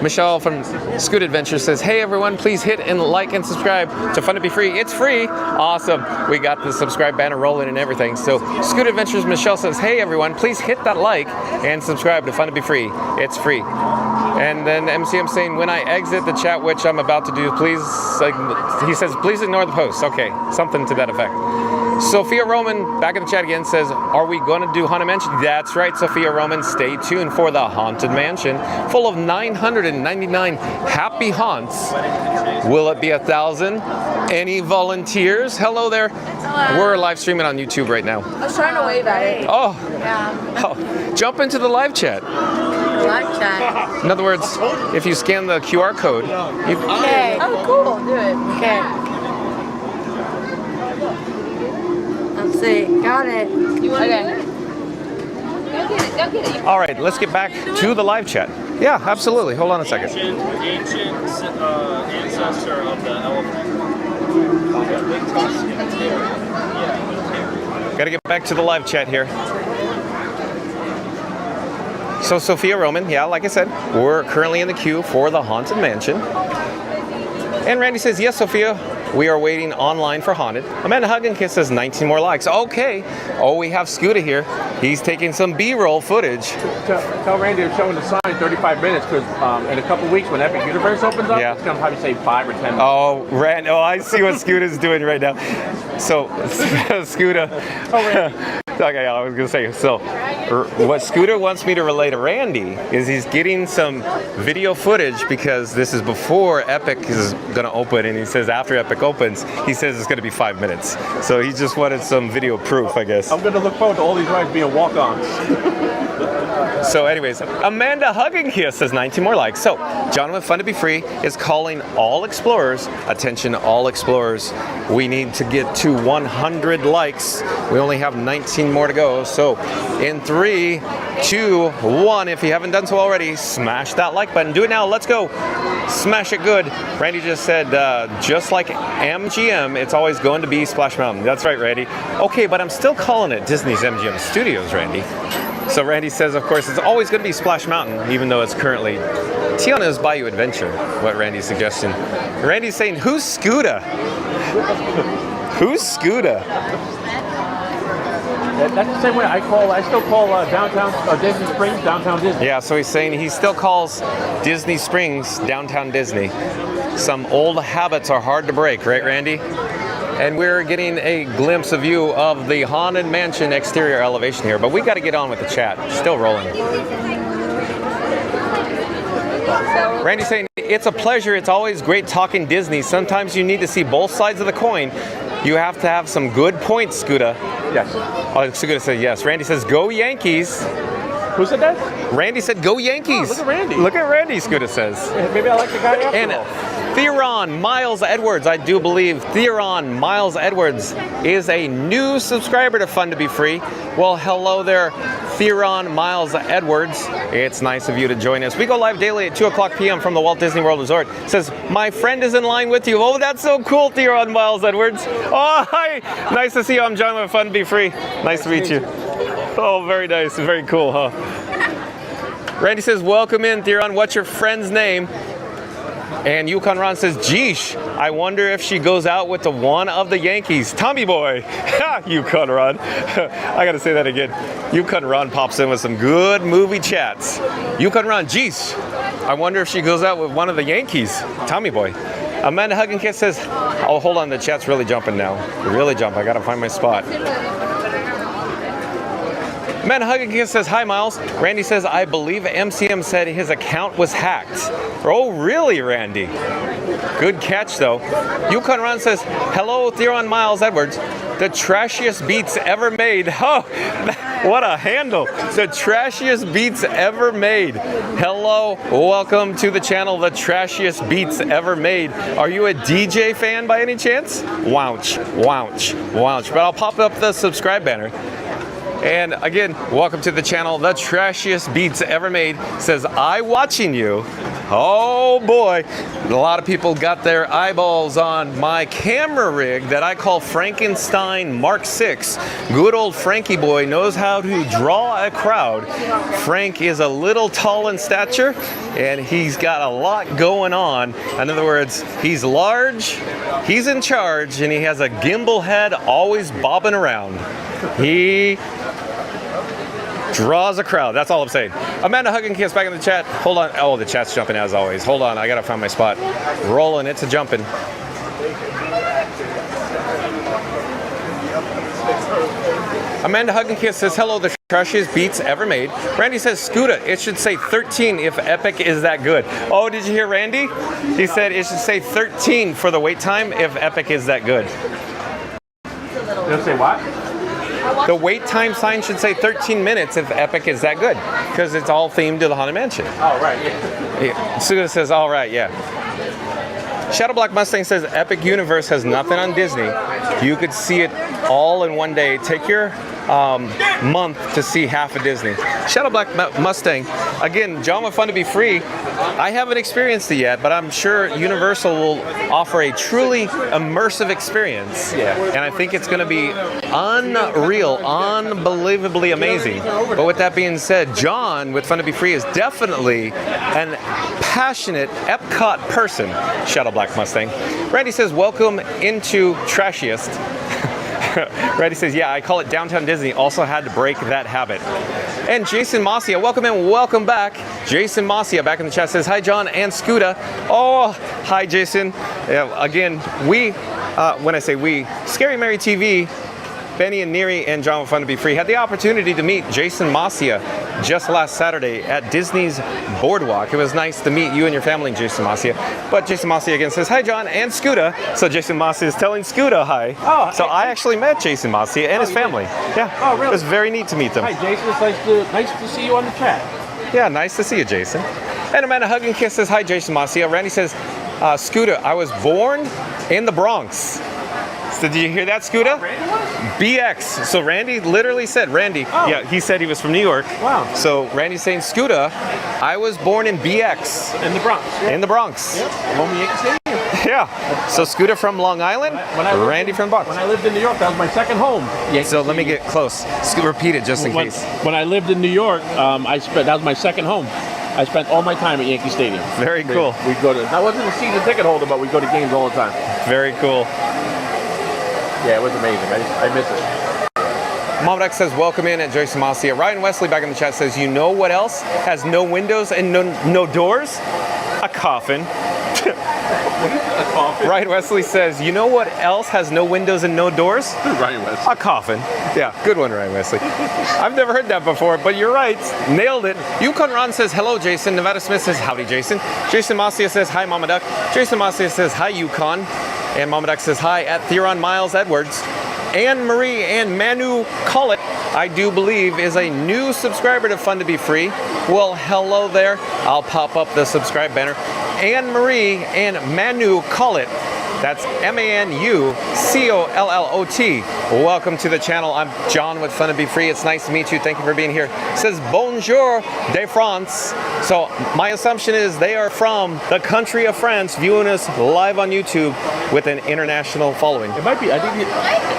Michelle from Scoot Adventure says, hey everyone, please hit and like and subscribe to Fun to Be Free. It's free. Awesome. We got the subscribe banner rolling and everything. So Scoot Adventures Michelle says, hey everyone, please hit that like and subscribe to Fun to Be Free. It's free. And then MCM saying, when I exit the chat, which I'm about to do, please, he says, please ignore the post. Okay, something to that effect. Sophia Roman, back in the chat again, says, are we going to do Haunted Mansion? That's right, Sophia Roman. Stay tuned for the Haunted Mansion, full of 999 happy haunts. Will it be 1,000? Any volunteers? Hello there. We're live streaming on YouTube right now. I was trying to wave at it. Oh. Yeah. Oh. Jump into the live chat. Live chat. In other words, if you scan the QR code. Okay. Oh, cool. Do it. Okay. Let's see. Got it. You want to Go get it. All right, let's get back to the live chat. Yeah, absolutely. Hold on a second. Ancient ancestor of the elephant. Got to get back to the live chat here. So Sophia Roman, yeah, like I said, we're currently in the queue for the Haunted Mansion. And Randy says, yes, Sophia, we are waiting online for Haunted. Amanda Hugginkiss says 19 more likes. Okay. Oh, we have Scooter here. He's taking some B-roll footage. Tell Randy I'm showing the sign 35 minutes because in a couple weeks when Epic Universe opens up, it's going to probably say 5 or 10 minutes. Oh, Randy. Oh, I see what Scooter's doing right now. So, Scooter. Okay, I was going to say, so what Scooter wants me to relay to Randy is he's getting some video footage because this is before Epic is going to open, and he says after Epic opens, he says it's going to be 5 minutes. So he just wanted some video proof, I guess. I'm going to look forward to all these rides being walk-ons. So anyways, Amanda Hugginkiss says 19 more likes. So, John with Fun to Be Free is calling all explorers, attention all explorers, we need to get to 100 likes. We only have 19 more to go. So, in 3, 2, 1, if you haven't done so already, smash that like button. Do it now, let's go. Smash it good. Randy just said, just like MGM, it's always going to be Splash Mountain. That's right, Randy. Okay, but I'm still calling it Disney's MGM Studios, Randy. So Randy says, of course, it's always going to be Splash Mountain, even though it's currently Tiana's Bayou Adventure, what Randy's suggesting. Randy's saying, who's Scooter? Who's Scooter? That's the same way I still call downtown Disney Springs downtown Disney. Yeah, so he's saying he still calls Disney Springs downtown Disney. Some old habits are hard to break, right, Randy? And we're getting a glimpse of view of the Haunted Mansion exterior elevation here, but we got to get on with the chat. Still rolling. Randy's saying, it's a pleasure. It's always great talking Disney. Sometimes you need to see both sides of the coin. You have to have some good points, Scooter. Yes. Oh, Scooter said yes. Randy says, go Yankees. Who said that? Randy said, go Yankees. Oh, look at Randy. Look at Randy, Scooter says. Maybe I like the guy after all. Theron Miles Edwards, I do believe Theron Miles Edwards is a new subscriber to Fun to Be Free. Well, hello there, Theron Miles Edwards. It's nice of you to join us. We go live daily at 2 o'clock p.m. from the Walt Disney World Resort. It says, my friend is in line with you. Oh, that's so cool, Theron Miles Edwards. Oh, hi. Nice to see you. I'm John with Fun to Be Free. Nice to meet you. Oh, very nice. Very cool, huh? Randy says, welcome in, Theron. What's your friend's name? And Yukon Ron says, geesh, I wonder if she goes out with the one of the Yankees. Tommy boy. Yukon Ron. I got to say that again. Yukon Ron pops in with some good movie chats. Yukon Ron, geesh, I wonder if she goes out with one of the Yankees. Tommy boy. Amanda Hugginkiss says, oh, hold on, the chat's really jumping now. Really jump. I got to find my spot. Amanda Hugginkiss says, hi, Miles. Randy says, I believe MCM said his account was hacked. Oh, really, Randy? Good catch, though. Yukon Ron says, hello, Theron Miles Edwards. The trashiest beats ever made. Oh, What a handle. The trashiest beats ever made. Hello, welcome to the channel, the trashiest beats ever made. Are you a DJ fan by any chance? Wouch, wouch, wouch. But I'll pop up the subscribe banner. And again, welcome to the channel, the trashiest beats ever made. Says, I watching you. Oh boy, a lot of people got their eyeballs on my camera rig that I call Frankenstein Mark 6. Good old Frankie boy knows how to draw a crowd. Frank is a little tall in stature and he's got a lot going on. In other words, he's large, he's in charge, and he has a gimbal head always bobbing around. He draws a crowd. That's all I'm saying. Amanda Hug and Kiss back in the chat. Hold on. Oh, the chat's jumping as always. Hold on. I gotta find my spot. Rolling. It's a jumping. Amanda Hug and Kiss says, hello, the trashiest beats ever made. Randy says, Scooter, it should say 13 if Epic is that good. Oh, did you hear Randy? He said it should say 13 for the wait time if Epic is that good. You'll say what? The wait time sign should say 13 minutes if Epic is that good, because it's all themed to the Haunted Mansion. Oh, right, yeah. Suda says, all right, yeah. Shadow Black Mustang says, Epic Universe has nothing on Disney. You could see it all in one day. Take your month to see half of Disney. Shadow Black Mustang, again, John with Fun to Be Free. I haven't experienced it yet, but I'm sure Universal will offer a truly immersive experience. Yeah. And I think it's going to be unreal, unbelievably amazing. But with that being said, John with Fun to Be Free is definitely an passionate Epcot person. Shadow Black Mustang. Randy says, welcome into Trashiest. Randy says, yeah, I call it Downtown Disney. Also had to break that habit. And Jason Masia, welcome in, welcome back. Jason Masia back in the chat says, hi, John and Scooter. Oh, hi, Jason. Again, we, when I say we, Scary Mary TV, Benny and Neri and John with Fun to Be Free had the opportunity to meet Jason Masia just last Saturday at Disney's Boardwalk. It was nice to meet you and your family, Jason Masia. But Jason Masia again says, hi, John and Scooter. So Jason Masia is telling Scooter hi. Oh, so I actually met Jason Masia and his family. Yeah. Oh, really? It was very neat to meet them. Hi, Jason. It's nice to see you on the chat. Yeah, nice to see you, Jason. And Amanda Hug and Kiss says, hi, Jason Masia. Randy says, Scooter, I was born in the Bronx. So did you hear that, Scooter? BX. So Randy literally said, yeah, he said he was from New York. Wow. So Randy's saying, Scooter, I was born in BX. In the Bronx. Yeah. In the Bronx. Yep. Home of Yankee Stadium. Yeah. So Scooter from Long Island, Randy from the Bronx. When I lived in New York, that was my second home. So let me get close. Repeat it just in case. When I lived in New York, that was my second home. I spent all my time at Yankee Stadium. Very cool. We'd go to, I wasn't a season ticket holder, but we'd go to games all the time. Very cool. Yeah, it was amazing. I miss it. Mom X says, welcome in at Jason Masia. Ryan Wesley back in the chat says, you know what else has no windows and no doors? A coffin. A coffin? Ryan Wesley says, you know what else has no windows and no doors? Ryan Wesley. A coffin. Yeah, good one, Ryan Wesley. I've never heard that before, but you're right. Nailed it. Yukon Ron says, hello, Jason. Nevada Smith says, howdy, Jason. Jason Masia says, hi, Mama Duck. Jason Masia says, hi, Yukon. And Mama Duck says, hi, at Theron Miles Edwards. Anne Marie and Manu Collett, I do believe, is a new subscriber to Fun to Be Free. Well, hello there. I'll pop up the subscribe banner. Anne Marie and Manu Collett. That's M-A-N-U-C-O-L-L-O-T. Welcome to the channel. I'm John with Fun to Be Free. It's nice to meet you. Thank you for being here. It says bonjour de France. So my assumption is they are from the country of France, viewing us live on YouTube with an international following. It might be. I think.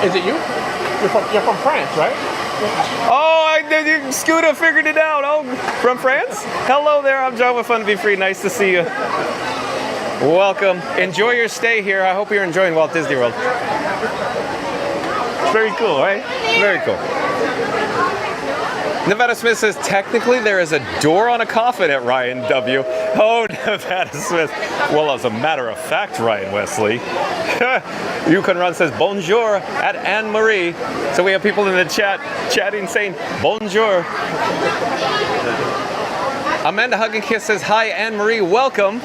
Is it you? You're from France, right? Oh, Scooter figured it out. Oh, from France? Hello there. I'm John with Fun to Be Free. Nice to see you. Welcome. Enjoy your stay here. I hope you're enjoying Walt Disney World. Very cool, right? Very cool. Nevada Smith says, technically there is a door on a coffin at Ryan W. Oh, Nevada Smith. Well, as a matter of fact, Ryan Wesley. Yukon Run says, bonjour at Anne Marie. So we have people in the chat chatting saying, bonjour. Amanda Hug and Kiss says, hi, Anne Marie, welcome.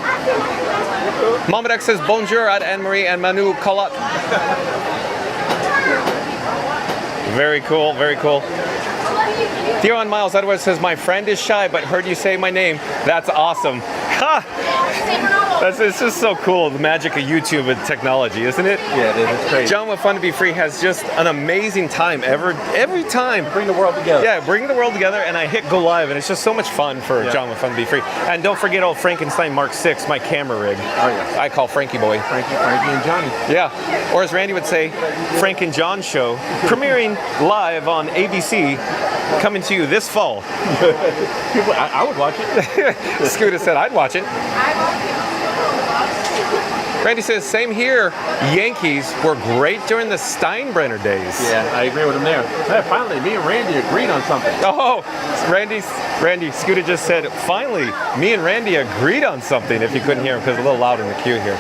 Mama Dex says, bonjour at Anne Marie and Manu Collett. Very cool, very cool. Theon Miles Edwards says, my friend is shy, but heard you say my name. That's awesome. Ha! It's just so cool, the magic of YouTube and technology, isn't it? Yeah, it is. It's crazy. John with Fun to Be Free has just an amazing time every time. Bring the world together. Yeah, bring the world together, and I hit go live, and it's just so much fun for John with Fun to Be Free. And don't forget old Frankenstein Mark 6, my camera rig. Oh, yeah. I call Frankie Boy. Frankie and Johnny. Yeah. Or as Randy would say, Frank and John Show, premiering live on ABC, coming to you this fall. I would watch it. Scooter said I'd watch it. Randy says, same here. Yankees were great during the Steinbrenner days. Yeah, I agree with him there. Hey, finally, me and Randy agreed on something. Oh, Randy, Scooter just said, finally, me and Randy agreed on something, if you couldn't hear him, because it's a little loud in the queue here.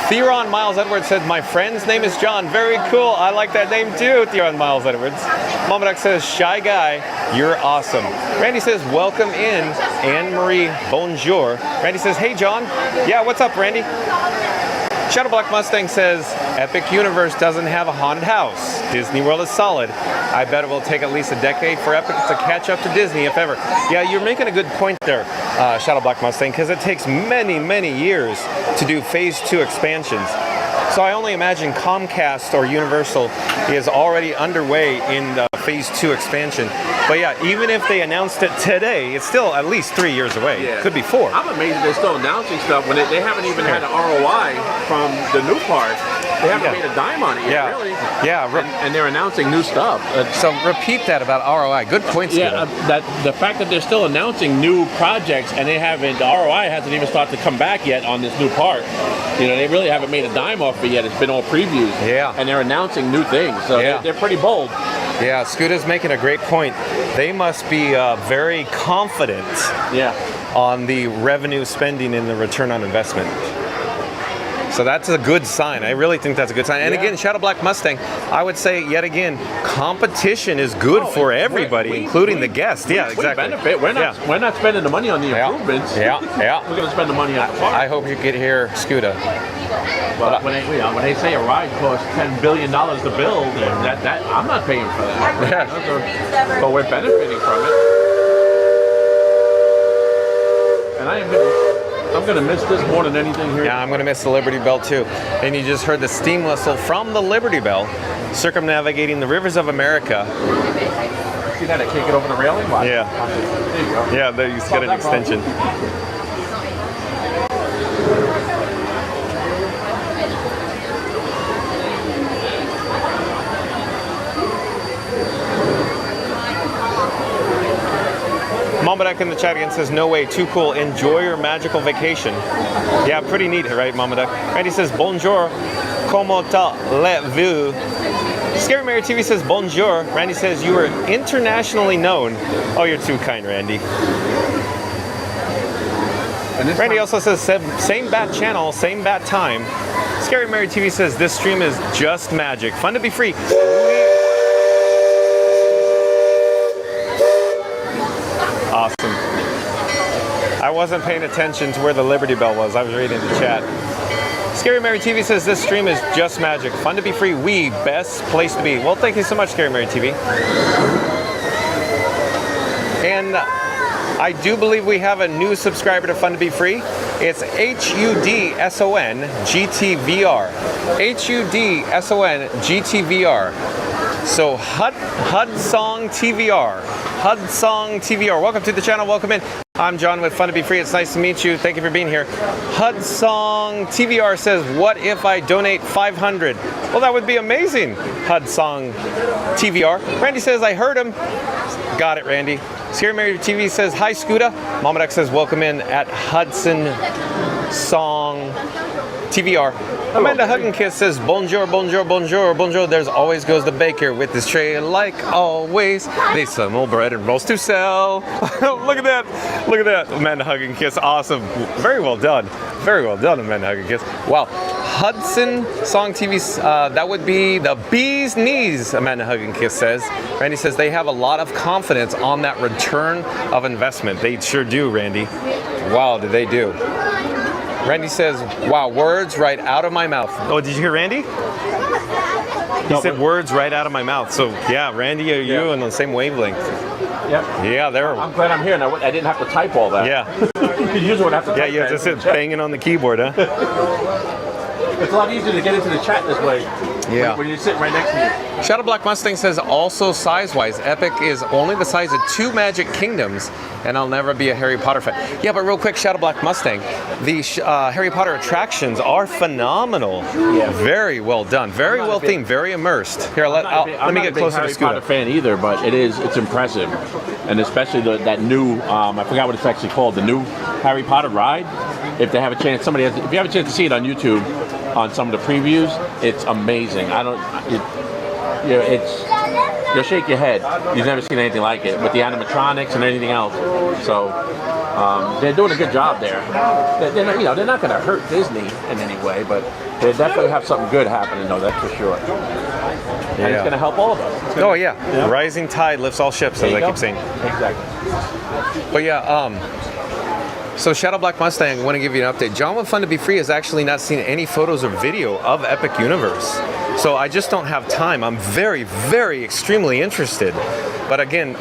Theron Miles Edwards said, my friend's name is John. Very cool. I like that name too, Theron Miles Edwards. Mama Duck says, shy guy, you're awesome. Randy says, welcome in, Anne-Marie Bonjour. Randy says, hey, John. Yeah, what's up, Randy? Shadow Black Mustang says, Epic Universe doesn't have a haunted house. Disney World is solid. I bet it will take at least a decade for Epic to catch up to Disney, if ever. Yeah, you're making a good point there, Shadow Black Mustang, because it takes many, many years to do Phase 2 expansions. So I only imagine Comcast or Universal is already underway in the Phase 2 expansion. But yeah, even if they announced it today, it's still at least 3 years away. Yeah. Could be 4. I'm amazed they're still announcing stuff when they haven't even had an ROI from the new part. They haven't made a dime on it yet, really. Yeah. And they're announcing new stuff. So repeat that about ROI. Good points. Yeah, that the fact that they're still announcing new projects and they haven't, the ROI hasn't even started to come back yet on this new part. You know, they really haven't made a dime off it yet. It's been all previews. Yeah. And they're announcing new things. So they're pretty bold. Yeah, Scooter's making a great point. They must be very confident on the revenue spending and the return on investment. So that's a good sign. I really think that's a good sign. And again, Shadow Black Mustang, I would say yet again, competition is good for everybody, including the guests. Yeah, exactly. We benefit. We're not spending the money on the improvements. Yeah. We're going to spend the money on the park. I hope you get here, Scooter. But when they say a ride costs $10 billion to build, that I'm not paying for that. But we're benefiting from it. And I'm going to miss this more than anything here. Yeah, I'm going to miss the Liberty Bell too. And you just heard the steam whistle from the Liberty Bell, circumnavigating the rivers of America. See that? I can't get over the railing? Watch. Yeah. There you go. Yeah, there you get an extension. Mama Duck in the chat again says, no way, too cool. Enjoy your magical vacation. Yeah, pretty neat, right, Mama Duck? Randy says, bonjour, comment allez-vous? Scary Mary TV says, bonjour. Randy says, you are internationally known. Oh, you're too kind, Randy. Randy also says, same bat channel, same bat time. Scary Mary TV says, this stream is just magic. Fun to be free. Awesome. I wasn't paying attention to where the Liberty Bell was. I was reading the chat. Scary Mary TV says this stream is just magic. Fun to be free. We best place to be. Well, thank you so much, Scary Mary TV. And I do believe we have a new subscriber to Fun to be Free. It's HUDSON GTVR. HUDSON GTVR. So Hudsong TVR. Hudsong TVR. Welcome to the channel. Welcome in. I'm John with Fun to Be Free. It's nice to meet you. Thank you for being here. Hudsong TVR says, what if I donate 500? Well, that would be amazing. Hudsong TVR. Randy says, I heard him. Got it, Randy. Scary Mary TV says, hi, Scooter. Mama Duck says, welcome in at Hudson Song TVR. Amanda Hug and Kiss says, bonjour, bonjour, bonjour, bonjour. There's always goes the baker with his tray like always. They sell more bread and rolls to sell. Look at that. Look at that. Amanda Hug and Kiss. Awesome. Very well done. Very well done, Amanda Hug and Kiss. Wow. Hudson Song TV, that would be the bee's knees, Amanda Hug and Kiss says. Randy says they have a lot of confidence on that return of investment. They sure do, Randy. Wow, do they do. Randy says, wow, words right out of my mouth. Oh, did you hear Randy? He said words right out of my mouth. So, yeah, Randy, are you on the same wavelength? Yeah, they're. I'm glad I'm here and I didn't have to type all that. Yeah. You usually would have to type. Yeah, you have to sit banging on the keyboard, huh? It's a lot easier to get into the chat this way. Yeah. When you're sitting right next to you. Shadow Black Mustang says also size-wise, Epic is only the size of 2 Magic Kingdoms, and I'll never be a Harry Potter fan. Yeah, but real quick, Shadow Black Mustang, the Harry Potter attractions are phenomenal. Yeah. Very well done, very well themed, very immersed. Here, let me get closer to Scooter. I'm not a Harry Potter fan either, but it's impressive, and especially that new I forgot what it's actually called, the new Harry Potter ride. If they have a chance, if you have a chance to see it on YouTube, on some of the previews, it's amazing. You'll shake your head. You've never seen anything like it with the animatronics and anything else. So they're doing a good job there. They're not going to hurt Disney in any way, but they definitely have something good happening, though. That's for sure. And it's going to help all of us. Oh yeah, rising tide lifts all ships, as I keep saying. Exactly. But yeah, so Shadow Black Mustang, I want to give you an update. John with Fun to Be Free has actually not seen any photos or video of Epic Universe. So I just don't have time. I'm very, very extremely interested. But again,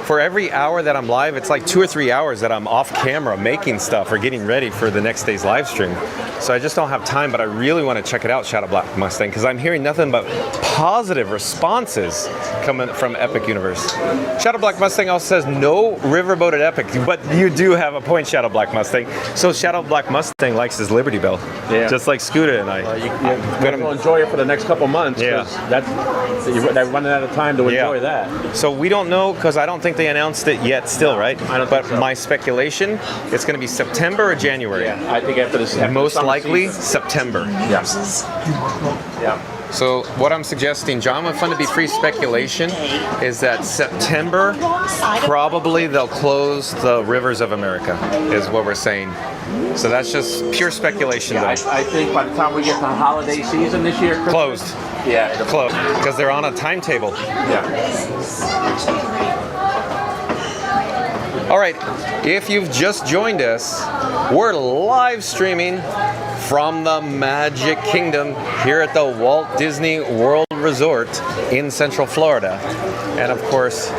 for every hour that I'm live, it's like 2 or 3 hours that I'm off camera making stuff or getting ready for the next day's live stream. So I just don't have time, but I really want to check it out, Shadow Black Mustang, because I'm hearing nothing but positive responses coming from Epic Universe. Shadow Black Mustang also says no riverboat at Epic, but you do have a point, Shadow Black Mustang. So Shadow Black Mustang likes his Liberty Bell, just like Scooter and I. You're going to enjoy it for the next couple months. Yeah. They're running out of time to enjoy that. So we don't know, because I don't think they announced it yet still, right? I don't think so. My speculation, it's going to be September or January. Yeah, I think after this. Most likely September. Yes. Yeah. So what I'm suggesting, John with Fun to Be Free speculation, is that September, probably they'll close the Rivers of America, is what we're saying. So that's just pure speculation, though. I think by the time we get to the holiday season this year, closed. Yeah, closed, because they're on a timetable. Yeah. All right, if you've just joined us, we're live streaming from the Magic Kingdom here at the Walt Disney World Resort in Central Florida. And of course,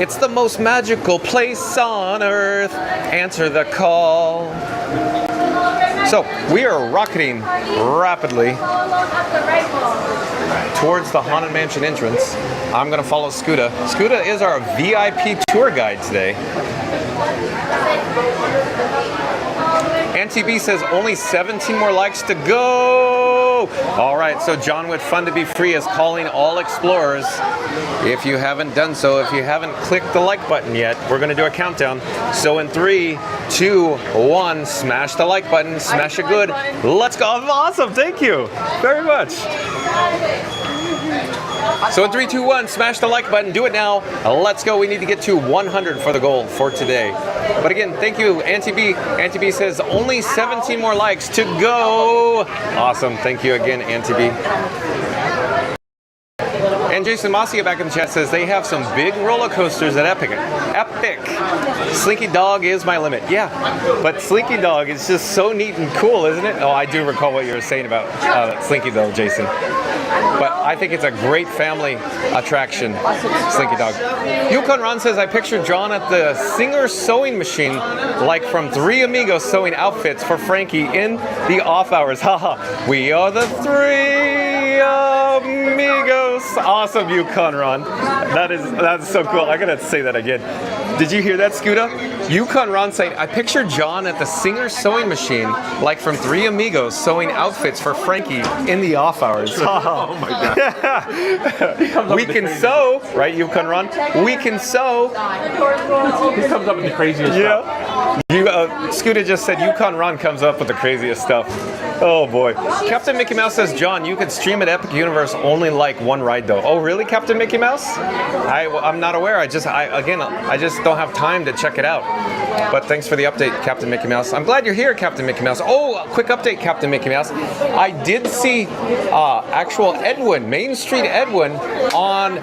it's the most magical place on earth. Answer the call. So we are rocketing rapidly towards the Haunted Mansion entrance. I'm going to follow Scooter. Scooter is our VIP tour guide today. Auntie B says only 17 more likes to go. All right, so John with Fun to Be Free is calling all explorers. If you haven't done so, if you haven't clicked the like button yet, we're going to do a countdown. So in 3, 2, 1, smash the like button, smash it good. Let's go. Awesome, thank you very much. So in 3, 2, 1, smash the like button. Do it now. Let's go. We need to get to 100 for the goal for today. But again, thank you, Auntie B. Auntie B says only 17 more likes to go. Awesome. Thank you again, Auntie B. And Jason Masia back in the chat says they have some big roller coasters at Epic. Slinky Dog is my limit. Yeah, but Slinky Dog is just so neat and cool, isn't it? Oh, I do recall what you were saying about Slinky Dog, Jason. But I think it's a great family attraction, Slinky Dog. Yukon Ron says, I picture John at the Singer sewing machine, like from Three Amigos sewing outfits for Frankie in the off hours. Haha, we are the Three Amigos. Awesome, Yukon Ron. That's so cool. I gotta say that again. Did you hear that, Scooter? Yukon Ron saying, I picture John at the Singer sewing machine, like from Three Amigos, sewing outfits for Frankie in the off hours. Oh my God. We can sew, right, Yukon Ron? We can sew. He comes up with the craziest stuff. Scooter just said Yukon Ron comes up with the craziest stuff. Oh boy. Captain Mickey Mouse says, John, you could stream at Epic Universe only like one ride though. Oh really, Captain Mickey Mouse? I'm not aware. I just don't have time to check it out. But thanks for the update, Captain Mickey Mouse. I'm glad you're here, Captain Mickey Mouse. Oh, a quick update, Captain Mickey Mouse. I did see actual Edwin, Main Street Edwin on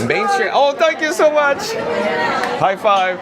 Main Street. Oh, thank you so much. High five.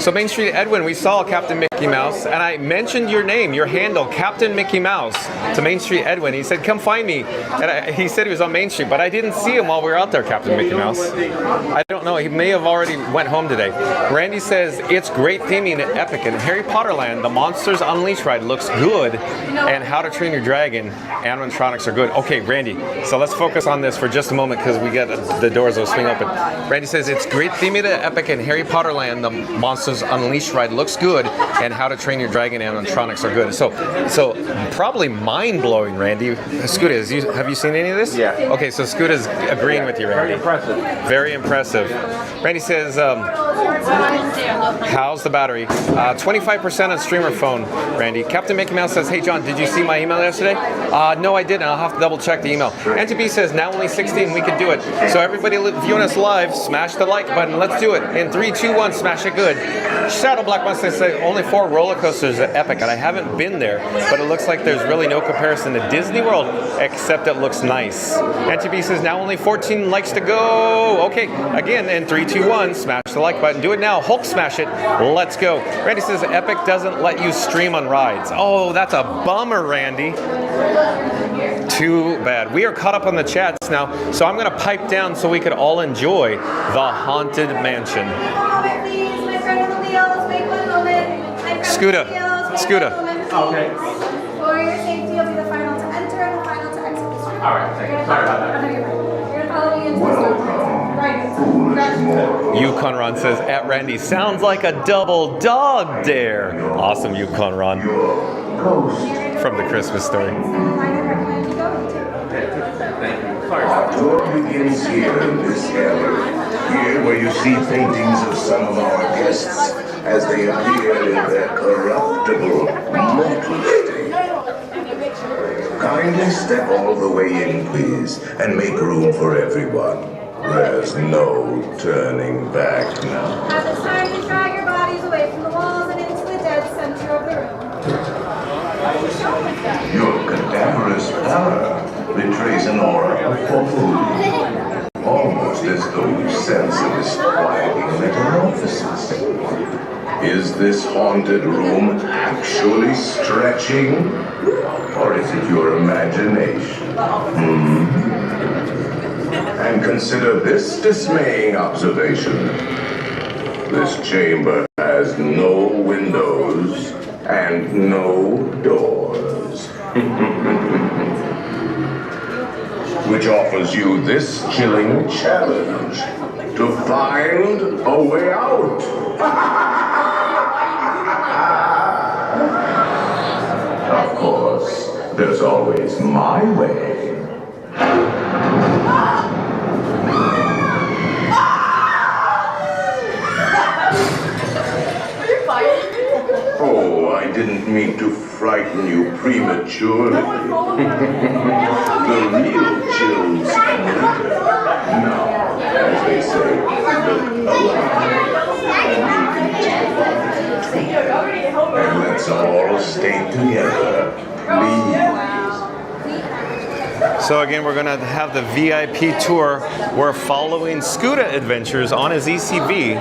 So Main Street Edwin, we saw Captain Mickey Mickey Mouse, and I mentioned your name, your handle, Captain Mickey Mouse, to Main Street Edwin. He said, come find me. And he said he was on Main Street, but I didn't see him while we were out there, Captain Mickey Mouse. I don't know. He may have already went home today. Randy says, it's great theming at Epic. In Harry Potter Land, the Monsters Unleashed ride looks good, and How to Train Your Dragon animatronics are good. Okay, Randy, so let's focus on this for just a moment because we get the doors will swing open. Randy says, it's great theming at Epic. In Harry Potter Land, the Monsters Unleashed ride looks good, and How to Train Your Dragon animatronics are good. So probably mind-blowing, Randy. Scooter, have you seen any of this? Yeah. Okay, so Scooter's agreeing with you, Randy. Very impressive. Very impressive. Randy says, how's the battery? 25% on streamer phone, Randy. Captain Mickey Mouse says, hey John, did you see my email yesterday? No, I didn't. I'll have to double check the email. NTB says, now only 16, we can do it. So everybody viewing us live, smash the like button. Let's do it. In 3, 2, 1, smash it good. Shadow Black Mustang says, only 4 roller coasters at Epic, and I haven't been there, but it looks like there's really no comparison to Disney World, except it looks nice. NTB says, now only 14 likes to go. Okay, again, in 3, 2, 1, smash the like button. Do it now. Hulk smash it. Let's go. Randy says, Epic doesn't let you stream on rides. Oh, that's a bummer, Randy. Too bad. We are caught up on the chats now, so I'm going to pipe down so we could all enjoy the Haunted Mansion. Scooter. Okay. For your safety, you'll be the final to enter and the final to exit the street. All right, thank you. Sorry about that. You're going to follow me into the store. Yukon Ron says, at Randy, sounds like a double dog dare. Awesome, Yukon Ron. From the Christmas Story. Our tour begins here in this gallery. Here where you see paintings of some of our guests as they appear in their corruptible mortal state. Kindly step all the way in, please, and make room for everyone. There's no turning back now. At this time, you drag your bodies away from the walls and into the dead center of the room. Your cadaverous pallor betrays an aura of foreboding, almost as though you sense a disquieting metamorphosis. Is this haunted room actually stretching, or is it your imagination? And consider this dismaying observation. This chamber has no windows and no doors. Which offers you this chilling challenge to find a way out. Of course, there's always my way. Oh, I didn't mean to frighten you prematurely. The real chills come later. Now, as they say, look alive and let's all stay together, please. So again, we're going to have the VIP tour. We're following Scooter Adventures on his ECV.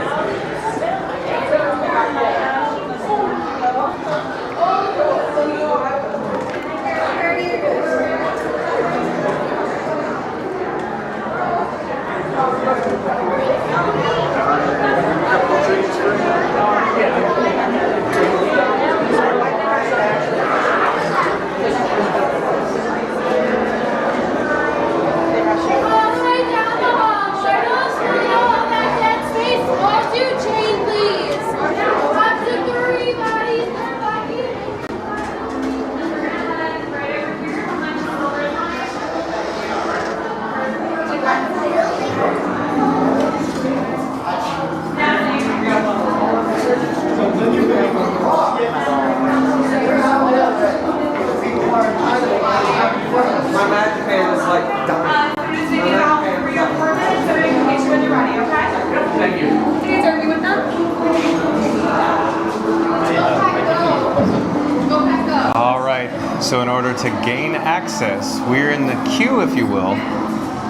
So in order to gain access, we're in the queue, if you will,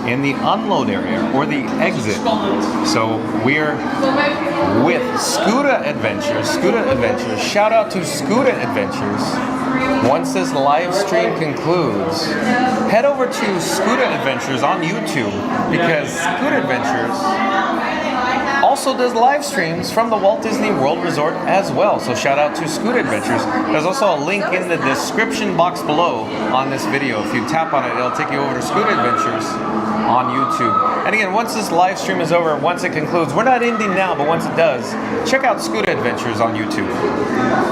in the unload area or the exit. So we're with Scooter Adventures. Shout out to Scooter Adventures. Once this live stream concludes, head over to Scooter Adventures on YouTube, because Scooter Adventures also does live streams from the Walt Disney World Resort as well. So shout out to Scooter Adventures. There's also a link in the description box below on this video. If you tap on it, it'll take you over to Scooter Adventures on YouTube. And again, once this live stream is over, once it concludes, we're not ending now, but once it does, check out Scooter Adventures on YouTube.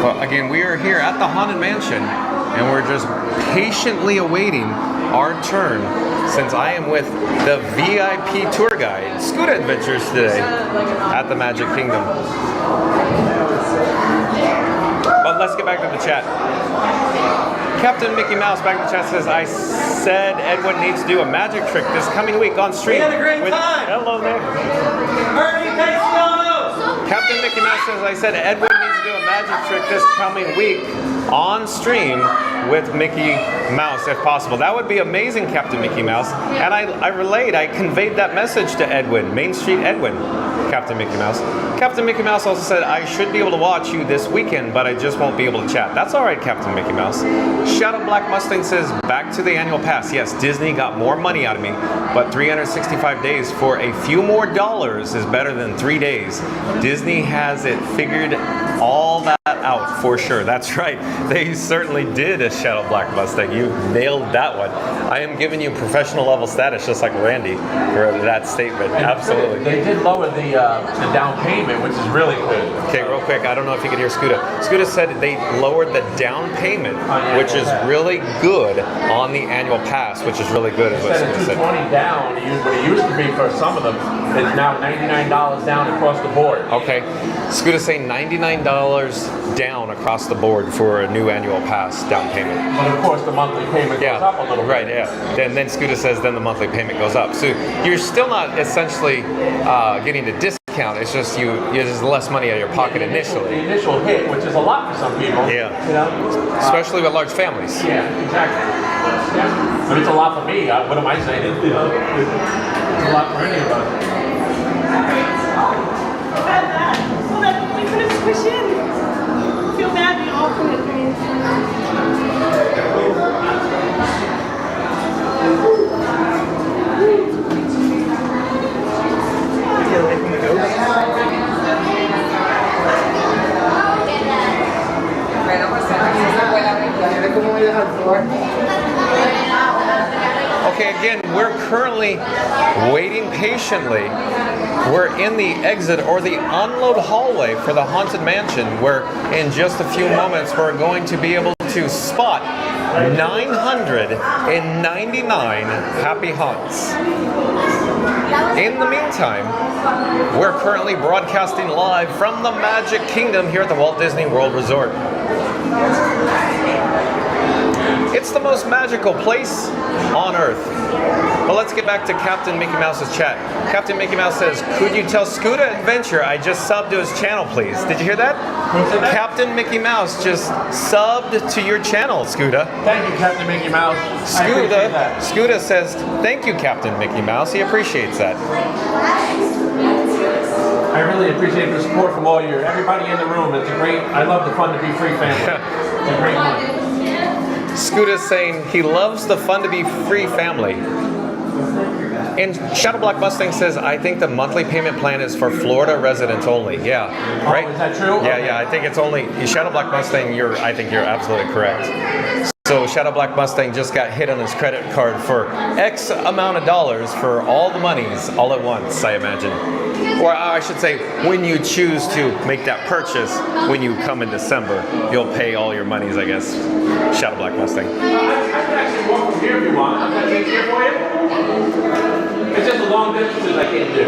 Well, again, we are here at the Haunted Mansion, and we're just patiently awaiting our turn, since I am with the VIP tour guide, Scooter Adventures, today at the Magic Kingdom. But let's get back to the chat. Captain Mickey Mouse back in the chat says, I said Edwin needs to do a magic trick this coming week on stream. We had a great time. Hello, Nick. Captain Mickey Mouse says, I said Edwin needs to do a magic trick this coming week on stream with Mickey Mouse, if possible. That would be amazing, Captain Mickey Mouse. And I conveyed that message to Edwin, Main Street Edwin, Captain Mickey Mouse. Captain Mickey Mouse also said, I should be able to watch you this weekend, but I just won't be able to chat. That's all right, Captain Mickey Mouse. Shadow Black Mustang says, back to the annual pass. Yes, Disney got more money out of me, but 365 days for a few more dollars is better than 3 days. Disney has it figured all that out for sure. That's right. They certainly did, a Shadow Black Mustang. You nailed that one. I am giving you professional level status, just like Randy, for that statement. Absolutely. They did lower the down payment, which is really good. Okay, real quick, I don't know if you could hear Scooter. Scooter said they lowered the down payment, which is really good on the annual pass, which is really good, is what Scooter said. $220 down, what it used to be for some of them, is now $99 down across the board. Okay. Scooter saying $99 down across the board for a new annual pass down payment. But of course the monthly payment goes up a little bit. Right, yeah. Then Scooter says then the monthly payment goes up. So you're still not essentially getting a discount. It's just there's less money out of your pocket initially. The initial hit, which is a lot for some people. Yeah. You know? Especially with large families. Yeah, exactly. Yeah. But it's a lot for me. What am I saying? It's a lot for any of us. We couldn't push in. I feel bad we all couldn't. Okay, again, we're currently waiting patiently. We're in the exit or the unload hallway for the Haunted Mansion, where in just a few moments we're going to be able to spot 999 happy haunts. In the meantime, we're currently broadcasting live from the Magic Kingdom here at the Walt Disney World Resort. It's the most magical place on Earth. But let's get back to Captain Mickey Mouse's chat. Captain Mickey Mouse says, could you tell Scooter Adventure I just subbed to his channel, please? Did you hear that? Captain Mickey Mouse just subbed to your channel, Scooter. Thank you, Captain Mickey Mouse. Scooter says, thank you, Captain Mickey Mouse. He appreciates that. I really appreciate the support from everybody in the room. It's a great, I love the Fun to Be Free family. It's a great one. Scooter's saying he loves the Fun to Be Free family. And Shadow Black Mustang says, I think the monthly payment plan is for Florida residents only. Yeah, right? Oh, is that true? Yeah, I think it's only, Shadow Black Mustang, I think you're absolutely correct. So Shadow Black Mustang just got hit on his credit card for X amount of dollars for all the monies all at once, I imagine. Or I should say, when you choose to make that purchase, when you come in December, you'll pay all your monies, I guess. Shadow Black Mustang. I can actually walk from here if you want. I'm going to take here for you. It's just a long distances I can't do.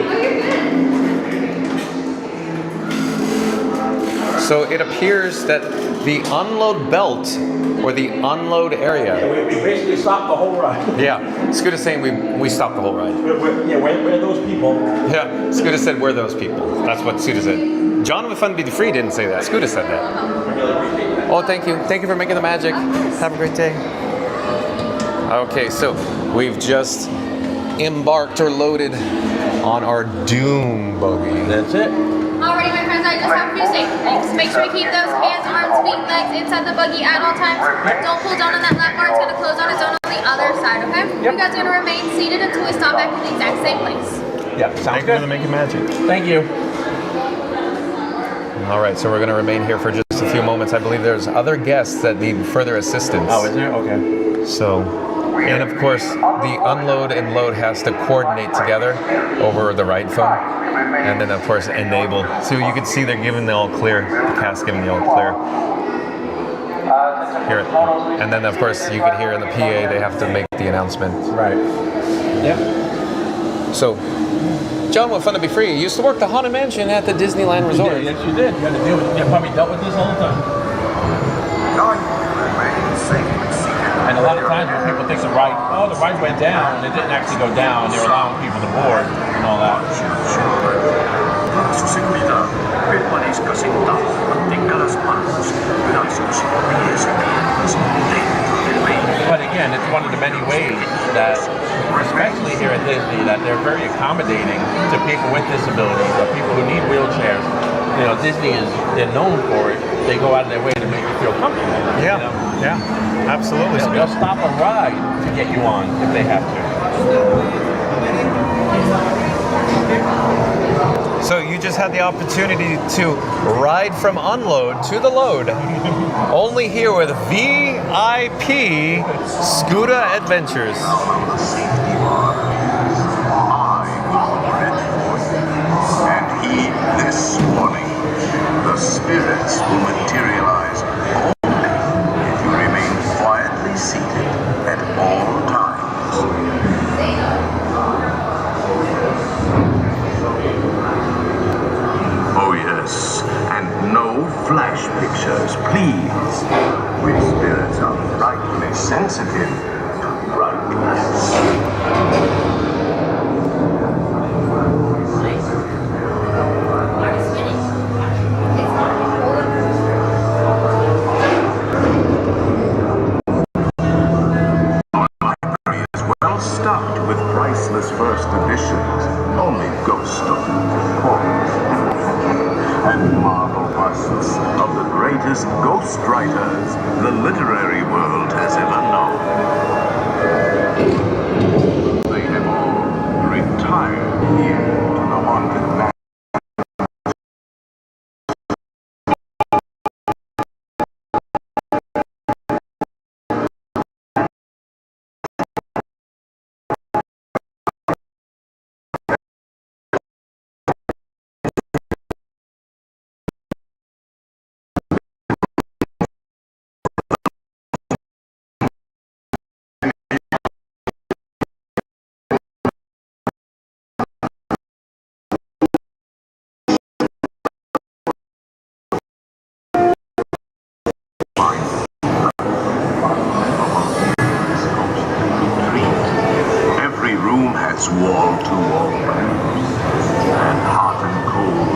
So it appears that the unload belt, or the unload area. Yeah, we basically stopped the whole ride. Yeah, Scooter's saying we stopped the whole ride. We're those people. Yeah, Scooter said we're those people. That's what Scooter said. John with Fun to Be Free didn't say that. Scooter said that. Oh, thank you. Thank you for making the magic. Have a great day. Okay, so we've just embarked or loaded on our Doom buggy. That's it. Alrighty, my friends, I just have a few things. Make sure you keep those hands, arms, feet, legs inside the buggy at all times. Don't pull down on that lap bar. It's going to close on its own on the other side, okay? You guys are going to remain seated until we stop back in the exact same place. Yeah, sounds good. Thank you for the Making Magic. Thank you. All right, so we're going to remain here for just a few moments. I believe there's other guests that need further assistance. Oh, is there? Okay. So, and of course, the unload and load has to coordinate together over the ride phone. And then, of course, enable. So you can see they're giving the all clear. The cast's giving the all clear. Here. And then, of course, you can hear in the PA they have to make the announcement. Right. Yep. So, John, what fun to be free. You used to work the Haunted Mansion at the Disneyland Resort. Yes, you did. You had to deal with. You probably dealt with this all the time. And a lot of times when people think the ride went down, it didn't actually go down. They were allowing people to board and all that. Su seguridad permanezca sentado, mantenga las manos, brazos, pies y piernas dentro del vehículo. But again, it's one of the many ways that, especially here at Disney, that they're very accommodating to people with disabilities, or people who need wheelchairs. You know, Disney they're known for it. They go out of their way to make you feel comfortable. Yeah, you know? yeah, absolutely. They'll stop a ride to get you on if they have to. So you just had the opportunity to ride from unload to the load, only here with VIP Scooter Adventures. And heed this warning. The spirits will materialize only if you remain quietly seated at all times. Oh yes, and no flash pictures, please. We spirits are frightfully sensitive to bright lights. Stocked with priceless first editions, only ghost stories, and marvel busts of the greatest ghost writers the literary world has ever known. They have all retired here to the haunted mansion. Every room has wall-to-wall windows, and hot and cold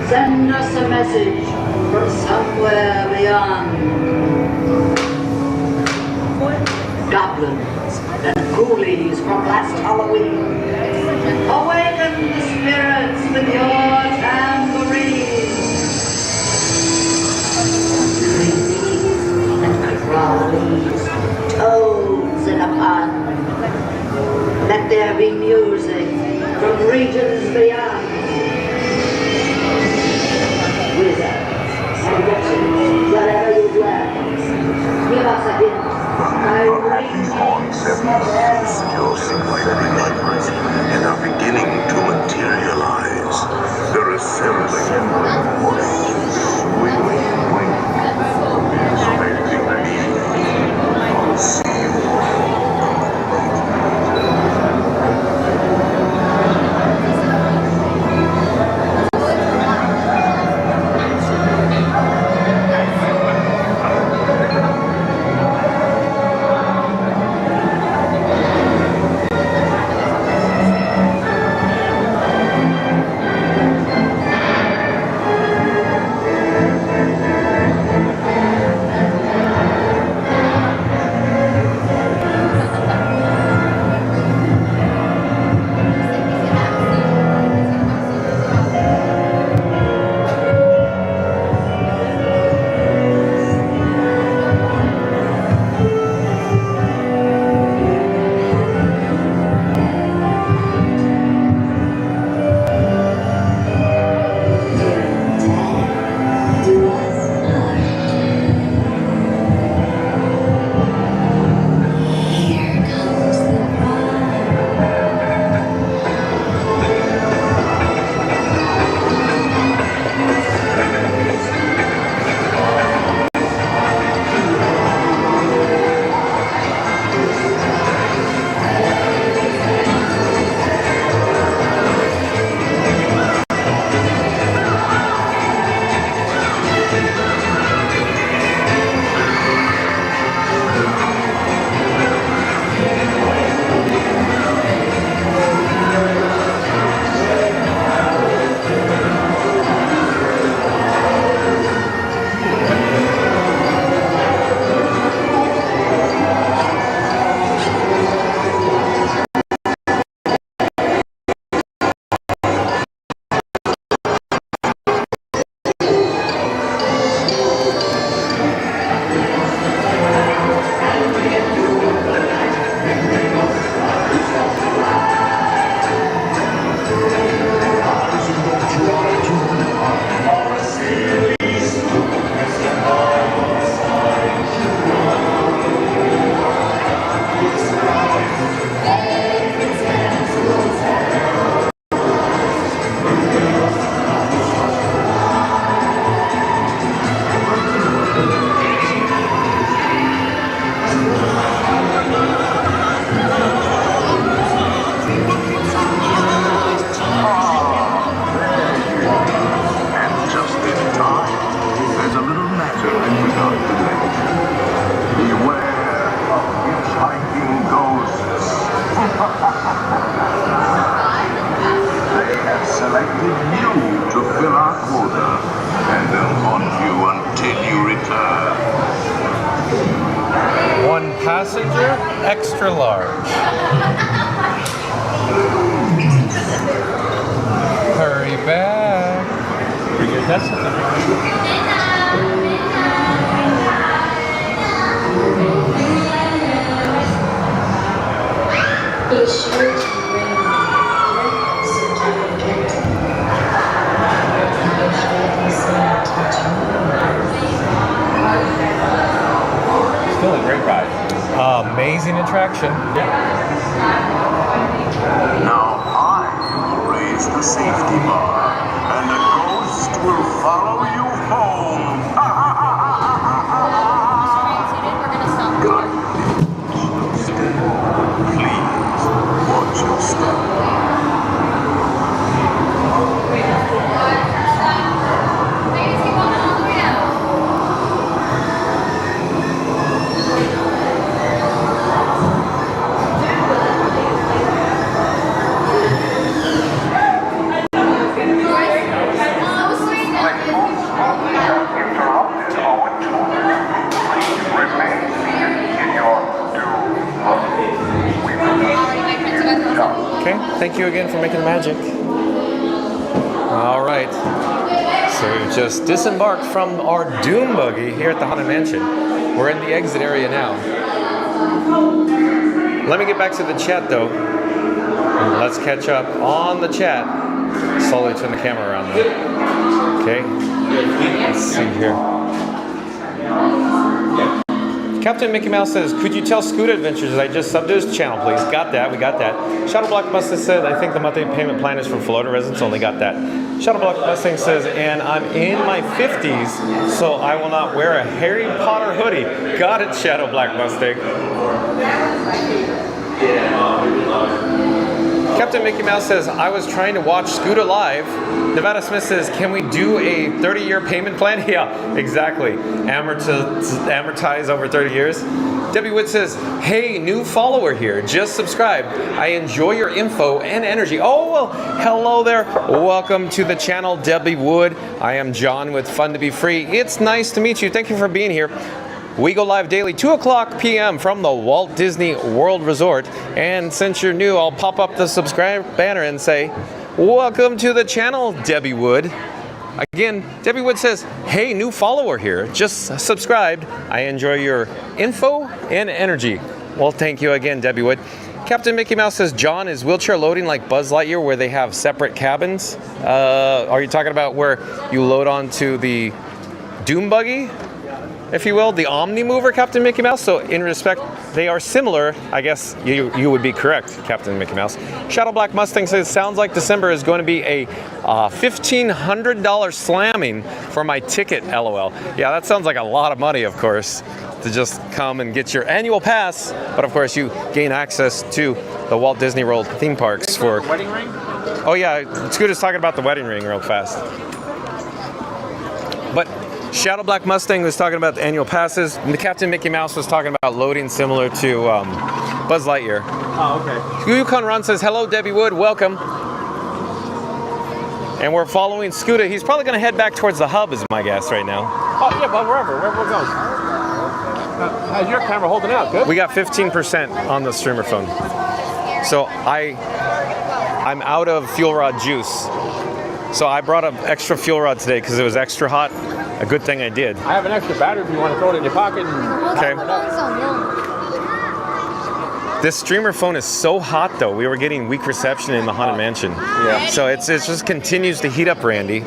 Send us a message from somewhere beyond. Goblins and ghoulies from last Halloween, awaken the spirits with your tambourines. Creepies and crawlies, toads in a pond. Let there be music from regions beyond. Wizards give us a hint. Your synthetic libraries and are beginning to materialize. They're assembling bodies. We wait. I'll see you. Passenger, extra large. Hurry back. Bring your test. Be sure to bring your certificate. Still a great ride. Amazing attraction. Now I will raise the safety bar, and a ghost will follow you home. Please watch your step. Okay, thank you again for making the magic. All right, so we've just disembarked from our Doom Buggy here at the Haunted Mansion. We're in the exit area now. Let me get back to the chat though. Let's catch up on the chat. Slowly turn the camera around though. Okay, let's see here. Captain Mickey Mouse says, could you tell Scooter Adventures I just subbed to his channel, please? Got that, we got that. Shadow Block Mustang said, I think the monthly payment plan is for Florida residents only. Got that. Shadow Block Mustang says, and I'm in my 50s, so I will not wear a Harry Potter hoodie. Got it, Shadow Black Mustang. Captain Mickey Mouse says, I was trying to watch Scooter live. Nevada Smith says, can we do a 30-year payment plan? Yeah, exactly. Amortize over 30 years. Debbie Wood says, hey, new follower here. Just subscribed. I enjoy your info and energy. Oh, well, hello there. Welcome to the channel, Debbie Wood. I am John with Fun to Be Free. It's nice to meet you. Thank you for being here. We go live daily, 2 o'clock p.m. from the Walt Disney World Resort. And since you're new, I'll pop up the subscribe banner and say, welcome to the channel, Debbie Wood. Again, Debbie Wood says, hey, new follower here. Just subscribed. I enjoy your info and energy. Well, thank you again, Debbie Wood. Captain Mickey Mouse says, John, is wheelchair loading like Buzz Lightyear where they have separate cabins? Are you talking about where you load onto the Doom Buggy, if you will, the Omni Mover, Captain Mickey Mouse? So in respect, they are similar. I guess you would be correct, Captain Mickey Mouse. Shadow Black Mustang says, sounds like December is going to be a $1,500 slamming for my ticket, LOL. Yeah, that sounds like a lot of money, of course, to just come and get your annual pass. But of course, you gain access to the Walt Disney World theme parks for... Wedding ring? Oh yeah, Scooter's talking about the wedding ring real fast. But Shadow Black Mustang was talking about the annual passes. And the Captain Mickey Mouse was talking about loading similar to Buzz Lightyear. Oh, okay. Yukon Ron says, hello, Debbie Wood, welcome. And we're following Scooter. He's probably going to head back towards the hub, is my guess right now. Oh, yeah, but wherever it goes. How's your camera holding out? Good? We got 15% on the streamer phone. So I'm out of fuel rod juice. So I brought an extra fuel rod today because it was extra hot. A good thing I did. I have an extra battery if you want to throw it in your pocket. Okay. This streamer phone is so hot though. We were getting weak reception in the Haunted Mansion. Yeah. So it just continues to heat up, Randy.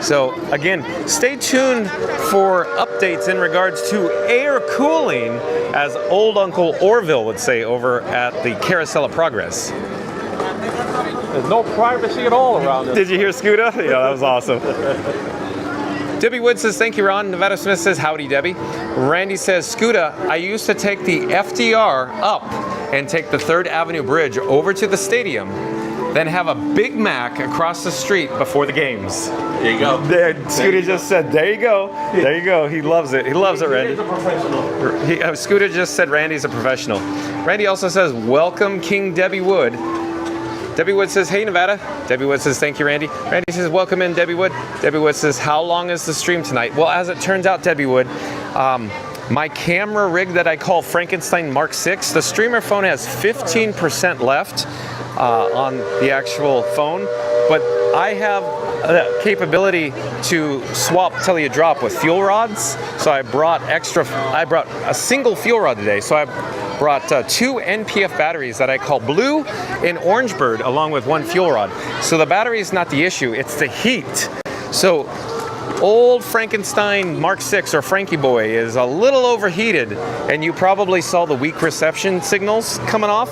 So again, stay tuned for updates in regards to air cooling, as old Uncle Orville would say over at the Carousel of Progress. There's no privacy at all around it. Did you hear Scooter? Yeah, that was awesome. Debbie Wood says, thank you, Ron. Nevada Smith says, howdy, Debbie. Randy says, Scooter, I used to take the FDR up and take the 3rd Avenue Bridge over to the stadium, then have a Big Mac across the street before the games. There you go. There, Scooter just said, there you go. There you go. He loves it. He loves it, Randy. He's a professional. Scooter just said Randy's a professional. Randy also says, welcome, King Debbie Wood. Debbie Wood says, hey, Nevada. Debbie Wood says, thank you, Randy. Randy says, welcome in, Debbie Wood. Debbie Wood says, how long is the stream tonight? Well, as it turns out, Debbie Wood, my camera rig that I call Frankenstein Mark 6, the streamer phone has 15% left on the actual phone, but I have the capability to swap till you drop with fuel rods. So I brought a single fuel rod today. So I brought 2 NPF batteries that I call Blue and Orangebird, along with 1 fuel rod. So the battery is not the issue, it's the heat. So old Frankenstein Mark 6 or Frankie Boy is a little overheated, and you probably saw the weak reception signals coming off.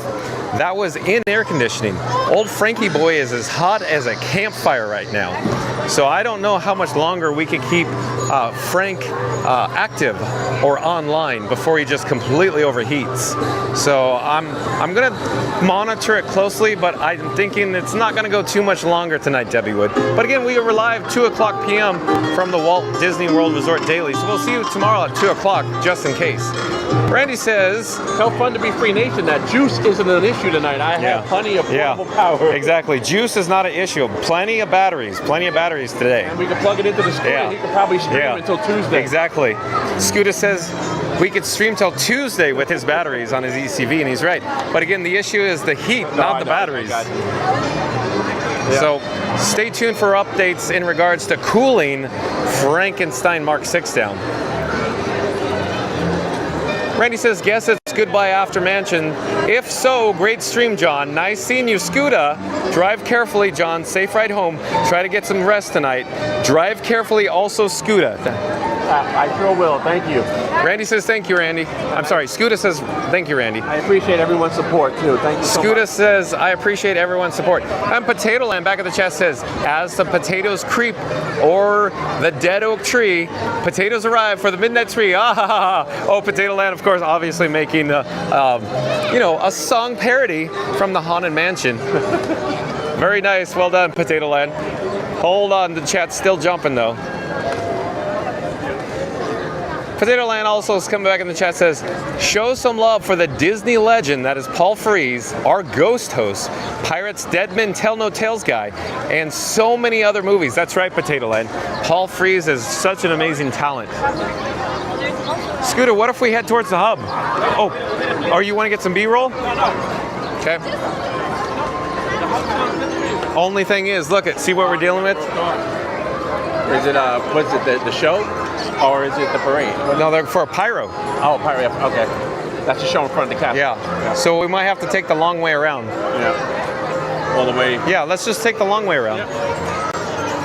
That was in air conditioning. Old Frankie Boy is as hot as a campfire right now. So I don't know how much longer we could keep Frank active or online before he just completely overheats. So I'm gonna monitor it closely, but I'm thinking it's not gonna go too much longer tonight, Debbie Wood. But again, we are live 2 o'clock p.m. from the Walt Disney World Resort Daily. So we'll see you tomorrow at 2 o'clock, just in case. Randy says, tell Fun to Be Free Nation that juice isn't an issue tonight. I have plenty of portable power. Exactly. Juice is not an issue. Plenty of batteries today. And we can plug it into the screen. He can probably stream until Tuesday. Exactly. Scooter says we could stream till Tuesday with his batteries on his ECV, and he's right. But again, the issue is the heat, not the batteries. So stay tuned for updates in regards to cooling Frankenstein Mark 6 down. Randy says, guess it's goodbye after Mansion. If so, great stream, John. Nice seeing you, Scooter. Drive carefully, John. Safe ride home. Try to get some rest tonight. Drive carefully, also, Scooter. I sure will. Thank you. Randy says thank you, Randy. I'm sorry. Scooter says thank you, Randy. I appreciate everyone's support too. Thank you so Scooter much. says I appreciate everyone's support. And Potato Land back at the chat says, as the potatoes creep or the dead oak tree, potatoes arrive for the midnight tree. Ah ha ha ha. Oh, Potato Land, of course, obviously making a song parody from the Haunted Mansion. Very nice. Well done, Potato Land. Hold on, the chat's still jumping though. Potato Land also is coming back in the chat, says, show some love for the Disney legend that is Paul Frees, our ghost host, Pirates, Dead Men Tell No Tales guy, and so many other movies. That's right, Potato Land. Paul Frees is such an amazing talent. Scooter, what if we head towards the hub? Oh, you want to get some B-roll? Okay. Only thing is, look, see what we're dealing with? Is it, what's it, the show? Or is it the parade? No, they're for a pyro. Oh, pyro, okay. That's the show in front of the castle. Yeah. So we might have to take the long way around. Yeah. All the way. Yeah, let's just take the long way around. Yeah.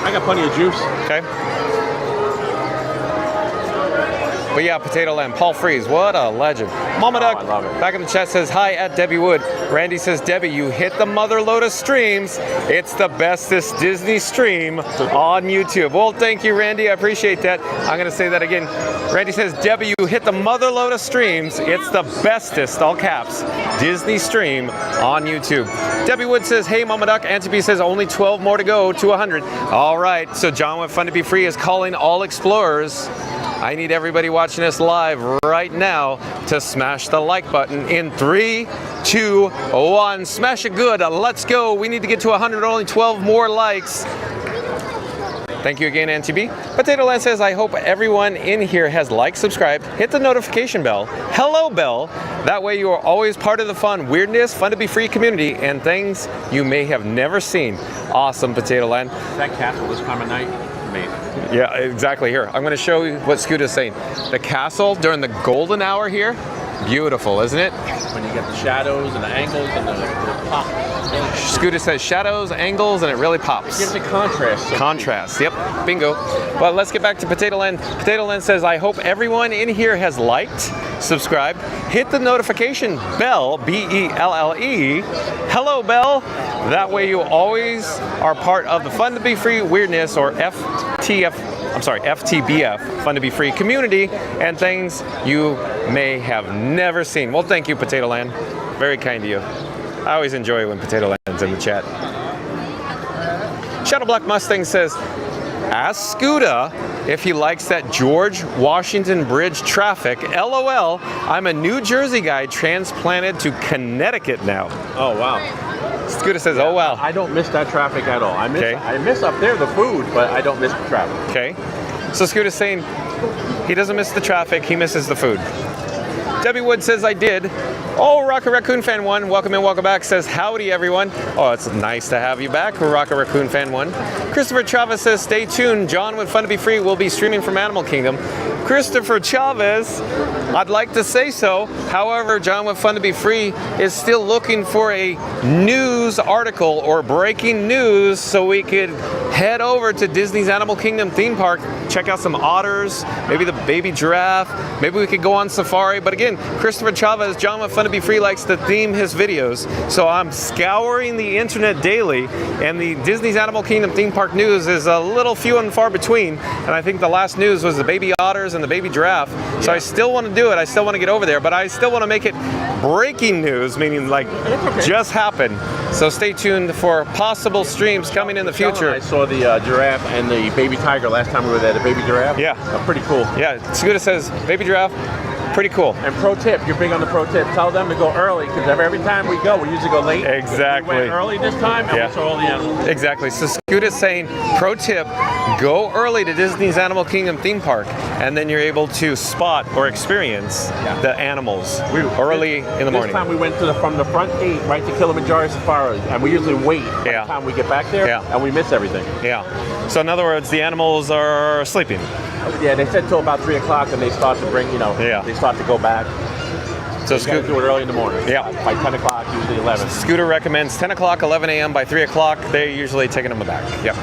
I got plenty of juice. Okay. But yeah, Potato Land, Paul Frees, what a legend. Mama Duck, I love it. Back in the chat says, hi at Debbie Wood. Randy says, Debbie, you hit the mother load of streams. It's the bestest Disney stream on YouTube. Well, thank you, Randy. I appreciate that. I'm going to say that again. Randy says, Debbie, you hit the mother load of streams. It's the bestest, all caps, Disney stream on YouTube. Debbie Wood says, hey, Mama Duck. Auntie B says, only 12 more to go to 100. All right, so John with Fun to Be Free is calling all explorers. I need everybody watching us live right now to smash the like button in 3, 2, 1. Smash it good. Let's go. We need to get to 100. Only 12 more likes. Thank you again, Auntie B. Potato Land says, I hope everyone in here has liked, subscribed, hit the notification bell, hello bell. That way you are always part of the fun, weirdness, Fun to Be Free community, and things you may have never seen. Awesome, Potato Land. That castle this time of night, amazing. Yeah, exactly. Here, I'm going to show you what Scooter's saying. The castle during the golden hour here, beautiful, isn't it? When you get the shadows and the angles and the pop. Scooter says shadows, angles, and it really pops. It gives it contrast. Contrast, yep, bingo. But let's get back to Potato Land. Potato Land says, I hope everyone in here has liked, subscribed, hit the notification bell, B-E-L-L-E, hello bell. That way you always are part of the Fun to Be Free weirdness, or FTBF, Fun to Be Free community, and things you may have never seen. Well, thank you, Potato Land. Very kind of you. I always enjoy when Potato Land's in the chat. Shadow Black Mustang says, ask Scooter if he likes that George Washington Bridge traffic. LOL, I'm a New Jersey guy transplanted to Connecticut now. Oh, wow. Scooter says, oh, wow. I don't miss that traffic at all. I miss up there the food, but I don't miss the traffic. Okay. So Scooter's saying he doesn't miss the traffic, he misses the food. Debbie Wood says, I did. Oh, Rocket Raccoon Fan 1, welcome in, welcome back, says, howdy everyone. Oh, it's nice to have you back, Rocket Raccoon Fan 1. Christopher Chavez says, stay tuned. John with Fun to Be Free will be streaming from Animal Kingdom. Christopher Chavez, I'd like to say so. However, John with Fun to Be Free is still looking for a news article or breaking news so we could head over to Disney's Animal Kingdom theme park, check out some otters, maybe the baby giraffe, maybe we could go on safari. But again, Christopher Chavez, John with Fun to Be Free likes to theme his videos. So I'm scouring the internet daily, and the Disney's Animal Kingdom theme park news is a little few and far between. And I think the last news was the baby otters and the baby giraffe. So I still want to do it. I still want to get over there, but I still want to make it breaking news, meaning like just happened. So stay tuned for possible streams coming in the future. I saw the giraffe and the baby tiger last time we were there. The baby giraffe. Yeah. Pretty cool. Yeah. Scooter says baby giraffe. Pretty cool. And pro tip, you're big on the pro tip. Tell them to go early, because every time we go, we usually go late. Exactly. We went early this time, and we saw all the animals. Exactly. So Scooter's saying, pro tip, go early to Disney's Animal Kingdom theme park, and then you're able to spot or experience the animals early in the morning. This time we went from the front gate right to Kilimanjaro Safari, and we usually wait by the time we get back there, and we miss everything. Yeah. So in other words, the animals are sleeping. Yeah, they said till about 3 o'clock, and they start to bring, they start to go back. So Scooter do it early in the morning. Yeah. By 10 o'clock, usually 11. Scooter recommends 10 o'clock, 11 a.m. By 3 o'clock, they're usually taking them back. Yep.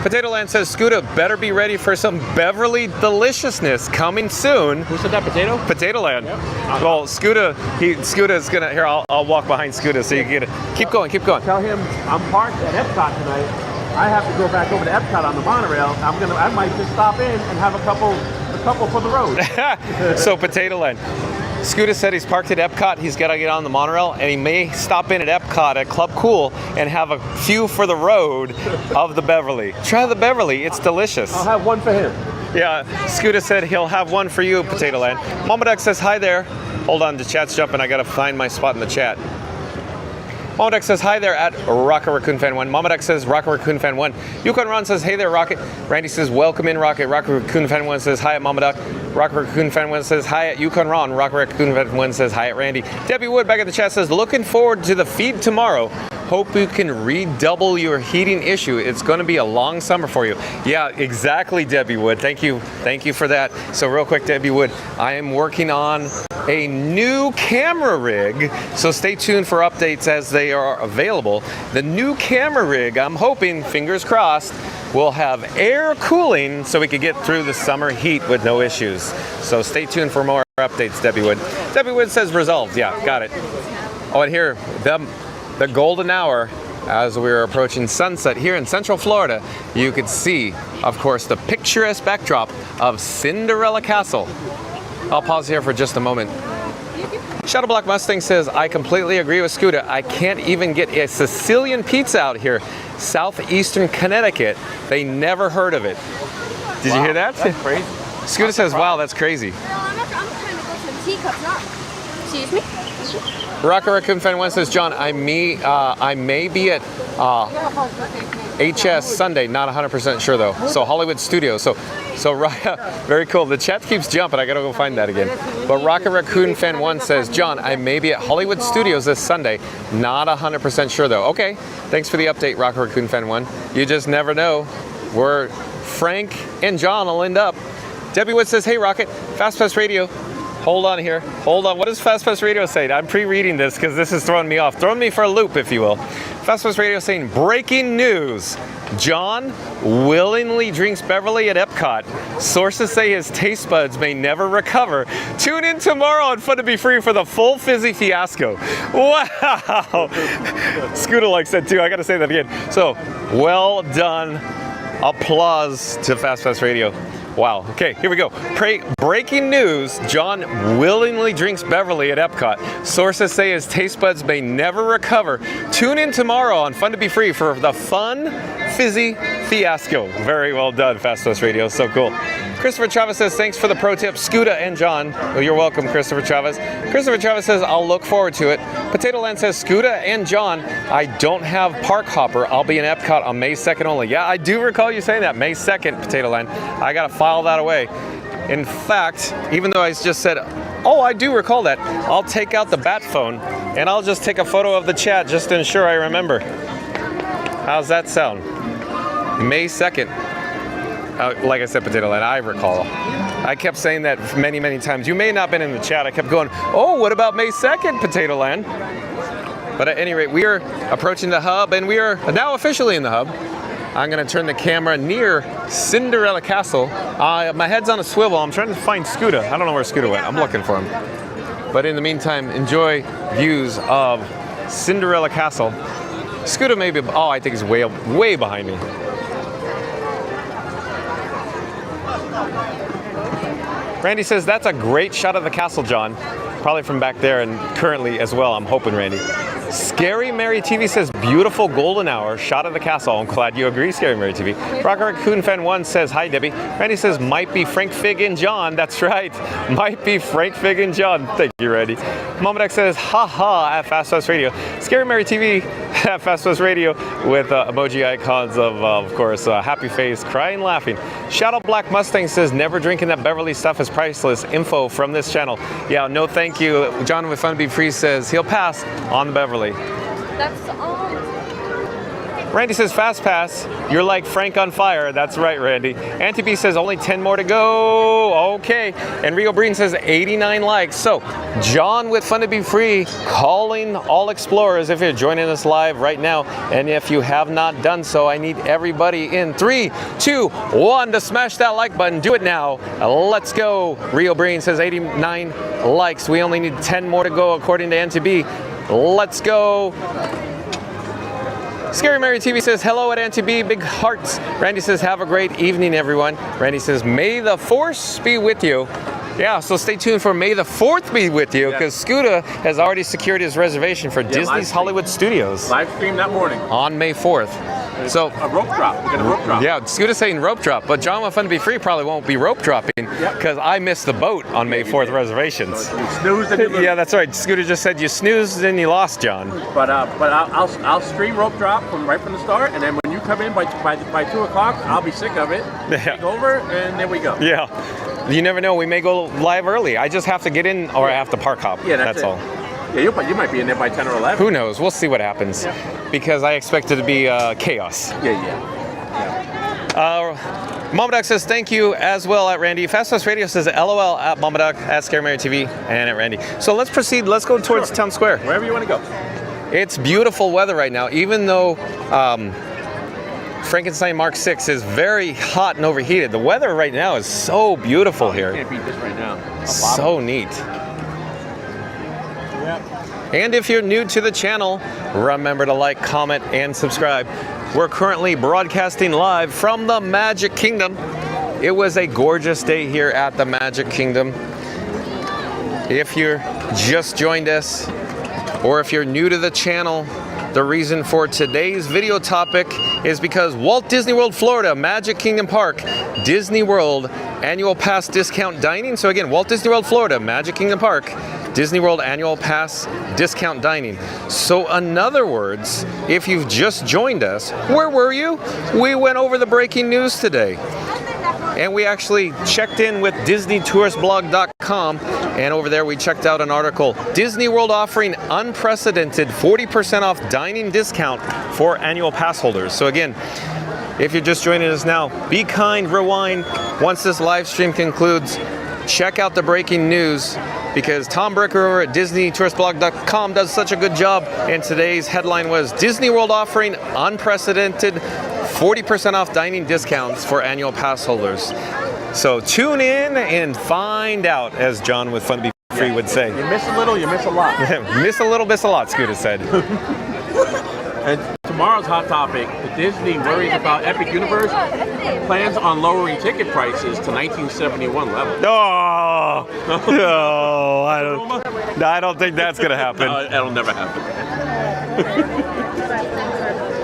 Potato Land says, Scooter, better be ready for some Beverly deliciousness coming soon. Who said that, Potato? Potato Land. Yep. Well, Scooter is gonna, here, I'll walk behind Scooter so you can get it. Keep going, keep going. Tell him I'm parked at Epcot tonight. I have to go back over to Epcot on the monorail. I might just stop in and have a couple for the road. So Potato Land. Scooter said he's parked at Epcot. He's got to get on the monorail, and he may stop in at Epcot at Club Cool and have a few for the road of the Beverly. Try the Beverly. It's delicious. I'll have one for him. Yeah, Scooter said he'll have one for you, Potato Land. Mama Duck says hi there. Hold on, the chat's jumping. I got to find my spot in the chat. Mama Duck says hi there at Rocket Raccoon Fan 1. Mama Duck says Rocket Raccoon Fan 1. Yukon Ron says hey there Rocket. Randy says welcome in Rocket. Rocket Raccoon Fan 1 says hi at Mama Duck. Rocket Raccoon Fan 1 says hi at Yukon Ron. Rocket Raccoon Fan 1 says hi at Randy. Debbie Wood back at the chat says looking forward to the feed tomorrow. Hope you can redouble your heating issue. It's going to be a long summer for you. Yeah, exactly, Debbie Wood. Thank you for that. So real quick, Debbie Wood, I am working on a new camera rig, so stay tuned for updates as they are available. The new camera rig, I'm hoping, fingers crossed, will have air cooling so we can get through the summer heat with no issues. So stay tuned for more updates, Debbie Wood. Debbie Wood says resolved. Yeah, got it. Oh, and here, the golden hour as we're approaching sunset here in Central Florida, you could see, of course, the picturesque backdrop of Cinderella Castle. I'll pause here for just a moment. Shadow Black Mustang says, I completely agree with Scooter. I can't even get a Sicilian pizza out here. Southeastern Connecticut. They never heard of it. Did you hear that? That's crazy. Scooter says, wow, that's crazy. I'm trying to go to the teacup, not. Excuse me? Rocket Raccoon Fan 1 says, John, I may be at HS Sunday, not 100% sure though. So Hollywood Studios. So very cool. The chat keeps jumping. I gotta go find that again. But Rocket Raccoon Fan 1 says, John, I may be at Hollywood Studios this Sunday, not 100% sure though. Okay, thanks for the update, Rocket Raccoon Fan 1. You just never know where Frank and John will end up. Debbie Wood says, hey Rocket, Fast Pass Radio. Hold on here. Hold on. What does Fast Pass Radio say? I'm pre-reading this because this is throwing me off. Throwing me for a loop, if you will. Fast Pass Radio saying, breaking news. John willingly drinks Beverly at Epcot. Sources say his taste buds may never recover. Tune in tomorrow on Fun to Be Free for the full fizzy fiasco. Wow. Scooter likes that too. I got to say that again. So, well done. Applause to Fast Pass Radio. Wow. Okay, here we go. Breaking news. John willingly drinks Beverly at Epcot. Sources say his taste buds may never recover. Tune in tomorrow on Fun to Be Free for the fun, fizzy fiasco. Very well done, Fast Pass Radio. So cool. Christopher Chavez says, thanks for the pro tip, Scooter and John. Well, you're welcome, Christopher Chavez. Christopher Chavez says, I'll look forward to it. Potato Land says, Scooter and John, I don't have Park Hopper. I'll be in Epcot on May 2nd only. Yeah, I do recall you saying that, May 2nd, Potato Land. I got to file that away. In fact, even though I just said, oh, I do recall that, I'll take out the bat phone and I'll just take a photo of the chat just to ensure I remember. How's that sound? May 2nd. Like I said, Potato Land, I recall. I kept saying that many, many times. You may not have been in the chat. I kept going, oh, what about May 2nd, Potato Land? But at any rate, we are approaching the hub, and we are now officially in the hub. I'm going to turn the camera near Cinderella Castle. My head's on a swivel. I'm trying to find Scooter. I don't know where Scooter went. I'm looking for him. But in the meantime, enjoy views of Cinderella Castle. Scooter may be, oh, I think he's way behind me. Randy says, that's a great shot of the castle, John. Probably from back there and currently as well, I'm hoping, Randy. Scary Mary TV says, beautiful golden hour, shot of the castle. I'm glad you agree, Scary Mary TV. Rocket Raccoon Fan 1 says, hi, Debbie. Randy says, might be Frank Fig and John. That's right. Might be Frank Fig and John. Thank you, Randy. Mama Duck says, ha at Fast Pass Radio. Scary Mary TV at Fast Pass Radio with emoji icons of course, happy face, crying, laughing. Shadow Black Mustang says, never drinking that Beverly stuff is priceless. Info from this channel. Yeah, no thank you. John with Fun to Be Free says he'll pass on the Beverly. That's Randy says, Fast Pass, you're like Frank on fire. That's right, Randy. Auntie B says, only 10 more to go. Okay. And Rio Breen says, 89 likes. So, John with Fun to Be Free calling all explorers if you're joining us live right now. And if you have not done so, I need everybody in 3, 2, 1 to smash that like button. Do it now. Let's go. Rio Breen says, 89 likes. We only need 10 more to go according to Auntie B. Let's go. Scary Mary TV says, hello at Auntie B, big hearts. Randy says, have a great evening, everyone. Randy says, may the force be with you. Yeah, so stay tuned for May the 4th be with you, because Scooter has already secured his reservation for Disney's Hollywood Studios. Live stream that morning. On May 4th. So a rope drop. We're gonna rope drop. Yeah, Scooter's saying rope drop, but John with Fun to Be Free probably won't be rope dropping because I missed the boat on May 4th reservations. So you snoozed and you lose. Yeah, that's right. Scooter just said you snoozed and you lost, John. But I'll stream rope drop right from the start, and then when you come in by 2 o'clock, I'll be sick of it. Take over, and there we go. Yeah. You never know. We may go live early. I just have to get in, or I have to park hop. Yeah, that's all. Yeah, you might be in there by 10 or 11. Who knows? We'll see what happens. Because I expect it to be chaos. Mama Duck says thank you as well at Randy. Fast Pass Radio says LOL at Mama Duck, at Scary Mary TV, and at Randy. So let's proceed. Let's go towards Town Square. Wherever you want to go. It's beautiful weather right now, even though Frankenstein Mark 6 is very hot and overheated. The weather right now is so beautiful here. You can't beat this right now. So neat. And if you're new to the channel, remember to like, comment, and subscribe. We're currently broadcasting live from the Magic Kingdom. It was a gorgeous day here at the Magic Kingdom. If you're just joined us, or if you're new to the channel, the reason for today's video topic is because Walt Disney World Florida, Magic Kingdom Park, Disney World Annual Pass Discount Dining. So again, Walt Disney World Florida, Magic Kingdom Park, Disney World Annual Pass Discount Dining. So in other words, if you've just joined us, where were you? We went over the breaking news today. And we actually checked in with DisneyTouristBlog.com, and over there we checked out an article, Disney World offering unprecedented 40% off dining discount for annual pass holders. So again, if you're just joining us now, be kind, rewind. Once this live stream concludes, check out the breaking news, because Tom Bricker over at DisneyTouristBlog.com does such a good job. And today's headline was Disney World offering unprecedented 40% off dining discounts for annual pass holders. So tune in and find out, as John with Fun to Be Free would say. You miss a little, you miss a lot. Miss a little, miss a lot, Scooter said. And tomorrow's hot topic, Disney worries about Epic Universe plans on lowering ticket prices to 1971 level. Oh, no, I don't think that's going to happen. No, it'll never happen.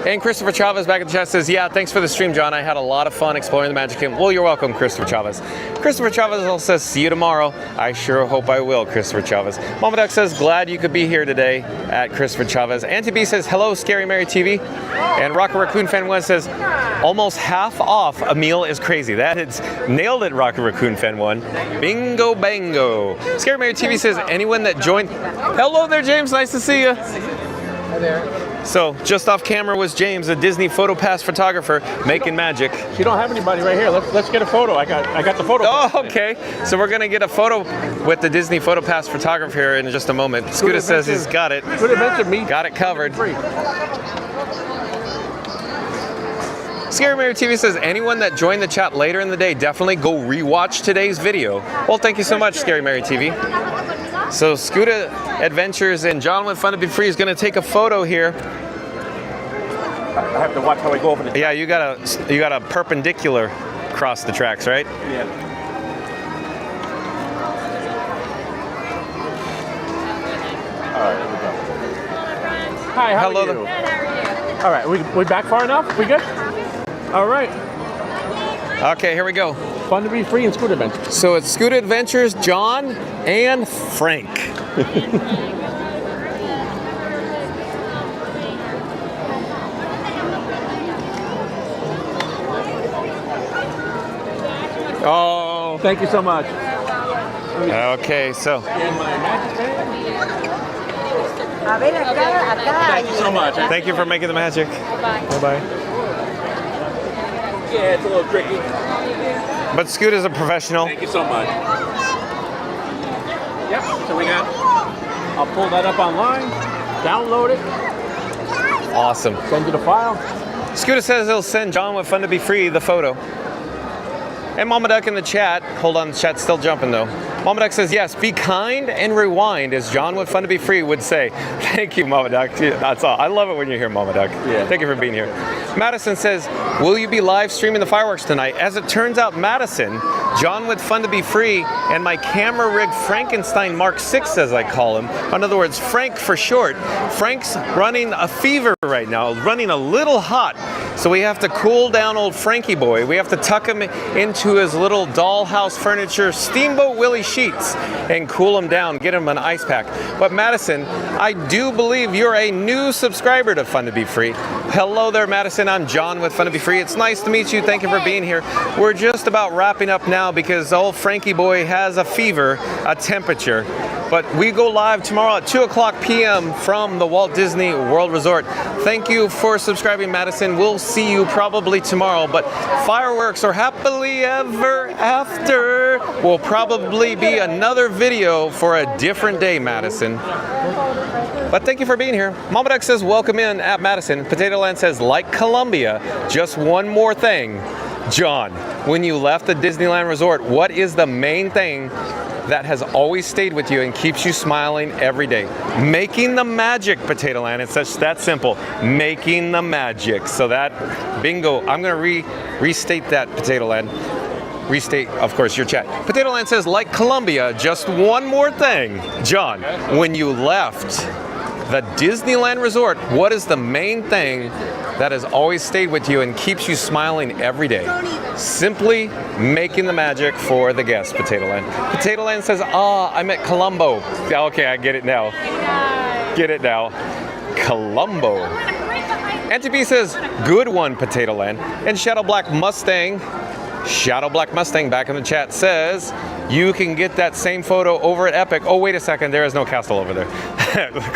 And Christopher Chavez back in the chat says, yeah, thanks for the stream, John. I had a lot of fun exploring the Magic Kingdom. Well, you're welcome, Christopher Chavez. Christopher Chavez also says, see you tomorrow. I sure hope I will, Christopher Chavez. Mama Duck says, glad you could be here today at Christopher Chavez. Auntie B says, hello, Scary Mary TV. And Rocket Raccoon Fan 1 says, almost half off a meal is crazy. That is nailed it, Rocket Raccoon Fan 1. Bingo bango. Scary Mary TV says, anyone that joined... Hello there, James. Nice to see you. Hi there. So, just off camera was James, a Disney photo pass photographer, making magic. You don't have anybody right here. Let's get a photo. I got the photo. Oh, okay. So we're gonna get a photo with the Disney photo pass photographer here in just a moment. Scooter says he's got it. Good adventure, me. Got it covered. Scary Mary TV says, anyone that joined the chat later in the day, definitely go rewatch today's video. Well, thank you so much, Scary Mary TV. So Scooter Adventures and John with Fun to Be Free is going to take a photo here. I have to watch how I go over the... Yeah, you got a perpendicular across the tracks, right? Yeah. All right, there we go. Hi, how are you? All right, we back far enough? We good? All right. Okay, here we go. Fun to Be Free and Scooter Adventures. So it's Scooter Adventures, John and Frank. Oh. Thank you so much. Okay, so. And my magic band. ven acá, acá. Thank you so much. Thank you for making the magic. Bye. Bye-bye. Yeah, it's a little tricky. But Scoot is a professional. Thank you so much. Yep, so we got, I'll pull that up online, download it, Awesome. send you the file. Scooter says he'll send John with Fun to Be Free the photo. And Mama Duck in the chat, hold on, the chat's still jumping though. Mama Duck says, yes, be kind and rewind, as John with Fun to Be Free would say. Thank you, Mama Duck. That's all. I love it when you hear Mama Duck. Yeah. Thank you for being here. Madison says, will you be live streaming the fireworks tonight? As it turns out, Madison, John with Fun to Be Free, and my camera rig Frankenstein Mark 6, as I call him. In other words, Frank for short. Frank's running a fever right now, running a little hot. So we have to cool down old Frankie boy. We have to tuck him into his little dollhouse furniture Steamboat Willie sheets and cool him down, get him an ice pack. But Madison, I do believe you're a new subscriber to Fun to Be Free. Hello there, Madison. I'm John with Fun to Be Free. It's nice to meet you. Thank you for being here. We're just about wrapping up now because old Frankie boy has a fever, a temperature. But we go live tomorrow at 2:00 p.m. from the Walt Disney World Resort. Thank you for subscribing, Madison. We'll see you probably tomorrow. But fireworks or happily ever after will probably be another video for a different day, Madison. But thank you for being here. Mama Duck says, welcome in at Madison. Potato Land says, like Columbia, just one more thing. John, when you left the Disneyland Resort, what is the main thing that has always stayed with you and keeps you smiling every day? Making the magic, Potato Land. It's such that simple. Making the magic. So that, bingo. I'm going to restate that, Potato Land. Restate, of course, your chat. Potato Land says, like Columbia, just one more thing. John, when you left the Disneyland Resort, what is the main thing that has always stayed with you and keeps you smiling every day? Simply making the magic for the guests, Potato Land. Potato Land says, I'm at Colombo. Okay, I get it now. Get it now. Colombo. Auntie B says, good one, Potato Land. And Shadow Black Mustang back in the chat says, you can get that same photo over at Epic. Oh, wait a second, there is no castle over there.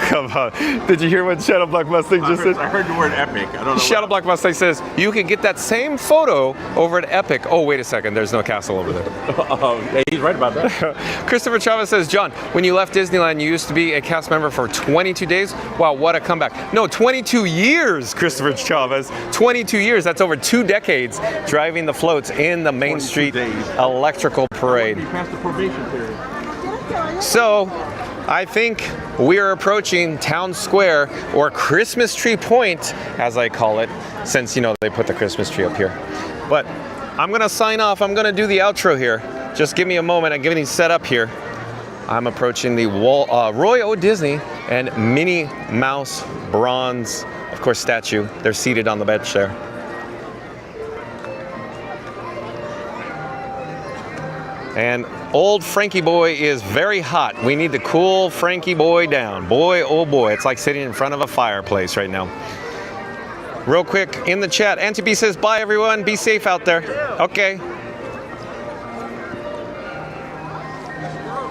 Come on. Did you hear what Shadow Black Mustang just said? I heard the word epic. I don't know. Shadow Black Mustang says, you can get that same photo over at Epic. Oh, wait a second, there's no castle over there. Yeah, he's right about that. Christopher Chavez says, John, when you left Disneyland, you used to be a cast member for 22 days. Wow, what a comeback. No, 22 years, Christopher Chavez. 22 years, that's over 2 decades driving the floats in the Main Street Electrical Parade. Past the probation period. So, I think we are approaching Town Square, or Christmas Tree Point, as I call it, since, you know, they put the Christmas tree up here. But I'm going to sign off. I'm going to do the outro here. Just give me a moment. I'm getting set up here. I'm approaching the Roy O. Disney and Minnie Mouse bronze, of course, statue. They're seated on the bench there. And old Frankie boy is very hot. We need to cool Frankie boy down. Boy, oh boy, it's like sitting in front of a fireplace right now. Real quick, in the chat, Auntie B says, bye everyone, be safe out there. Okay.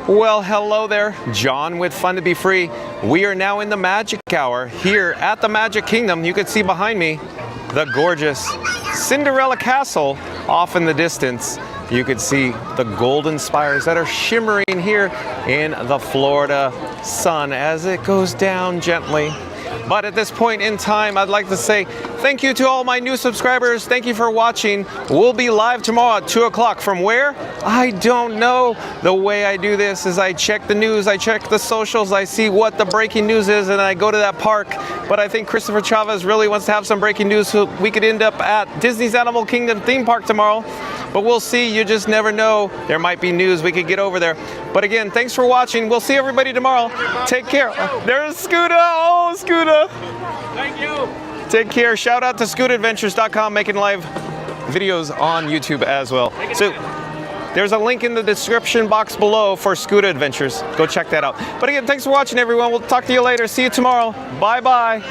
Well, hello there, John with Fun to Be Free. We are now in the Magic Hour here at the Magic Kingdom. You can see behind me the gorgeous Cinderella Castle off in the distance. You could see the golden spires that are shimmering here in the Florida sun as it goes down gently. But at this point in time, I'd like to say thank you to all my new subscribers. Thank you for watching. We'll be live tomorrow at 2 o'clock. From where? I don't know. The way I do this is I check the news, I check the socials, I see what the breaking news is, and I go to that park. But I think Christopher Chavez really wants to have some breaking news, so we could end up at Disney's Animal Kingdom theme park tomorrow. But we'll see. You just never know. There might be news. We could get over there. But again, thanks for watching. We'll see everybody tomorrow. Take care. There's Scooter. Oh, Scooter. Thank you. Take care. Shout out to ScootAdventures.com, making live videos on YouTube as well. So there's a link in the description box below for Scooter Adventures. Go check that out. But again, thanks for watching, everyone. We'll talk to you later. See you tomorrow. Bye-bye.